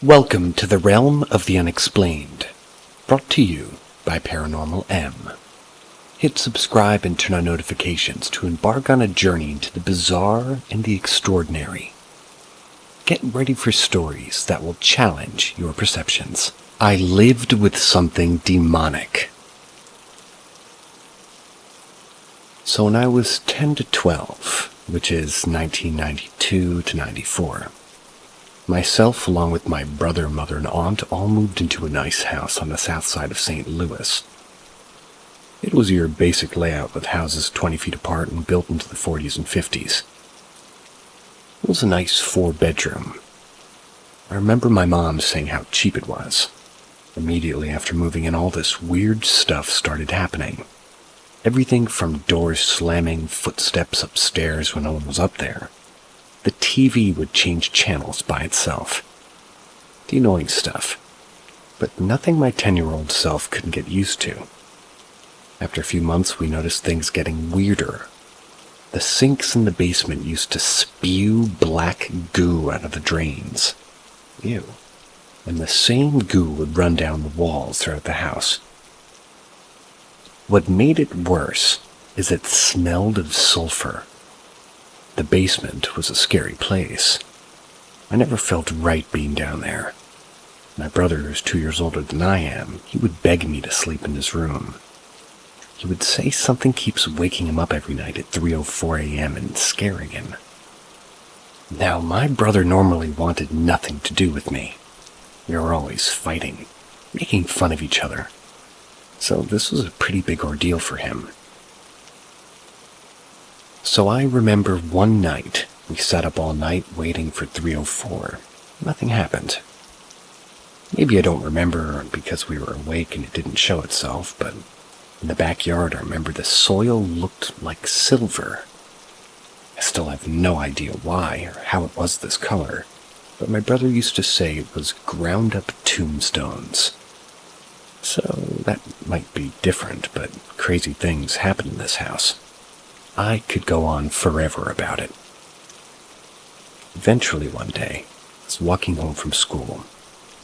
Welcome to the realm of the unexplained, brought to you by Paranormal M. Hit subscribe and turn on notifications to embark on a journey into the bizarre and the extraordinary. Get ready for stories that will challenge your perceptions. I lived with something demonic. So when I was 10 to 12, which is 1992 to 94, myself, along with my brother, mother, and aunt, all moved into a nice house on the south side of St. Louis. It was your basic layout with houses 20 feet apart and built into the 40s and 50s. It was a nice 4-bedroom. I remember my mom saying how cheap it was. Immediately after moving in, all this weird stuff started happening. Everything from doors slamming, footsteps upstairs when no one was up there. The TV would change channels by itself. The annoying stuff. But nothing my 10-year-old self couldn't get used to. After a few months, we noticed things getting weirder. The sinks in the basement used to spew black goo out of the drains. Ew. And the same goo would run down the walls throughout the house. What made it worse is it smelled of sulfur. The basement was a scary place. I never felt right being down there. My brother, who's 2 years older than I am, he would beg me to sleep in his room. He would say something keeps waking him up every night at 3:04 a.m. and scaring him. Now, my brother normally wanted nothing to do with me. We were always fighting, making fun of each other. So this was a pretty big ordeal for him. So I remember one night, we sat up all night waiting for 3:04. Nothing happened. Maybe I don't remember because we were awake and it didn't show itself, but in the backyard I remember the soil looked like silver. I still have no idea why or how it was this color, but my brother used to say it was ground up tombstones. So that might be different, but crazy things happen in this house. I could go on forever about it. Eventually one day, I was walking home from school.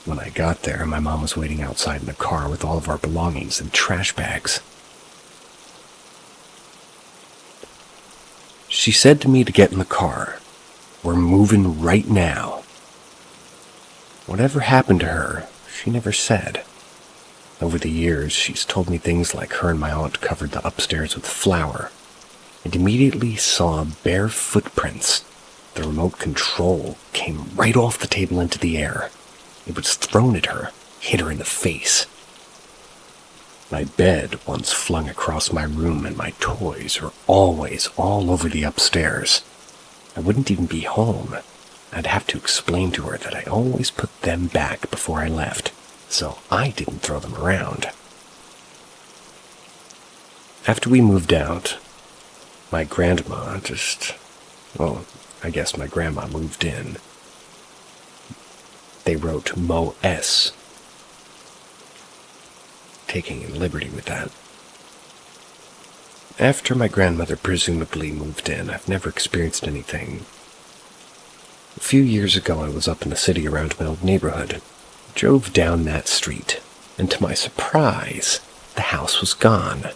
When I got there, my mom was waiting outside in a car with all of our belongings in trash bags. She said to me to get in the car. We're moving right now. Whatever happened to her, she never said. Over the years, she's told me things like her and my aunt covered the upstairs with flour, and immediately saw bare footprints. The remote control came right off the table into the air. It was thrown at her, hit her in the face. My bed once flung across my room, and my toys are always all over the upstairs. I wouldn't even be home. I'd have to explain to her that I always put them back before I left, so I didn't throw them around. After we moved out, my grandma I guess my grandma moved in. They wrote Mo S. Taking a liberty with that. After my grandmother presumably moved in, I've never experienced anything. A few years ago, I was up in the city around my old neighborhood. Drove down that street, and to my surprise, the house was gone.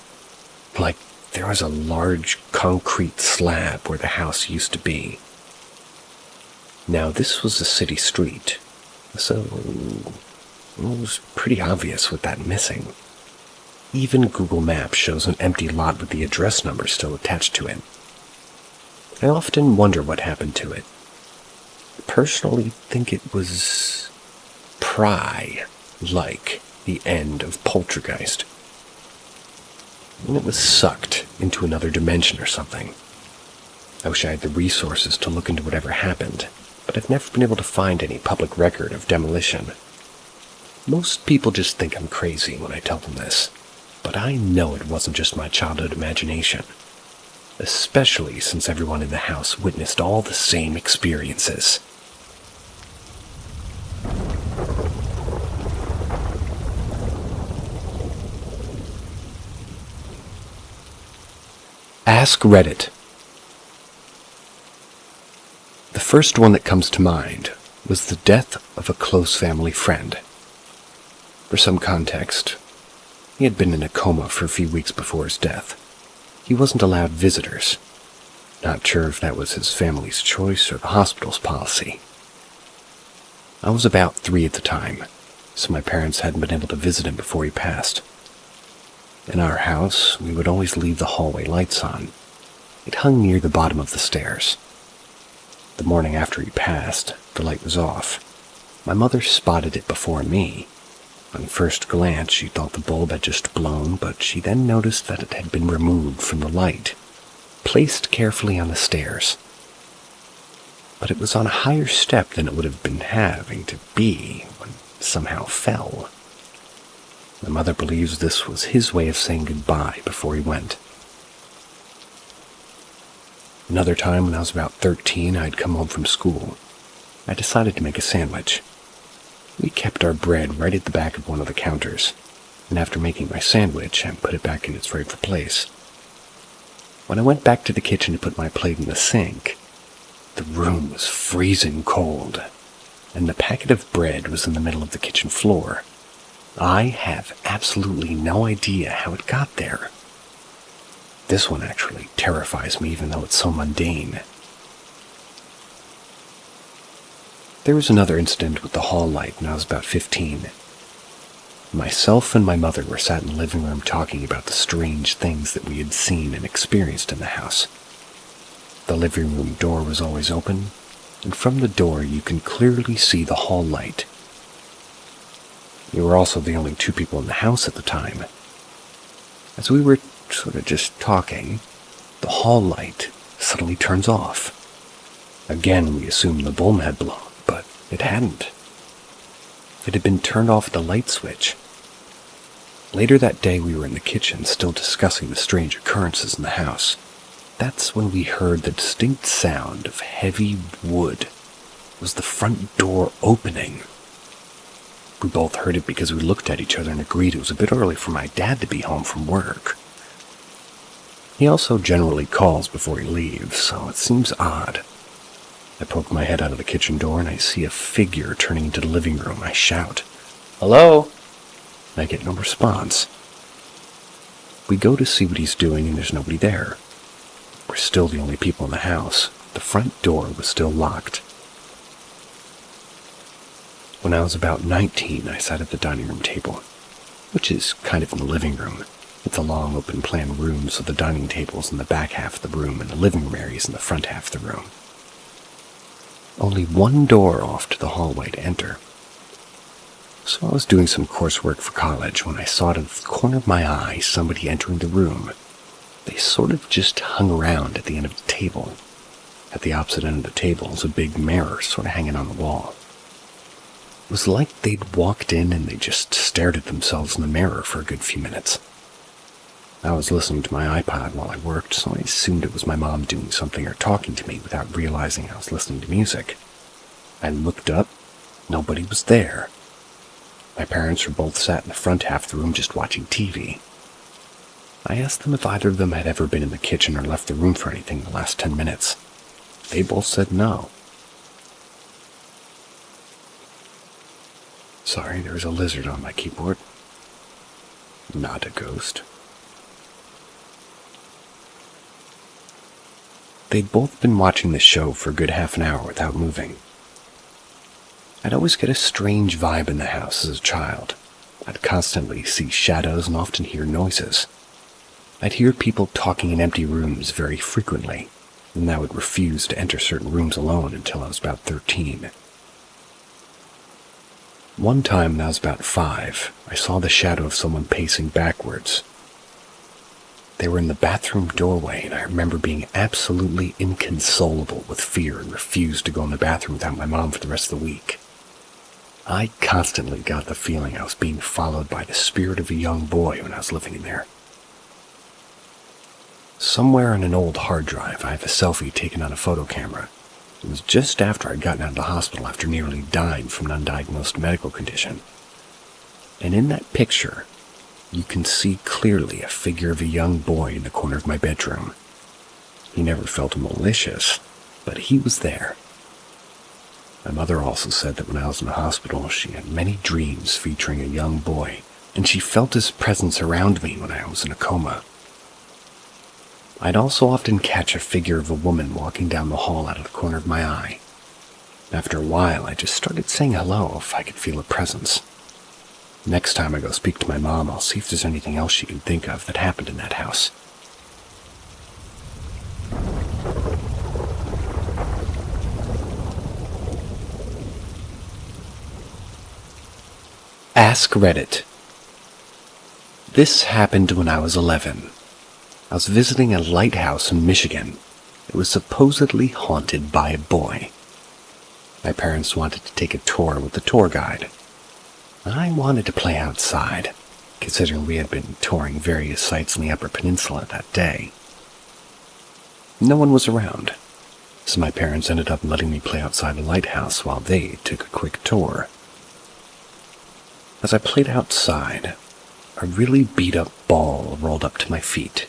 Like, there was a large concrete slab where the house used to be. Now, this was a city street, so it was pretty obvious with that missing. Even Google Maps shows an empty lot with the address number still attached to it. I often wonder what happened to it. I personally think it was like the end of Poltergeist. And it was sucked into another dimension or something. I wish I had the resources to look into whatever happened, but I've never been able to find any public record of demolition. Most people just think I'm crazy when I tell them this, but I know it wasn't just my childhood imagination, especially since everyone in the house witnessed all the same experiences. Ask Reddit. The first one that comes to mind was the death of a close family friend. For some context, he had been in a coma for a few weeks before his death. He wasn't allowed visitors. Not sure if that was his family's choice or the hospital's policy. I was about 3 at the time, so my parents hadn't been able to visit him before he passed. In our house, we would always leave the hallway lights on. It hung near the bottom of the stairs. The morning after he passed, the light was off. My mother spotted it before me. On first glance, she thought the bulb had just blown, but she then noticed that it had been removed from the light, placed carefully on the stairs. But it was on a higher step than it would have been having to be when it somehow fell. My mother believes this was his way of saying goodbye before he went. Another time, when I was about 13, I'd come home from school. I decided to make a sandwich. We kept our bread right at the back of one of the counters, and after making my sandwich, I put it back in its rightful place. When I went back to the kitchen to put my plate in the sink, the room was freezing cold, and the packet of bread was in the middle of the kitchen floor. I have absolutely no idea how it got there. This one actually terrifies me, even though it's so mundane. There was another incident with the hall light when I was about 15. Myself and my mother were sat in the living room talking about the strange things that we had seen and experienced in the house. The living room door was always open, and from the door you can clearly see the hall light. We were also the only 2 people in the house at the time. As we were sort of just talking, the hall light suddenly turns off. Again, we assumed the bulb had blown, but it hadn't. It had been turned off at the light switch. Later that day, we were in the kitchen still discussing the strange occurrences in the house. That's when we heard the distinct sound of heavy wood. It was the front door opening. We both heard it because we looked at each other and agreed it was a bit early for my dad to be home from work. He also generally calls before he leaves, so it seems odd. I poke my head out of the kitchen door and I see a figure turning into the living room. I shout, "Hello?" I get no response. We go to see what he's doing and there's nobody there. We're still the only people in the house. The front door was still locked. When I was about 19, I sat at the dining room table, which is kind of in the living room. It's a long open-plan room, so the dining table's in the back half of the room and the living room area's in the front half of the room. Only one door off to the hallway to enter. So I was doing some coursework for college when I saw out of the corner of my eye somebody entering the room. They sort of just hung around at the end of the table. At the opposite end of the table is a big mirror sort of hanging on the wall. It was like they'd walked in and they just stared at themselves in the mirror for a good few minutes. I was listening to my iPod while I worked, so I assumed it was my mom doing something or talking to me without realizing I was listening to music. I looked up. Nobody was there. My parents were both sat in the front half of the room just watching TV. I asked them if either of them had ever been in the kitchen or left the room for anything in the last 10 minutes. They both said no. Sorry, there was a lizard on my keyboard. Not a ghost. They'd both been watching the show for a good half an hour without moving. I'd always get a strange vibe in the house as a child. I'd constantly see shadows and often hear noises. I'd hear people talking in empty rooms very frequently, and I would refuse to enter certain rooms alone until I was about 13. One time when I was about 5, I saw the shadow of someone pacing backwards. They were in the bathroom doorway, and I remember being absolutely inconsolable with fear and refused to go in the bathroom without my mom for the rest of the week. I constantly got the feeling I was being followed by the spirit of a young boy when I was living in there. Somewhere on an old hard drive, I have a selfie taken on a photo camera. It was just after I'd gotten out of the hospital after nearly dying from an undiagnosed medical condition. And in that picture, you can see clearly a figure of a young boy in the corner of my bedroom. He never felt malicious, but he was there. My mother also said that when I was in the hospital, she had many dreams featuring a young boy, and she felt his presence around me when I was in a coma. I'd also often catch a figure of a woman walking down the hall out of the corner of my eye. After a while, I just started saying hello if I could feel a presence. Next time I go speak to my mom, I'll see if there's anything else she can think of that happened in that house. Ask Reddit. This happened when I was 11. I was visiting a lighthouse in Michigan. It was supposedly haunted by a boy. My parents wanted to take a tour with the tour guide. I wanted to play outside, considering we had been touring various sites in the Upper Peninsula that day. No one was around, so my parents ended up letting me play outside the lighthouse while they took a quick tour. As I played outside, a really beat-up ball rolled up to my feet.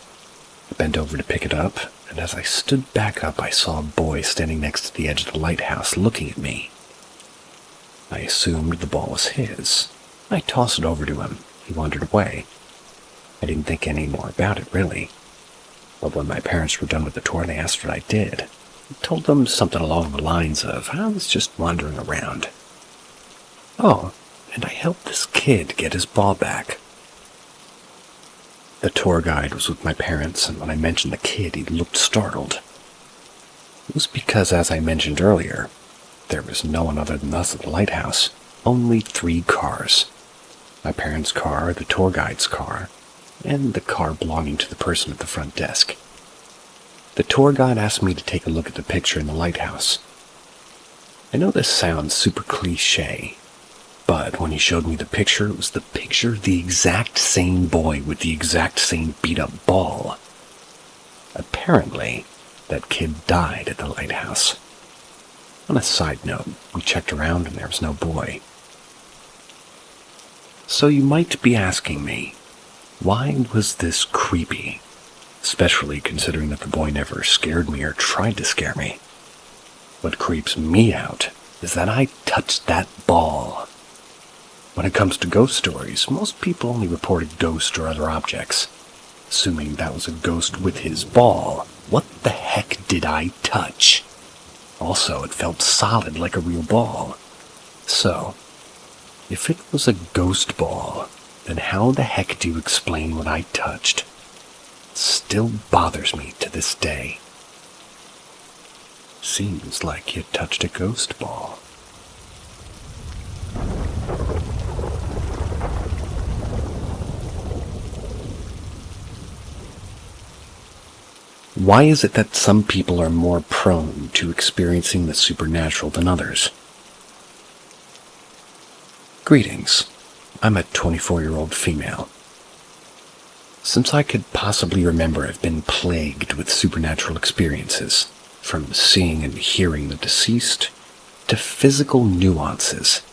I bent over to pick it up, and as I stood back up, I saw a boy standing next to the edge of the lighthouse looking at me. I assumed the ball was his. I tossed it over to him. He wandered away. I didn't think any more about it, really. But when my parents were done with the tour, they asked what I did. I told them something along the lines of, I was just wandering around. Oh, and I helped this kid get his ball back. The tour guide was with my parents, and when I mentioned the kid, he looked startled. It was because, as I mentioned earlier, there was no one other than us at the lighthouse. Only 3 cars. My parents' car, the tour guide's car, and the car belonging to the person at the front desk. The tour guide asked me to take a look at the picture in the lighthouse. I know this sounds super cliche, but when he showed me the picture, it was the picture of the exact same boy with the exact same beat-up ball. Apparently, that kid died at the lighthouse. On a side note, we checked around and there was no boy. So you might be asking me, why was this creepy? Especially considering that the boy never scared me or tried to scare me. What creeps me out is that I touched that ball. When it comes to ghost stories, most people only report a ghost or other objects. Assuming that was a ghost with his ball, what the heck did I touch? Also, it felt solid like a real ball. So, if it was a ghost ball, then how the heck do you explain what I touched? It still bothers me to this day. Seems like you touched a ghost ball. Why is it that some people are more prone to experiencing the supernatural than others? Greetings. I'm a 24-year-old female. Since I could possibly remember, I've been plagued with supernatural experiences, from seeing and hearing the deceased to physical nuances,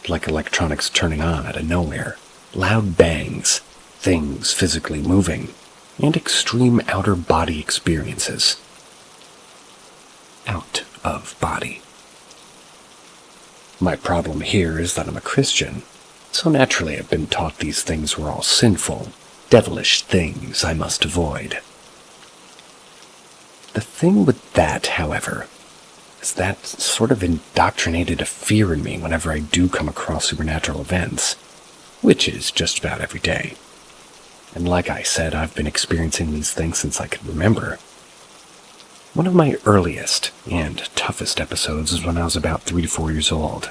like electronics turning on out of nowhere, loud bangs, things physically moving, and extreme outer body experiences. Out of body. My problem here is that I'm a Christian, so naturally I've been taught these things were all sinful, devilish things I must avoid. The thing with that, however, is that sort of indoctrinated a fear in me whenever I do come across supernatural events, which is just about every day. And like I said, I've been experiencing these things since I could remember. One of my earliest and toughest episodes was when I was about 3 to 4 years old.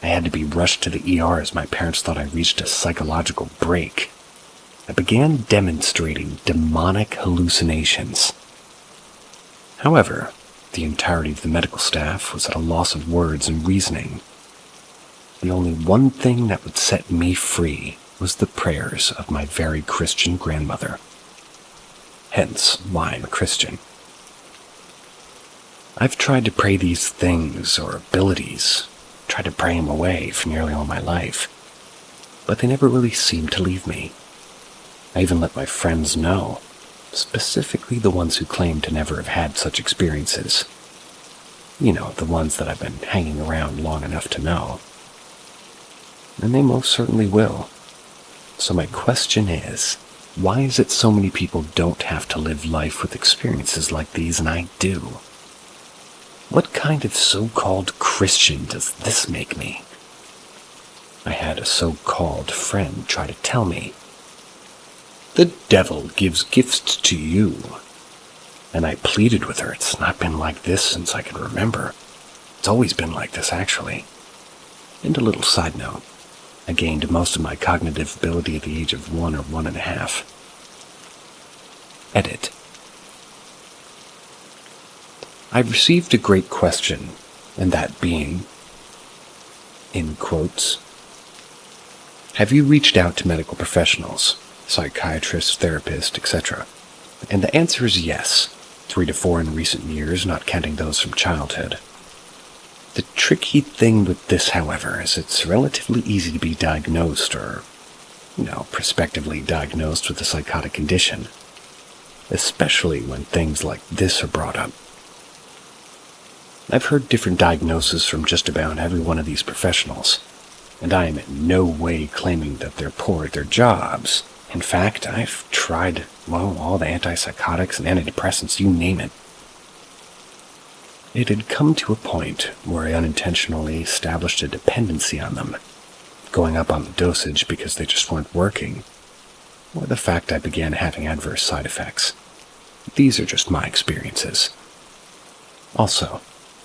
I had to be rushed to the ER as my parents thought I reached a psychological break. I began demonstrating demonic hallucinations. However, the entirety of the medical staff was at a loss of words and reasoning. The only one thing that would set me free was the prayers of my very Christian grandmother. Hence why I'm a Christian. I've tried to pray these things or abilities, tried to pray them away for nearly all my life, but they never really seemed to leave me. I even let my friends know, specifically the ones who claimed to never have had such experiences. You know, the ones that I've been hanging around long enough to know. And they most certainly will. So my question is, why is it so many people don't have to live life with experiences like these and I do? What kind of so-called Christian does this make me? I had a so-called friend try to tell me, the devil gives gifts to you. And I pleaded with her, it's not been like this since I can remember. It's always been like this, actually. And a little side note, I gained most of my cognitive ability at the age of 1 or 1.5. Edit. I've received a great question, and that being, in quotes, have you reached out to medical professionals, psychiatrists, therapists, etc.? And the answer is yes, 3 to 4 in recent years, not counting those from childhood. The tricky thing with this, however, is it's relatively easy to be diagnosed or, prospectively diagnosed with a psychotic condition, especially when things like this are brought up. I've heard different diagnoses from just about every one of these professionals, and I am in no way claiming that they're poor at their jobs. In fact, I've tried, all the antipsychotics and antidepressants, you name it. It had come to a point where I unintentionally established a dependency on them, going up on the dosage because they just weren't working, or the fact I began having adverse side effects. These are just my experiences. Also,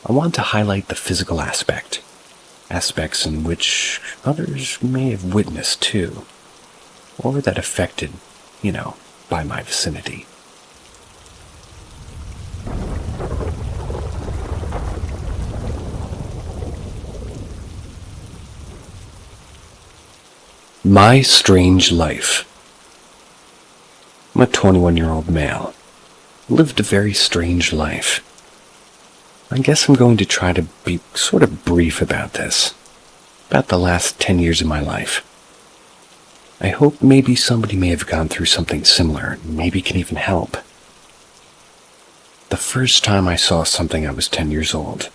I want to highlight the physical aspects in which others may have witnessed too, or that affected, by my vicinity. My strange life. I'm a 21-year-old male. Lived a very strange life. I guess I'm going to try to be sort of brief about this. About the last 10 years of my life. I hope maybe somebody may have gone through something similar, and maybe can even help. The first time I saw something I was 10 years old.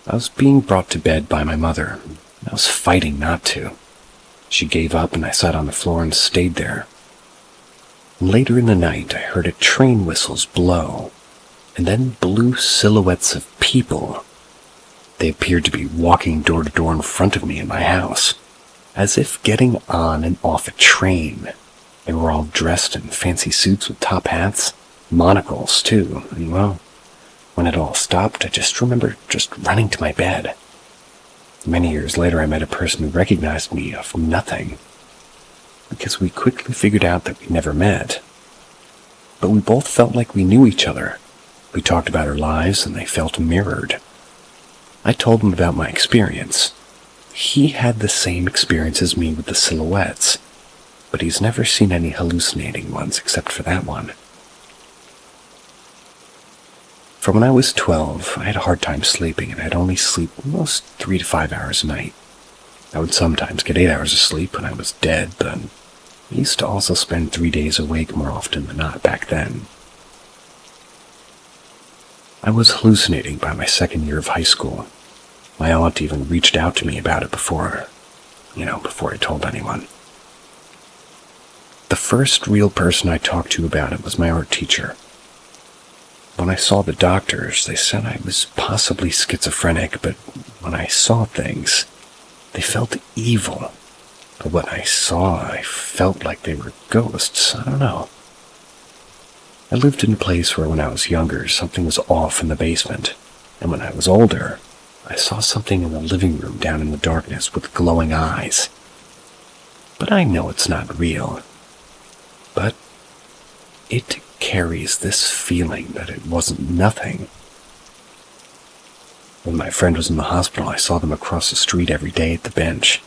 I was being brought to bed by my mother. I was fighting not to. She gave up and I sat on the floor and stayed there. Later in the night, I heard train whistles blow, and then blue silhouettes of people. They appeared to be walking door to door in front of me in my house, as if getting on and off a train. They were all dressed in fancy suits with top hats, monocles too, and when it all stopped, I just remember running to my bed. Many years later, I met a person who recognized me of nothing, because we quickly figured out that we never met. But we both felt like we knew each other. We talked about our lives, and they felt mirrored. I told him about my experience. He had the same experience as me with the silhouettes, but he's never seen any hallucinating ones except for that one. From when I was 12, I had a hard time sleeping, and I'd only sleep almost 3 to 5 hours a night. I would sometimes get 8 hours of sleep when I was dead, but I used to also spend 3 days awake more often than not back then. I was hallucinating by my second year of high school. My aunt even reached out to me about it before I told anyone. The first real person I talked to about it was my art teacher. When I saw the doctors, they said I was possibly schizophrenic, but when I saw things, they felt evil. But what I saw, I felt like they were ghosts. I don't know. I lived in a place where when I was younger, something was off in the basement. And when I was older, I saw something in the living room down in the darkness with glowing eyes. But I know it's not real. But it carries this feeling that it wasn't nothing. When my friend was in the hospital, I saw them across the street every day at the bench.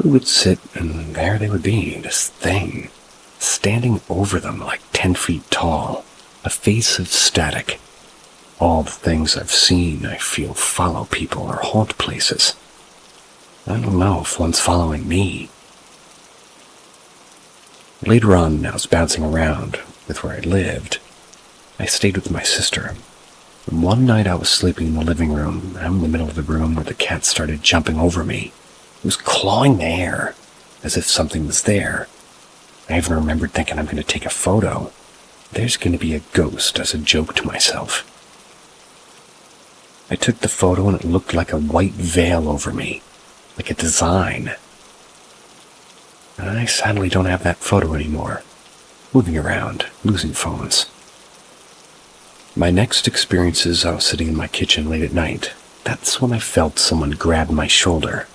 We would sit, and there they would be, this thing, standing over them like 10 feet tall, a face of static. All the things I've seen, I feel, follow people or haunt places. I don't know if one's following me. Later on, I was bouncing around with where I lived. I stayed with my sister. One night I was sleeping in the living room. I'm in the middle of the room where the cat started jumping over me. It was clawing the air, as if something was there. I even remembered thinking I'm going to take a photo. There's going to be a ghost, as a joke to myself. I took the photo and it looked like a white veil over me, like a design. I sadly don't have that photo anymore. Moving around, losing phones. My next experience is I was sitting in my kitchen late at night. That's when I felt someone grab my shoulder.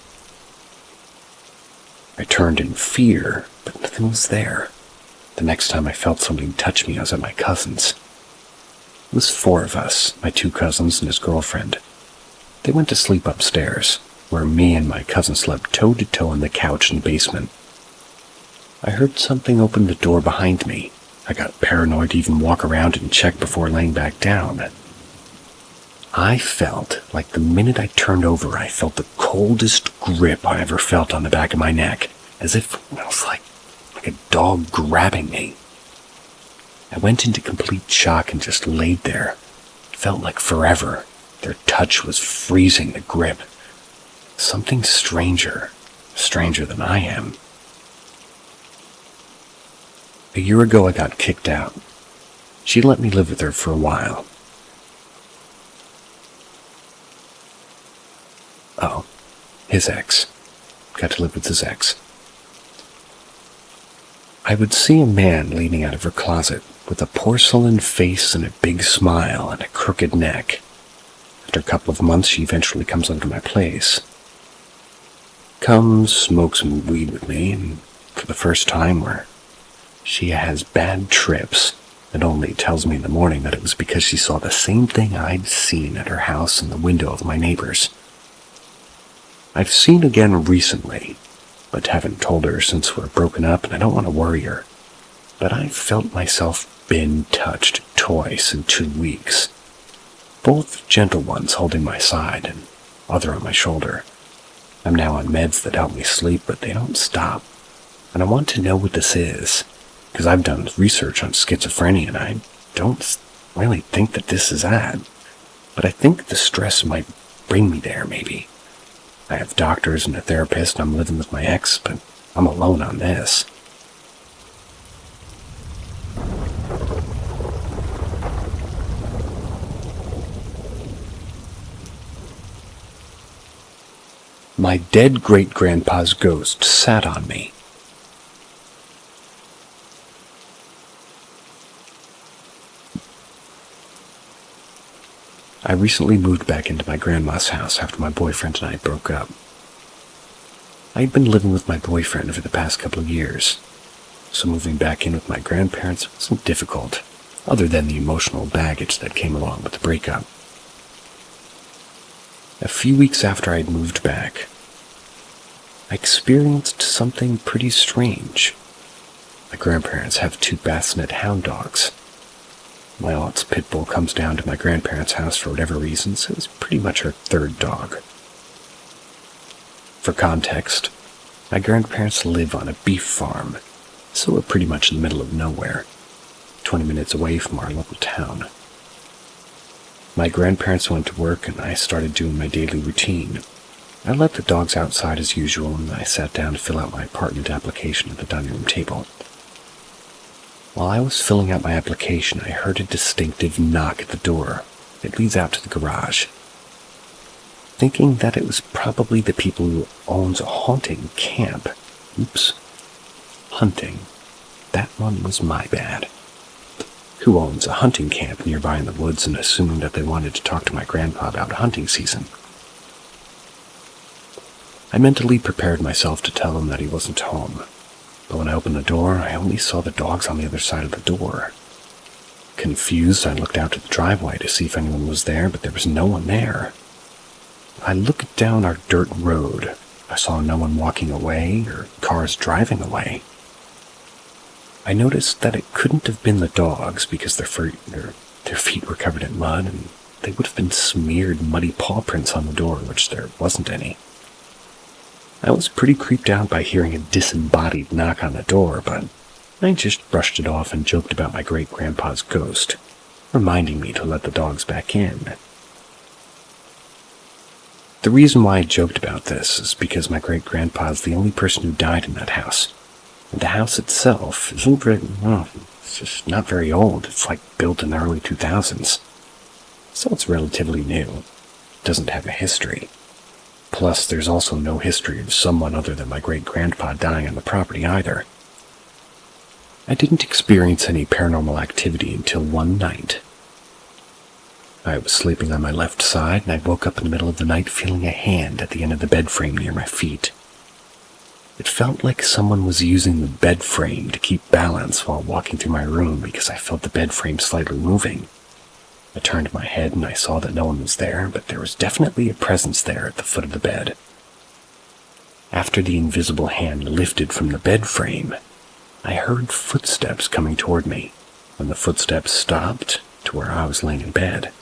I turned in fear, but nothing was there. The next time I felt something touch me, I was at my cousin's. It was 4 of us, my 2 cousins and his girlfriend. They went to sleep upstairs, where me and my cousin slept toe-to-toe on the couch in the basement. I heard something open the door behind me. I got paranoid to even walk around and check before laying back down. I felt like the minute I turned over, I felt the coldest grip I ever felt on the back of my neck, as if it was like a dog grabbing me. I went into complete shock and just laid there. It felt like forever. Their touch was freezing the grip. Something stranger than I am. A year ago I got kicked out. She let me live with her for a while. Oh, his ex. Got to live with his ex. I would see a man leaning out of her closet with a porcelain face and a big smile and a crooked neck. After a couple of months, she eventually comes over to my place. Comes, smokes some weed with me, and for the first time where she has bad trips, and only tells me in the morning that it was because she saw the same thing I'd seen at her house in the window of my neighbor's. I've seen again recently, but haven't told her since we're broken up, and I don't want to worry her. But I felt myself been touched twice in 2 weeks. Both gentle ones holding my side and other on my shoulder. I'm now on meds that help me sleep, but they don't stop. And I want to know what this is, because I've done research on schizophrenia and I don't really think that this is that. But I think the stress might bring me there, maybe. I have doctors and a therapist, and I'm living with my ex, but I'm alone on this. My dead great-grandpa's ghost sat on me. I recently moved back into my grandma's house after my boyfriend and I broke up. I'd been living with my boyfriend for the past couple of years, so moving back in with my grandparents wasn't difficult, other than the emotional baggage that came along with the breakup. A few weeks after I'd moved back, I experienced something pretty strange. My grandparents have 2 Basset hound dogs. My aunt's pit bull comes down to my grandparents' house for whatever reason, so it's pretty much her 3rd dog. For context, my grandparents live on a beef farm, so we're pretty much in the middle of nowhere, 20 minutes away from our local town. My grandparents went to work and I started doing my daily routine. I let the dogs outside as usual and I sat down to fill out my apartment application at the dining room table. While I was filling out my application, I heard a distinctive knock at the door. It leads out to the garage. Thinking that it was probably the people who owns a haunting camp. Oops. Hunting. That one was my bad. Who owns a hunting camp nearby in the woods and assuming that they wanted to talk to my grandpa about hunting season. I mentally prepared myself to tell him that he wasn't home. But when I opened the door, I only saw the dogs on the other side of the door. Confused, I looked out to the driveway to see if anyone was there, but there was no one there. I looked down our dirt road. I saw no one walking away or cars driving away. I noticed that it couldn't have been the dogs because their feet were covered in mud and they would have been smeared muddy paw prints on the door, which there wasn't any. I was pretty creeped out by hearing a disembodied knock on the door, but I just brushed it off and joked about my great-grandpa's ghost. reminding me to let the dogs back in. The reason why I joked about this is because my great-grandpa is the only person who died in that house. And the house itself isn't very, it's just not very old. It's like built in the early 2000s. So it's relatively new. It doesn't have a history. Plus, there's also no history of someone other than my great-grandpa dying on the property either. I didn't experience any paranormal activity until one night. I was sleeping on my left side, and I woke up in the middle of the night feeling a hand at the end of the bed frame near my feet. It felt like someone was using the bed frame to keep balance while walking through my room because I felt the bed frame slightly moving. I turned my head and I saw that no one was there, but there was definitely a presence there at the foot of the bed. After the invisible hand lifted from the bed frame, I heard footsteps coming toward me, and the footsteps stopped to where I was laying in bed.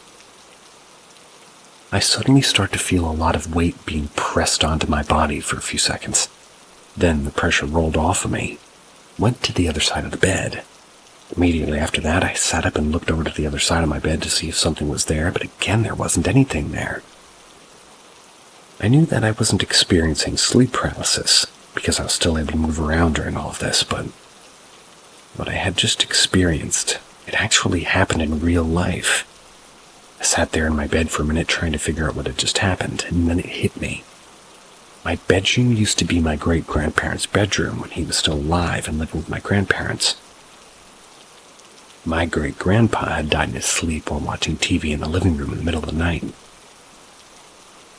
I suddenly start to feel a lot of weight being pressed onto my body for a few seconds. Then the pressure rolled off of me, went to the other side of the bed. Immediately after that, I sat up and looked over to the other side of my bed to see if something was there, but again, there wasn't anything there. I knew that I wasn't experiencing sleep paralysis because I was still able to move around during all of this, but what I had just experienced, it actually happened in real life. I sat there in my bed for a minute trying to figure out what had just happened, and then it hit me. My bedroom used to be my great-grandparents' bedroom when he was still alive and living with my grandparents. My great-grandpa had died in his sleep while watching TV in the living room in the middle of the night.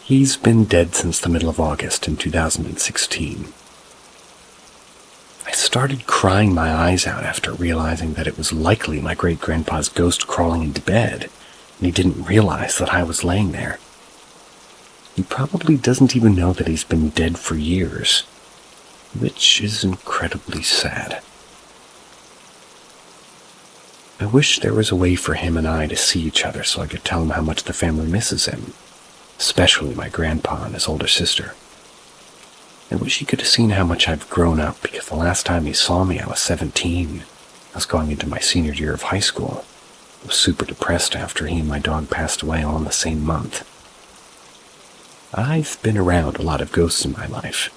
He's been dead since the middle of August in 2016. I started crying my eyes out after realizing that it was likely my great-grandpa's ghost crawling into bed, and he didn't realize that I was laying there. He probably doesn't even know that he's been dead for years, which is incredibly sad. I wish there was a way for him and I to see each other so I could tell him how much the family misses him, especially my grandpa and his older sister. I wish he could have seen how much I've grown up, because the last time he saw me I was 17. I was going into my senior year of high school. I was super depressed after he and my dog passed away all in the same month. I've been around a lot of ghosts in my life,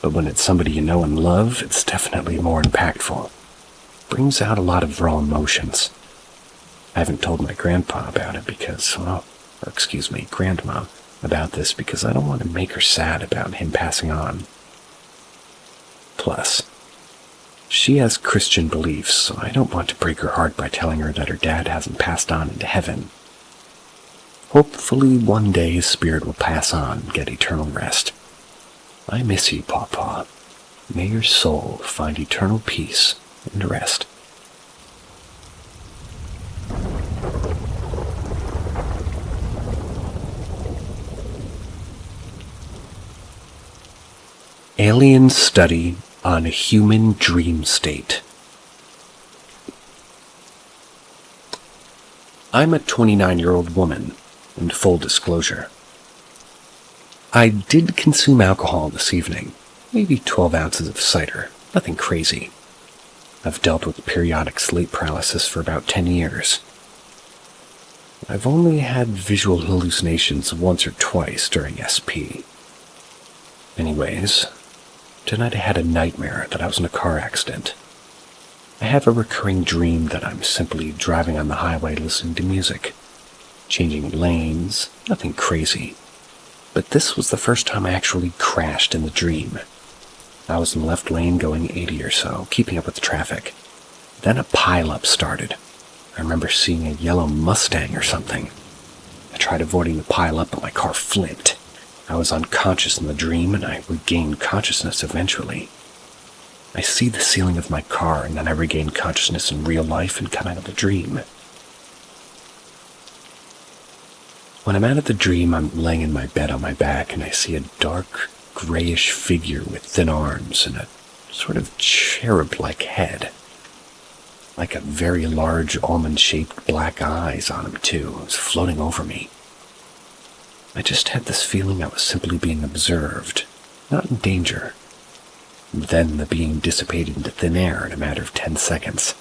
but when it's somebody you know and love, it's definitely more impactful. It brings out a lot of raw emotions. I haven't told my grandpa about it because, grandma about this because I don't want to make her sad about him passing on. Plus, she has Christian beliefs, so I don't want to break her heart by telling her that her dad hasn't passed on into heaven. Hopefully one day his spirit will pass on and get eternal rest. I miss you, Pawpaw. May your soul find eternal peace and rest. Alien study on a human dream state. I'm a 29-year-old woman, in full disclosure. I did consume alcohol this evening, maybe 12 ounces of cider, nothing crazy. I've dealt with periodic sleep paralysis for about 10 years. I've only had visual hallucinations once or twice during SP. Anyways, tonight I had a nightmare that I was in a car accident. I have a recurring dream that I'm simply driving on the highway listening to music, changing lanes, nothing crazy. But this was the first time I actually crashed in the dream. I was in the left lane going 80 or so, keeping up with the traffic. Then a pileup started. I remember seeing a yellow Mustang or something. I tried avoiding the pileup, but my car flipped. I was unconscious in the dream, and I regained consciousness eventually. I see the ceiling of my car, and then I regain consciousness in real life and come out of the dream. When I'm out of the dream, I'm laying in my bed on my back, and I see a dark, grayish figure with thin arms and a sort of cherub-like head. Like a very large almond-shaped black eyes on him, too. It was floating over me. I just had this feeling I was simply being observed, not in danger. Then the being dissipated into thin air in a matter of 10 seconds.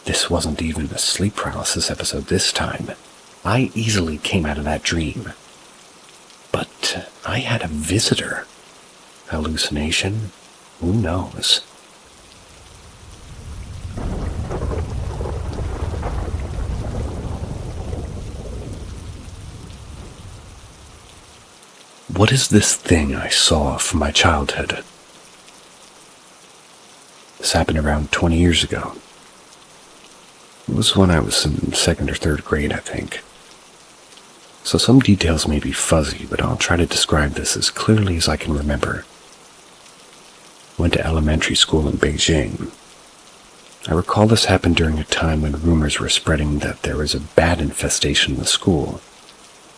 This wasn't even a sleep paralysis episode this time. I easily came out of that dream. But I had a visitor. Hallucination? Who knows? What is this thing I saw from my childhood? This happened around 20 years ago. It was when I was in 2nd or 3rd grade, I think. So some details may be fuzzy, but I'll try to describe this as clearly as I can remember. Went to elementary school in Beijing. I recall this happened during a time when rumors were spreading that there was a bat infestation in the school,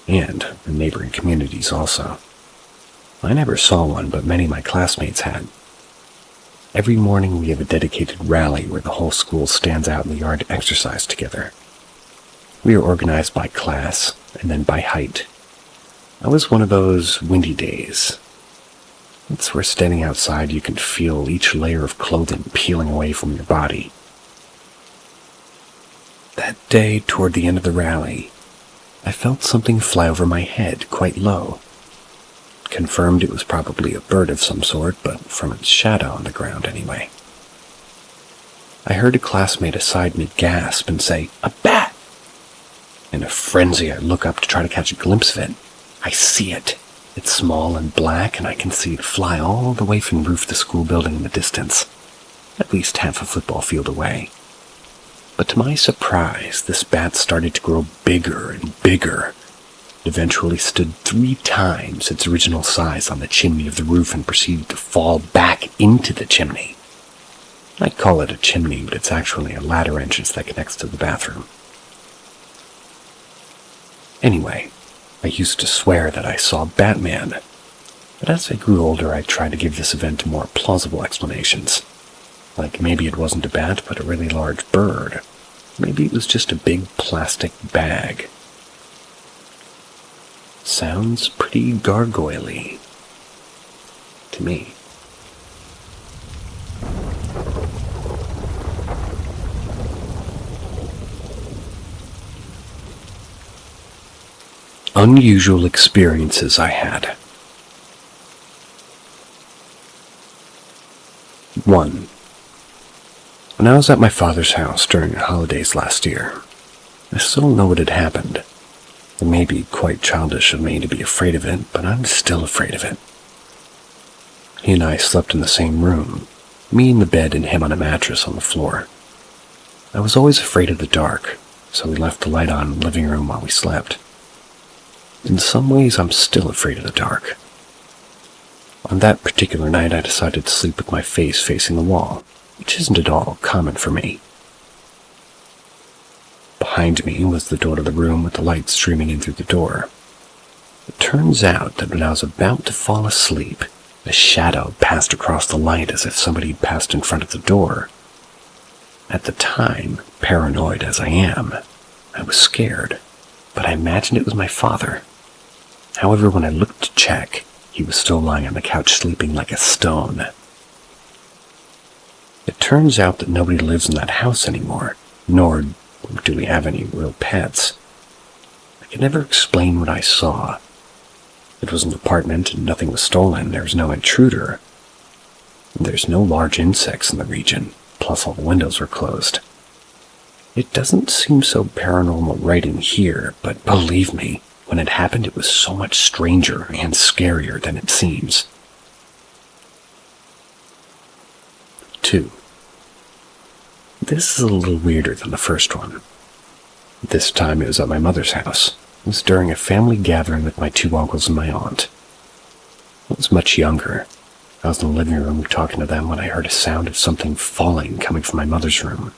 and in neighboring communities also. I never saw one, but many of my classmates had. Every morning we have a dedicated rally where the whole school stands out in the yard to exercise together. We are organized by class, and then by height. I was one of those windy days. It's where standing outside you can feel each layer of clothing peeling away from your body. That day, toward the end of the rally, I felt something fly over my head quite low. Confirmed it was probably a bird of some sort, but from its shadow on the ground anyway. I heard a classmate aside me gasp and say, "A bat!" In a frenzy, I look up to try to catch a glimpse of it. I see it. It's small and black, and I can see it fly all the way from the roof of the school building in the distance, at least half a football field away. But to my surprise, this bat started to grow bigger and bigger. It eventually stood 3 times its original size on the chimney of the roof and proceeded to fall back into the chimney. I call it a chimney, but it's actually a ladder entrance that connects to the bathroom. Anyway, I used to swear that I saw Batman, but as I grew older I tried to give this event more plausible explanations. Like maybe it wasn't a bat, but a really large bird. Maybe it was just a big plastic bag. Sounds pretty gargoyle-y to me. Unusual experiences I had. 1. When I was at my father's house during the holidays last year, I still don't know what had happened. It may be quite childish of me to be afraid of it, but I'm still afraid of it. He and I slept in the same room, me in the bed and him on a mattress on the floor. I was always afraid of the dark, so we left the light on in the living room while we slept. In some ways, I'm still afraid of the dark. On that particular night, I decided to sleep with my face facing the wall, which isn't at all common for me. Behind me was the door to the room with the light streaming in through the door. It turns out that when I was about to fall asleep, a shadow passed across the light as if somebody had passed in front of the door. At the time, paranoid as I am, I was scared, but I imagined it was my father. However, when I looked to check, he was still lying on the couch sleeping like a stone. It turns out that nobody lives in that house anymore, nor do we have any real pets. I can never explain what I saw. It was an apartment and nothing was stolen. There was no intruder. There's no large insects in the region, plus all the windows were closed. It doesn't seem so paranormal writing here, but believe me, when it happened it was so much stranger and scarier than it seems. 2. This is a little weirder than the first one. This time it was at my mother's house. It was during a family gathering with my 2 uncles and my aunt. I was much younger. I was in the living room talking to them when I heard a sound of something falling coming from my mother's room.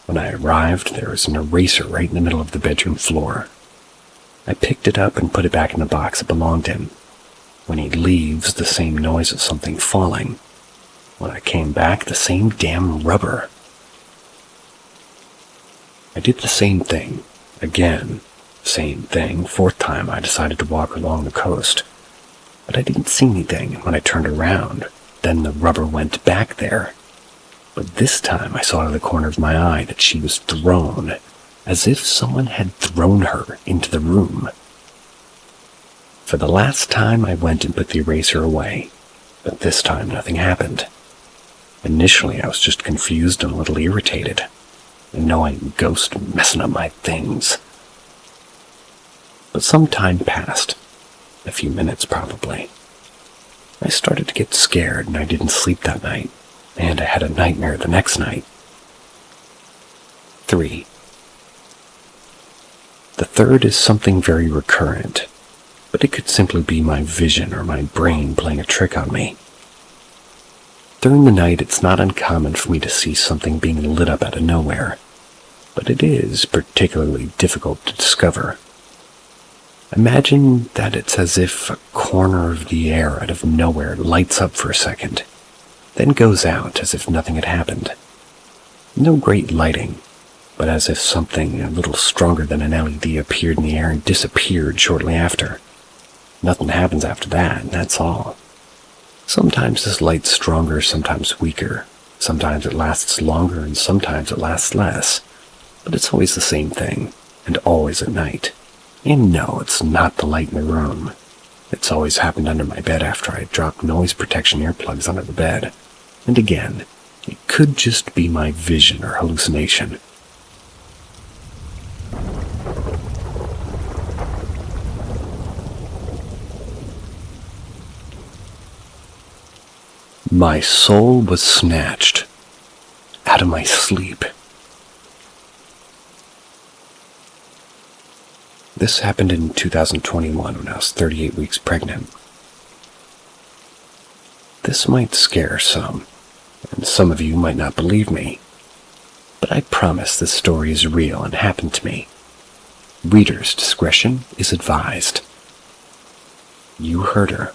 When I arrived, there was an eraser right in the middle of the bedroom floor. I picked it up and put it back in the box it belonged in. When he leaves, the same noise of something falling. When I came back, the same damn rubber. I did the same thing. Again. Same thing. 4th time I decided to walk along the coast. But I didn't see anything, and when I turned around, then the rubber went back there. But this time I saw out of the corner of my eye that she was thrown, as if someone had thrown her into the room. For the last time I went and put the eraser away, but this time nothing happened. Initially I was just confused and a little irritated, annoying ghost messing up my things. But some time passed, a few minutes probably. I started to get scared and I didn't sleep that night, and I had a nightmare the next night. 3. The third is something very recurrent, but it could simply be my vision or my brain playing a trick on me. During the night, it's not uncommon for me to see something being lit up out of nowhere, but it is particularly difficult to discover. Imagine that it's as if a corner of the air out of nowhere lights up for a second, then goes out as if nothing had happened. No great lighting, but as if something a little stronger than an LED appeared in the air and disappeared shortly after. Nothing happens after that, and that's all. Sometimes this light's stronger, sometimes weaker. Sometimes it lasts longer, and sometimes it lasts less. But it's always the same thing, and always at night. And no, it's not the light in the room. It's always happened under my bed after I dropped noise protection earplugs under the bed. And again, it could just be my vision or hallucination. My soul was snatched out of my sleep. This happened in 2021 when I was 38 weeks pregnant. This might scare some, and some of you might not believe me, but I promise this story is real and happened to me. Reader's discretion is advised. You heard her.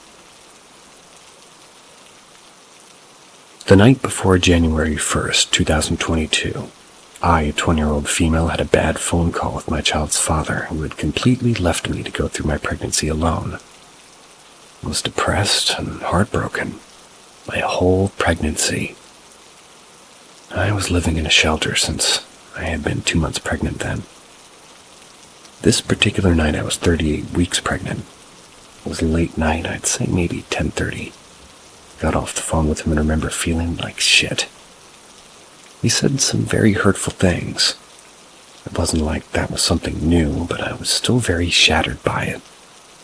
The night before January 1st, 2022, I, a 20-year-old female, had a bad phone call with my child's father, who had completely left me to go through my pregnancy alone. I was depressed and heartbroken. My whole pregnancy. I was living in a shelter since I had been 2 months pregnant then. This particular night I was 38 weeks pregnant. It was a late night, I'd say maybe 10:30. Got off the phone with him and remember feeling like shit. He said some very hurtful things. It wasn't like that was something new, but I was still very shattered by it.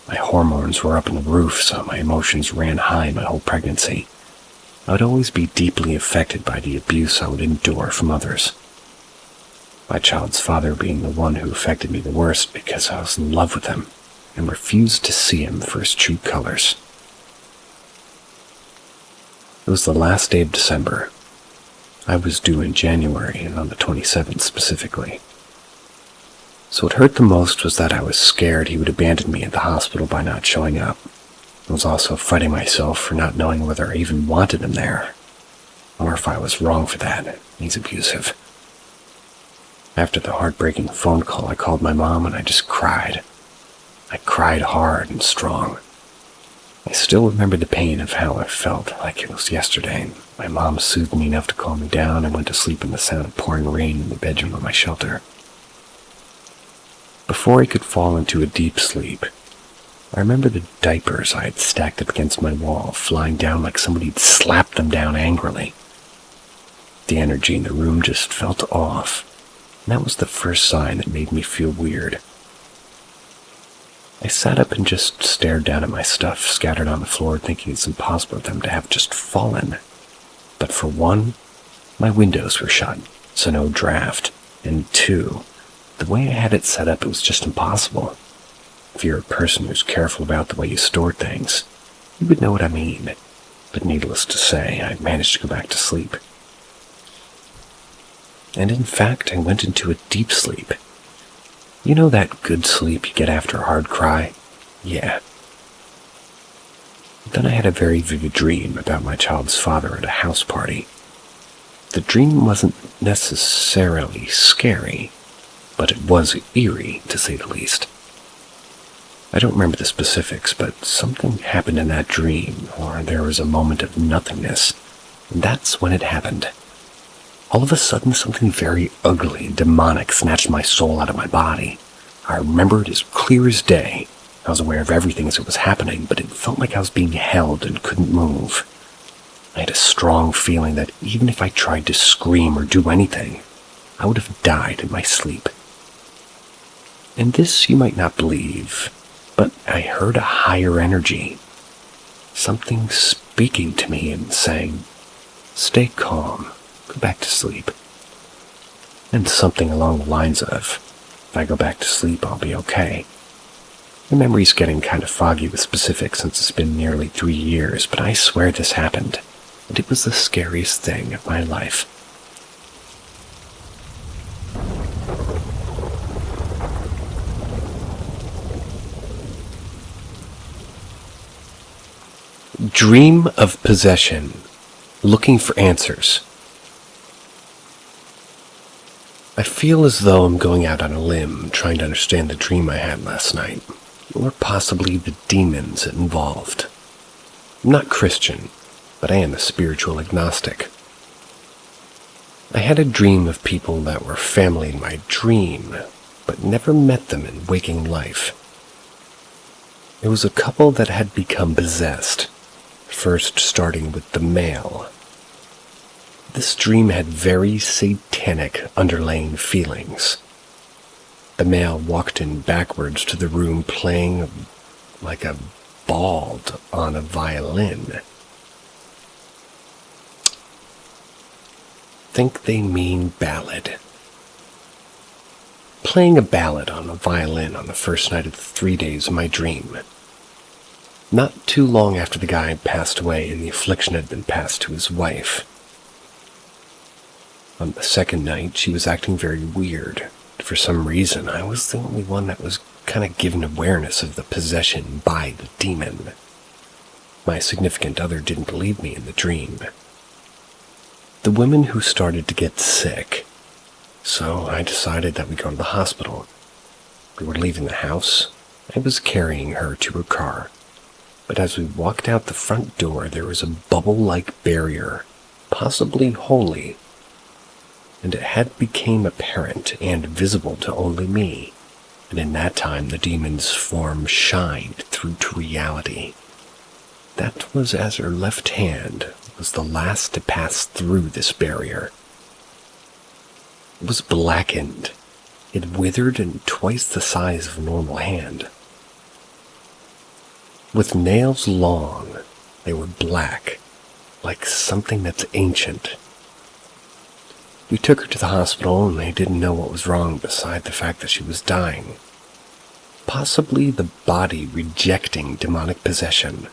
My hormones were up in the roof, so my emotions ran high my whole pregnancy. I would always be deeply affected by the abuse I would endure from others. My child's father being the one who affected me the worst because I was in love with him and refused to see him for his true colors. It was the last day of December. I was due in January, and on the 27th specifically. So what hurt the most was that I was scared he would abandon me at the hospital by not showing up. I was also fighting myself for not knowing whether I even wanted him there, or if I was wrong for that. He's abusive. After the heartbreaking phone call, I called my mom and I just cried. I cried hard and strong. I still remember the pain of how I felt like it was yesterday. My mom soothed me enough to calm me down and went to sleep in the sound of pouring rain in the bedroom of my shelter. Before I could fall into a deep sleep, I remember the diapers I had stacked up against my wall flying down like somebody had slapped them down angrily. The energy in the room just felt off, and that was the first sign that made me feel weird. I sat up and just stared down at my stuff scattered on the floor, thinking it's impossible for them to have just fallen. But for one, my windows were shut, so no draft. And two, the way I had it set up, it was just impossible. If you're a person who's careful about the way you store things, you would know what I mean. But needless to say, I managed to go back to sleep. And in fact, I went into a deep sleep. You know that good sleep you get after a hard cry? Yeah. Then I had a very vivid dream about my child's father at a house party. The dream wasn't necessarily scary, but it was eerie, to say the least. I don't remember the specifics, but something happened in that dream, or there was a moment of nothingness, and that's when it happened. All of a sudden, something very ugly and demonic snatched my soul out of my body. I remember it as clear as day. I was aware of everything as it was happening, but it felt like I was being held and couldn't move. I had a strong feeling that even if I tried to scream or do anything, I would have died in my sleep. And this you might not believe, but I heard a higher energy. Something speaking to me and saying, "Stay calm, go back to sleep." And something along the lines of, "If I go back to sleep, I'll be okay." My memory's getting kind of foggy with specifics since it's been nearly 3 years, but I swear this happened, and it was the scariest thing of my life. Dream of possession, looking for answers. I feel as though I'm going out on a limb trying to understand the dream I had last night, or possibly the demons involved. I'm not Christian, but I am a spiritual agnostic. I had a dream of people that were family in my dream, but never met them in waking life. It was a couple that had become possessed, first starting with the male. This dream had very satanic underlying feelings. The male walked in backwards to the room playing like a bald on a violin. Think they mean ballad. Playing a ballad on a violin on the first night of the 3 days of my dream. Not too long after the guy had passed away and the affliction had been passed to his wife. On the second night, she was acting very weird. For some reason, I was the only one that was kind of given awareness of the possession by the demon. My significant other didn't believe me in the dream. The women who started to get sick, so I decided that we go to the hospital. We were leaving the house. I was carrying her to her car. But as we walked out the front door, there was a bubble-like barrier, possibly holy, and it had become apparent and visible to only me, and in that time the demon's form shined through to reality. That was as her left hand was the last to pass through this barrier. It was blackened. It withered and twice the size of a normal hand. With nails long, they were black, like something that's ancient. We took her to the hospital and they didn't know what was wrong beside the fact that she was dying. Possibly the body rejecting demonic possession.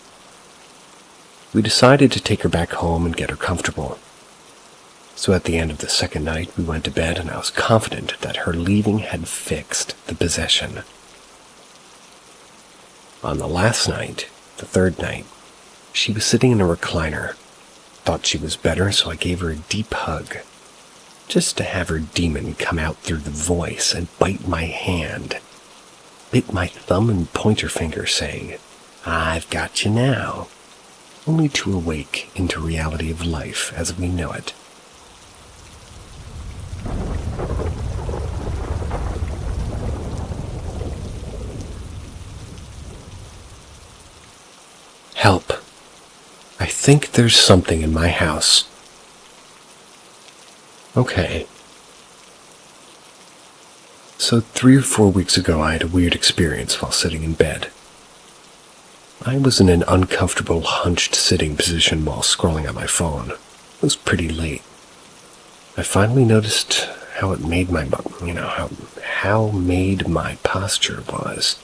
We decided to take her back home and get her comfortable. So at the end of the second night, we went to bed and I was confident that her leaving had fixed the possession. On the last night, the third night, she was sitting in a recliner. Thought she was better, so I gave her a deep hug, just to have her demon come out through the voice and bite my hand, bit my thumb and pointer finger saying, "I've got you now," only to awake into reality of life as we know it. Help. I think there's something in my house. Okay. So 3 or 4 weeks ago, I had a weird experience while sitting in bed. I was in an uncomfortable hunched sitting position while scrolling on my phone. It was pretty late. I finally noticed how it made my, how made my posture was.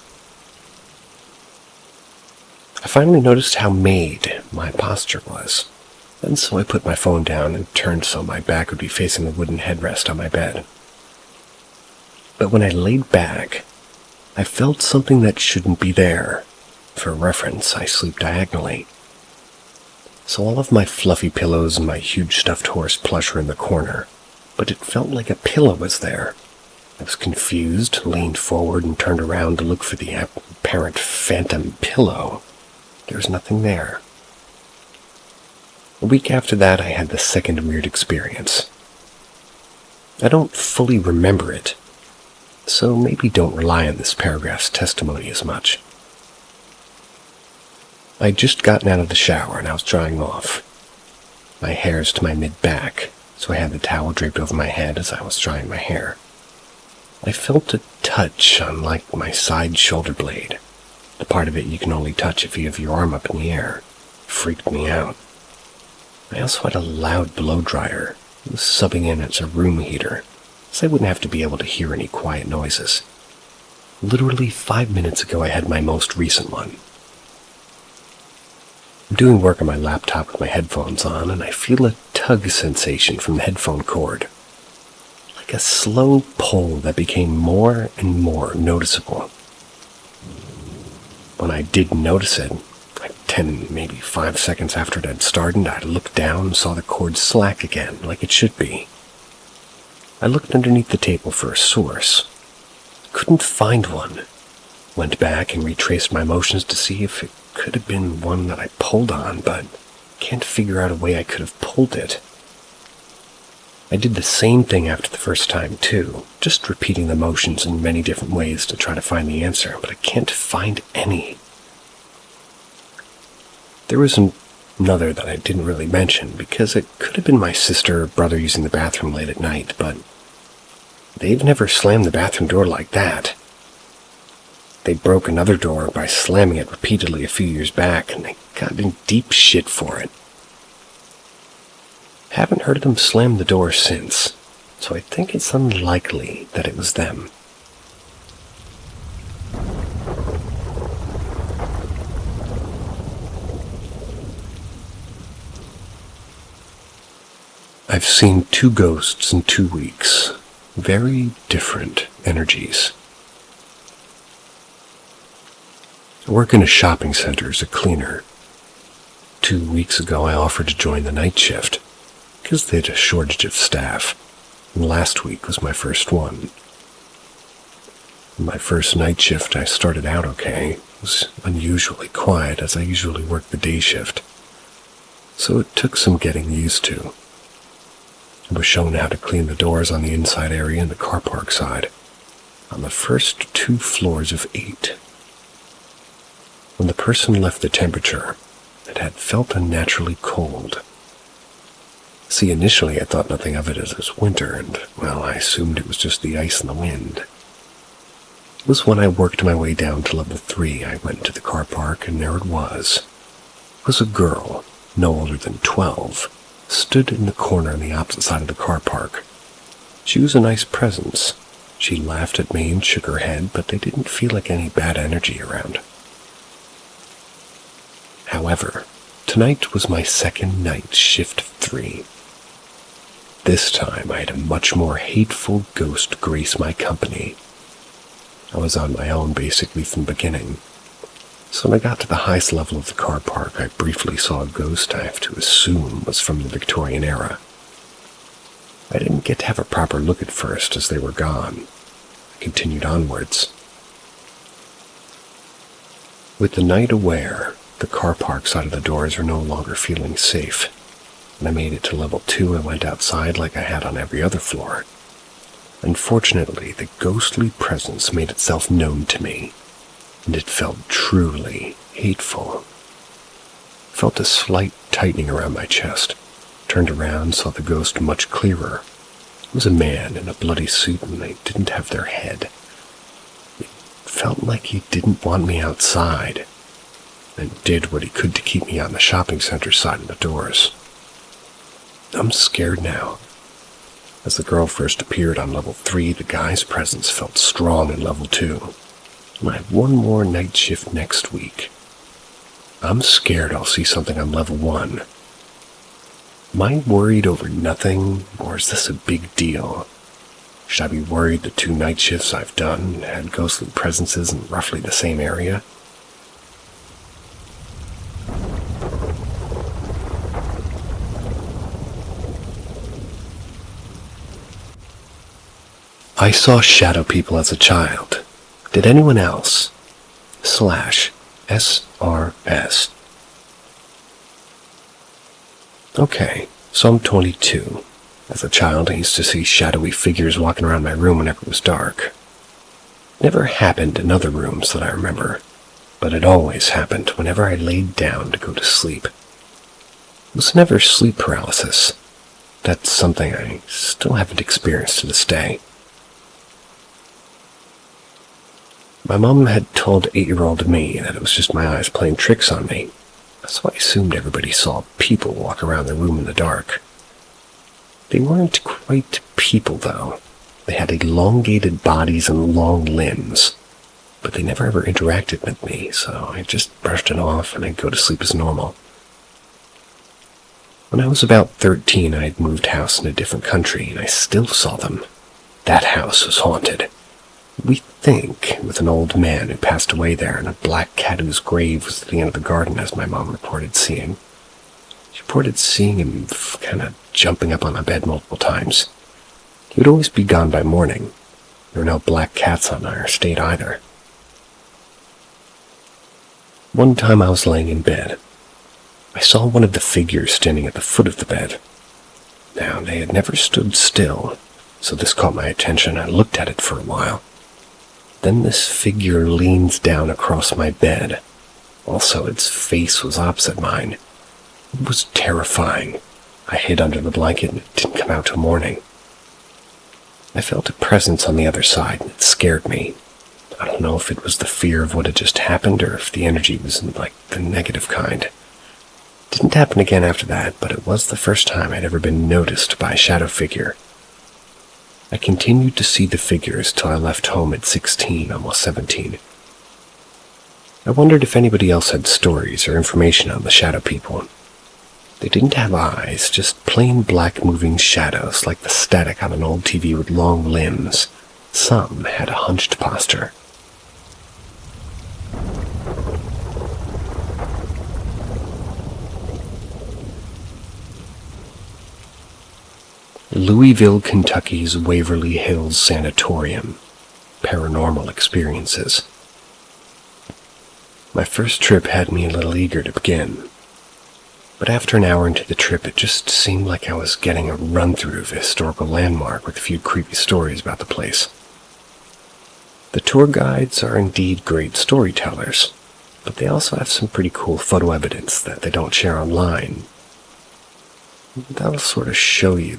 And so I put my phone down and turned so my back would be facing the wooden headrest on my bed. But when I laid back, I felt something that shouldn't be there. For reference, I sleep diagonally. So all of my fluffy pillows and my huge stuffed horse plush were in the corner, but it felt like a pillow was there. I was confused, leaned forward, and turned around to look for the apparent phantom pillow. There was nothing there. A week after that, I had the second weird experience. I don't fully remember it, so maybe don't rely on this paragraph's testimony as much. I'd just gotten out of the shower and I was drying off. My hair's to my mid-back, so I had the towel draped over my head as I was drying my hair. I felt a touch on, like, my side shoulder blade, the part of it you can only touch if you have your arm up in the air. It freaked me out. I also had a loud blow dryer. It was subbing in as a room heater, so I wouldn't have to be able to hear any quiet noises. Literally 5 minutes ago I had my most recent one. I'm doing work on my laptop with my headphones on, and I feel a tug sensation from the headphone cord. Like a slow pull that became more and more noticeable. When I did notice it, like 10, maybe 5 seconds after it had started, I looked down and saw the cord slack again, like it should be. I looked underneath the table for a source. Couldn't find one. Went back and retraced my motions to see if it could have been one that I pulled on, but can't figure out a way I could have pulled it. I did the same thing after the first time too, just repeating the motions in many different ways to try to find the answer, but I can't find any. There was another that I didn't really mention, because it could have been my sister or brother using the bathroom late at night, but they've never slammed the bathroom door like that. They broke another door by slamming it repeatedly a few years back, and they got in deep shit for it. Haven't heard them slam the door since, so I think it's unlikely that it was them. I've seen 2 ghosts in 2 weeks. Very different energies. I work in a shopping center as a cleaner. 2 weeks ago I offered to join the night shift, because they had a shortage of staff, and last week was my first one. My first night shift I started out okay. It was unusually quiet, as I usually work the day shift, so it took some getting used to. I was shown how to clean the doors on the inside area and the car park side, on the first 2 floors of 8. When the person left the temperature, it had felt unnaturally cold. See, initially I thought nothing of it as it was winter, and, well, I assumed it was just the ice and the wind. It was when I worked my way down to level 3 I went to the car park, and there it was. It was a girl, no older than 12, stood in the corner on the opposite side of the car park. She was a nice presence. She laughed at me and shook her head, but they didn't feel like any bad energy around. However, tonight was my second night shift of 3. This time I had a much more hateful ghost grace my company. I was on my own basically from the beginning. So when I got to the highest level of the car park, I briefly saw a ghost I have to assume was from the Victorian era. I didn't get to have a proper look at first as they were gone. I continued onwards. With the night aware, the car park side of the doors were no longer feeling safe. When I made it to level 2, I went outside like I had on every other floor. Unfortunately, the ghostly presence made itself known to me, and it felt truly hateful. I felt a slight tightening around my chest. Turned around, saw the ghost much clearer. It was a man in a bloody suit, and they didn't have their head. It felt like he didn't want me outside, and did what he could to keep me on the shopping center side of the doors. I'm scared now. As the girl first appeared on level 3, the guy's presence felt strong in level 2. And I have 1 more night shift next week. I'm scared I'll see something on level 1. Am I worried over nothing, or is this a big deal? Should I be worried the 2 night shifts I've done had ghostly presences in roughly the same area? I saw shadow people as a child. Did anyone else? /SRS. Okay, so I'm 22. As a child, I used to see shadowy figures walking around my room whenever it was dark. It never happened in other rooms that I remember, but it always happened whenever I laid down to go to sleep. It was never sleep paralysis. That's something I still haven't experienced to this day. My mom had told 8-year-old me that it was just my eyes playing tricks on me, so I assumed everybody saw people walk around their room in the dark. They weren't quite people, though. They had elongated bodies and long limbs, but they never ever interacted with me, so I just brushed it off and I'd go to sleep as normal. When I was about 13, I had moved house in a different country, and I still saw them. That house was haunted. We think with an old man who passed away there, and a black cat whose grave was at the end of the garden, as my mom reported seeing. She reported seeing him kind of jumping up on my bed multiple times. He would always be gone by morning. There were no black cats on our estate either. One time I was laying in bed. I saw one of the figures standing at the foot of the bed. Now, they had never stood still, so this caught my attention. I looked at it for a while. Then this figure leans down across my bed. Also, its face was opposite mine. It was terrifying. I hid under the blanket and it didn't come out till morning. I felt a presence on the other side and it scared me. I don't know if it was the fear of what had just happened or if the energy was like the negative kind. It didn't happen again after that, but it was the first time I'd ever been noticed by a shadow figure. I continued to see the figures till I left home at 16, almost 17. I wondered if anybody else had stories or information on the shadow people. They didn't have eyes, just plain black moving shadows like the static on an old TV with long limbs. Some had a hunched posture. Louisville, Kentucky's Waverly Hills Sanatorium. Paranormal experiences. My first trip had me a little eager to begin. But after an hour into the trip, it just seemed like I was getting a run-through of a historical landmark with a few creepy stories about the place. The tour guides are indeed great storytellers, but they also have some pretty cool photo evidence that they don't share online. That'll sort of show you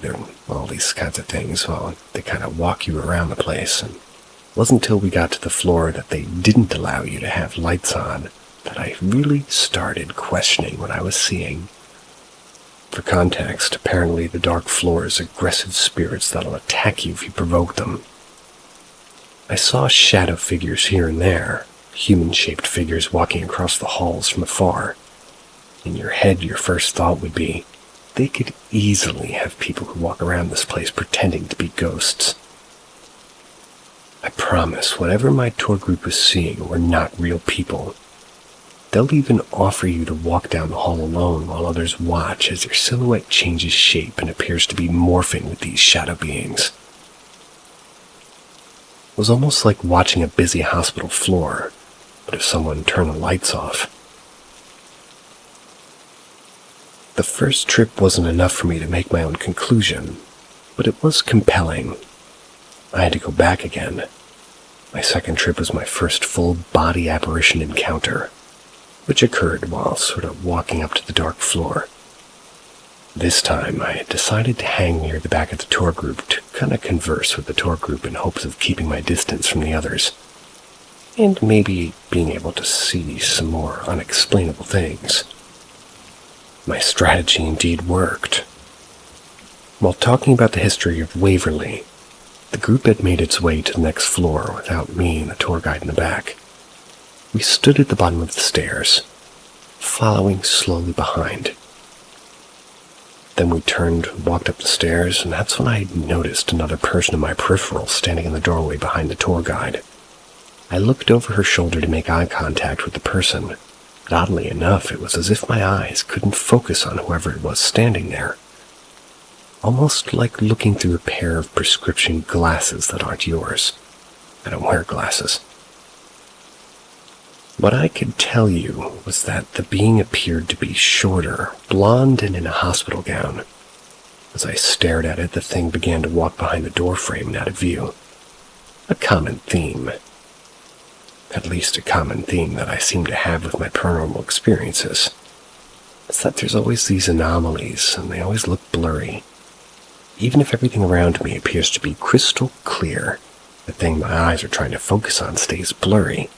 all these kinds of things while they kind of walk you around the place. And it wasn't until we got to the floor that they didn't allow you to have lights on that I really started questioning what I was seeing. For context, apparently the dark floor is aggressive spirits that'll attack you if you provoke them. I saw shadow figures here and there, human-shaped figures walking across the halls from afar. In your head, your first thought would be, they could easily have people who walk around this place pretending to be ghosts. I promise, whatever my tour group was seeing were not real people. They'll even offer you to walk down the hall alone while others watch as your silhouette changes shape and appears to be morphing with these shadow beings. It was almost like watching a busy hospital floor, but if someone turned the lights off. The first trip wasn't enough for me to make my own conclusion, but it was compelling. I had to go back again. My second trip was my first full-body apparition encounter, which occurred while sort of walking up to the dark floor. This time, I had decided to hang near the back of the tour group to kind of converse with the tour group in hopes of keeping my distance from the others, and maybe being able to see some more unexplainable things. My strategy indeed worked. While talking about the history of Waverly, the group had made its way to the next floor without me and the tour guide in the back. We stood at the bottom of the stairs, following slowly behind. Then we turned and walked up the stairs, and that's when I noticed another person in my peripheral standing in the doorway behind the tour guide. I looked over her shoulder to make eye contact with the person, but oddly enough, it was as if my eyes couldn't focus on whoever it was standing there. Almost like looking through a pair of prescription glasses that aren't yours. I don't wear glasses. What I could tell you was that the being appeared to be shorter, blonde, and in a hospital gown. As I stared at it, the thing began to walk behind the doorframe and out of view. A common theme. At least a common theme that I seem to have with my paranormal experiences. It's that there's always these anomalies, and they always look blurry. Even if everything around me appears to be crystal clear, the thing my eyes are trying to focus on stays blurry.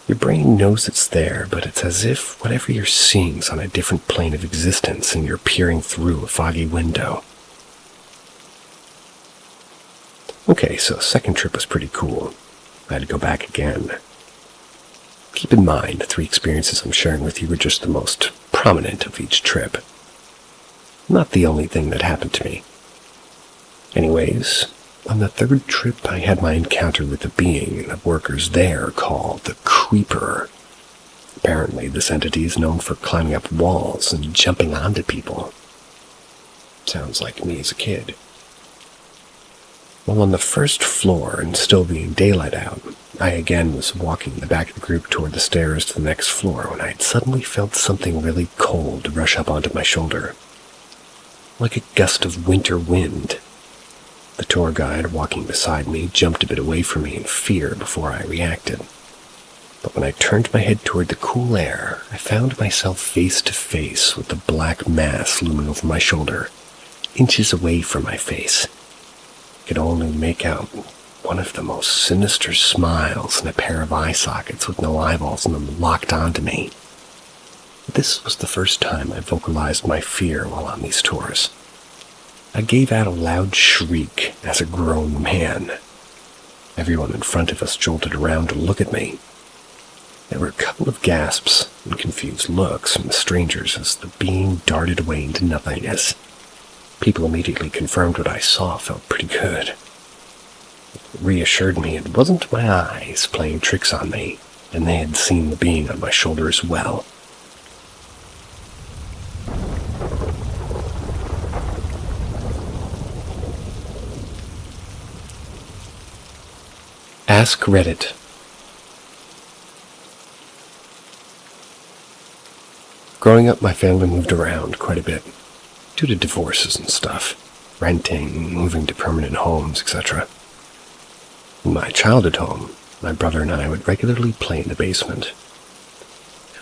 Your brain knows it's there, but it's as if whatever you're seeing is on a different plane of existence and you're peering through a foggy window. Okay, so second trip was pretty cool. I had to go back again. Keep in mind, the 3 experiences I'm sharing with you were just the most prominent of each trip. Not the only thing that happened to me. Anyways, on the 3rd trip, I had my encounter with a being the workers there called the Creeper. Apparently, this entity is known for climbing up walls and jumping onto people. Sounds like me as a kid. While on the 1st floor and still being daylight out, I again was walking the back of the group toward the stairs to the next floor when I had suddenly felt something really cold rush up onto my shoulder. Like a gust of winter wind. The tour guide walking beside me jumped a bit away from me in fear before I reacted. But when I turned my head toward the cool air, I found myself face to face with the black mass looming over my shoulder, inches away from my face. I could only make out one of the most sinister smiles and a pair of eye sockets with no eyeballs in them locked onto me. This was the first time I vocalized my fear while on these tours. I gave out a loud shriek as a grown man. Everyone in front of us jolted around to look at me. There were a couple of gasps and confused looks from the strangers as the being darted away into nothingness. People immediately confirmed what I saw felt pretty good. It reassured me it wasn't my eyes playing tricks on me, and they had seen the being on my shoulder as well. Ask Reddit. Growing up, my family moved around quite a bit, due to divorces and stuff, renting, moving to permanent homes, etc. In my childhood home, my brother and I would regularly play in the basement.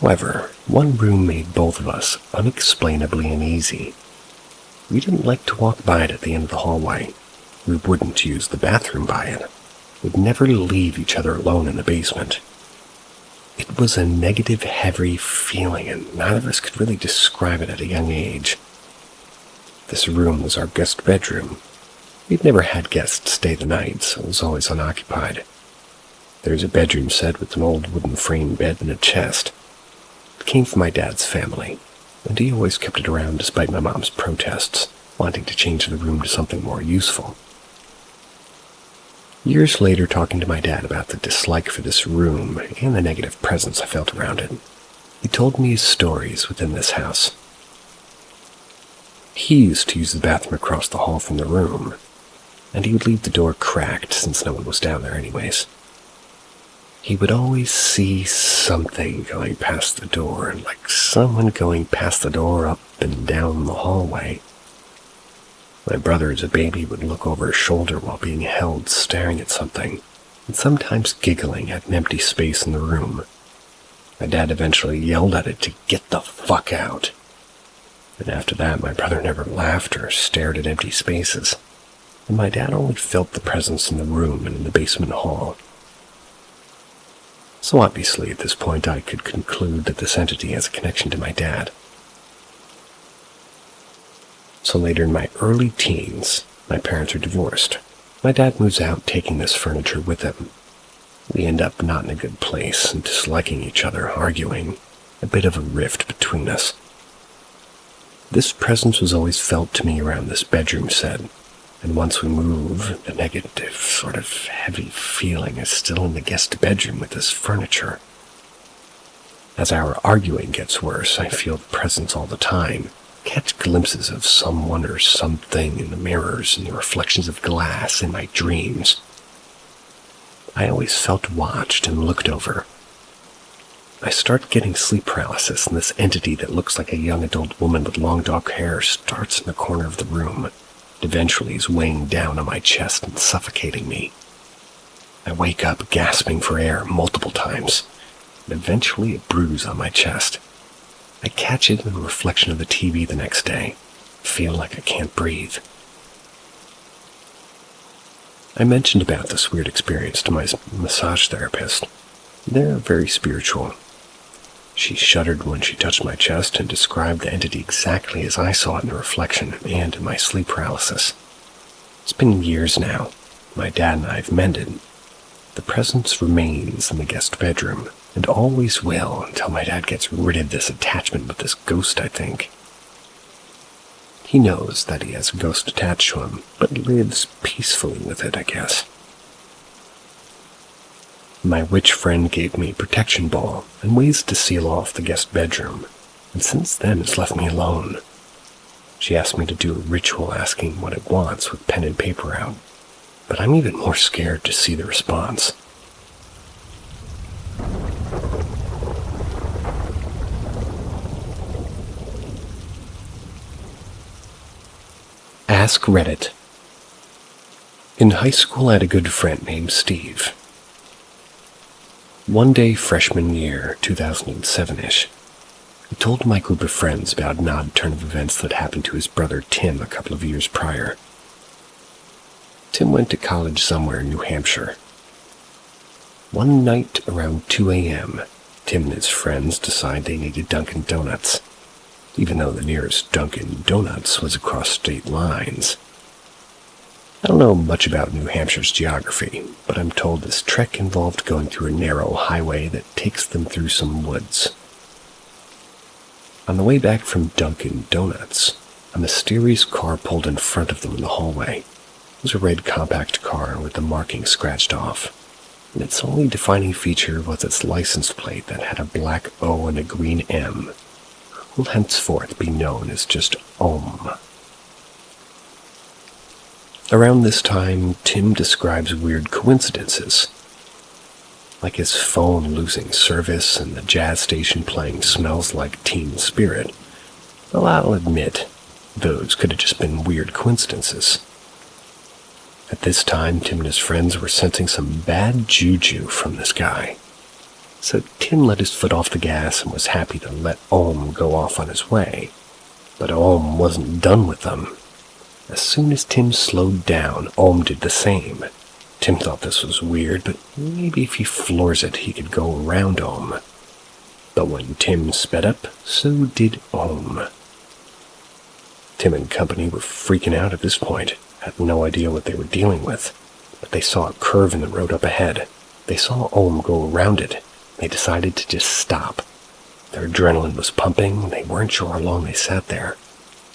However, one room made both of us unexplainably uneasy. We didn't like to walk by it at the end of the hallway. We wouldn't use the bathroom by it. We'd never leave each other alone in the basement. It was a negative, heavy feeling, and neither of us could really describe it at a young age. This room was our guest bedroom. We'd never had guests stay the night, so it was always unoccupied. There's a bedroom set with an old wooden frame bed and a chest. It came from my dad's family, and he always kept it around despite my mom's protests, wanting to change the room to something more useful. Years later, talking to my dad about the dislike for this room and the negative presence I felt around it, he told me his stories within this house. He used to use the bathroom across the hall from the room, and he would leave the door cracked since no one was down there anyways. He would always see something going past the door, like someone going past the door up and down the hallway. My brother as a baby would look over his shoulder while being held staring at something, and sometimes giggling at an empty space in the room. My dad eventually yelled at it to get the fuck out. And after that, my brother never laughed or stared at empty spaces, and my dad only felt the presence in the room and in the basement hall. So obviously at this point I could conclude that this entity has a connection to my dad. So later in my early teens, my parents are divorced. My dad moves out taking this furniture with him. We end up not in a good place and disliking each other, arguing, a bit of a rift between us. This presence was always felt to me around this bedroom set, and once we move, the negative, sort of heavy feeling is still in the guest bedroom with this furniture. As our arguing gets worse, I feel the presence all the time, catch glimpses of someone or something in the mirrors and the reflections of glass in my dreams. I always felt watched and looked over. I start getting sleep paralysis, and this entity that looks like a young adult woman with long dark hair starts in the corner of the room. It eventually is weighing down on my chest and suffocating me. I wake up gasping for air multiple times, and eventually a bruise on my chest. I catch it in the reflection of the TV the next day. I feel like I can't breathe. I mentioned about this weird experience to my massage therapist. They're very spiritual. She shuddered when she touched my chest and described the entity exactly as I saw it in the reflection and in my sleep paralysis. It's been years now. My dad and I have mended. The presence remains in the guest bedroom, and always will until my dad gets rid of this attachment with this ghost, I think. He knows that he has a ghost attached to him, but lives peacefully with it, I guess. My witch friend gave me a protection ball and ways to seal off the guest bedroom, and since then has left me alone. She asked me to do a ritual asking what it wants with pen and paper out, but I'm even more scared to see the response. Ask Reddit. In high school, I had a good friend named Steve. One day, freshman year, 2007-ish, he told my group of friends about an odd turn of events that happened to his brother Tim a couple of years prior. Tim went to college somewhere in New Hampshire. One night around 2 a.m., Tim and his friends decided they needed Dunkin' Donuts, even though the nearest Dunkin' Donuts was across state lines. I don't know much about New Hampshire's geography, but I'm told this trek involved going through a narrow highway that takes them through some woods. On the way back from Dunkin' Donuts, a mysterious car pulled in front of them in the hallway. It was a red compact car with the marking scratched off, and its only defining feature was its license plate that had a black O and a green M. It will henceforth be known as just Om. Around this time, Tim describes weird coincidences, like his phone losing service and the jazz station playing Smells Like Teen Spirit. Well, I'll admit, those could have just been weird coincidences. At this time, Tim and his friends were sensing some bad juju from this guy. So Tim let his foot off the gas and was happy to let Om go off on his way. But Om wasn't done with them. As soon as Tim slowed down, Om did the same. Tim thought this was weird, but maybe if he floors it, he could go around Om. But when Tim sped up, so did Om. Tim and company were freaking out at this point, had no idea what they were dealing with, but they saw a curve in the road up ahead. They saw Om go around it. They decided to just stop. Their adrenaline was pumping, they weren't sure how long they sat there.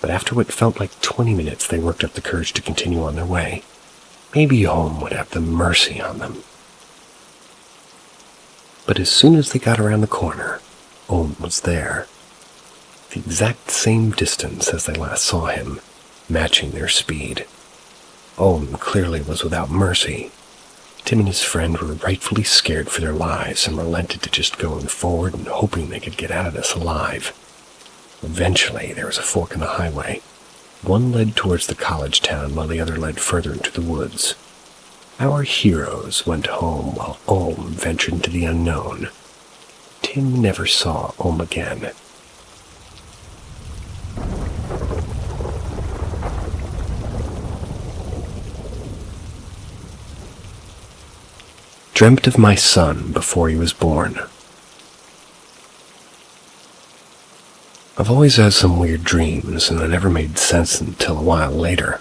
But after what felt like 20 minutes, they worked up the courage to continue on their way. Maybe Om would have the mercy on them. But as soon as they got around the corner, Om was there. The exact same distance as they last saw him, matching their speed. Om clearly was without mercy. Tim and his friend were rightfully scared for their lives and relented to just going forward and hoping they could get out of this alive. Eventually, there was a fork in the highway. One led towards the college town while the other led further into the woods. Our heroes went home while Om ventured into the unknown. Tim never saw Om again. Dreamt of my son before he was born. I've always had some weird dreams, and they never made sense until a while later.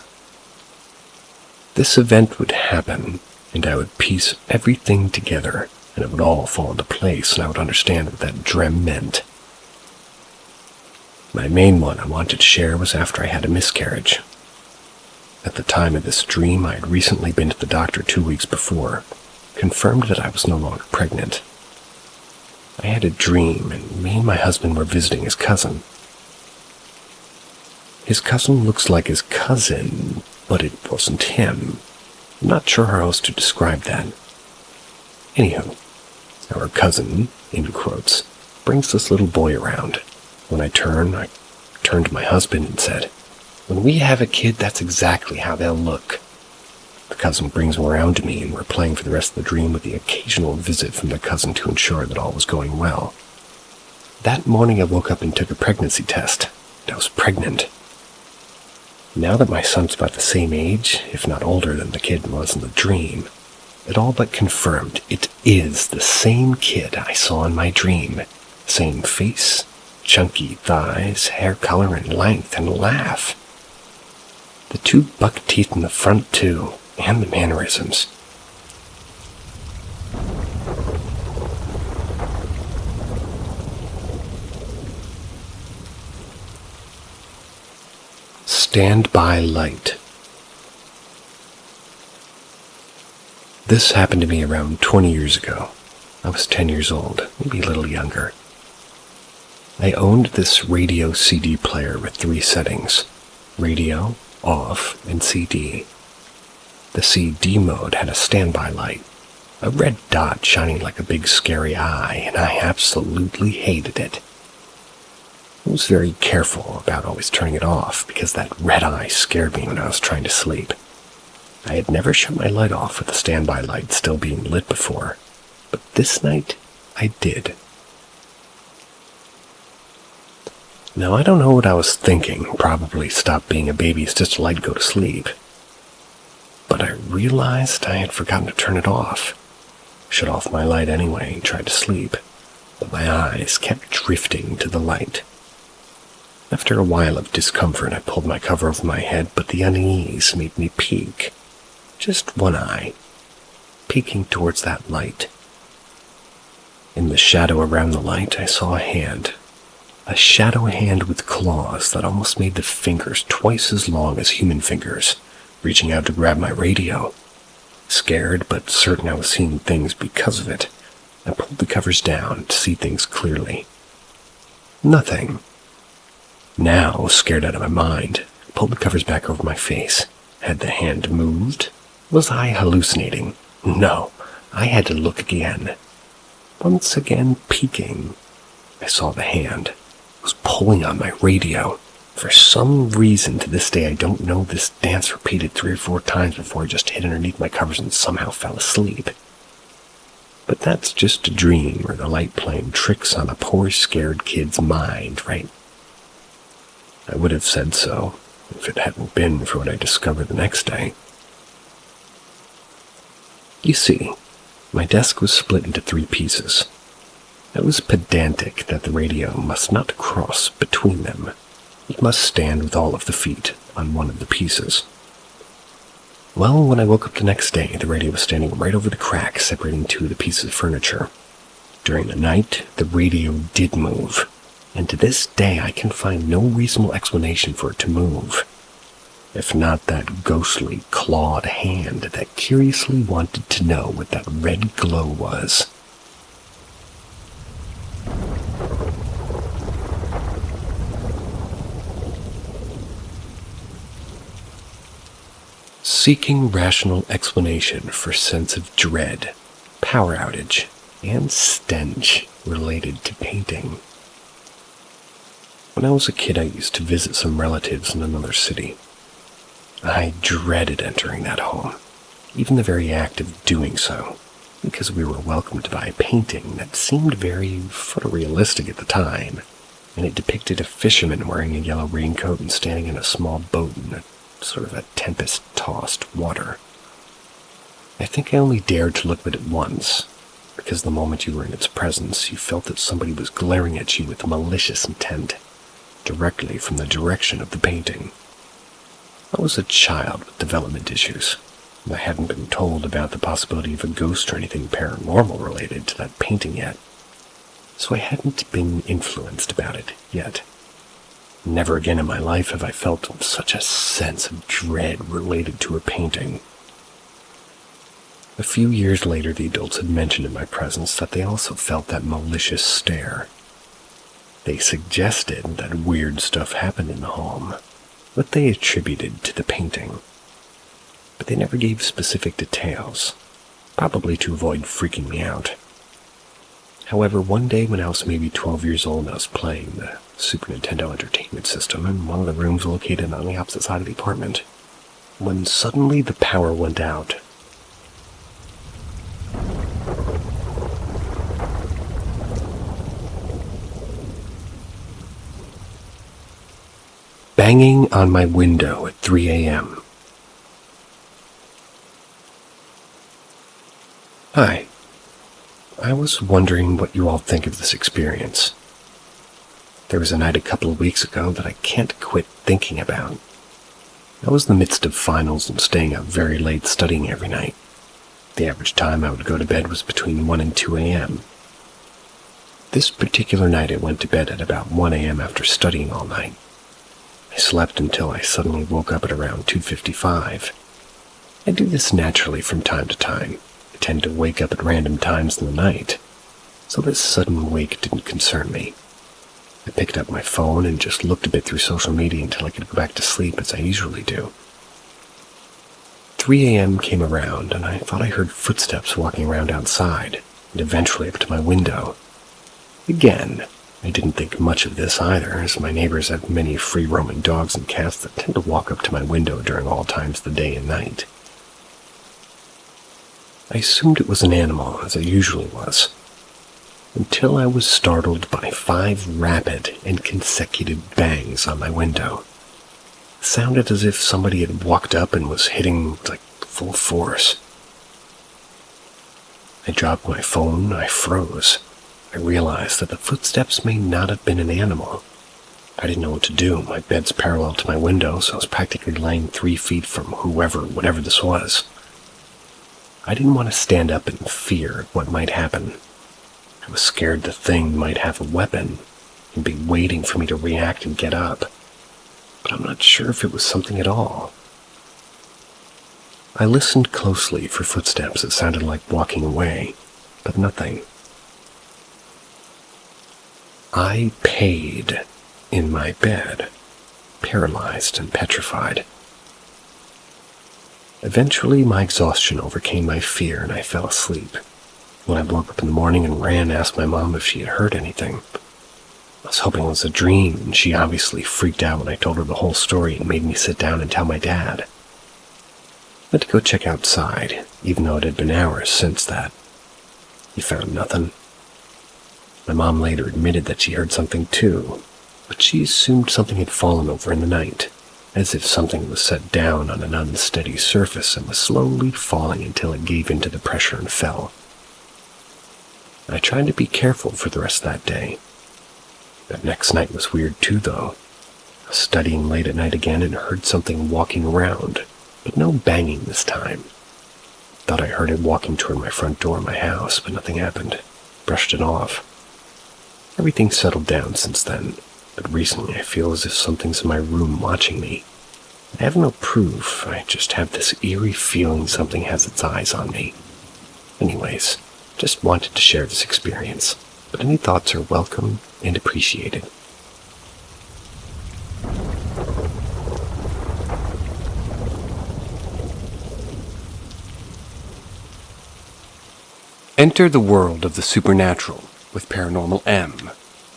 This event would happen, and I would piece everything together, and it would all fall into place, and I would understand what that dream meant. My main one I wanted to share was after I had a miscarriage. At the time of this dream, I had recently been to the doctor 2 weeks before, confirmed that I was no longer pregnant. I had a dream, and me and my husband were visiting his cousin. His cousin looks like his cousin, but it wasn't him. I'm not sure how else to describe that. Anywho, our cousin, in quotes, brings this little boy around. When I turned to my husband and said, "When we have a kid, that's exactly how they'll look." The cousin brings him around to me, and we're playing for the rest of the dream with the occasional visit from the cousin to ensure that all was going well. That morning I woke up and took a pregnancy test. I was pregnant. Now that my son's about the same age, if not older than the kid was in the dream, it all but confirmed it is the same kid I saw in my dream. Same face, chunky thighs, hair color and length and laugh. The 2 buck teeth in the front too, and the mannerisms. Standby light. This happened to me around 20 years ago. I was 10 years old, maybe a little younger. I owned this radio CD player with 3 settings: radio, off, and CD. The CD mode had a standby light, a red dot shining like a big scary eye, and I absolutely hated it. I was very careful about always turning it off because that red eye scared me when I was trying to sleep. I had never shut my light off with the standby light still being lit before, but this night I did. Now I don't know what I was thinking, probably stop being a baby, it's just a light, go to sleep. But I realized I had forgotten to turn it off. Shut off my light anyway and tried to sleep, but my eyes kept drifting to the light. After a while of discomfort, I pulled my cover over my head, but the unease made me peek. Just one eye, peeking towards that light. In the shadow around the light, I saw a hand. A shadow hand with claws that almost made the fingers twice as long as human fingers, reaching out to grab my radio. Scared, but certain I was seeing things because of it, I pulled the covers down to see things clearly. Nothing. Now, scared out of my mind, I pulled the covers back over my face. Had the hand moved? Was I hallucinating? No, I had to look again. Once again peeking, I saw the hand. It was pulling on my radio. For some reason, to this day, I don't know, this dance repeated 3 or 4 times before I just hid underneath my covers and somehow fell asleep. But that's just a dream, or the light playing tricks on a poor scared kid's mind, right? I would have said so, if it hadn't been for what I discovered the next day. You see, my desk was split into 3 pieces. I was pedantic that the radio must not cross between them. It must stand with all of the feet on one of the pieces. Well, when I woke up the next day, the radio was standing right over the crack separating 2 of the pieces of furniture. During the night, the radio did move, and to this day I can find no reasonable explanation for it to move. If not that ghostly, clawed hand that curiously wanted to know what that red glow was. Seeking rational explanation for sense of dread, power outage, and stench related to painting. When I was a kid, I used to visit some relatives in another city. I dreaded entering that home, even the very act of doing so, because we were welcomed by a painting that seemed very photorealistic at the time, and it depicted a fisherman wearing a yellow raincoat and standing in a small boat in a sort of a tempest-tossed water. I think I only dared to look at it once, because the moment you were in its presence, you felt that somebody was glaring at you with malicious intent, directly from the direction of the painting. I was a child with development issues, and I hadn't been told about the possibility of a ghost or anything paranormal related to that painting yet, so I hadn't been influenced about it yet. Never again in my life have I felt such a sense of dread related to a painting. A few years later, the adults had mentioned in my presence that they also felt that malicious stare. They suggested that weird stuff happened in the home, what they attributed to the painting. But they never gave specific details, probably to avoid freaking me out. However, one day when I was maybe 12 years old, I was playing the Super Nintendo Entertainment System in one of the rooms located on the opposite side of the apartment, when suddenly the power went out. Banging on my window at 3 a.m. Hi. I was wondering what you all think of this experience. There was a night a couple of weeks ago that I can't quit thinking about. I was in the midst of finals and staying up very late studying every night. The average time I would go to bed was between 1 and 2 a.m. This particular night I went to bed at about 1 a.m. after studying all night. I slept until I suddenly woke up at around 2:55. I do this naturally from time to time. I tend to wake up at random times in the night, so this sudden wake didn't concern me. I picked up my phone and just looked a bit through social media until I could go back to sleep as I usually do. 3 a.m. came around and I thought I heard footsteps walking around outside and eventually up to my window. Again, I didn't think much of this either, as my neighbors have many free-roaming dogs and cats that tend to walk up to my window during all times of the day and night. I assumed it was an animal, as it usually was, until I was startled by 5 rapid and consecutive bangs on my window. It sounded as if somebody had walked up and was hitting, full force. I dropped my phone, I froze. I realized that the footsteps may not have been an animal. I didn't know what to do. My bed's parallel to my window, so I was practically laying 3 feet from whatever this was. I didn't want to stand up in fear of what might happen. I was scared the thing might have a weapon and be waiting for me to react and get up. But I'm not sure if it was something at all. I listened closely for footsteps that sounded like walking away, but nothing. I paid in my bed, paralyzed and petrified. Eventually, my exhaustion overcame my fear and I fell asleep. When I woke up in the morning and ran, asked my mom if she had heard anything. I was hoping it was a dream, and she obviously freaked out when I told her the whole story and made me sit down and tell my dad. I went to go check outside, even though it had been hours since that. He found nothing. My mom later admitted that she heard something too, but she assumed something had fallen over in the night, as if something was set down on an unsteady surface and was slowly falling until it gave into the pressure and fell. I tried to be careful for the rest of that day. That next night was weird too, though. I was studying late at night again and heard something walking around, but no banging this time. Thought I heard it walking toward my front door of my house, but nothing happened. Brushed it off. Everything settled down since then, but recently I feel as if something's in my room watching me. I have no proof, I just have this eerie feeling something has its eyes on me. Anyways, just wanted to share this experience, but any thoughts are welcome and appreciated. Enter the world of the supernatural with Paranormal M,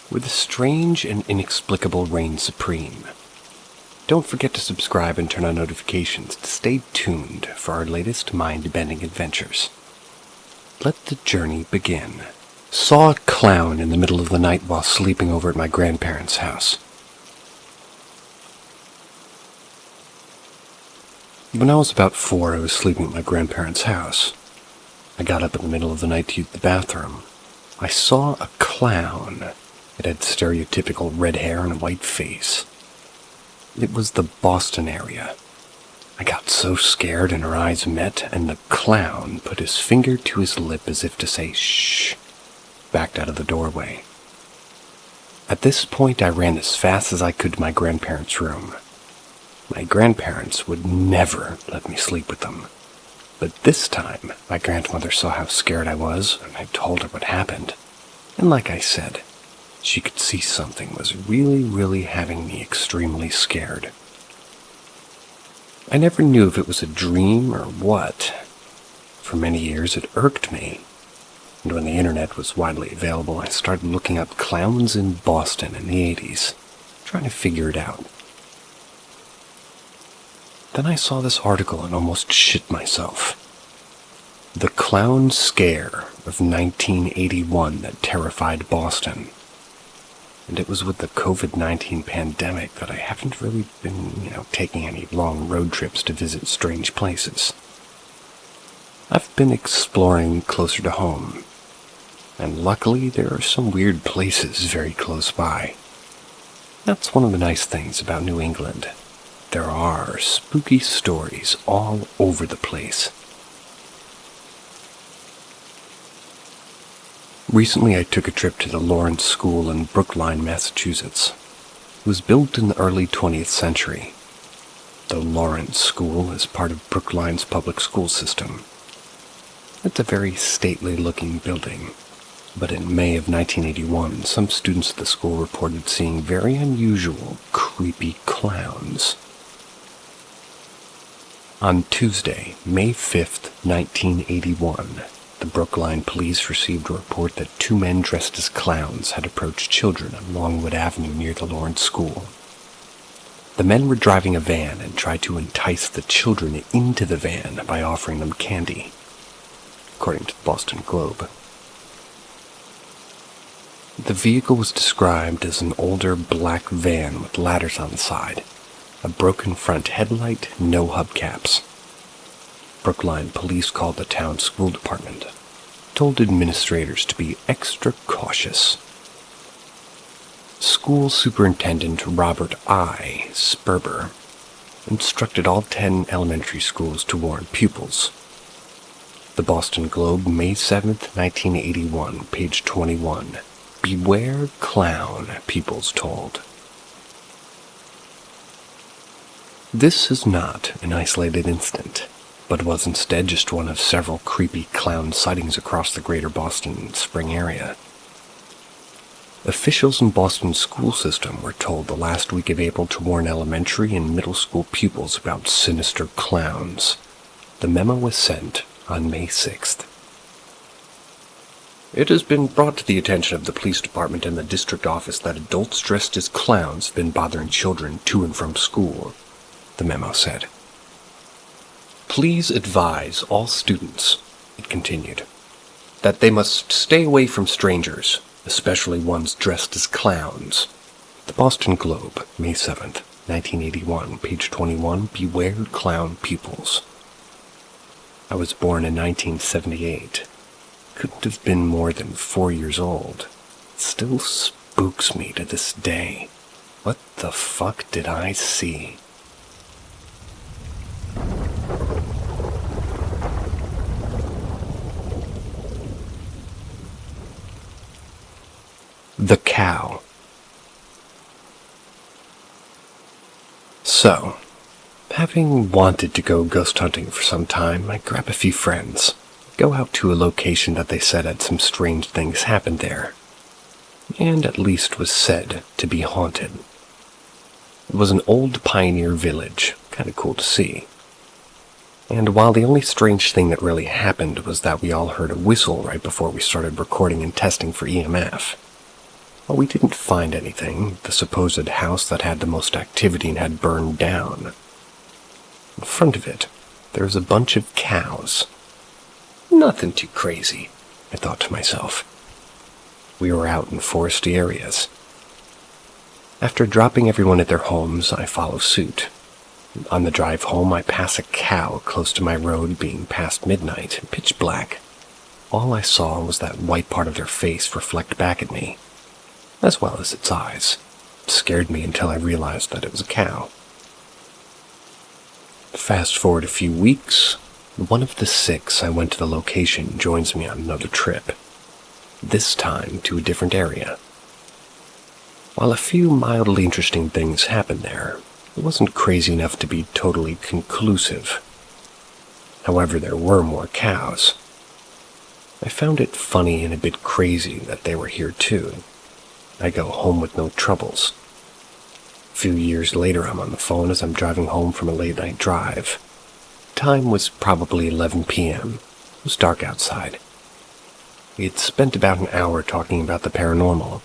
where the strange and inexplicable reign supreme. Don't forget to subscribe and turn on notifications to stay tuned for our latest mind-bending adventures. Let the journey begin. Saw a clown in the middle of the night while sleeping over at my grandparents' house. When I was about 4, I was sleeping at my grandparents' house. I got up in the middle of the night to use the bathroom. I saw a clown. It had stereotypical red hair and a white face. It was the Boston area. I got so scared and our eyes met, and the clown put his finger to his lip as if to say shh, backed out of the doorway. At this point, I ran as fast as I could to my grandparents' room. My grandparents would never let me sleep with them. But this time, my grandmother saw how scared I was, and I told her what happened. And like I said, she could see something was really having me extremely scared. I never knew if it was a dream or what. For many years it irked me. and when the internet was widely available, I started looking up clowns in Boston in the 80s, trying to figure it out. Then I saw this article and almost shit myself. The Clown Scare of 1981 that terrified Boston. And it was with the COVID-19 pandemic that I haven't really been, taking any long road trips to visit strange places. I've been exploring closer to home, and luckily there are some weird places very close by. That's one of the nice things about New England. There are spooky stories all over the place. Recently I took a trip to the Lawrence School in Brookline, Massachusetts. It was built in the early 20th century. The Lawrence School is part of Brookline's public school system. It's a very stately-looking building, but in May of 1981, some students at the school reported seeing very unusual, creepy clowns. On Tuesday, May 5th, 1981, the Brookline police received a report that two men dressed as clowns had approached children on Longwood Avenue near the Lawrence School. The men were driving a van and tried to entice the children into the van by offering them candy, according to the Boston Globe. The vehicle was described as an older black van with ladders on the side, a broken front headlight, no hubcaps. Brookline police called the town school department, told administrators to be extra cautious. School Superintendent Robert I. Sperber instructed all 10 elementary schools to warn pupils. The Boston Globe, May 7th, 1981, page 21. Beware clown, pupils told. This is not an isolated incident, but was instead just one of several creepy clown sightings across the greater Boston Spring area. Officials in Boston's school system were told the last week of April to warn elementary and middle school pupils about sinister clowns. The memo was sent on May 6th. It has been brought to the attention of the police department and the district office that adults dressed as clowns have been bothering children to and from school, the memo said. Please advise all students, it continued, that they must stay away from strangers, especially ones dressed as clowns. The Boston Globe, May 7th, 1981, page 21, Beware clown pupils. I was born in 1978. Couldn't have been more than 4 years old. It still spooks me to this day. What the fuck did I see? The cow. So, having wanted to go ghost hunting for some time, I grab a few friends, go out to a location that they said had some strange things happened there, and at least was said to be haunted. It was an old pioneer village, kinda cool to see. And while the only strange thing that really happened was that we all heard a whistle right before we started recording and testing for EMF, well, we didn't find anything. The supposed house that had the most activity had burned down. In front of it, there was a bunch of cows. Nothing too crazy, I thought to myself. We were out in foresty areas. After dropping everyone at their homes, I follow suit. On the drive home, I pass a cow close to my road, being past midnight, pitch black. All I saw was that white part of their face reflect back at me, as well as its eyes. It scared me until I realized that it was a cow. Fast forward a few weeks, one of the 6 I went to the location joins me on another trip, this time to a different area. While a few mildly interesting things happened there, it wasn't crazy enough to be totally conclusive. However, there were more cows. I found it funny and a bit crazy that they were here too. I go home with no troubles. A few years later, I'm on the phone as I'm driving home from a late-night drive. Time was probably 11 p.m. It was dark outside. We had spent about an hour talking about the paranormal.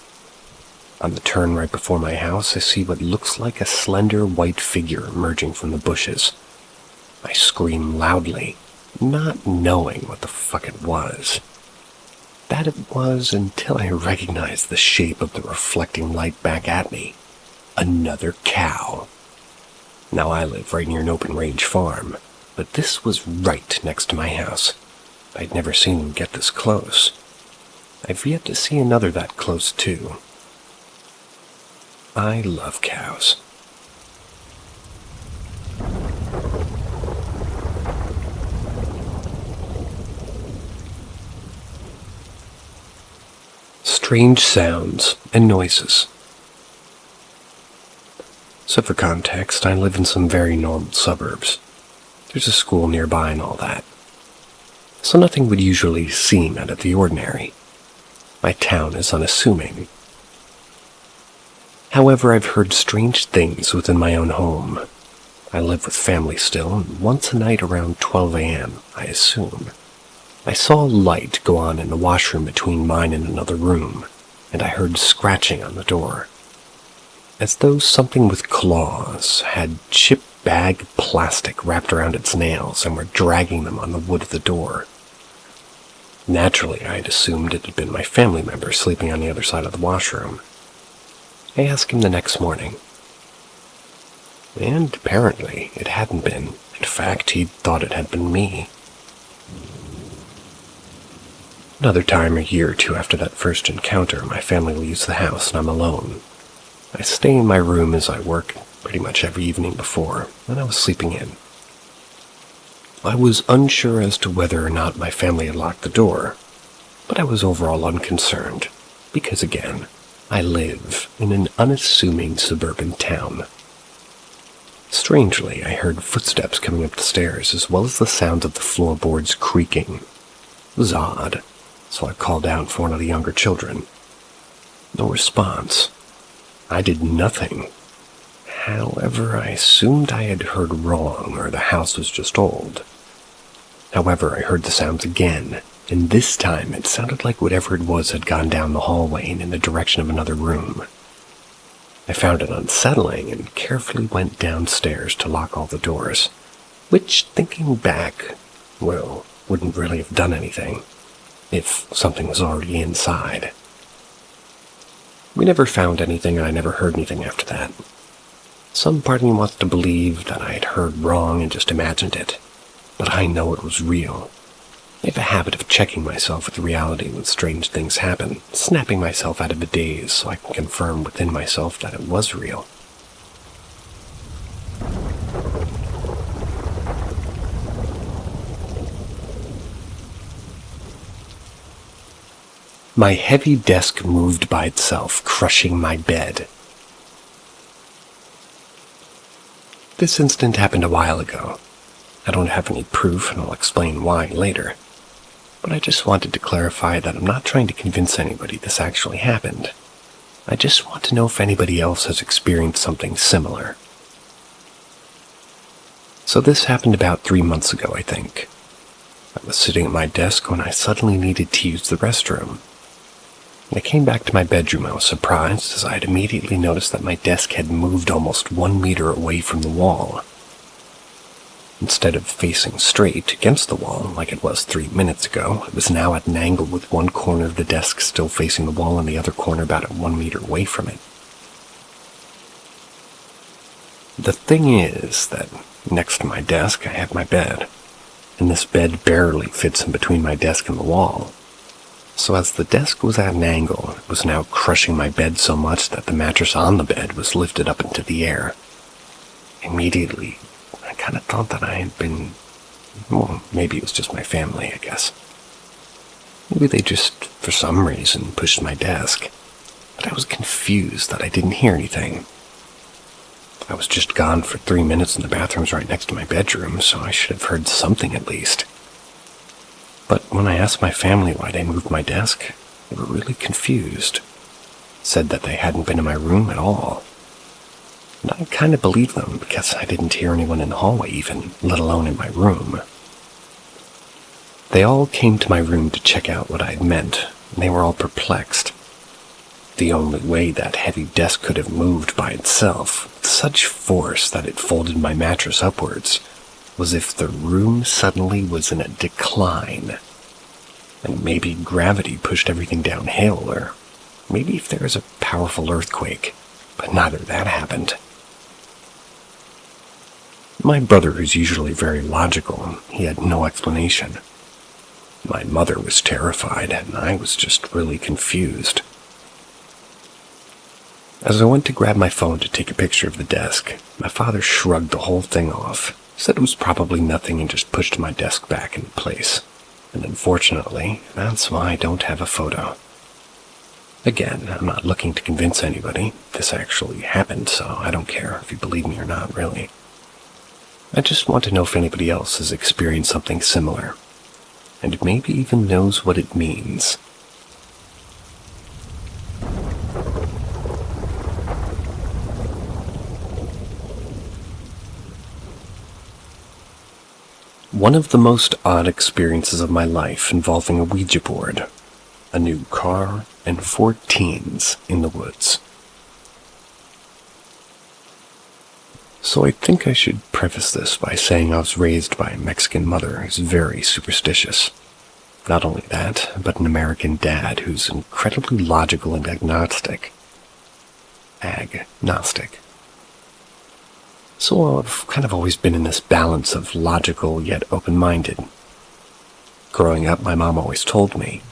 On the turn right before my house, I see what looks like a slender white figure emerging from the bushes. I scream loudly, not knowing what the fuck it was. That it was until I recognized the shape of the reflecting light back at me. Another cow. Now I live right near an open-range farm, but this was right next to my house. I'd never seen them get this close. I've yet to see another that close, too. I love cows. Strange sounds and noises. So for context, I live in some very normal suburbs. There's a school nearby and all that. So nothing would usually seem out of the ordinary. My town is unassuming. However, I've heard strange things within my own home. I live with family still, and once a night around 12 a.m., I assume, I saw a light go on in the washroom between mine and another room, and I heard scratching on the door. As though something with claws had chip bag plastic wrapped around its nails and were dragging them on the wood of the door. Naturally, I had assumed it had been my family member sleeping on the other side of the washroom. I asked him the next morning, and apparently it hadn't been. In fact, he thought it had been me. Another time, a year or two after that first encounter, my family leaves the house and I'm alone. I stay in my room as I work pretty much every evening before, and I was sleeping in. I was unsure as to whether or not my family had locked the door, but I was overall unconcerned, because again, I live in an unassuming suburban town. Strangely, I heard footsteps coming up the stairs, as well as the sound of the floorboards creaking. It was odd, so I called out for one of the younger children. No response. I did nothing. However, I assumed I had heard wrong, or the house was just old. However, I heard the sounds again, and this time it sounded like whatever it was had gone down the hallway and in the direction of another room. I found it unsettling and carefully went downstairs to lock all the doors, which, thinking back, well, wouldn't really have done anything if something was already inside. We never found anything, and I never heard anything after that. Some part of me wants to believe that I had heard wrong and just imagined it, but I know it was real. I have a habit of checking myself with reality when strange things happen, snapping myself out of a daze so I can confirm within myself that it was real. My heavy desk moved by itself, crushing my bed. This incident happened a while ago. I don't have any proof, and I'll explain why later. But I just wanted to clarify that I'm not trying to convince anybody this actually happened. I just want to know if anybody else has experienced something similar. So this happened about 3 months ago, I think. I was sitting at my desk when I suddenly needed to use the restroom. When I came back to my bedroom, I was surprised as I had immediately noticed that my desk had moved almost 1 meter away from the wall. Instead of facing straight against the wall like it was 3 minutes ago, it was now at an angle with one corner of the desk still facing the wall and the other corner about 1 meter away from it. The thing is that next to my desk I have my bed, and this bed barely fits in between my desk and the wall. So as the desk was at an angle, it was now crushing my bed so much that the mattress on the bed was lifted up into the air. Immediately, I kind of thought that I had been, well, maybe it was just my family, I guess. Maybe they just, for some reason, pushed my desk. But I was confused that I didn't hear anything. I was just gone for 3 minutes and the bathroom's right next to my bedroom, so I should have heard something at least. But when I asked my family why they moved my desk, they were really confused. Said that they hadn't been in my room at all. And I kind of believed them because I didn't hear anyone in the hallway even, let alone in my room. They all came to my room to check out what I'd meant, and they were all perplexed. The only way that heavy desk could have moved by itself, with such force that it folded my mattress upwards, was if the room suddenly was in a decline. And maybe gravity pushed everything downhill, or maybe if there was a powerful earthquake, but neither of that happened. My brother was usually very logical. He had no explanation. My mother was terrified, and I was just really confused. As I went to grab my phone to take a picture of the desk, my father shrugged the whole thing off, said it was probably nothing, and just pushed my desk back in place. And unfortunately, that's why I don't have a photo. Again, I'm not looking to convince anybody. This actually happened, so I don't care if you believe me or not, really. I just want to know if anybody else has experienced something similar, and maybe even knows what it means. One of the most odd experiences of my life involving a Ouija board, a new car, and 4 teens in the woods. So I think I should preface this by saying I was raised by a Mexican mother who's very superstitious. Not only that, but an American dad who's incredibly logical and agnostic. So I've kind of always been in this balance of logical yet open-minded. Growing up, my mom always told me,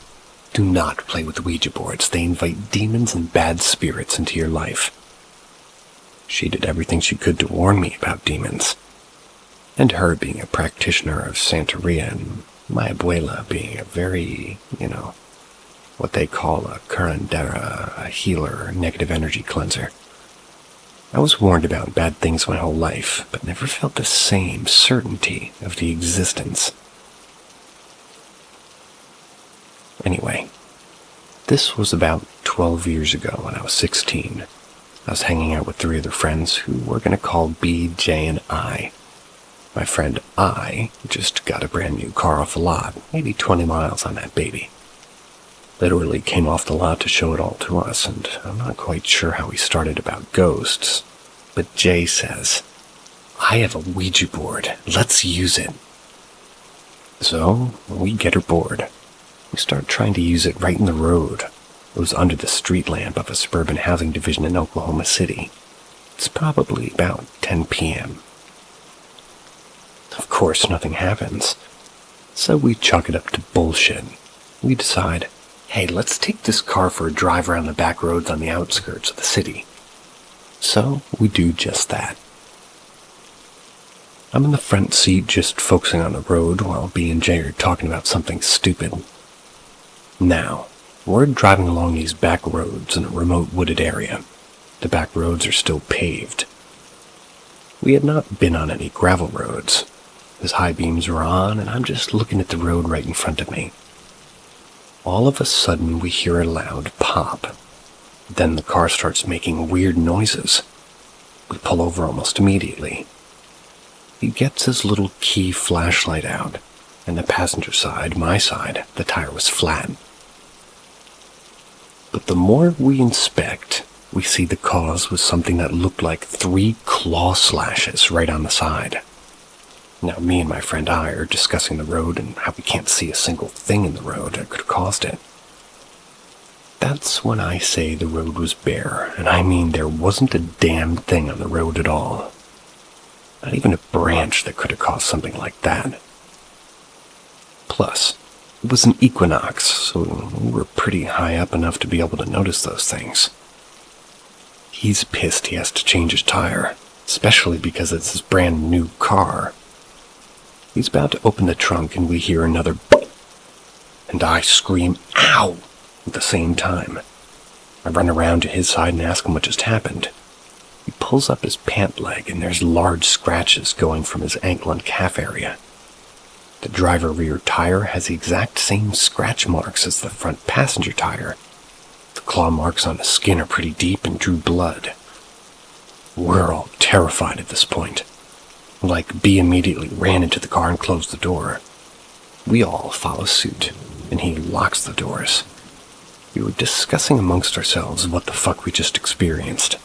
do not play with Ouija boards. They invite demons and bad spirits into your life. She did everything she could to warn me about demons. And her being a practitioner of Santeria, and my abuela being a very, what they call a curandera, a healer, negative energy cleanser. I was warned about bad things my whole life, but never felt the same certainty of the existence. Anyway, this was about 12 years ago when I was 16. I was hanging out with 3 other friends who we're going to call B, J, and I. My friend I just got a brand new car off the lot, maybe 20 miles on that baby. Literally came off the lot to show it all to us, and I'm not quite sure how we started about ghosts, but Jay says, I have a Ouija board, let's use it. So, we get her board. We start trying to use it right in the road. It was under the street lamp of a suburban housing division in Oklahoma City. It's probably about 10 p.m. Of course, nothing happens. So we chalk it up to bullshit. We decide, hey, let's take this car for a drive around the back roads on the outskirts of the city. So we do just that. I'm in the front seat just focusing on the road while B and J are talking about something stupid. Now, we're driving along these back roads in a remote wooded area. The back roads are still paved. We had not been on any gravel roads. His high beams were on, and I'm just looking at the road right in front of me. All of a sudden, we hear a loud pop. Then the car starts making weird noises. We pull over almost immediately. He gets his little key flashlight out, and the passenger side, my side, the tire was flat. But the more we inspect, we see the cause was something that looked like 3 claw slashes right on the side. Now, me and my friend I are discussing the road and how we can't see a single thing in the road that could have caused it. That's when I say the road was bare, and I mean there wasn't a damn thing on the road at all. Not even a branch that could have caused something like that. Plus, it was an equinox, so we were pretty high up enough to be able to notice those things. He's pissed he has to change his tire, especially because it's his brand new car. He's about to open the trunk and we hear another boop, and I scream, ow, at the same time. I run around to his side and ask him what just happened. He pulls up his pant leg and there's large scratches going from his ankle and calf area. The driver rear tire has the exact same scratch marks as the front passenger tire. The claw marks on the skin are pretty deep and drew blood. We're all terrified at this point. B immediately ran into the car and closed the door. We all follow suit, and he locks the doors. We were discussing amongst ourselves what the fuck we just experienced.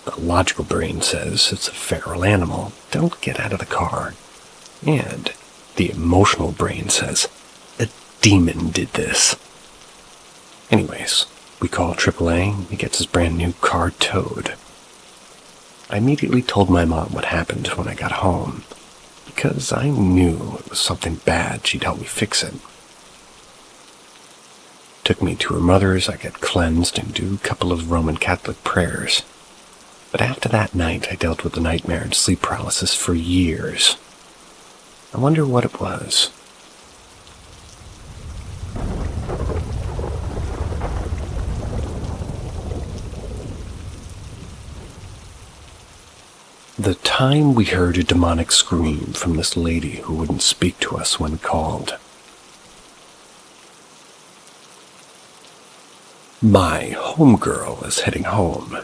The logical brain says it's a feral animal, don't get out of the car. And the emotional brain says, a demon did this. Anyways, we call AAA, and he gets his brand new car towed. I immediately told my mom what happened when I got home, because I knew it was something bad. She'd help me fix it. Took me to her mother's, I got cleansed and do a couple of Roman Catholic prayers. But after that night, I dealt with the nightmare and sleep paralysis for years. I wonder what it was. The time we heard a demonic scream from this lady who wouldn't speak to us when called. My homegirl is heading home.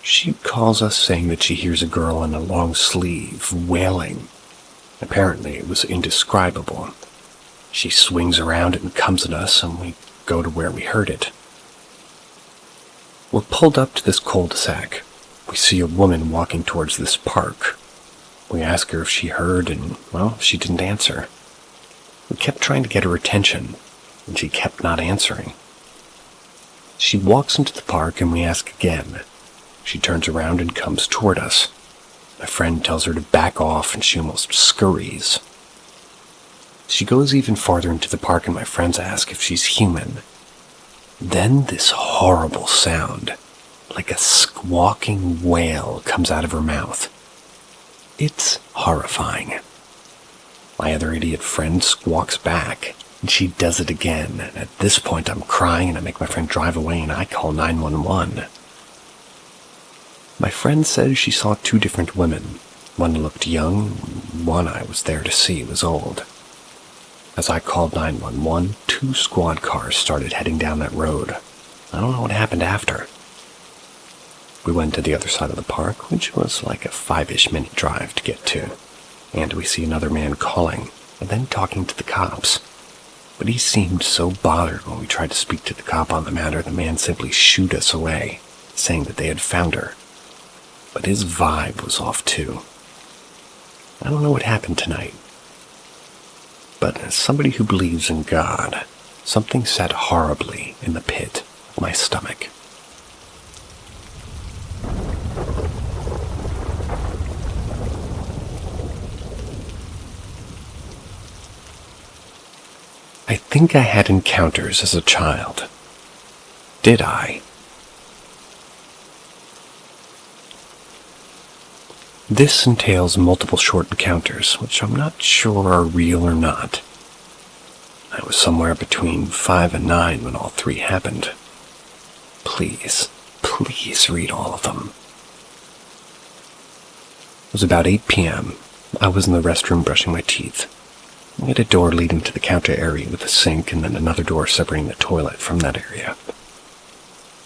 She calls us saying that she hears a girl in a long sleeve wailing. Apparently it was indescribable. She swings around and comes at us, and we go to where we heard it. We're pulled up to this cul-de-sac. We see a woman walking towards this park. We ask her if she heard, and, well, she didn't answer. We kept trying to get her attention, and she kept not answering. She walks into the park, and we ask again. She turns around and comes toward us. My friend tells her to back off, and she almost scurries. She goes even farther into the park, and my friends ask if she's human. Then this horrible sound, like a squawking wail, comes out of her mouth. It's horrifying. My other idiot friend squawks back, and she does it again. And at this point, I'm crying, and I make my friend drive away, and I call 911. My friend says she saw two different women. One looked young, one I was there to see was old. As I called 911, 2 squad cars started heading down that road. I don't know what happened after. We went to the other side of the park, which was like a 5-ish minute drive to get to, and we see another man calling, and then talking to the cops. But he seemed so bothered when we tried to speak to the cop on the matter, the man simply shooed us away, saying that they had found her. But his vibe was off too. I don't know what happened tonight. But as somebody who believes in God, something sat horribly in the pit of my stomach. I think I had encounters as a child. Did I? This entails multiple short encounters, which I'm not sure are real or not. I was somewhere between 5 and 9 when all 3 happened. Please read all of them. It was about 8 p.m. I was in the restroom brushing my teeth. We had a door leading to the counter area with a sink and then another door separating the toilet from that area.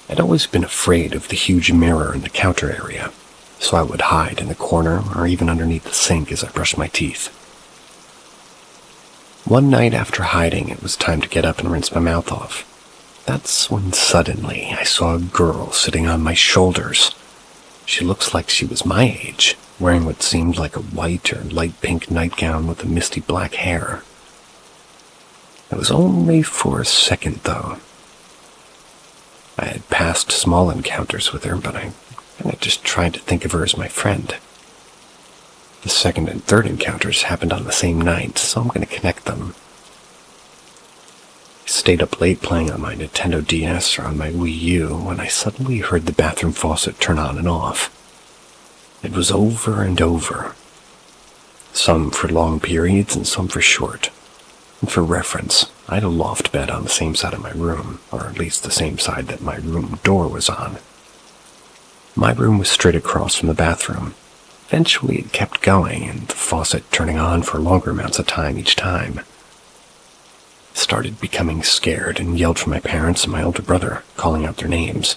I'd always been afraid of the huge mirror in the counter area, so I would hide in the corner or even underneath the sink as I brushed my teeth. One night after hiding, it was time to get up and rinse my mouth off. That's when suddenly I saw a girl sitting on my shoulders. She looks like she was my age, wearing what seemed like a white or light pink nightgown with a misty black hair. It was only for a second, though. I had past small encounters with her, but I just tried to think of her as my friend. The second and third encounters happened on the same night, so I'm going to connect them. I stayed up late playing on my Nintendo DS or on my Wii U when I suddenly heard the bathroom faucet turn on and off. It was over and over. Some for long periods and some for short. And for reference, I had a loft bed on the same side of my room, or at least the same side that my room door was on. My room was straight across from the bathroom. Eventually it kept going, and the faucet turning on for longer amounts of time each time. I started becoming scared and yelled for my parents and my older brother, calling out their names.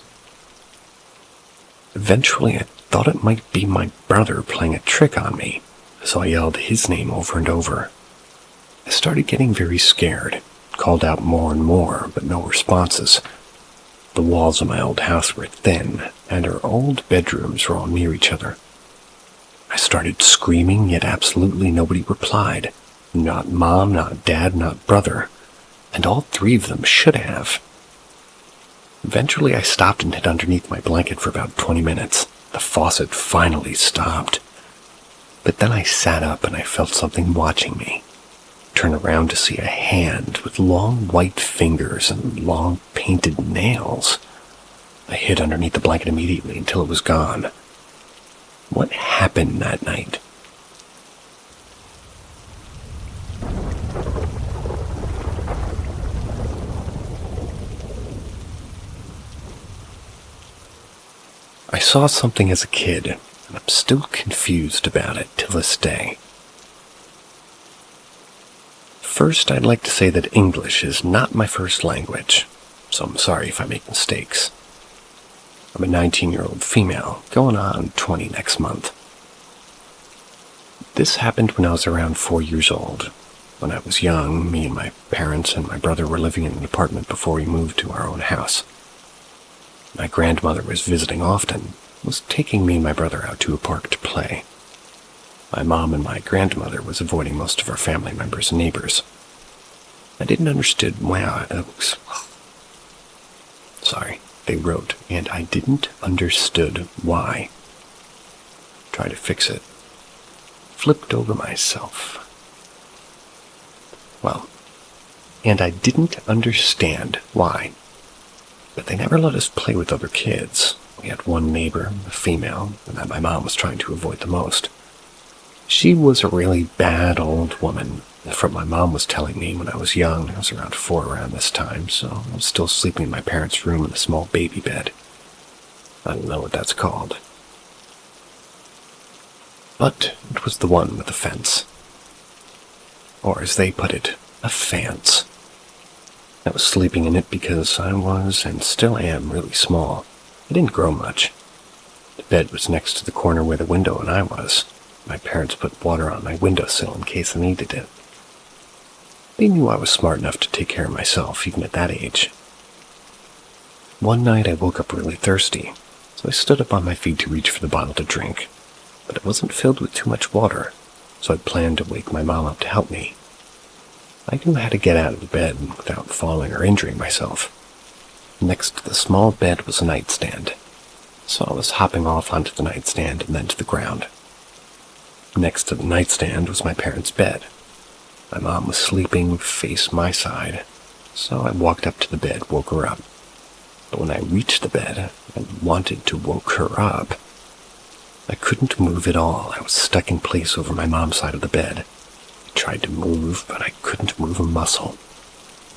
Eventually I thought it might be my brother playing a trick on me, so I yelled his name over and over. I started getting very scared, called out more and more, but no responses. The walls of my old house were thin, and our old bedrooms were all near each other. I started screaming, yet absolutely nobody replied. Not Mom, not Dad, not brother, and all three of them should have. Eventually I stopped and hid underneath my blanket for about 20 minutes. The faucet finally stopped. But then I sat up and I felt something watching me. Turn around to see a hand with long white fingers and long painted nails. I hid underneath the blanket immediately until it was gone. What happened that night? I saw something as a kid, and I'm still confused about it till this day. First, I'd like to say that English is not my first language, so I'm sorry if I make mistakes. I'm a 19-year-old female, going on 20 next month. This happened when I was around 4 years old. When I was young, me and my parents and my brother were living in an apartment before we moved to our own house. My grandmother was visiting often, was taking me and my brother out to a park to play. My mom and my grandmother was avoiding most of our family members and neighbors. I didn't understand they wrote, and I didn't understood why. Tried to fix it. Flipped over myself. And I didn't understand why. But they never let us play with other kids. We had one neighbor, a female, and that my mom was trying to avoid the most. She was a really bad old woman. From what my mom was telling me when I was young, I was around 4 around this time, so I was still sleeping in my parents' room in a small baby bed. I don't know what that's called. But it was the one with the fence. Or as they put it, a fence. I was sleeping in it because I was, and still am, really small. I didn't grow much. The bed was next to the corner where the window and I was. My parents put water on my windowsill in case I needed it. They knew I was smart enough to take care of myself, even at that age. One night I woke up really thirsty, so I stood up on my feet to reach for the bottle to drink. But it wasn't filled with too much water, so I planned to wake my mom up to help me. I knew how to get out of the bed without falling or injuring myself. Next to the small bed was a nightstand, so I was hopping off onto the nightstand and then to the ground. Next to the nightstand was my parents' bed. My mom was sleeping face my side, so I walked up to the bed, woke her up. But when I reached the bed and wanted to woke her up, I couldn't move at all. I was stuck in place over my mom's side of the bed. I tried to move, but I couldn't move a muscle.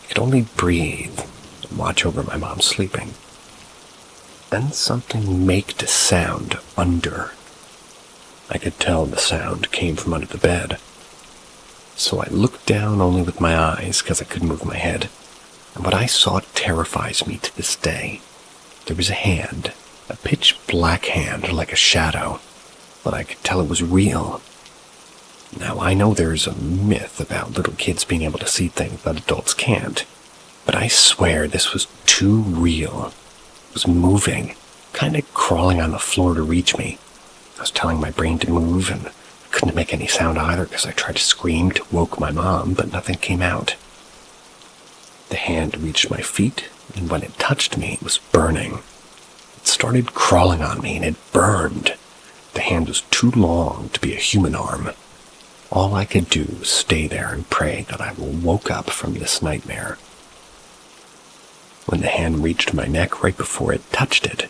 I could only breathe and watch over my mom sleeping. Then something made a sound under. I could tell the sound came from under the bed. So I looked down only with my eyes because I couldn't move my head. And what I saw terrifies me to this day. There was a hand, a pitch black hand like a shadow, but I could tell it was real. Now I know there's a myth about little kids being able to see things that adults can't, but I swear this was too real. It was moving, kind of crawling on the floor to reach me. I was telling my brain to move, and I couldn't make any sound either because I tried to scream to woke my mom, but nothing came out. The hand reached my feet, and when it touched me, it was burning. It started crawling on me, and it burned. The hand was too long to be a human arm. All I could do was stay there and pray that I woke up from this nightmare. When the hand reached my neck right before it touched it,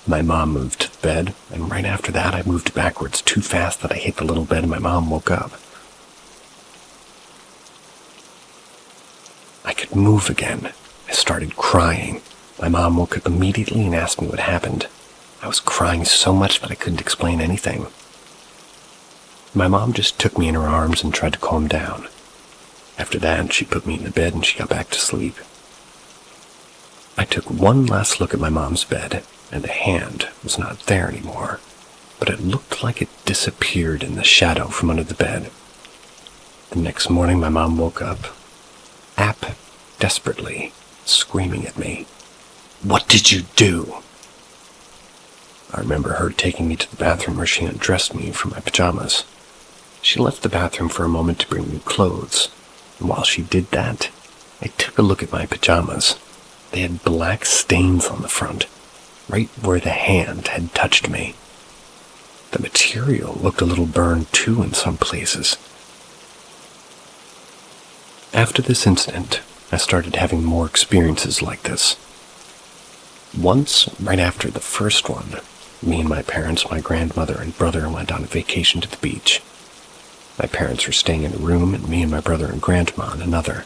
my mom moved to the bed, and right after that I moved backwards too fast that I hit the little bed and my mom woke up. I could move again. I started crying. My mom woke up immediately and asked me what happened. I was crying so much that I couldn't explain anything. My mom just took me in her arms and tried to calm down. After that, she put me in the bed and she got back to sleep. I took one last look at my mom's bed, and the hand was not there anymore, but it looked like it disappeared in the shadow from under the bed. The next morning, my mom woke up, desperately, screaming at me. "What did you do?" I remember her taking me to the bathroom where she undressed me from my pajamas. She left the bathroom for a moment to bring new clothes, and while she did that, I took a look at my pajamas. They had black stains on the front, right where the hand had touched me. The material looked a little burned too in some places. After this incident, I started having more experiences like this. Once, right after the first one, me and my parents, my grandmother, and brother went on a vacation to the beach. My parents were staying in a room, and me and my brother and grandma in another.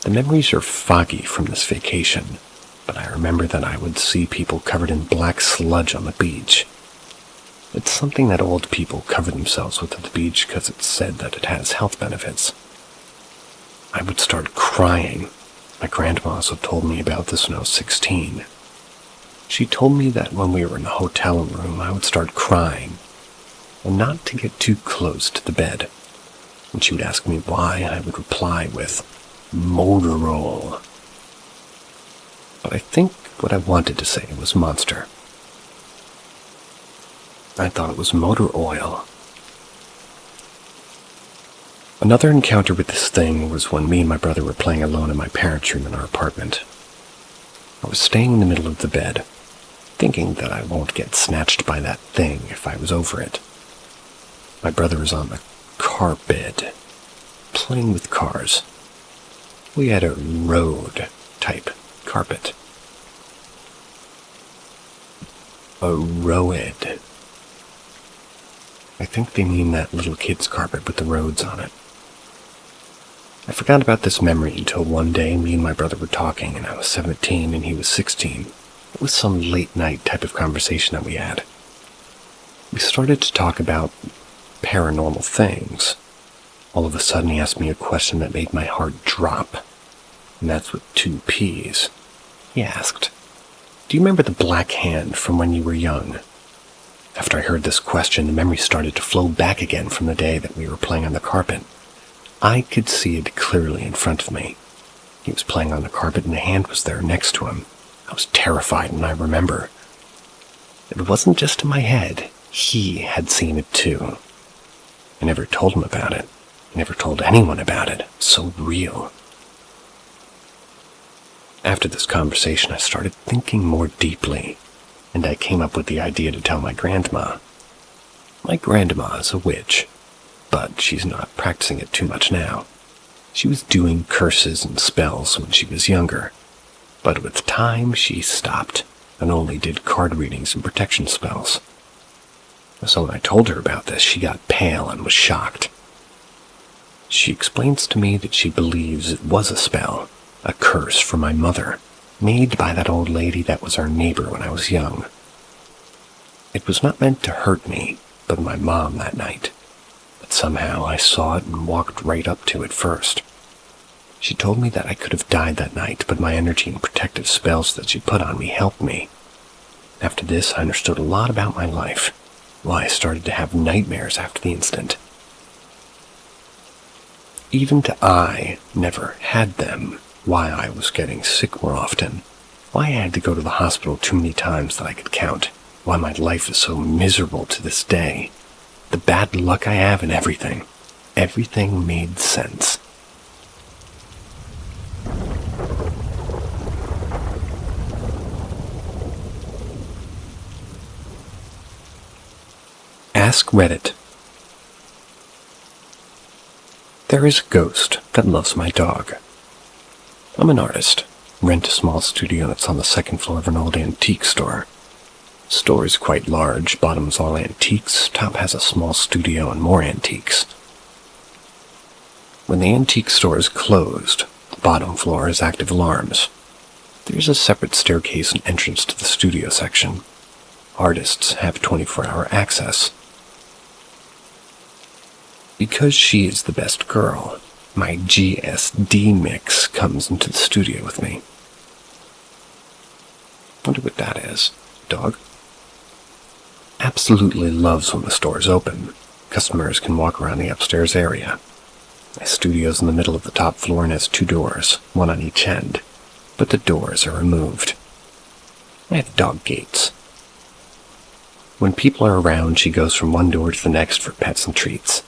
The memories are foggy from this vacation, but I remember that I would see people covered in black sludge on the beach. It's something that old people cover themselves with at the beach because it's said that it has health benefits. I would start crying. My grandma also told me about this when I was 16. She told me that when we were in the hotel room, I would start crying, and not to get too close to the bed. When she would ask me why, I would reply with, "motor roll." But I think what I wanted to say was monster. I thought it was motor oil. Another encounter with this thing was when me and my brother were playing alone in my parents' room in our apartment. I was staying in the middle of the bed, thinking that I won't get snatched by that thing if I was over it. My brother was on the car bed, playing with cars. We had a road-type carpet. A road. I think they mean that little kid's carpet with the roads on it. I forgot about this memory until one day me and my brother were talking, and I was 17 and he was 16. It was some late-night type of conversation that we had. We started to talk about paranormal things. All of a sudden he asked me a question that made my heart drop, and that's with 2 P's. He asked, "Do you remember the black hand from when you were young?" After I heard this question, the memory started to flow back again from the day that we were playing on the carpet. I could see it clearly in front of me. He was playing on the carpet and a hand was there next to him. I was terrified, and I remember. It wasn't just in my head. He had seen it too. I never told him about it. I never told anyone about it. So real. After this conversation, I started thinking more deeply, and I came up with the idea to tell my grandma. My grandma is a witch, but she's not practicing it too much now. She was doing curses and spells when she was younger, but with time she stopped and only did card readings and protection spells. So when I told her about this, she got pale and was shocked. She explains to me that she believes it was a spell, a curse from my mother, made by that old lady that was our neighbor when I was young. It was not meant to hurt me, but my mom that night. But somehow I saw it and walked right up to it first. She told me that I could have died that night, but my energy and protective spells that she put on me helped me. After this, I understood a lot about my life, why I started to have nightmares after the incident. Even I never had them, why I was getting sick more often, why I had to go to the hospital too many times that I could count, why my life is so miserable to this day, the bad luck I have and everything. Everything made sense. Ask Reddit. There is a ghost that loves my dog. I'm an artist. Rent a small studio that's on the second floor of an old antique store. Store is quite large, bottom's all antiques, top has a small studio and more antiques. When the antique store is closed, the bottom floor has active alarms. There's a separate staircase and entrance to the studio section. Artists have 24-hour access. Because she is the best girl, my GSD mix comes into the studio with me. Wonder what that is. Dog? Absolutely loves when the store is open. Customers can walk around the upstairs area. My studio's in the middle of the top floor and has 2 doors, one on each end, but the doors are removed. I have dog gates. When people are around, she goes from one door to the next for pets and treats.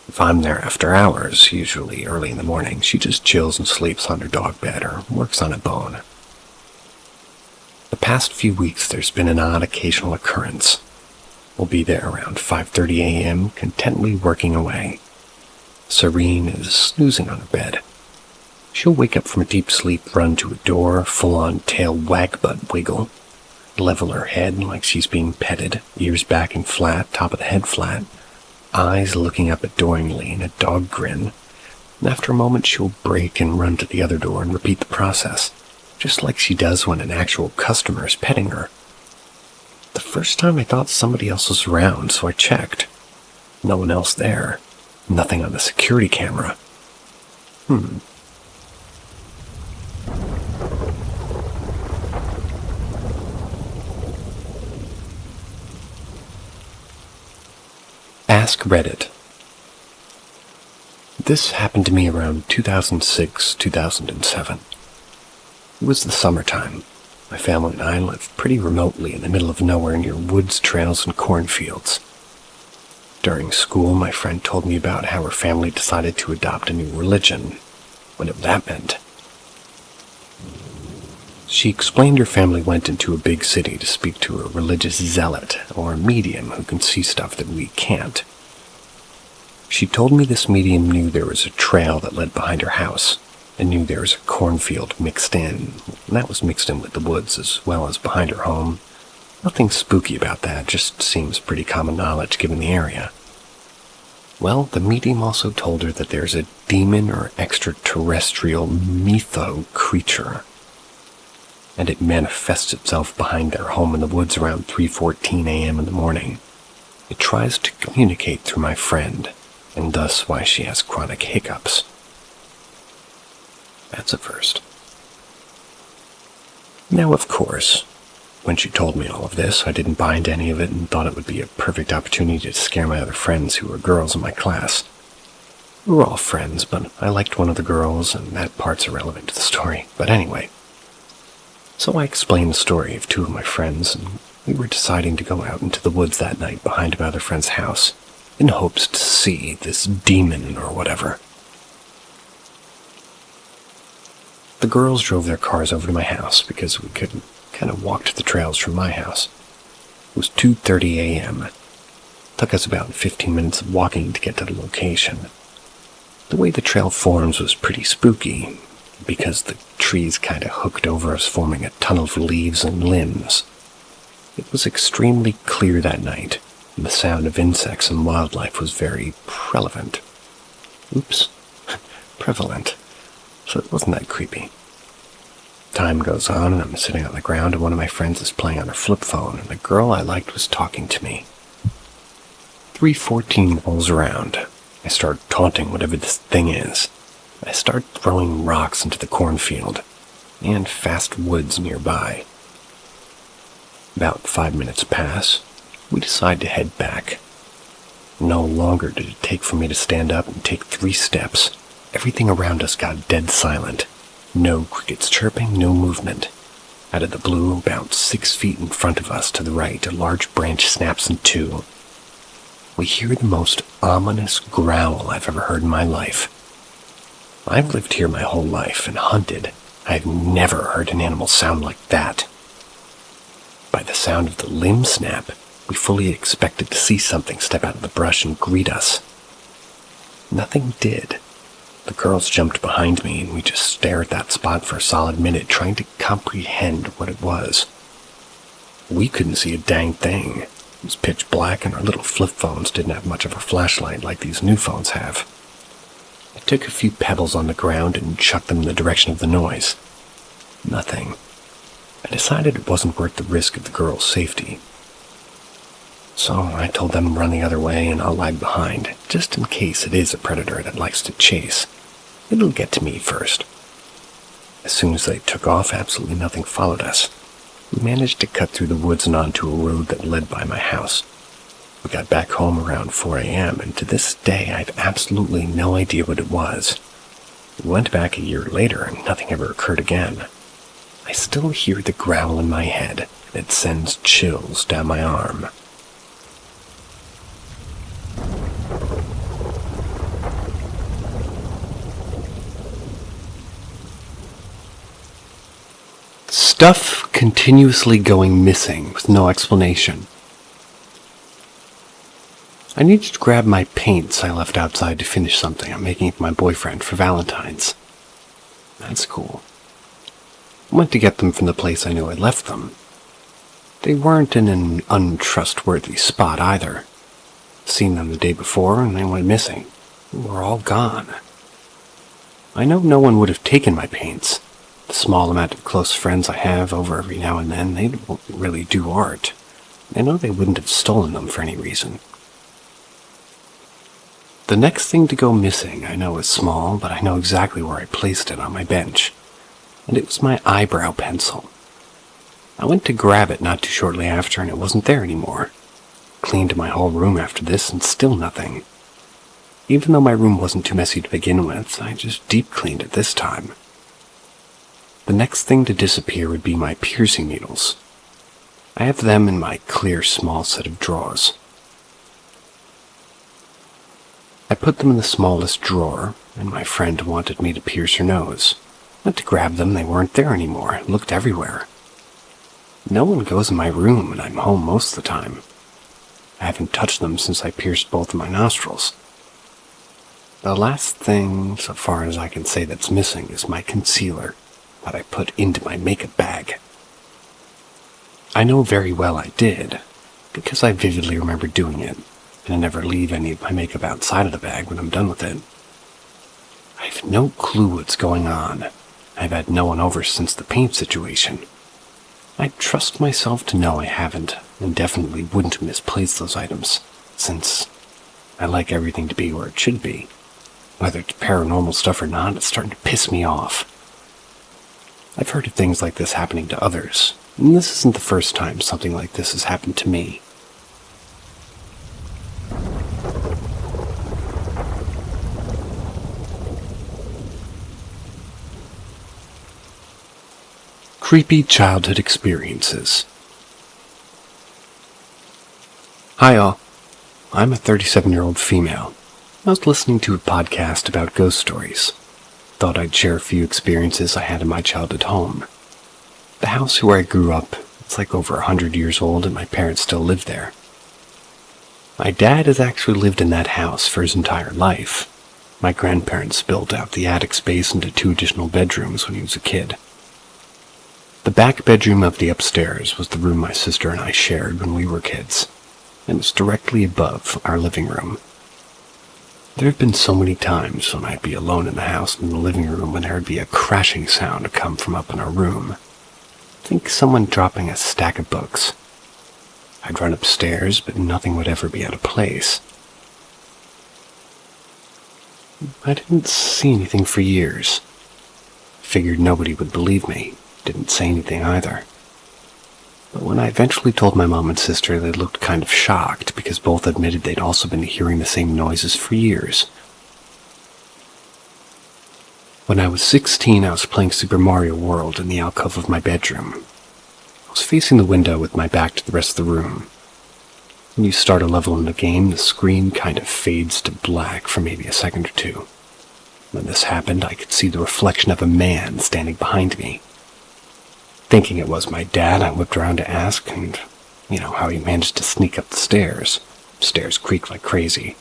If I'm there after hours, usually early in the morning, she just chills and sleeps on her dog bed or works on a bone. The past few weeks, there's been an odd occasional occurrence. We'll be there around 5:30 a.m., contentedly working away. Serene is snoozing on her bed. She'll wake up from a deep sleep, run to a door, full-on tail wag-butt wiggle, level her head like she's being petted, ears back and flat, top of the head flat, eyes looking up adoringly in a dog grin, and after a moment she'll break and run to the other door and repeat the process, just like she does when an actual customer is petting her. The first time I thought somebody else was around, so I checked. No one else there. Nothing on the security camera. Ask Reddit. This happened to me around 2006, 2007. It was the summertime. My family and I lived pretty remotely in the middle of nowhere near woods, trails, and cornfields. During school, my friend told me about how her family decided to adopt a new religion, whatever that meant. She explained her family went into a big city to speak to a religious zealot, or medium who can see stuff that we can't. She told me this medium knew there was a trail that led behind her house, and knew there was a cornfield mixed in, and that was mixed in with the woods as well as behind her home. Nothing spooky about that, just seems pretty common knowledge given the area. Well, the medium also told her that there's a demon or extraterrestrial mytho creature, and it manifests itself behind their home in the woods around 3:14 a.m. in the morning. It tries to communicate through my friend, and thus why she has chronic hiccups. That's a first. Now, of course, when she told me all of this, I didn't buy into any of it and thought it would be a perfect opportunity to scare my other friends who were girls in my class. We were all friends, but I liked one of the girls, and that part's irrelevant to the story. But anyway. So I explained the story of 2 of my friends, and we were deciding to go out into the woods that night behind my other friend's house, in hopes to see this demon or whatever. The girls drove their cars over to my house because we could kind of walk to the trails from my house. It was 2:30 a.m. It took us about 15 minutes of walking to get to the location. The way the trail forms was pretty spooky, because the trees kind of hooked over us, forming a tunnel of leaves and limbs. It was extremely clear that night, and the sound of insects and wildlife was very prevalent. Prevalent. So it wasn't that creepy. Time goes on, and I'm sitting on the ground, and one of my friends is playing on her flip phone, and the girl I liked was talking to me. 3:14 rolls around. I start taunting whatever this thing is. I start throwing rocks into the cornfield and fast woods nearby. About 5 minutes pass. We decide to head back. No longer did it take for me to stand up and take 3 steps. Everything around us got dead silent. No crickets chirping, no movement. Out of the blue, about 6 feet in front of us to the right, a large branch snaps in 2. We hear the most ominous growl I've ever heard in my life. I've lived here my whole life and hunted. I've never heard an animal sound like that. By the sound of the limb snap, we fully expected to see something step out of the brush and greet us. Nothing did. The girls jumped behind me, and we just stared at that spot for a solid minute, trying to comprehend what it was. We couldn't see a dang thing. It was pitch black, and our little flip phones didn't have much of a flashlight like these new phones have. I took a few pebbles on the ground and chucked them in the direction of the noise. Nothing. I decided it wasn't worth the risk of the girls' safety. So I told them to run the other way and I'll lag behind, just in case it is a predator that likes to chase. It'll get to me first. As soon as they took off, absolutely nothing followed us. We managed to cut through the woods and onto a road that led by my house. We got back home around 4 a.m., and to this day I have absolutely no idea what it was. We went back a year later, and nothing ever occurred again. I still hear the growl in my head, and it sends chills down my arm. Stuff continuously going missing with no explanation. I needed to grab my paints I left outside to finish something I'm making for my boyfriend for Valentine's. That's cool. I went to get them from the place I knew I left them. They weren't in an untrustworthy spot either. Seen them the day before and they went missing. They were all gone. I know no one would have taken my paints. The small amount of close friends I have over every now and then, they don't really do art. I know they wouldn't have stolen them for any reason. The next thing to go missing I know is small, but I know exactly where I placed it on my bench. And it was my eyebrow pencil. I went to grab it not too shortly after and it wasn't there anymore. Cleaned my whole room after this and still nothing. Even though my room wasn't too messy to begin with, I just deep cleaned it this time. The next thing to disappear would be my piercing needles. I have them in my clear small set of drawers. I put them in the smallest drawer, and my friend wanted me to pierce her nose. Went to grab them, they weren't there anymore. Looked everywhere. No one goes in my room, and I'm home most of the time. I haven't touched them since I pierced both of my nostrils. The last thing, so far as I can say, that's missing is my concealer that I put into my makeup bag. I know very well I did, because I vividly remember doing it, and I never leave any of my makeup outside of the bag when I'm done with it. I have no clue what's going on. I've had no one over since the paint situation. I trust myself to know I haven't, and definitely wouldn't misplace those items, since I like everything to be where it should be. Whether it's paranormal stuff or not, it's starting to piss me off. I've heard of things like this happening to others, and this isn't the first time something like this has happened to me. Creepy childhood experiences. Hi all, I'm a 37-year-old female. I was listening to a podcast about ghost stories. Thought I'd share a few experiences I had in my childhood home. The house where I grew up, it's like over 100 years old and my parents still live there. My dad has actually lived in that house for his entire life. My grandparents built out the attic space into 2 additional bedrooms when he was a kid. The back bedroom of the upstairs was the room my sister and I shared when we were kids, and it's directly above our living room. There have been so many times when I'd be alone in the house in the living room when there would be a crashing sound come from up in our room. Think someone dropping a stack of books. I'd run upstairs, but nothing would ever be out of place. I didn't see anything for years. Figured nobody would believe me. Didn't say anything either. But when I eventually told my mom and sister, they looked kind of shocked because both admitted they'd also been hearing the same noises for years. When I was 16, I was playing Super Mario World in the alcove of my bedroom. I was facing the window with my back to the rest of the room. When you start a level in the game, the screen kind of fades to black for maybe a second or two. When this happened, I could see the reflection of a man standing behind me. Thinking it was my dad, I whipped around to ask, and how he managed to sneak up the stairs. Stairs creaked like crazy.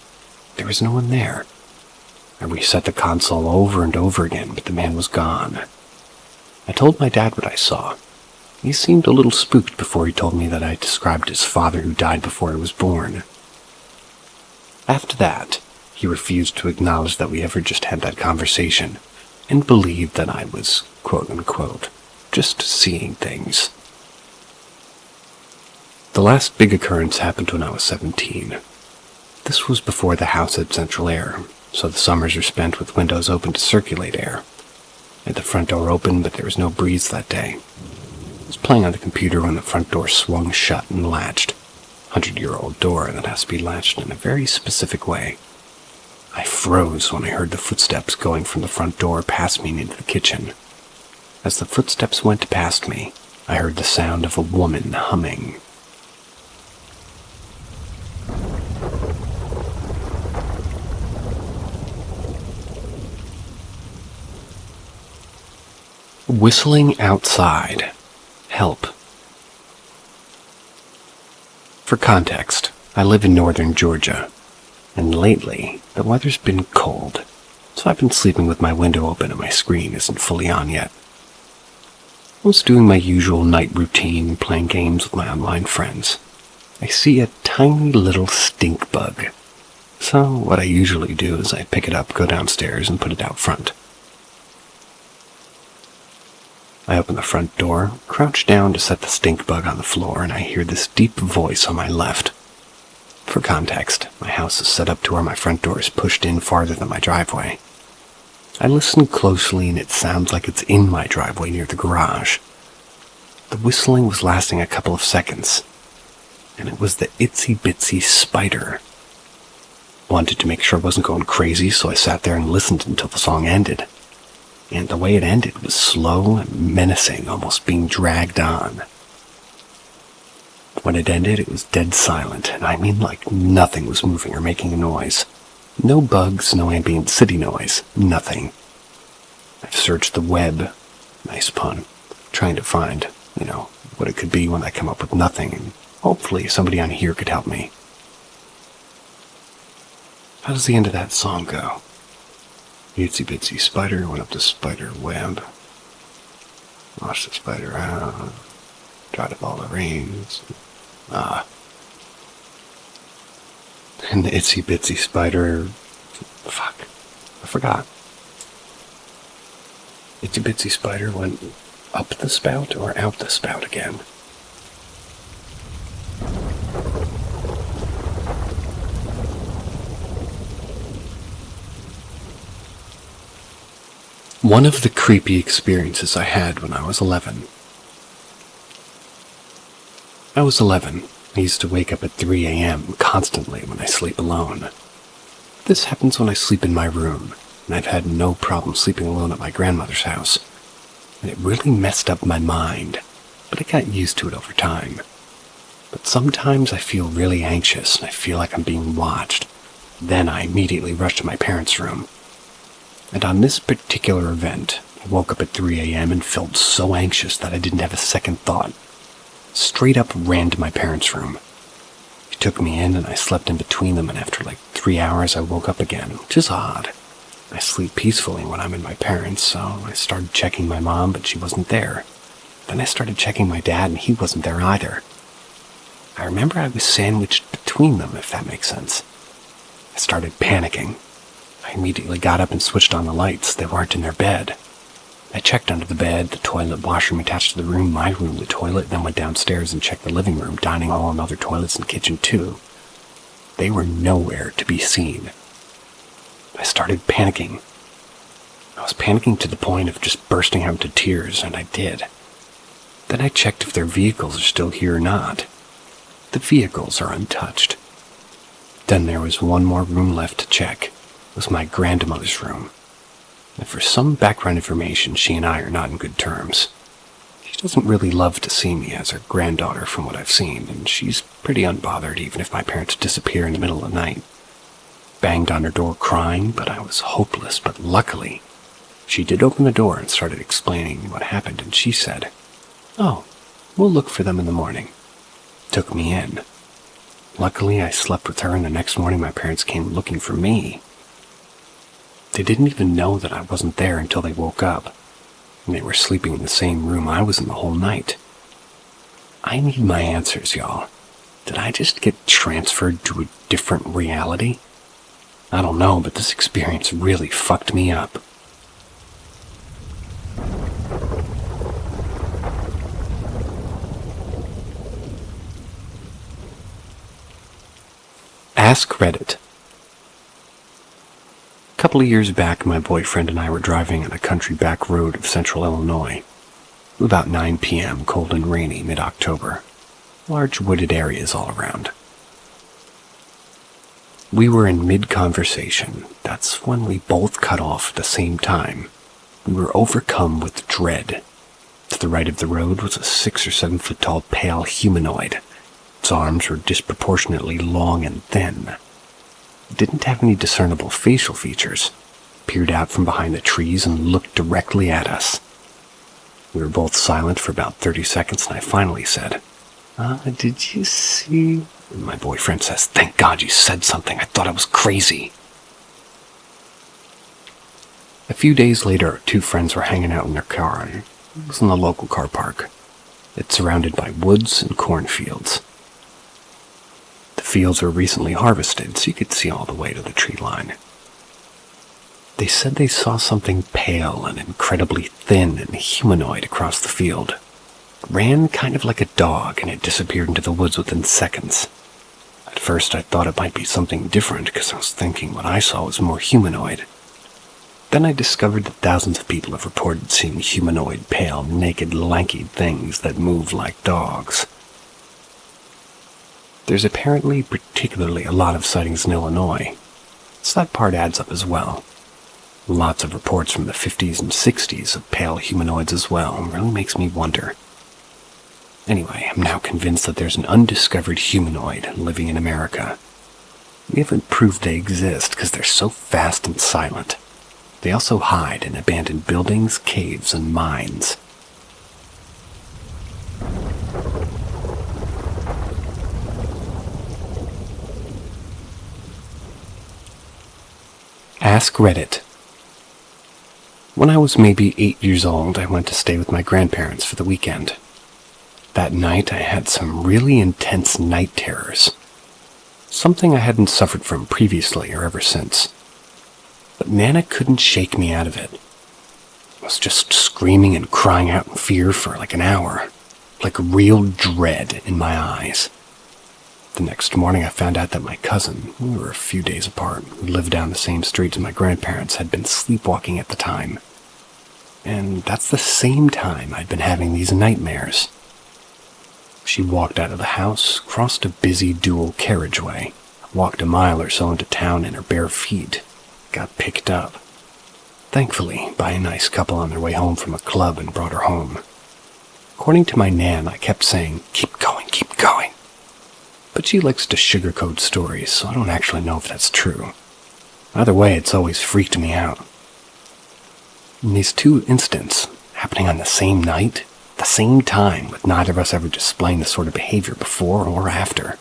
There was no one there. I reset the console over and over again, but the man was gone. I told my dad what I saw. He seemed a little spooked before he told me that I described his father who died before I was born. After that, he refused to acknowledge that we ever just had that conversation, and believed that I was, quote-unquote, just seeing things. The last big occurrence happened when I was 17. This was before the house had central air, so the summers were spent with windows open to circulate air. I had the front door open, but there was no breeze that day. I was playing on the computer when the front door swung shut and latched. 100-year-old door that has to be latched in a very specific way. I froze when I heard the footsteps going from the front door past me and into the kitchen. As the footsteps went past me, I heard the sound of a woman humming. Whistling outside. Help. For context, I live in northern Georgia, and lately the weather's been cold, so I've been sleeping with my window open and my screen isn't fully on yet. I was doing my usual night routine, playing games with my online friends. I see a tiny little stink bug. So what I usually do is I pick it up, go downstairs, and put it out front. I open the front door, crouch down to set the stink bug on the floor, and I hear this deep voice on my left. For context, my house is set up to where my front door is pushed in farther than my driveway. I listen closely and it sounds like it's in my driveway near the garage. The whistling was lasting a couple of seconds, and it was the itsy-bitsy spider. Wanted to make sure I wasn't going crazy, so I sat there and listened until the song ended. And the way it ended was slow and menacing, almost being dragged on. When it ended, it was dead silent, and I mean like nothing was moving or making a noise. No bugs, no ambient city noise, nothing. I've searched the web, nice pun, trying to find, what it could be when I come up with nothing, and hopefully somebody on here could help me. How does the end of that song go? Itsy bitsy spider went up the spider web. Washed the spider out. Dried up all the rains. And the itsy bitsy spider... Fuck. I forgot. Itsy bitsy spider went up the spout or out the spout again? One of the creepy experiences I had when I was 11. I was 11. I used to wake up at 3 a.m. constantly when I sleep alone. This happens when I sleep in my room, and I've had no problem sleeping alone at my grandmother's house. And it really messed up my mind, but I got used to it over time. But sometimes I feel really anxious and I feel like I'm being watched. Then I immediately rush to my parents' room. And on this particular event, I woke up at 3 a.m. and felt so anxious that I didn't have a second thought. Straight up ran to my parents' room. They took me in and I slept in between them, and after like 3 hours I woke up again, which is odd. I sleep peacefully when I'm in my parents', so I started checking my mom, but she wasn't there. Then I started checking my dad, and he wasn't there either. I remember I was sandwiched between them, if that makes sense. I started panicking. I immediately got up and switched on the lights. They weren't in their bed. I checked under the bed, the toilet, washroom attached to the room, my room, the toilet, then went downstairs and checked the living room, dining hall, and other toilets and kitchen too. They were nowhere to be seen. I started panicking. I was panicking to the point of just bursting out into tears, and I did. Then I checked if their vehicles are still here or not. The vehicles are untouched. Then there was one more room left to check. It was my grandmother's room. And for some background information, she and I are not in good terms. She doesn't really love to see me as her granddaughter from what I've seen, and she's pretty unbothered even if my parents disappear in the middle of the night. Banged on her door crying, but I was hopeless, but luckily, she did open the door and started explaining what happened, and she said, "Oh, we'll look for them in the morning." Took me in. Luckily, I slept with her, and the next morning my parents came looking for me. They didn't even know that I wasn't there until they woke up, and they were sleeping in the same room I was in the whole night. I need my answers, y'all. Did I just get transferred to a different reality? I don't know, but this experience really fucked me up. Ask Reddit. A couple of years back, my boyfriend and I were driving on a country back road of central Illinois. About 9 p.m., cold and rainy, mid-October. Large wooded areas all around. We were in mid-conversation. That's when we both cut off at the same time. We were overcome with dread. To the right of the road was a 6 or 7 foot tall pale humanoid. Its arms were disproportionately long and thin. It didn't have any discernible facial features. It peered out from behind the trees and looked directly at us. We were both silent for about 30 seconds, and I finally said, did you see? And my boyfriend says, "Thank God you said something. I thought I was crazy." A few days later, our 2 friends were hanging out in their car, and it was in the local car park. It's surrounded by woods and cornfields. The fields were recently harvested, so you could see all the way to the tree line. They said they saw something pale and incredibly thin and humanoid across the field. It ran kind of like a dog, and it disappeared into the woods within seconds. At first I thought it might be something different, because I was thinking what I saw was more humanoid. Then I discovered that thousands of people have reported seeing humanoid, pale, naked, lanky things that move like dogs. There's apparently particularly a lot of sightings in Illinois, so that part adds up as well. Lots of reports from the 50s and 60s of pale humanoids as well. It really makes me wonder. Anyway, I'm now convinced that there's an undiscovered humanoid living in America. We haven't proved they exist because they're so fast and silent. They also hide in abandoned buildings, caves, and mines. Ask Reddit. When I was maybe 8 years old, I went to stay with my grandparents for the weekend. That night, I had some really intense night terrors. Something I hadn't suffered from previously or ever since. But Nana couldn't shake me out of it. I was just screaming and crying out in fear for like an hour, like real dread in my eyes. The next morning I found out that my cousin, we were a few days apart, who lived down the same street as my grandparents, had been sleepwalking at the time. And that's the same time I'd been having these nightmares. She walked out of the house, crossed a busy dual carriageway, walked a mile or so into town in her bare feet, got picked up. Thankfully, by a nice couple on their way home from a club, and brought her home. According to my Nan, I kept saying, keep going, keep going. But she likes to sugarcoat stories, so I don't actually know if that's true. Either way, it's always freaked me out. In these 2 incidents, happening on the same night, the same time, with neither of us ever displaying this sort of behavior before or after.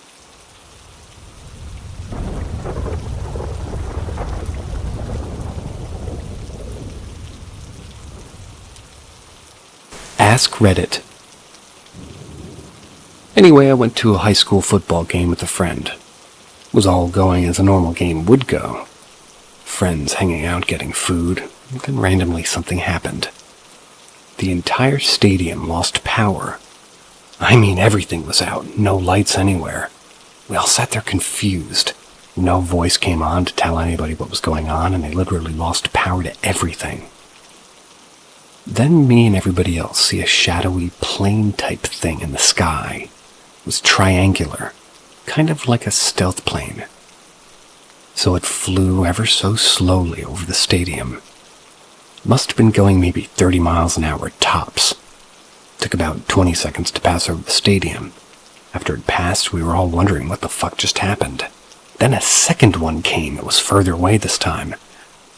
Ask Reddit. Anyway, I went to a high school football game with a friend. It was all going as a normal game would go. Friends hanging out, getting food, and then randomly something happened. The entire stadium lost power. I mean, everything was out, no lights anywhere. We all sat there confused. No voice came on to tell anybody what was going on, and they literally lost power to everything. Then me and everybody else see a shadowy, plane-type thing in the sky. It was triangular, kind of like a stealth plane. So it flew ever so slowly over the stadium. Must have been going maybe 30 miles an hour tops. Took about 20 seconds to pass over the stadium. After it passed, we were all wondering what the fuck just happened. Then a second one came. It was further away this time.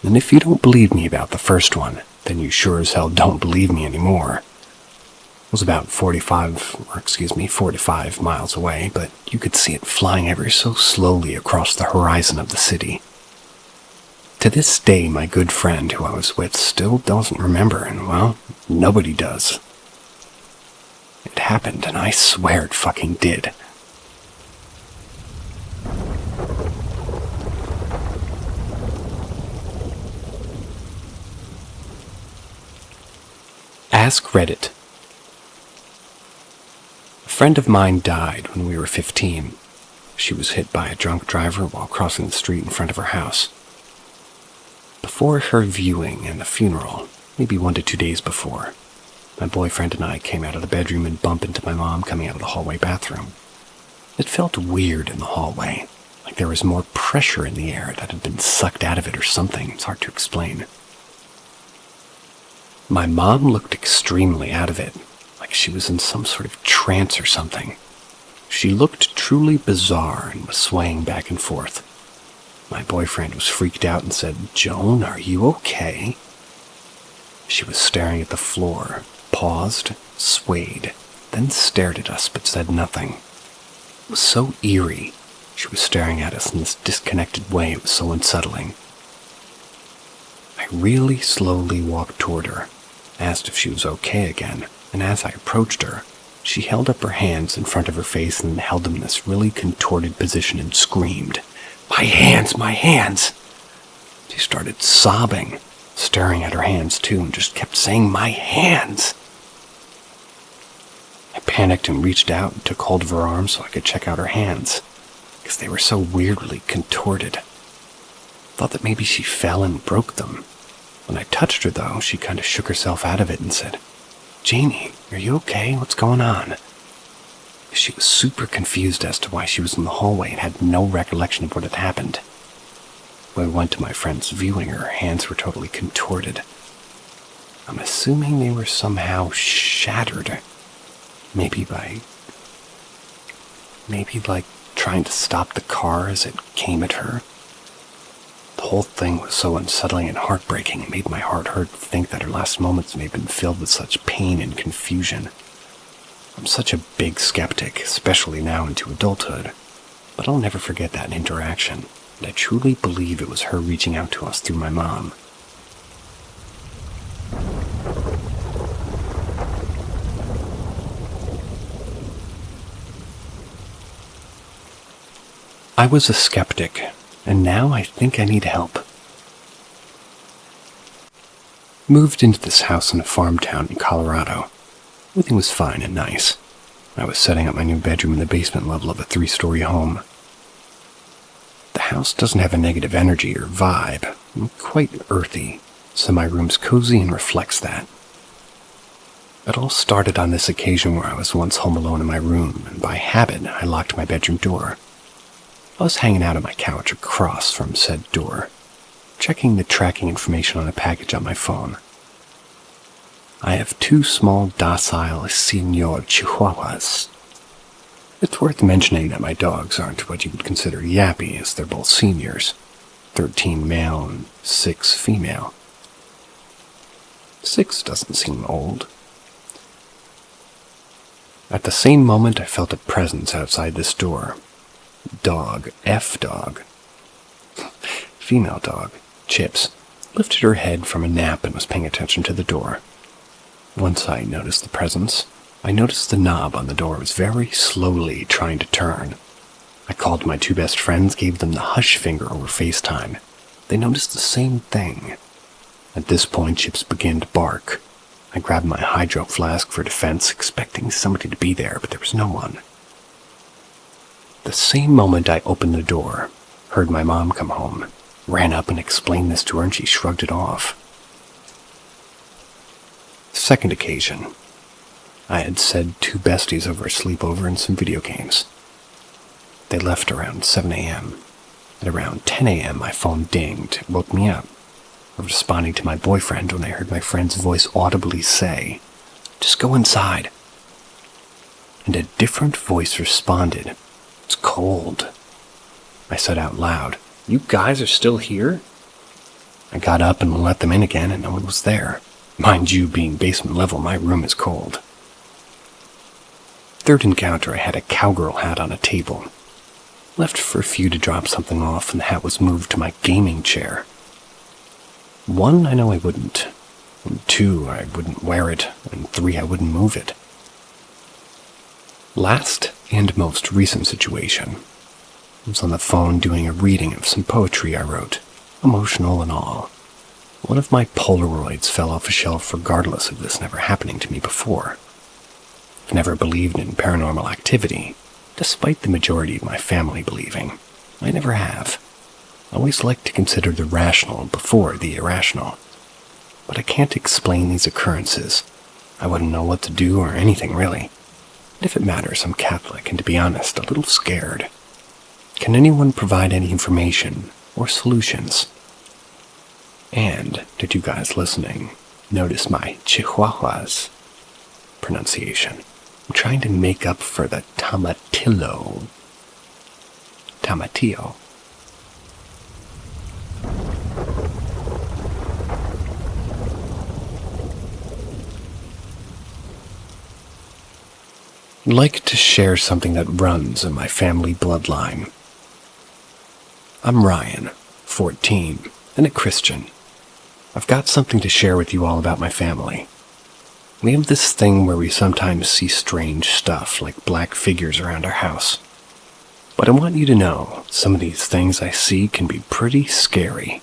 And if you don't believe me about the first one, then you sure as hell don't believe me anymore. It was about 45 miles away, but you could see it flying ever so slowly across the horizon of the city. To this day, my good friend who I was with still doesn't remember, and well, nobody does. It happened, and I swear it fucking did. Ask Reddit. A friend of mine died when we were 15. She was hit by a drunk driver while crossing the street in front of her house. Before her viewing and the funeral, maybe 1 to 2 days before, my boyfriend and I came out of the bedroom and bumped into my mom coming out of the hallway bathroom. It felt weird in the hallway. Like there was more pressure in the air that had been sucked out of it or something. It's hard to explain. My mom looked extremely out of it, like she was in some sort of trance or something. She looked truly bizarre and was swaying back and forth. My boyfriend was freaked out and said, "Joan, are you okay?" She was staring at the floor, paused, swayed, then stared at us but said nothing. It was so eerie. She was staring at us in this disconnected way. It was so unsettling. I really slowly walked toward her, asked if she was okay again, and as I approached her, she held up her hands in front of her face and held them in this really contorted position and screamed, "My hands, my hands!" She started sobbing, staring at her hands too, and just kept saying, "My hands!" I panicked and reached out and took hold of her arms so I could check out her hands, because they were so weirdly contorted. Thought that maybe she fell and broke them. When I touched her, though, she kind of shook herself out of it and said, "Janie, are you okay? What's going on?" She was super confused as to why she was in the hallway and had no recollection of what had happened. When we went to my friend's viewing, her hands were totally contorted. I'm assuming they were somehow shattered. Maybe like trying to stop the car as it came at her. The whole thing was so unsettling and heartbreaking. It made my heart hurt to think that her last moments may have been filled with such pain and confusion. I'm such a big skeptic, especially now into adulthood, but I'll never forget that interaction, and I truly believe it was her reaching out to us through my mom. I was a skeptic, and now I think I need help. Moved into this house in a farm town in Colorado. Everything was fine and nice. I was setting up my new bedroom in the basement level of a 3-story home. The house doesn't have a negative energy or vibe. Quite earthy, so my room's cozy and reflects that. It all started on this occasion where I was once home alone in my room, and by habit I locked my bedroom door. I was hanging out on my couch across from said door, checking the tracking information on a package on my phone. I have 2 small, docile Señor Chihuahuas. It's worth mentioning that my dogs aren't what you would consider yappy, as they're both seniors, 13 male and 6 female. 6 doesn't seem old. At the same moment, I felt a presence outside this door. Dog, F-dog, female dog, Chips, lifted her head from a nap and was paying attention to the door. Once I noticed the presence, I noticed the knob on the door was very slowly trying to turn. I called my 2 best friends, gave them the hush finger over FaceTime. They noticed the same thing. At this point, Chips began to bark. I grabbed my hydro flask for defense, expecting somebody to be there, but there was no one. The same moment I opened the door, heard my mom come home, ran up and explained this to her, and she shrugged it off. Second occasion, I had said 2 besties over a sleepover and some video games. They left around 7 a.m. At around 10 a.m., my phone dinged. It woke me up. I was responding to my boyfriend when I heard my friend's voice audibly say, "Just go inside." And a different voice responded, "It's cold." I said out loud, "You guys are still here?" I got up and let them in again, and no one was there. Mind you, being basement level, my room is cold. Third encounter, I had a cowgirl hat on a table. Left for a few to drop something off, and the hat was moved to my gaming chair. 1, I know I wouldn't. 2, I wouldn't wear it. And 3, I wouldn't move it. Last and most recent situation. I was on the phone doing a reading of some poetry I wrote, emotional and all. One of my Polaroids fell off a shelf regardless of this never happening to me before. I've never believed in paranormal activity, despite the majority of my family believing. I never have. I always like to consider the rational before the irrational. But I can't explain these occurrences. I wouldn't know what to do or anything really. And if it matters, I'm Catholic and, to be honest, a little scared. Can anyone provide any information or solutions? And did you guys listening notice my Chihuahua's pronunciation? I'm trying to make up for the Tomatillo. Tomatillo. I'd like to share something that runs in my family bloodline. I'm Ryan, 14, and a Christian. I've got something to share with you all about my family. We have this thing where we sometimes see strange stuff like black figures around our house. But I want you to know, some of these things I see can be pretty scary.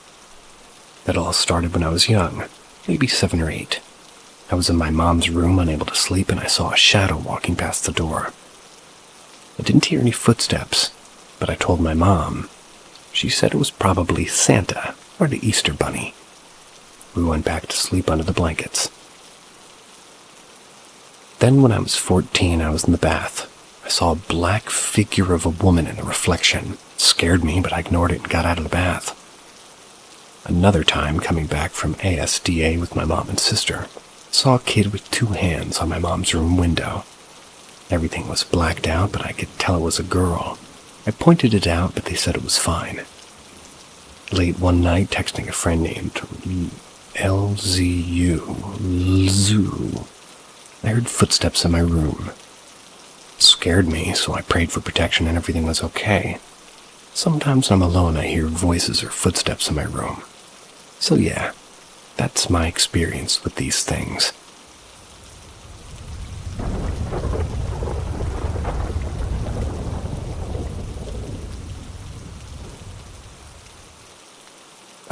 That all started when I was young, maybe 7 or 8. I was in my mom's room unable to sleep and I saw a shadow walking past the door. I didn't hear any footsteps, but I told my mom. She said it was probably Santa or the Easter Bunny. We went back to sleep under the blankets. Then when I was 14, I was in the bath. I saw a black figure of a woman in the reflection. It scared me, but I ignored it and got out of the bath. Another time, coming back from ASDA with my mom and sister, I saw a kid with 2 hands on my mom's room window. Everything was blacked out, but I could tell it was a girl. I pointed it out, but they said it was fine. Late one night, texting a friend named LZU, I heard footsteps in my room. It scared me, so I prayed for protection and everything was okay. Sometimes when I'm alone, I hear voices or footsteps in my room. So yeah, that's my experience with these things.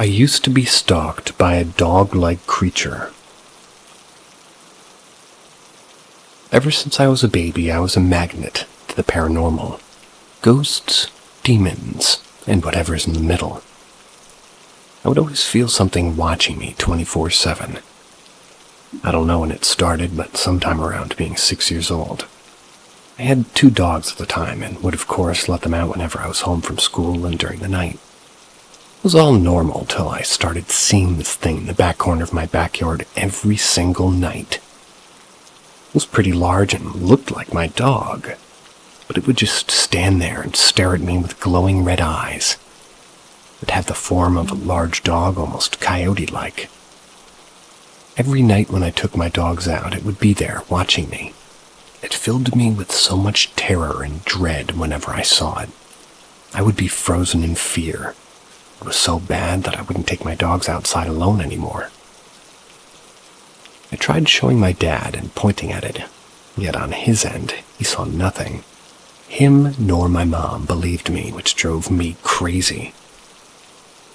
I used to be stalked by a dog-like creature. Ever since I was a baby, I was a magnet to the paranormal. Ghosts, demons, and whatever's in the middle. I would always feel something watching me 24/7. I don't know when it started, but sometime around being 6 years old. I had 2 dogs at the time and would of course let them out whenever I was home from school and during the night. It was all normal till I started seeing this thing in the back corner of my backyard every single night. It was pretty large and looked like my dog, but it would just stand there and stare at me with glowing red eyes. It had the form of a large dog, almost coyote-like. Every night when I took my dogs out, it would be there, watching me. It filled me with so much terror and dread whenever I saw it. I would be frozen in fear. It was so bad that I wouldn't take my dogs outside alone anymore. I tried showing my dad and pointing at it, yet on his end, he saw nothing. Him nor my mom believed me, which drove me crazy.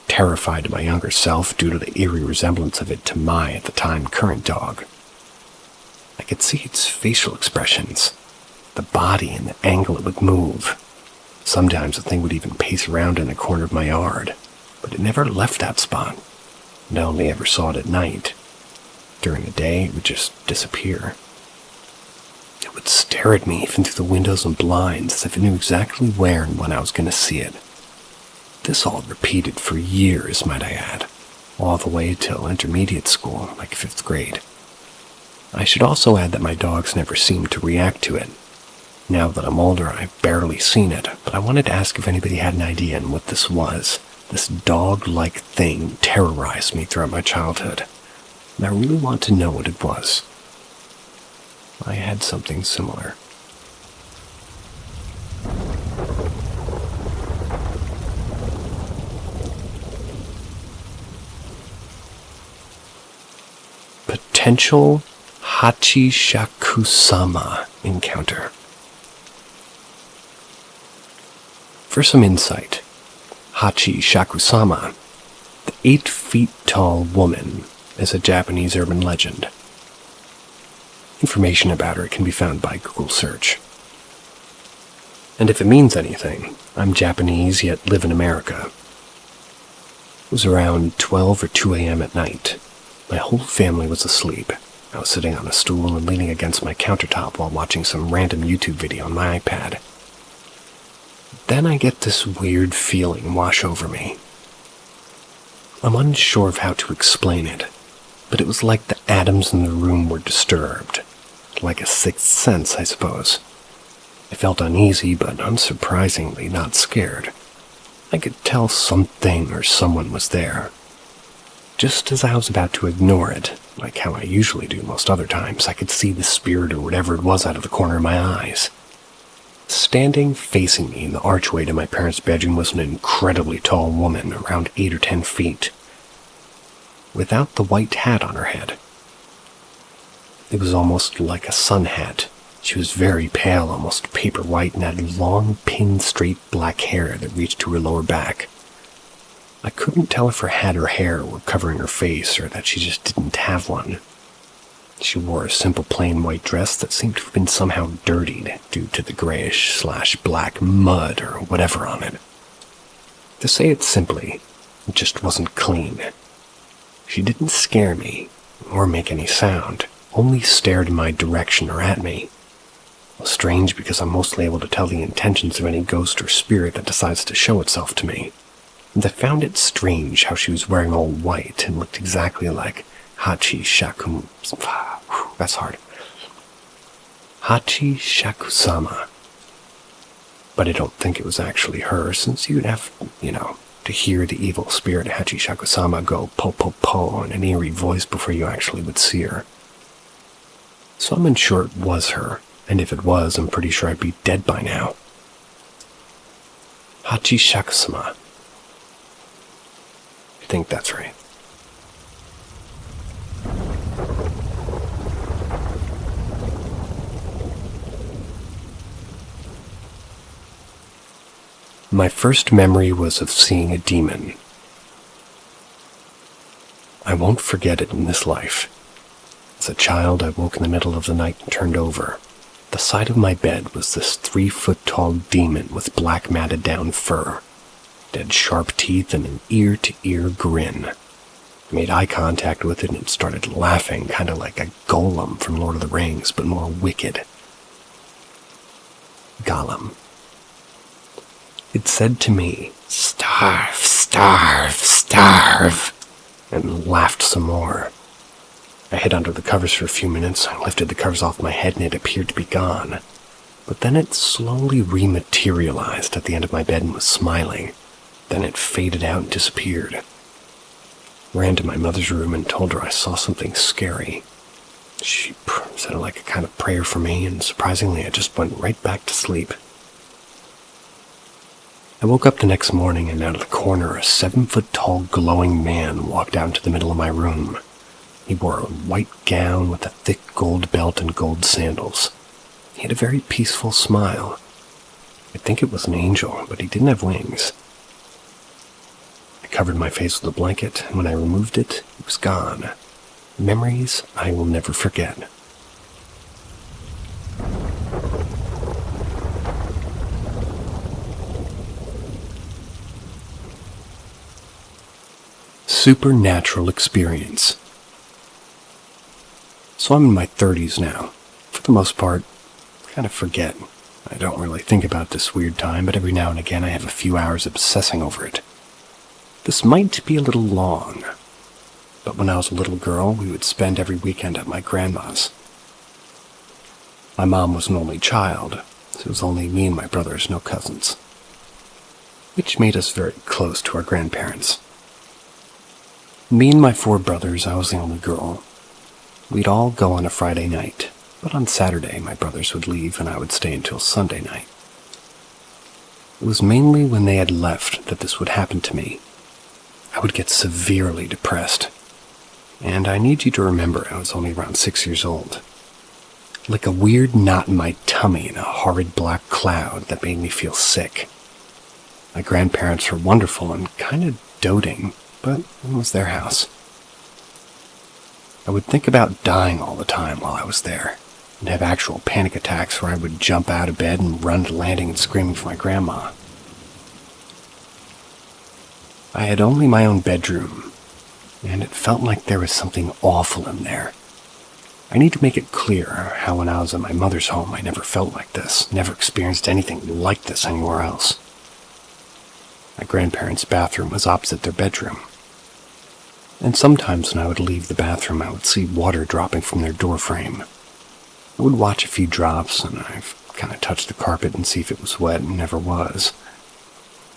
Terrified of my younger self due to the eerie resemblance of it to my, at the time, current dog. I could see its facial expressions, the body and the angle it would move. Sometimes the thing would even pace around in a corner of my yard, but it never left that spot, and I only ever saw it at night. During the day, it would just disappear. It would stare at me even through the windows and blinds as if it knew exactly where and when I was going to see it. This all repeated for years, might I add, all the way till intermediate school, like 5th grade. I should also add that my dogs never seemed to react to it. Now that I'm older, I've barely seen it, but I wanted to ask if anybody had an idea on what this was. This dog-like thing terrorized me throughout my childhood, and I really want to know what it was. I had something similar. Potential Hachishaku-sama encounter. For some insight, Hachishaku-sama, the 8-feet-tall woman, is a Japanese urban legend. Information about her can be found by Google search. And if it means anything, I'm Japanese yet live in America. It was around 12 or 2 a.m. at night. My whole family was asleep. I was sitting on a stool and leaning against my countertop while watching some random YouTube video on my iPad. Then I get this weird feeling wash over me. I'm unsure of how to explain it, but it was like the atoms in the room were disturbed. Like a sixth sense, I suppose. I felt uneasy, but unsurprisingly not scared. I could tell something or someone was there. Just as I was about to ignore it, like how I usually do most other times, I could see the spirit or whatever it was out of the corner of my eyes. Standing facing me in the archway to my parents' bedroom was an incredibly tall woman, around 8 or 10 feet, without the white hat on her head. It was almost like a sun hat. She was very pale, almost paper white, and had long, pin-straight black hair that reached to her lower back. I couldn't tell if her hat or hair were covering her face or that she just didn't have one. She wore a simple plain white dress that seemed to have been somehow dirtied due to the grayish/black mud or whatever on it. To say it simply, it just wasn't clean. She didn't scare me or make any sound, only stared in my direction or at me. Strange because I'm mostly able to tell the intentions of any ghost or spirit that decides to show itself to me. And I found it strange how she was wearing all white and looked exactly like Hachishaku-sama. That's hard. Hachishaku-sama. But I don't think it was actually her, since you'd have, to hear the evil spirit Hachishaku-sama go po-po-po in an eerie voice before you actually would see her. So I'm unsure it was her, and if it was, I'm pretty sure I'd be dead by now. Hachishaku-sama. I think that's right. My first memory was of seeing a demon. I won't forget it in this life. As a child, I woke in the middle of the night and turned over. The side of my bed was this 3-foot-tall demon with black matted down fur. It had sharp teeth and an ear-to-ear grin. I made eye contact with it and started laughing, kind of like a golem from Lord of the Rings, but more wicked. Golem. It said to me, "Starve, starve, starve," and laughed some more. I hid under the covers for a few minutes. I lifted the covers off my head and it appeared to be gone. But then it slowly rematerialized at the end of my bed and was smiling. Then it faded out and disappeared. I ran to my mother's room and told her I saw something scary. She said like a kind of prayer for me, and surprisingly I just went right back to sleep. I woke up the next morning and out of the corner a 7-foot-tall glowing man walked out into the middle of my room. He wore a white gown with a thick gold belt and gold sandals. He had a very peaceful smile. I think it was an angel, but he didn't have wings. I covered my face with a blanket, and when I removed it, it was gone. Memories I will never forget. Supernatural experience. So I'm in my 30s now. For the most part, I kind of forget. I don't really think about this weird time, but every now and again I have a few hours obsessing over it. This might be a little long, but when I was a little girl, we would spend every weekend at my grandma's. My mom was an only child, so it was only me and my brothers, no cousins, which made us very close to our grandparents. Me and my 4 brothers, I was the only girl. We'd all go on a Friday night, but on Saturday my brothers would leave and I would stay until Sunday night. It was mainly when they had left that this would happen to me. I would get severely depressed. And I need you to remember I was only around 6 years old. Like a weird knot in my tummy and a horrid black cloud that made me feel sick. My grandparents were wonderful and kind of doting, but it was their house. I would think about dying all the time while I was there, and have actual panic attacks where I would jump out of bed and run to the landing and screaming for my grandma. I had only my own bedroom, and it felt like there was something awful in there. I need to make it clear how when I was at my mother's home I never felt like this, never experienced anything like this anywhere else. My grandparents' bathroom was opposite their bedroom. And sometimes when I would leave the bathroom, I would see water dropping from their doorframe. I would watch a few drops, and I've kind of touched the carpet and see if it was wet, and never was.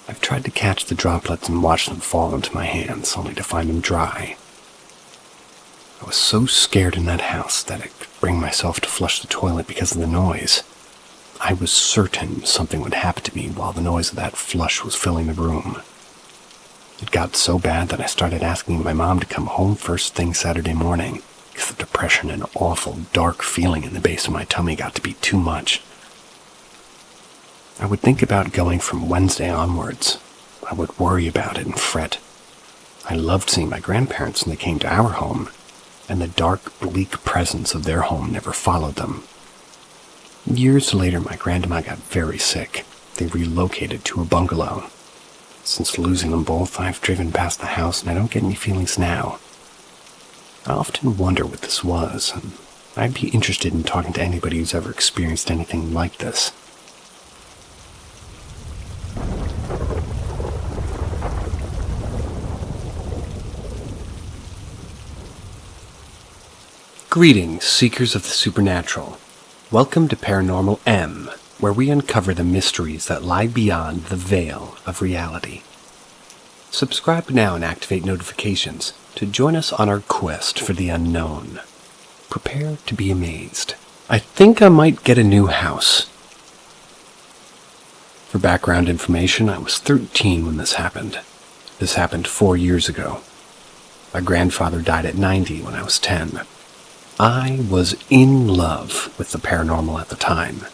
I've tried to catch the droplets and watch them fall into my hands, only to find them dry. I was so scared in that house that I could bring myself to flush the toilet because of the noise. I was certain something would happen to me while the noise of that flush was filling the room. It got so bad that I started asking my mom to come home first thing Saturday morning, because the depression and awful, dark feeling in the base of my tummy got to be too much. I would think about going from Wednesday onwards. I would worry about it and fret. I loved seeing my grandparents when they came to our home, and the dark, bleak presence of their home never followed them. Years later, my grandma got very sick. They relocated to a bungalow. Since losing them both, I've driven past the house and I don't get any feelings now. I often wonder what this was, and I'd be interested in talking to anybody who's ever experienced anything like this. Greetings, seekers of the supernatural. Welcome to Paranormal M, where we uncover the mysteries that lie beyond the veil of reality. Subscribe now and activate notifications to join us on our quest for the unknown. Prepare to be amazed. I think I might get a new house. For background information, I was 13 when this happened. This happened 4 years ago. My grandfather died at 90 when I was 10. I was in love with the paranormal at the time,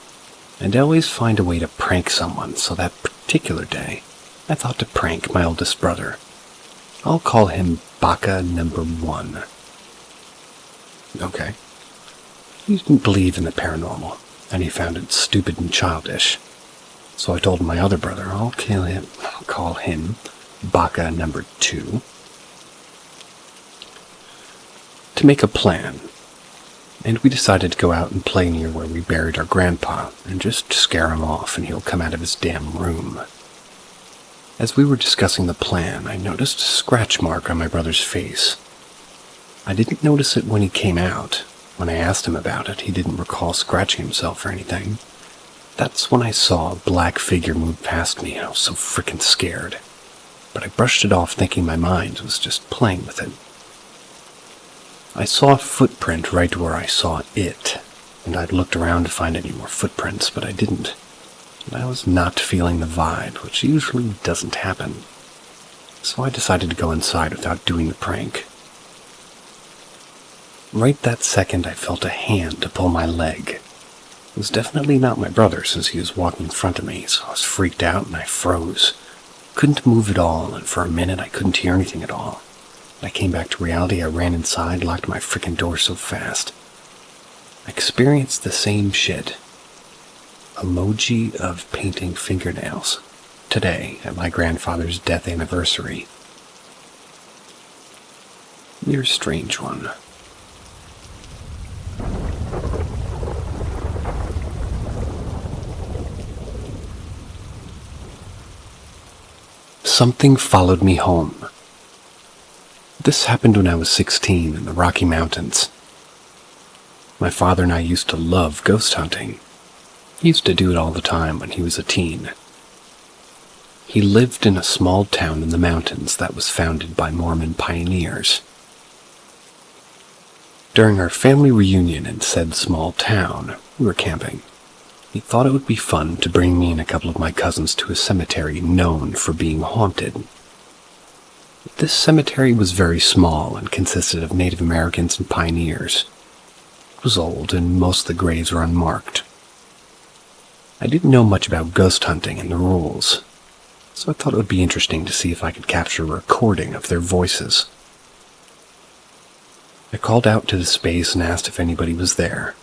and I always find a way to prank someone, so that particular day, I thought to prank my oldest brother. I'll call him Baka number 1. Okay. He didn't believe in the paranormal, and he found it stupid and childish. So I told my other brother I'll call him Baka number 2, to make a plan. And we decided to go out and play near where we buried our grandpa and just scare him off and he'll come out of his damn room. As we were discussing the plan, I noticed a scratch mark on my brother's face. I didn't notice it when he came out. When I asked him about it, he didn't recall scratching himself or anything. That's when I saw a black figure move past me and I was so frickin' scared. But I brushed it off thinking my mind was just playing with it. I saw a footprint right where I saw it, and I'd looked around to find any more footprints, but I didn't. And I was not feeling the vibe, which usually doesn't happen. So I decided to go inside without doing the prank. Right that second, I felt a hand to pull my leg. It was definitely not my brother, since he was walking in front of me, so I was freaked out and I froze. Couldn't move at all, and for a minute I couldn't hear anything at all. When I came back to reality, I ran inside, locked my frickin' door so fast. I experienced the same shit. Emoji of painting fingernails. Today, at my grandfather's death anniversary. You're a strange one. Something followed me home. This happened when I was 16 in the Rocky Mountains. My father and I used to love ghost hunting. He used to do it all the time when he was a teen. He lived in a small town in the mountains that was founded by Mormon pioneers. During our family reunion in said small town, we were camping. He thought it would be fun to bring me and a couple of my cousins to a cemetery known for being haunted. This cemetery was very small and consisted of Native Americans and pioneers. It was old and most of the graves were unmarked. I didn't know much about ghost hunting and the rules, so I thought it would be interesting to see if I could capture a recording of their voices. I called out to the space and asked if anybody was there.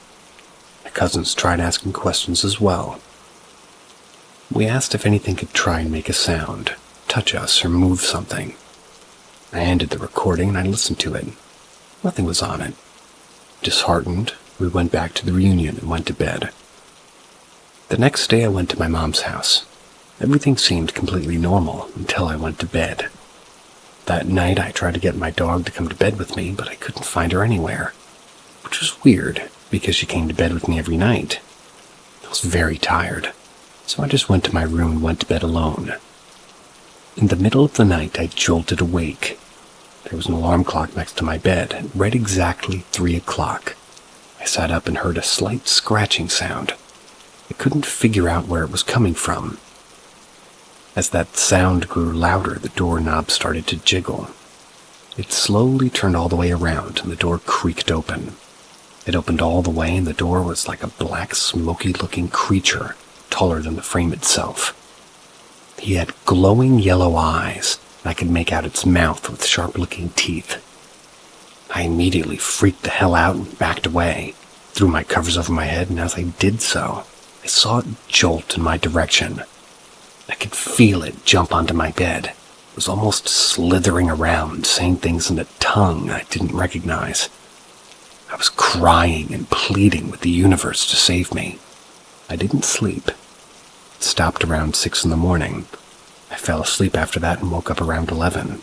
My cousins tried asking questions as well. We asked if anything could try and make a sound, touch us, or move something. I ended the recording and I listened to it. Nothing was on it. Disheartened, we went back to the reunion and went to bed. The next day I went to my mom's house. Everything seemed completely normal until I went to bed. That night I tried to get my dog to come to bed with me, but I couldn't find her anywhere, which was weird because she came to bed with me every night. I was very tired, so I just went to my room and went to bed alone. In the middle of the night, I jolted awake. There was an alarm clock next to my bed, and right exactly 3 o'clock. I sat up and heard a slight scratching sound. I couldn't figure out where it was coming from. As that sound grew louder, the doorknob started to jiggle. It slowly turned all the way around, and the door creaked open. It opened all the way, and the door was like a black, smoky-looking creature, taller than the frame itself. He had glowing yellow eyes, and I could make out its mouth with sharp-looking teeth. I immediately freaked the hell out and backed away, threw my covers over my head, and as I did so, I saw it jolt in my direction. I could feel it jump onto my bed. It was almost slithering around, saying things in a tongue I didn't recognize. I was crying and pleading with the universe to save me. I didn't sleep. It stopped around 6 in the morning. I fell asleep after that and woke up around 11.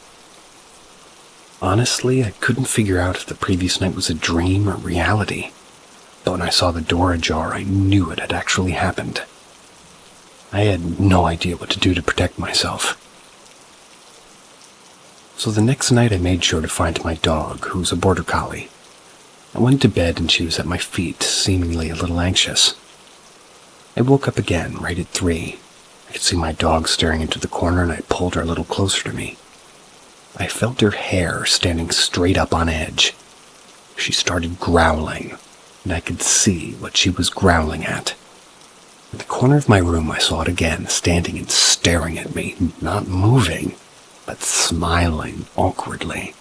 Honestly, I couldn't figure out if the previous night was a dream or reality. But when I saw the door ajar, I knew it had actually happened. I had no idea what to do to protect myself. So the next night I made sure to find my dog, who was a border collie. I went to bed and she was at my feet, seemingly a little anxious. I woke up again right at 3. I could see my dog staring into the corner and I pulled her a little closer to me. I felt her hair standing straight up on edge. She started growling, and I could see what she was growling at. In the corner of my room, I saw it again, standing and staring at me, not moving, but smiling awkwardly.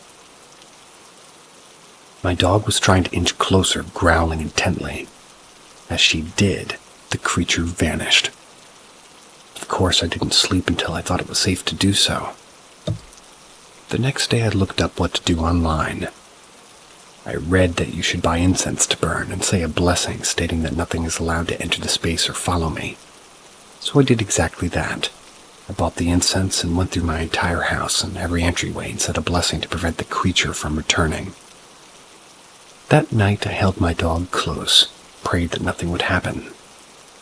My dog was trying to inch closer, growling intently. As she did, the creature vanished. Of course, I didn't sleep until I thought it was safe to do so. The next day, I looked up what to do online. I read that you should buy incense to burn and say a blessing stating that nothing is allowed to enter the space or follow me. So I did exactly that. I bought the incense and went through my entire house and every entryway and said a blessing to prevent the creature from returning. That night I held my dog close, prayed that nothing would happen.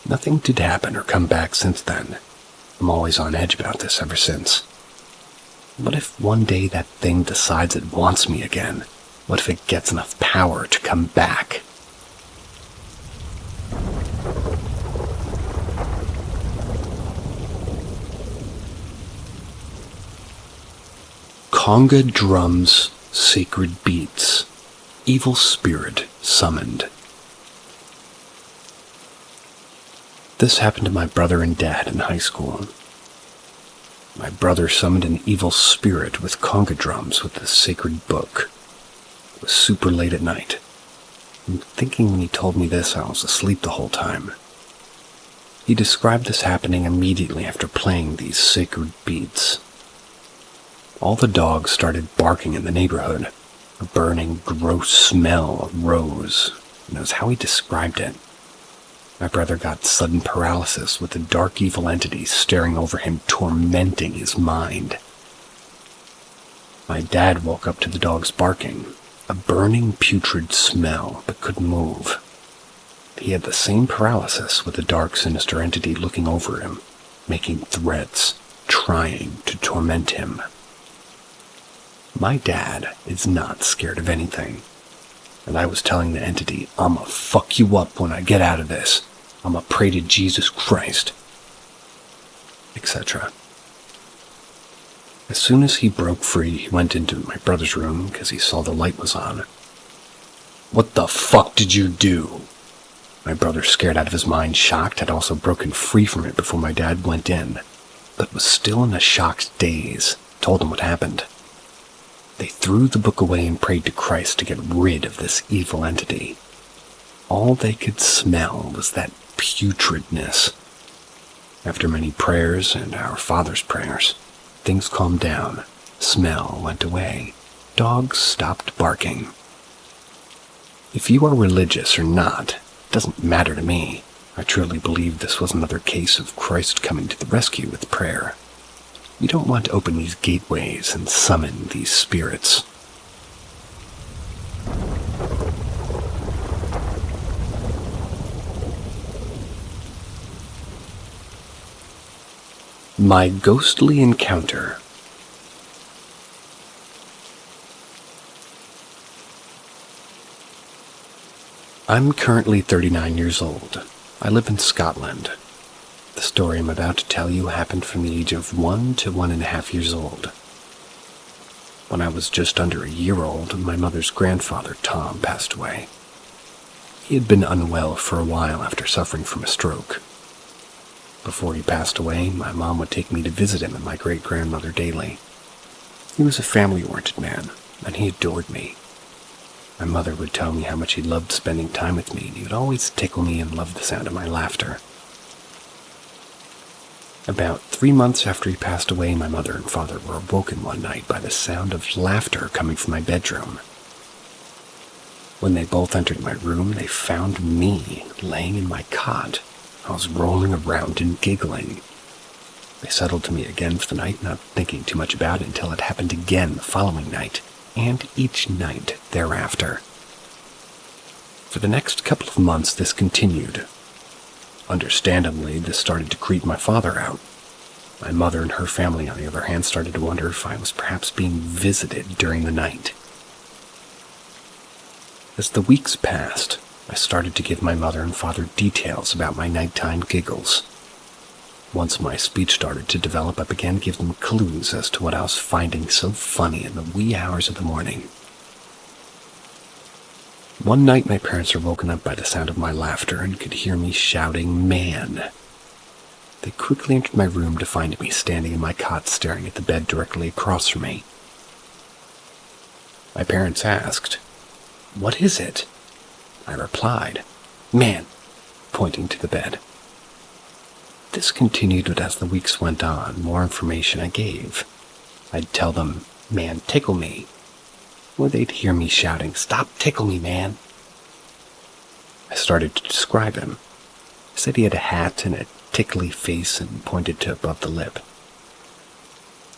Nothing did happen or come back since then. I'm always on edge about this ever since. What if one day that thing decides it wants me again? What if it gets enough power to come back? Conga drums, sacred beats. Evil spirit summoned. This happened to my brother and dad in high school. My brother summoned an evil spirit with conga drums with the sacred book. It was super late at night. I'm thinking when he told me this, I was asleep the whole time. He described this happening immediately after playing these sacred beats. All the dogs started barking in the neighborhood. A burning, gross smell arose, and that was how he described it. My brother got sudden paralysis with a dark evil entity staring over him, tormenting his mind. My dad woke up to the dogs barking, a burning, putrid smell, but couldn't move. He had the same paralysis with a dark, sinister entity looking over him, making threats, trying to torment him. My dad is not scared of anything, and I was telling the entity, "I'ma fuck you up when I get out of this. I'ma pray to Jesus Christ," etc. As soon as he broke free, he went into my brother's room because he saw the light was on. "What the fuck did you do?" My brother, scared out of his mind, shocked, had also broken free from it before my dad went in, but was still in a shocked daze, told him what happened. They threw the book away and prayed to Christ to get rid of this evil entity. All they could smell was that putridness. After many prayers and our Father's prayers, things calmed down, smell went away, dogs stopped barking. If you are religious or not, it doesn't matter to me. I truly believe this was another case of Christ coming to the rescue with prayer. You don't want to open these gateways and summon these spirits. My ghostly encounter. I'm currently 39 years old. I live in Scotland. The story I'm about to tell you happened from the age of 1 to 1.5 years old. When I was just under a year old, my mother's grandfather, Tom, passed away. He had been unwell for a while after suffering from a stroke. Before he passed away, my mom would take me to visit him and my great-grandmother daily. He was a family-oriented man, and he adored me. My mother would tell me how much he loved spending time with me, and he would always tickle me and love the sound of my laughter. About 3 months after he passed away, my mother and father were awoken one night by the sound of laughter coming from my bedroom. When they both entered my room, they found me laying in my cot. I was rolling around and giggling. They settled to me again for the night, not thinking too much about it until it happened again the following night, and each night thereafter. For the next couple of months, this continued. Understandably, this started to creep my father out. My mother and her family, on the other hand, started to wonder if I was perhaps being visited during the night. As the weeks passed, I started to give my mother and father details about my nighttime giggles. Once my speech started to develop, I began to give them clues as to what I was finding so funny in the wee hours of the morning. One night, my parents were woken up by the sound of my laughter and could hear me shouting, "Man!" They quickly entered my room to find me standing in my cot staring at the bed directly across from me. My parents asked, "What is it?" I replied, "Man," pointing to the bed. This continued, but as the weeks went on, more information I gave. I'd tell them, "Man, tickle me," or they'd hear me shouting, "Stop, tickle me, man." I started to describe him. I said he had a hat and a tickly face and pointed to above the lip.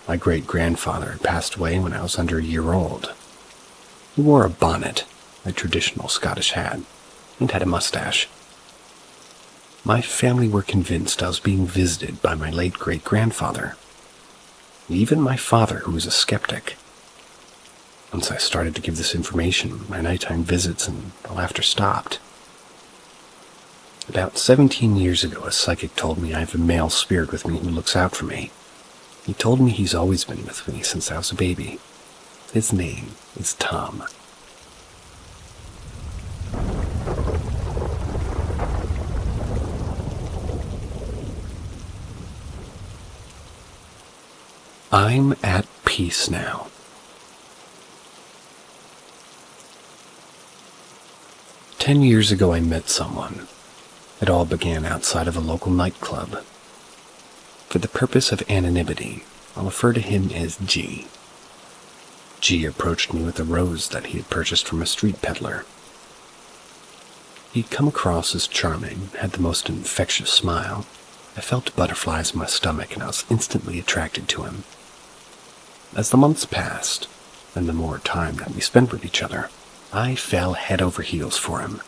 My great-grandfather had passed away when I was under a year old. He wore a bonnet, a traditional Scottish hat, and had a mustache. My family were convinced I was being visited by my late great-grandfather. Even my father, who was a skeptic. Once I started to give this information, my nighttime visits and the laughter stopped. About 17 years ago, a psychic told me I have a male spirit with me who looks out for me. He told me he's always been with me since I was a baby. His name is Tom. I'm at peace now. "10 years ago I met someone. It all began outside of a local nightclub. For the purpose of anonymity, I'll refer to him as G. G approached me with a rose that he had purchased from a street peddler. He'd come across as charming, had the most infectious smile. I felt butterflies in my stomach and I was instantly attracted to him. As the months passed, and the more time that we spent with each other, I fell head over heels for him.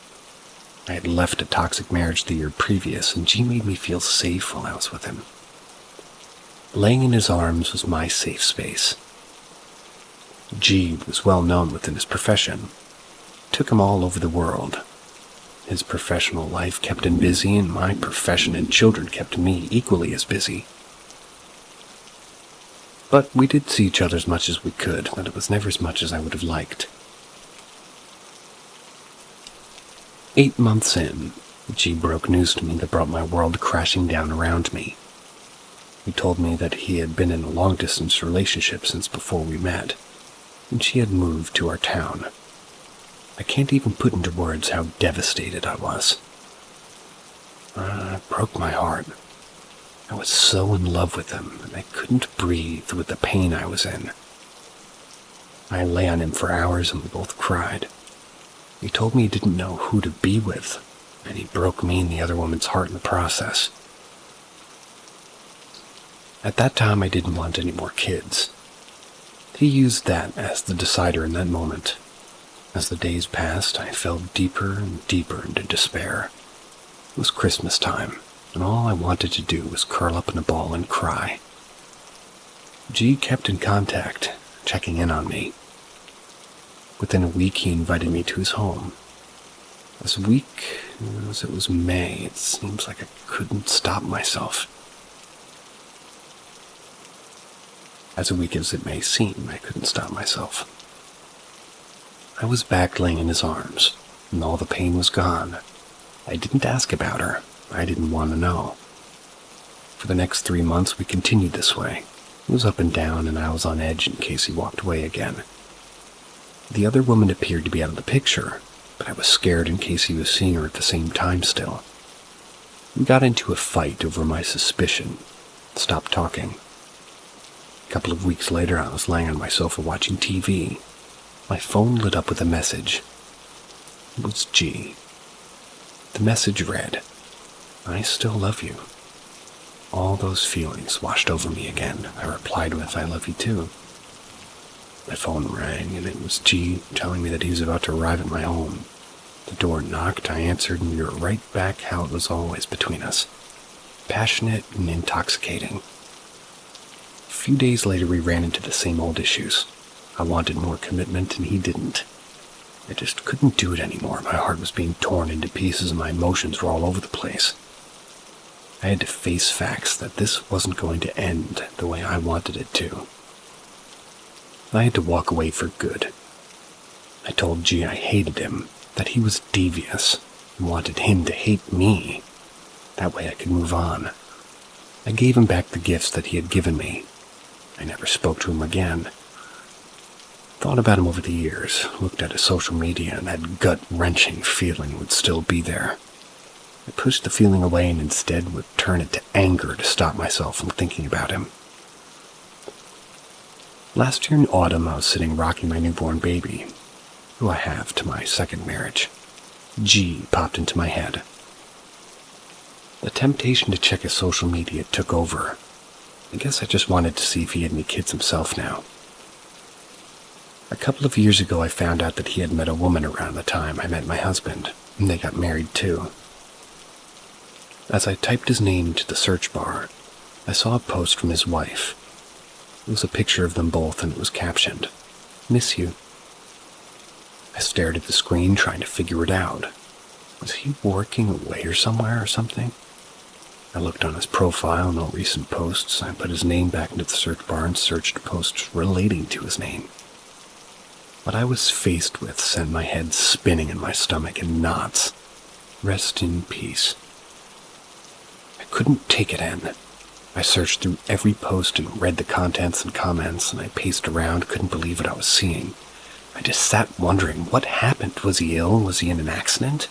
I had left a toxic marriage the year previous, and G made me feel safe while I was with him. Laying in his arms was my safe space. G was well known within his profession. Took him all over the world. His professional life kept him busy, and my profession and children kept me equally as busy. But we did see each other as much as we could, but it was never as much as I would have liked. 8 months in, G broke news to me that brought my world crashing down around me. He told me that he had been in a long-distance relationship since before we met, and she had moved to our town. I can't even put into words how devastated I was. It broke my heart. I was so in love with him, and I couldn't breathe with the pain I was in. I lay on him for hours and we both cried. He told me he didn't know who to be with, and he broke me and the other woman's heart in the process. At that time, I didn't want any more kids. He used that as the decider in that moment. As the days passed, I fell deeper and deeper into despair. It was Christmas time, and all I wanted to do was curl up in a ball and cry. G kept in contact, checking in on me. Within a week, he invited me to his home. As weak as it was May, it seems like I couldn't stop myself. As weak as it may seem, I couldn't stop myself. I was back laying in his arms, and all the pain was gone. I didn't ask about her. I didn't want to know. For the next 3 months, we continued this way. It was up and down, and I was on edge in case he walked away again. The other woman appeared to be out of the picture, but I was scared in case he was seeing her at the same time still. We got into a fight over my suspicion. Stopped talking. A couple of weeks later, I was laying on my sofa watching TV. My phone lit up with a message. It was G. The message read, "I still love you." All those feelings washed over me again. I replied with, "I love you too." My phone rang, and it was G telling me that he was about to arrive at my home. The door knocked, I answered, and we were right back how it was always between us. Passionate and intoxicating. A few days later, we ran into the same old issues. I wanted more commitment, and he didn't. I just couldn't do it anymore. My heart was being torn into pieces, and my emotions were all over the place. I had to face facts that this wasn't going to end the way I wanted it to. I had to walk away for good. I told G I hated him, that he was devious, and wanted him to hate me. That way I could move on. I gave him back the gifts that he had given me. I never spoke to him again. Thought about him over the years, looked at his social media, and that gut-wrenching feeling would still be there. I pushed the feeling away and instead would turn it to anger to stop myself from thinking about him. Last year in autumn, I was sitting rocking my newborn baby, who I have to my second marriage. G popped into my head. The temptation to check his social media took over. I guess I just wanted to see if he had any kids himself now. A couple of years ago, I found out that he had met a woman around the time I met my husband, and they got married too. As I typed his name into the search bar, I saw a post from his wife. It was a picture of them both, and it was captioned, "Miss you." I stared at the screen, trying to figure it out. Was he working away or somewhere or something? I looked on his profile, no recent posts. I put his name back into the search bar and searched posts relating to his name. What I was faced with sent my head spinning in my stomach in knots. Rest in peace. I couldn't take it in. I searched through every post and read the contents and comments, and I paced around, couldn't believe what I was seeing. I just sat wondering, what happened? Was he ill? Was he in an accident?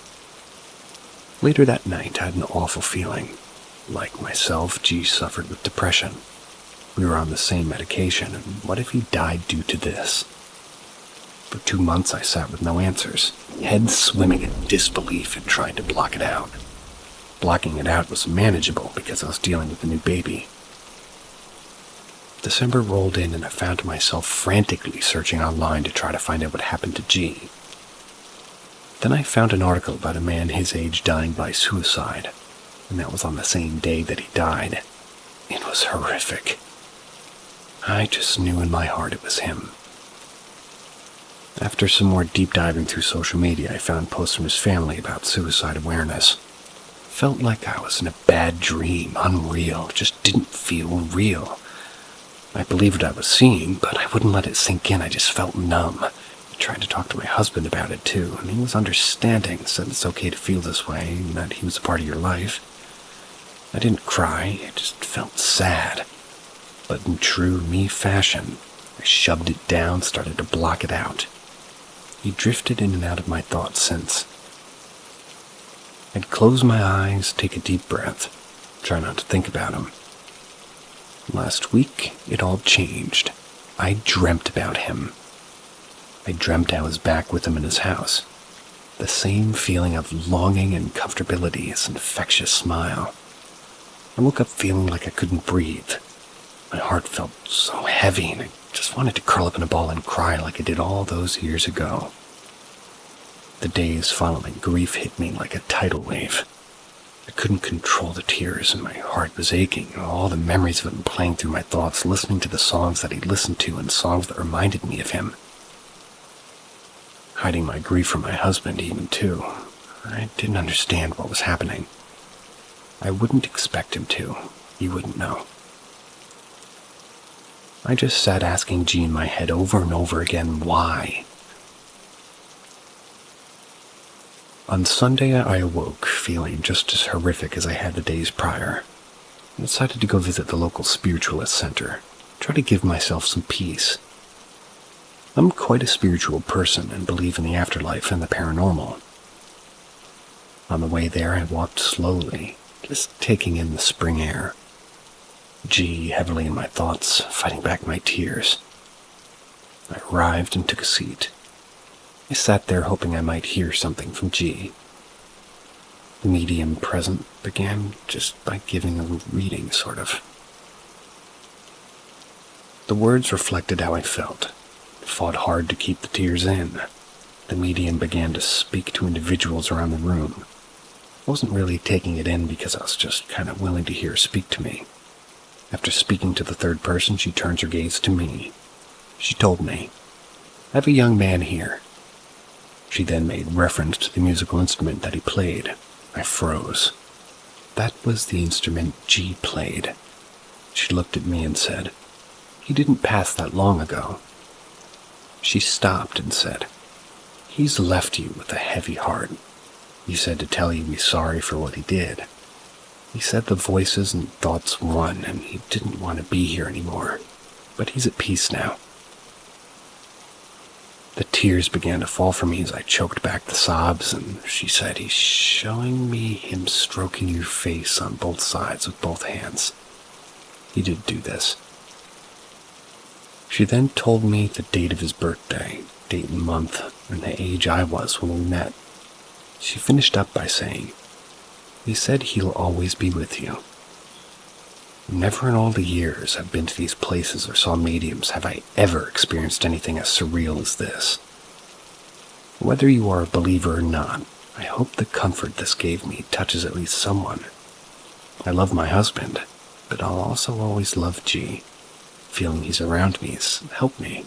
Later that night, I had an awful feeling. Like myself, G suffered with depression. We were on the same medication, and what if he died due to this? For 2 months, I sat with no answers, head swimming in disbelief and trying to block it out. Blocking it out was manageable because I was dealing with a new baby. December rolled in and I found myself frantically searching online to try to find out what happened to G. Then I found an article about a man his age dying by suicide, and that was on the same day that he died. It was horrific. I just knew in my heart it was him. After some more deep diving through social media, I found posts from his family about suicide awareness. Felt like I was in a bad dream, unreal, just didn't feel real. I believed what I was seeing, but I wouldn't let it sink in. I just felt numb. I tried to talk to my husband about it too, and he was understanding, said it's okay to feel this way, and that he was a part of your life. I didn't cry, I just felt sad. But in true me fashion, I shoved it down, started to block it out. He drifted in and out of my thoughts since. I'd close my eyes, take a deep breath, try not to think about him. Last week, it all changed. I dreamt about him. I dreamt I was back with him in his house. The same feeling of longing and comfortability, his infectious smile. I woke up feeling like I couldn't breathe. My heart felt so heavy and I just wanted to curl up in a ball and cry like I did all those years ago. The days following grief hit me like a tidal wave. I couldn't control the tears and my heart was aching, and all the memories of him playing through my thoughts, listening to the songs that he listened to and songs that reminded me of him. Hiding my grief from my husband even too. I didn't understand what was happening. I wouldn't expect him to. He wouldn't know. I just sat asking G in my head over and over again, why? On Sunday, I awoke feeling just as horrific as I had the days prior. I decided to go visit the local spiritualist center, try to give myself some peace. I'm quite a spiritual person and believe in the afterlife and the paranormal. On the way there, I walked slowly, just taking in the spring air. G heavily in my thoughts, fighting back my tears. I arrived and took a seat. I sat there hoping I might hear something from G. The medium present began just by giving a reading, sort of. The words reflected how I felt. I fought hard to keep the tears in. The medium began to speak to individuals around the room. I wasn't really taking it in because I was just kind of willing to hear her speak to me. After speaking to the third person, she turns her gaze to me. She told me, "I have a young man here." She then made reference to the musical instrument that he played. I froze. That was the instrument G played. She looked at me and said, "He didn't pass that long ago." She stopped and said, "He's left you with a heavy heart. He said to tell you he's sorry for what he did. He said the voices and thoughts won and he didn't want to be here anymore, but he's at peace now." The tears began to fall from me as I choked back the sobs, and she said, "He's showing me him stroking your face on both sides with both hands. He did do this." She then told me the date of his birthday, date and month, and the age I was when we met. She finished up by saying, "He said he'll always be with you." Never in all the years I've been to these places or saw mediums have I ever experienced anything as surreal as this. Whether you are a believer or not, I hope the comfort this gave me touches at least someone. I love my husband, but I'll also always love G. Feeling he's around me has helped me.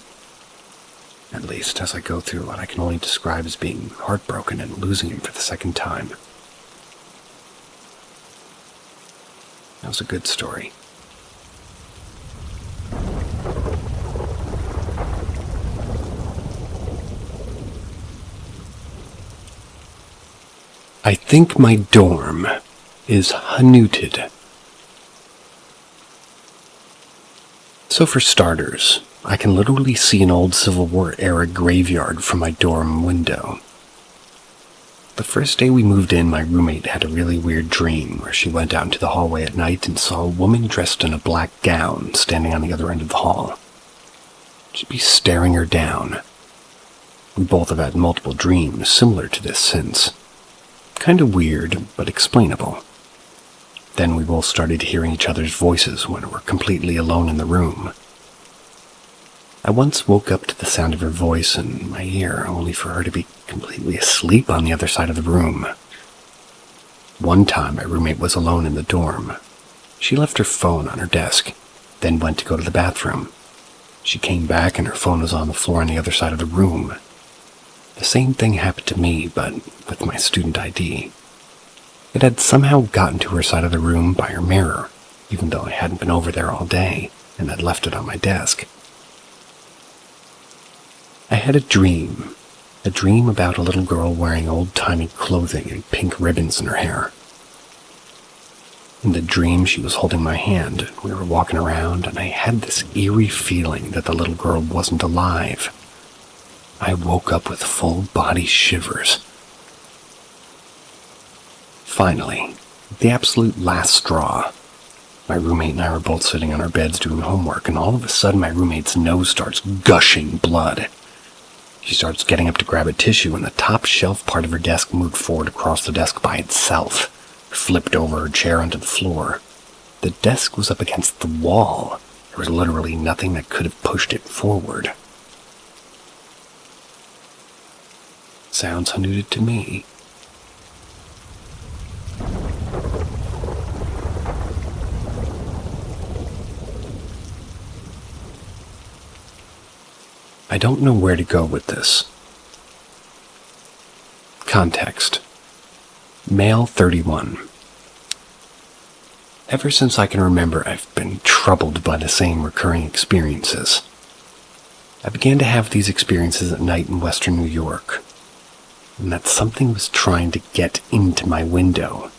At least as I go through what I can only describe as being heartbroken and losing him for the second time. That was a good story. I think my dorm is haunted. So for starters, I can literally see an old Civil War era graveyard from my dorm window. The first day we moved in, my roommate had a really weird dream where she went out into the hallway at night and saw a woman dressed in a black gown standing on the other end of the hall. She'd be staring her down. We both have had multiple dreams similar to this since. Kind of weird, but explainable. Then we both started hearing each other's voices when we were completely alone in the room. I once woke up to the sound of her voice in my ear, only for her to be completely asleep on the other side of the room. One time, my roommate was alone in the dorm. She left her phone on her desk, then went to go to the bathroom. She came back and her phone was on the floor on the other side of the room. The same thing happened to me, but with my student ID. It had somehow gotten to her side of the room by her mirror, even though I hadn't been over there all day and had left it on my desk. I had a dream about a little girl wearing old-timey clothing and pink ribbons in her hair. In the dream, she was holding my hand. We were walking around, and I had this eerie feeling that the little girl wasn't alive. I woke up with full-body shivers. Finally, the absolute last straw. My roommate and I were both sitting on our beds doing homework, and all of a sudden my roommate's nose starts gushing blood. She starts getting up to grab a tissue, and the top shelf part of her desk moved forward across the desk by itself, flipped over her chair onto the floor. The desk was up against the wall. There was literally nothing that could have pushed it forward. Sounds unmuted to me. I don't know where to go with this. Context. Male 31. Ever since I can remember, I've been troubled by the same recurring experiences. I began to have these experiences at night in western New York, and that something was trying to get into my window.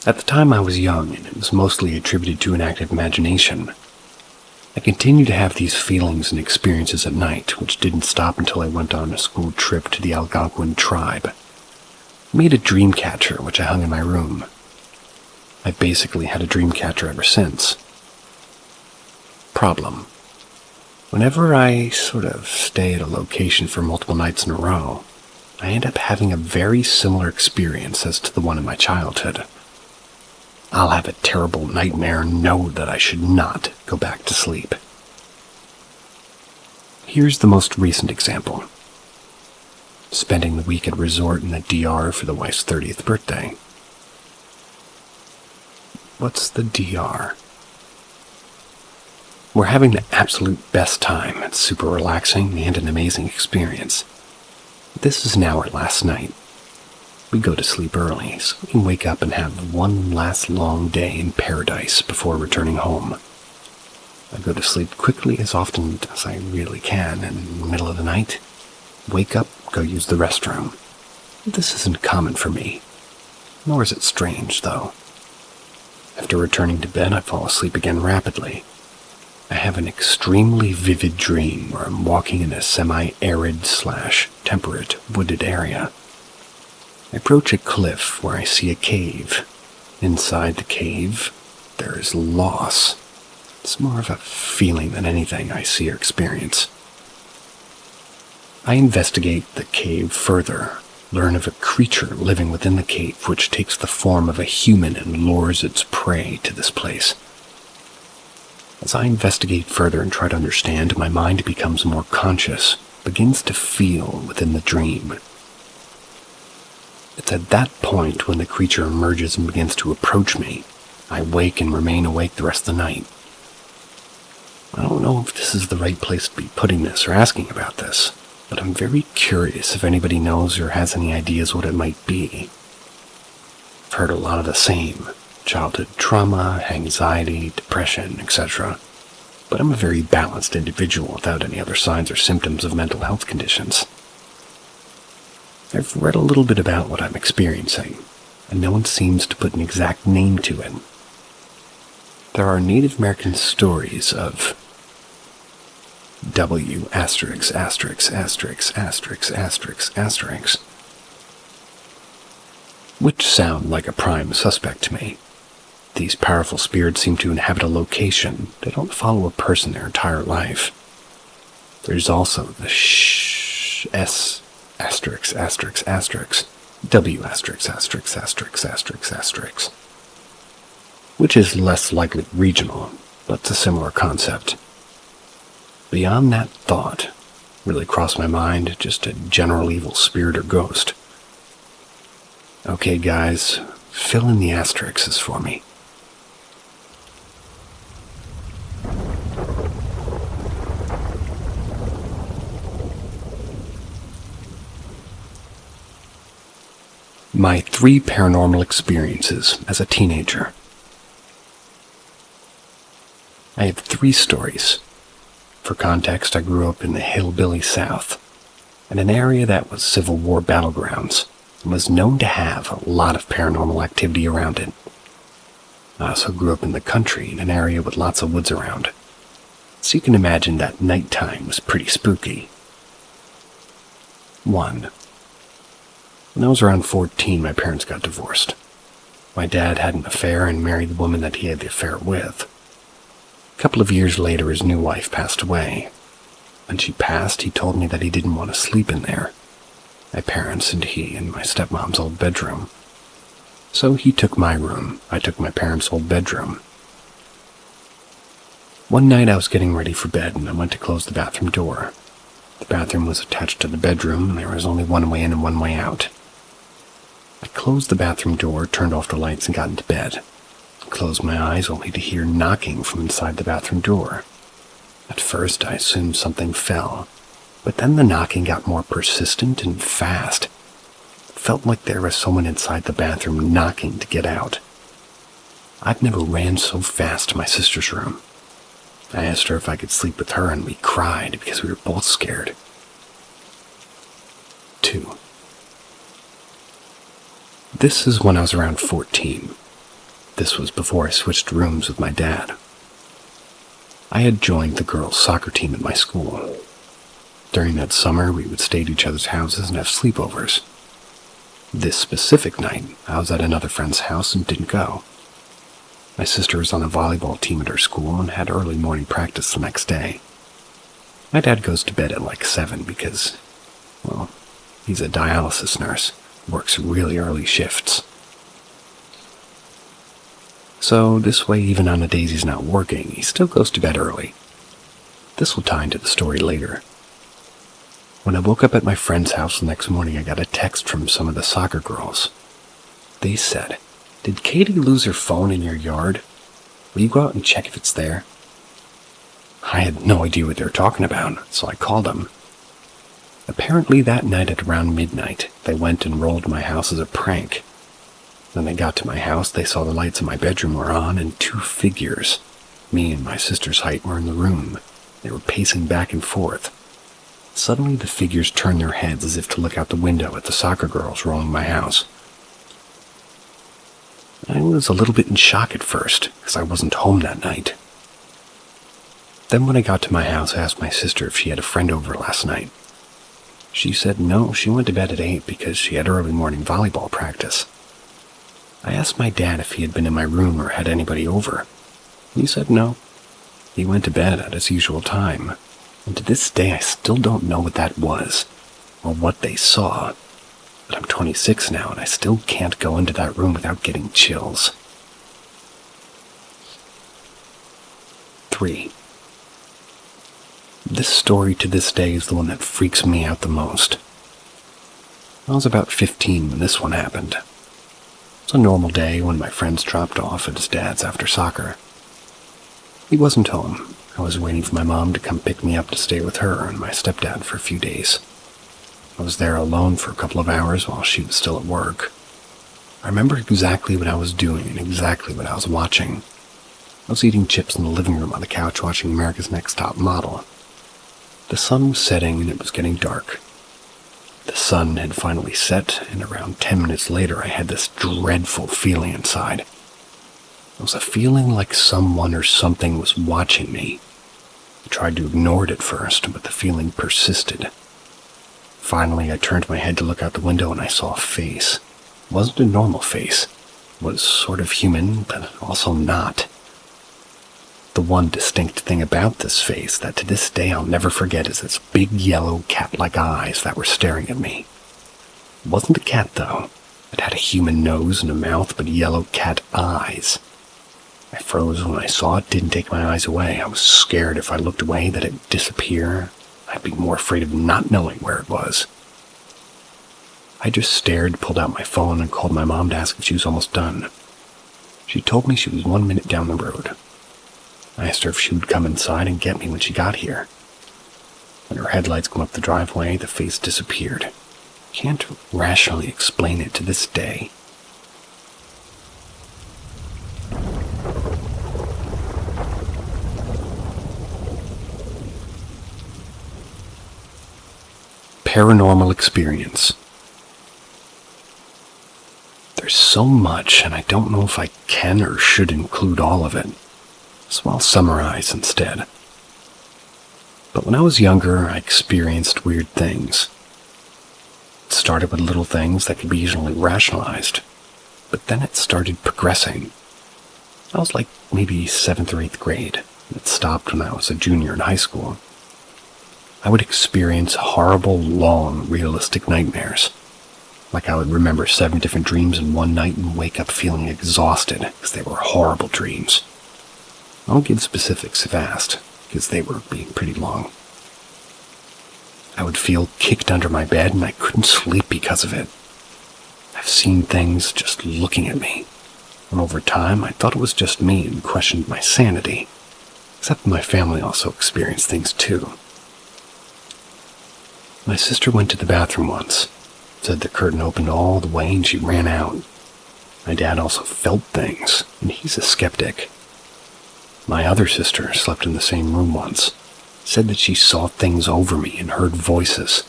At the time I was young, and it was mostly attributed to an active imagination. I continued to have these feelings and experiences at night, which didn't stop until I went on a school trip to the Algonquin tribe. I made a dream catcher, which I hung in my room. I've basically had a dream catcher ever since. Problem. Whenever I sort of stay at a location for multiple nights in a row, I end up having a very similar experience as to the one in my childhood. I'll have a terrible nightmare and know that I should not go back to sleep. Here's the most recent example. Spending the week at a resort in the DR for the wife's 30th birthday. What's the DR? We're having the absolute best time. It's super relaxing and an amazing experience. This is now our last night. We go to sleep early, so we can wake up and have one last long day in paradise before returning home. I go to sleep quickly as often as I really can, and in the middle of the night, wake up, go use the restroom. This isn't common for me, nor is it strange, though. After returning to bed, I fall asleep again rapidly. I have an extremely vivid dream where I'm walking in a semi-arid / temperate wooded area. I approach a cliff where I see a cave. Inside the cave, there is loss. It's more of a feeling than anything I see or experience. I investigate the cave further, learn of a creature living within the cave which takes the form of a human and lures its prey to this place. As I investigate further and try to understand, my mind becomes more conscious, begins to feel within the dream. It's at that point when the creature emerges and begins to approach me. I wake and remain awake the rest of the night. I don't know if this is the right place to be putting this or asking about this, but I'm very curious if anybody knows or has any ideas what it might be. I've heard a lot of the same. Childhood trauma, anxiety, depression, etc. But I'm a very balanced individual without any other signs or symptoms of mental health conditions. I've read a little bit about what I'm experiencing, and no one seems to put an exact name to it. There are Native American stories of W*************, which sound like a prime suspect to me. These powerful spirits seem to inhabit a location. They don't follow a person their entire life. There's also the S********, W*******, which is less likely regional, but it's a similar concept. Beyond that thought, really crossed my mind, just a general evil spirit or ghost. Okay guys, fill in the asterisks for me. My 3 paranormal experiences as a teenager. I have 3 stories. For context, I grew up in the hillbilly South, in an area that was Civil War battlegrounds, and was known to have a lot of paranormal activity around it. I also grew up in the country in an area with lots of woods around, so you can imagine that nighttime was pretty spooky. 1. When I was around 14, my parents got divorced. My dad had an affair and married the woman that he had the affair with. A couple of years later, his new wife passed away. When she passed, he told me that he didn't want to sleep in there. My parents and he and my stepmom's old bedroom. So he took my room. I took my parents' old bedroom. One night I was getting ready for bed and I went to close the bathroom door. The bathroom was attached to the bedroom and there was only one way in and one way out. I closed the bathroom door, turned off the lights, and got into bed. I closed my eyes only to hear knocking from inside the bathroom door. At first, I assumed something fell, but then the knocking got more persistent and fast. It felt like there was someone inside the bathroom knocking to get out. I've never ran so fast to my sister's room. I asked her if I could sleep with her, and we cried because we were both scared. 2. This is when I was around 14. This was before I switched rooms with my dad. I had joined the girls' soccer team at my school. During that summer, we would stay at each other's houses and have sleepovers. This specific night, I was at another friend's house and didn't go. My sister was on a volleyball team at her school and had early morning practice the next day. My dad goes to bed at like 7 because, well, he's a dialysis nurse, works really early shifts. So this way, even on the days he's not working, he still goes to bed early. This will tie into the story later. When I woke up at my friend's house the next morning, I got a text from some of the soccer girls. They said, "Did Katie lose her phone in your yard? Will you go out and check if it's there?" I had no idea what they were talking about, so I called them. Apparently that night at around midnight, they went and rolled my house as a prank. When they got to my house, they saw the lights in my bedroom were on and 2 figures, me and my sister's height, were in the room. They were pacing back and forth. Suddenly the figures turned their heads as if to look out the window at the soccer girls rolling my house. I was a little bit in shock at first, because I wasn't home that night. Then when I got to my house, I asked my sister if she had a friend over last night. She said no, she went to bed at 8 because she had early morning volleyball practice. I asked my dad if he had been in my room or had anybody over. He said no. He went to bed at his usual time, and to this day I still don't know what that was, or what they saw. But I'm 26 now and I still can't go into that room without getting chills. 3. This story to this day is the one that freaks me out the most. I was about 15 when this one happened. It was a normal day when my friends dropped off at his dad's after soccer. He wasn't home. I was waiting for my mom to come pick me up to stay with her and my stepdad for a few days. I was there alone for a couple of hours while she was still at work. I remember exactly what I was doing and exactly what I was watching. I was eating chips in the living room on the couch watching America's Next Top Model. The sun was setting and it was getting dark. The sun had finally set, and around 10 minutes later I had this dreadful feeling inside. It was a feeling like someone or something was watching me. I tried to ignore it at first, but the feeling persisted. Finally, I turned my head to look out the window and I saw a face. It wasn't a normal face. It was sort of human, but also not. The one distinct thing about this face that to this day I'll never forget is its big yellow cat-like eyes that were staring at me. It wasn't a cat though. It had a human nose and a mouth, but yellow cat eyes. I froze when I saw it, didn't take my eyes away. I was scared if I looked away that it'd disappear. I'd be more afraid of not knowing where it was. I just stared, pulled out my phone, and called my mom to ask if she was almost done. She told me she was 1 minute down the road. I asked her if she would come inside and get me when she got here. When her headlights came up the driveway, the face disappeared. Can't rationally explain it to this day. Paranormal experience. There's so much, and I don't know if I can or should include all of it, so I'll summarize instead. But when I was younger, I experienced weird things. It started with little things that could be easily rationalized, but then it started progressing. I was like maybe 7th or 8th grade, and it stopped when I was a junior in high school. I would experience horrible, long, realistic nightmares. Like I would remember 7 different dreams in one night and wake up feeling exhausted because they were horrible dreams. I won't give specifics if asked, because they were being pretty long. I would feel kicked under my bed and I couldn't sleep because of it. I've seen things just looking at me, and over time I thought it was just me and questioned my sanity, except my family also experienced things too. My sister went to the bathroom once, said the curtain opened all the way and she ran out. My dad also felt things, and he's a skeptic. My other sister slept in the same room once, said that she saw things over me and heard voices.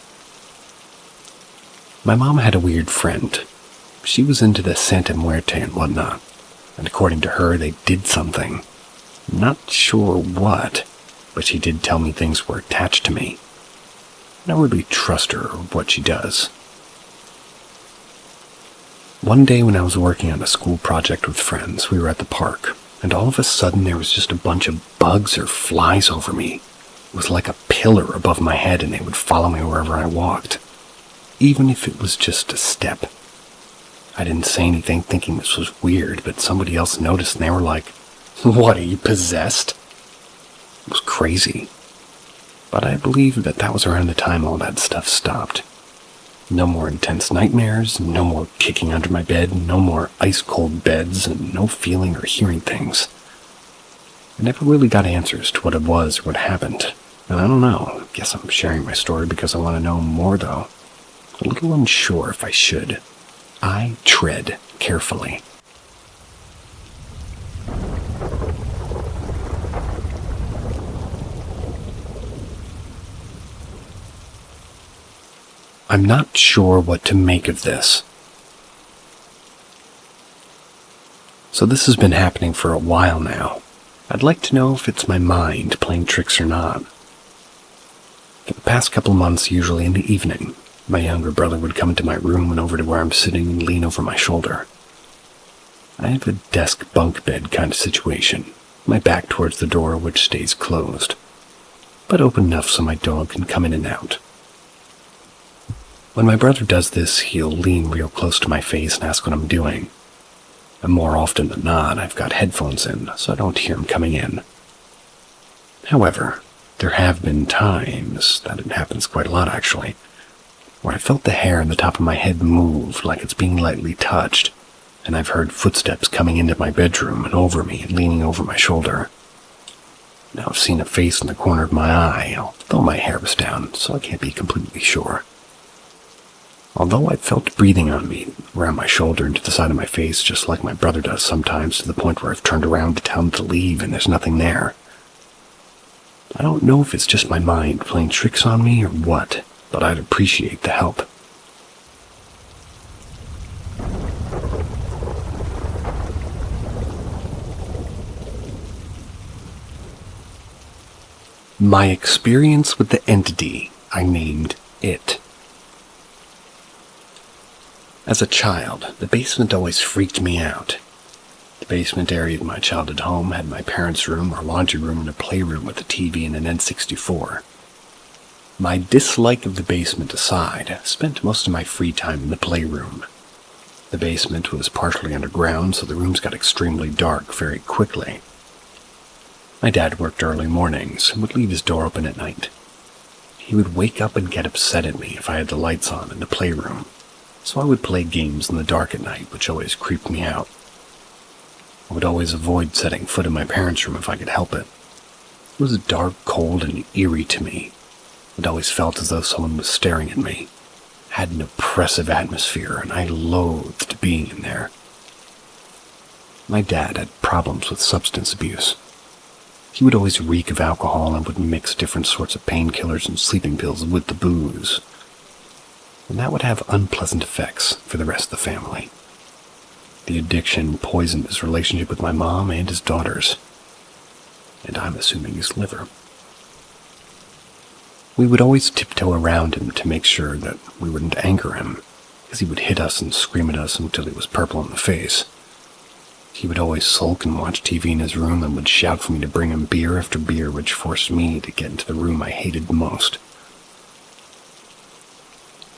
My mom had a weird friend. She was into the Santa Muerte and whatnot, and according to her, they did something. Not sure what, but she did tell me things were attached to me. I don't really trust her or what she does. One day when I was working on a school project with friends, we were at the park, and all of a sudden there was just a bunch of bugs or flies over me. It was like a pillar above my head and they would follow me wherever I walked, even if it was just a step. I didn't say anything thinking this was weird, but somebody else noticed and they were like, "What, are you possessed?" It was crazy. But I believe that was around the time all that stuff stopped. No more intense nightmares, no more kicking under my bed, no more ice-cold beds, and no feeling or hearing things. I never really got answers to what it was or what happened. And I don't know, I guess I'm sharing my story because I want to know more though. A little unsure if I should. I tread carefully. I'm not sure what to make of this. So this has been happening for a while now. I'd like to know if it's my mind playing tricks or not. For the past couple months, usually in the evening, my younger brother would come into my room and over to where I'm sitting and lean over my shoulder. I have a desk bunk bed kind of situation, my back towards the door which stays closed, but open enough so my dog can come in and out. When my brother does this, he'll lean real close to my face and ask what I'm doing. And more often than not, I've got headphones in, so I don't hear him coming in. However, there have been times, that it happens quite a lot actually, where I felt the hair on the top of my head move like it's being lightly touched, and I've heard footsteps coming into my bedroom and over me and leaning over my shoulder. Now I've seen a face in the corner of my eye, although my hair was down, so I can't be completely sure. Although I felt breathing on me, around my shoulder and to the side of my face, just like my brother does sometimes, to the point where I've turned around to tell him to leave and there's nothing there. I don't know if it's just my mind playing tricks on me or what, but I'd appreciate the help. My experience with the entity I named It. As a child, the basement always freaked me out. The basement area of my childhood home had my parents' room, our laundry room, and a playroom with a TV and an N64. My dislike of the basement aside, I spent most of my free time in the playroom. The basement was partially underground, so the rooms got extremely dark very quickly. My dad worked early mornings and would leave his door open at night. He would wake up and get upset at me if I had the lights on in the playroom, so I would play games in the dark at night, which always creeped me out. I would always avoid setting foot in my parents' room if I could help it. It was dark, cold, and eerie to me. It always felt as though someone was staring at me. It had an oppressive atmosphere, and I loathed being in there. My dad had problems with substance abuse. He would always reek of alcohol and would mix different sorts of painkillers and sleeping pills with the booze. And that would have unpleasant effects for the rest of the family. The addiction poisoned his relationship with my mom and his daughters, and I'm assuming his liver. We would always tiptoe around him to make sure that we wouldn't anger him, because he would hit us and scream at us until he was purple in the face. He would always sulk and watch TV in his room and would shout for me to bring him beer after beer, which forced me to get into the room I hated the most.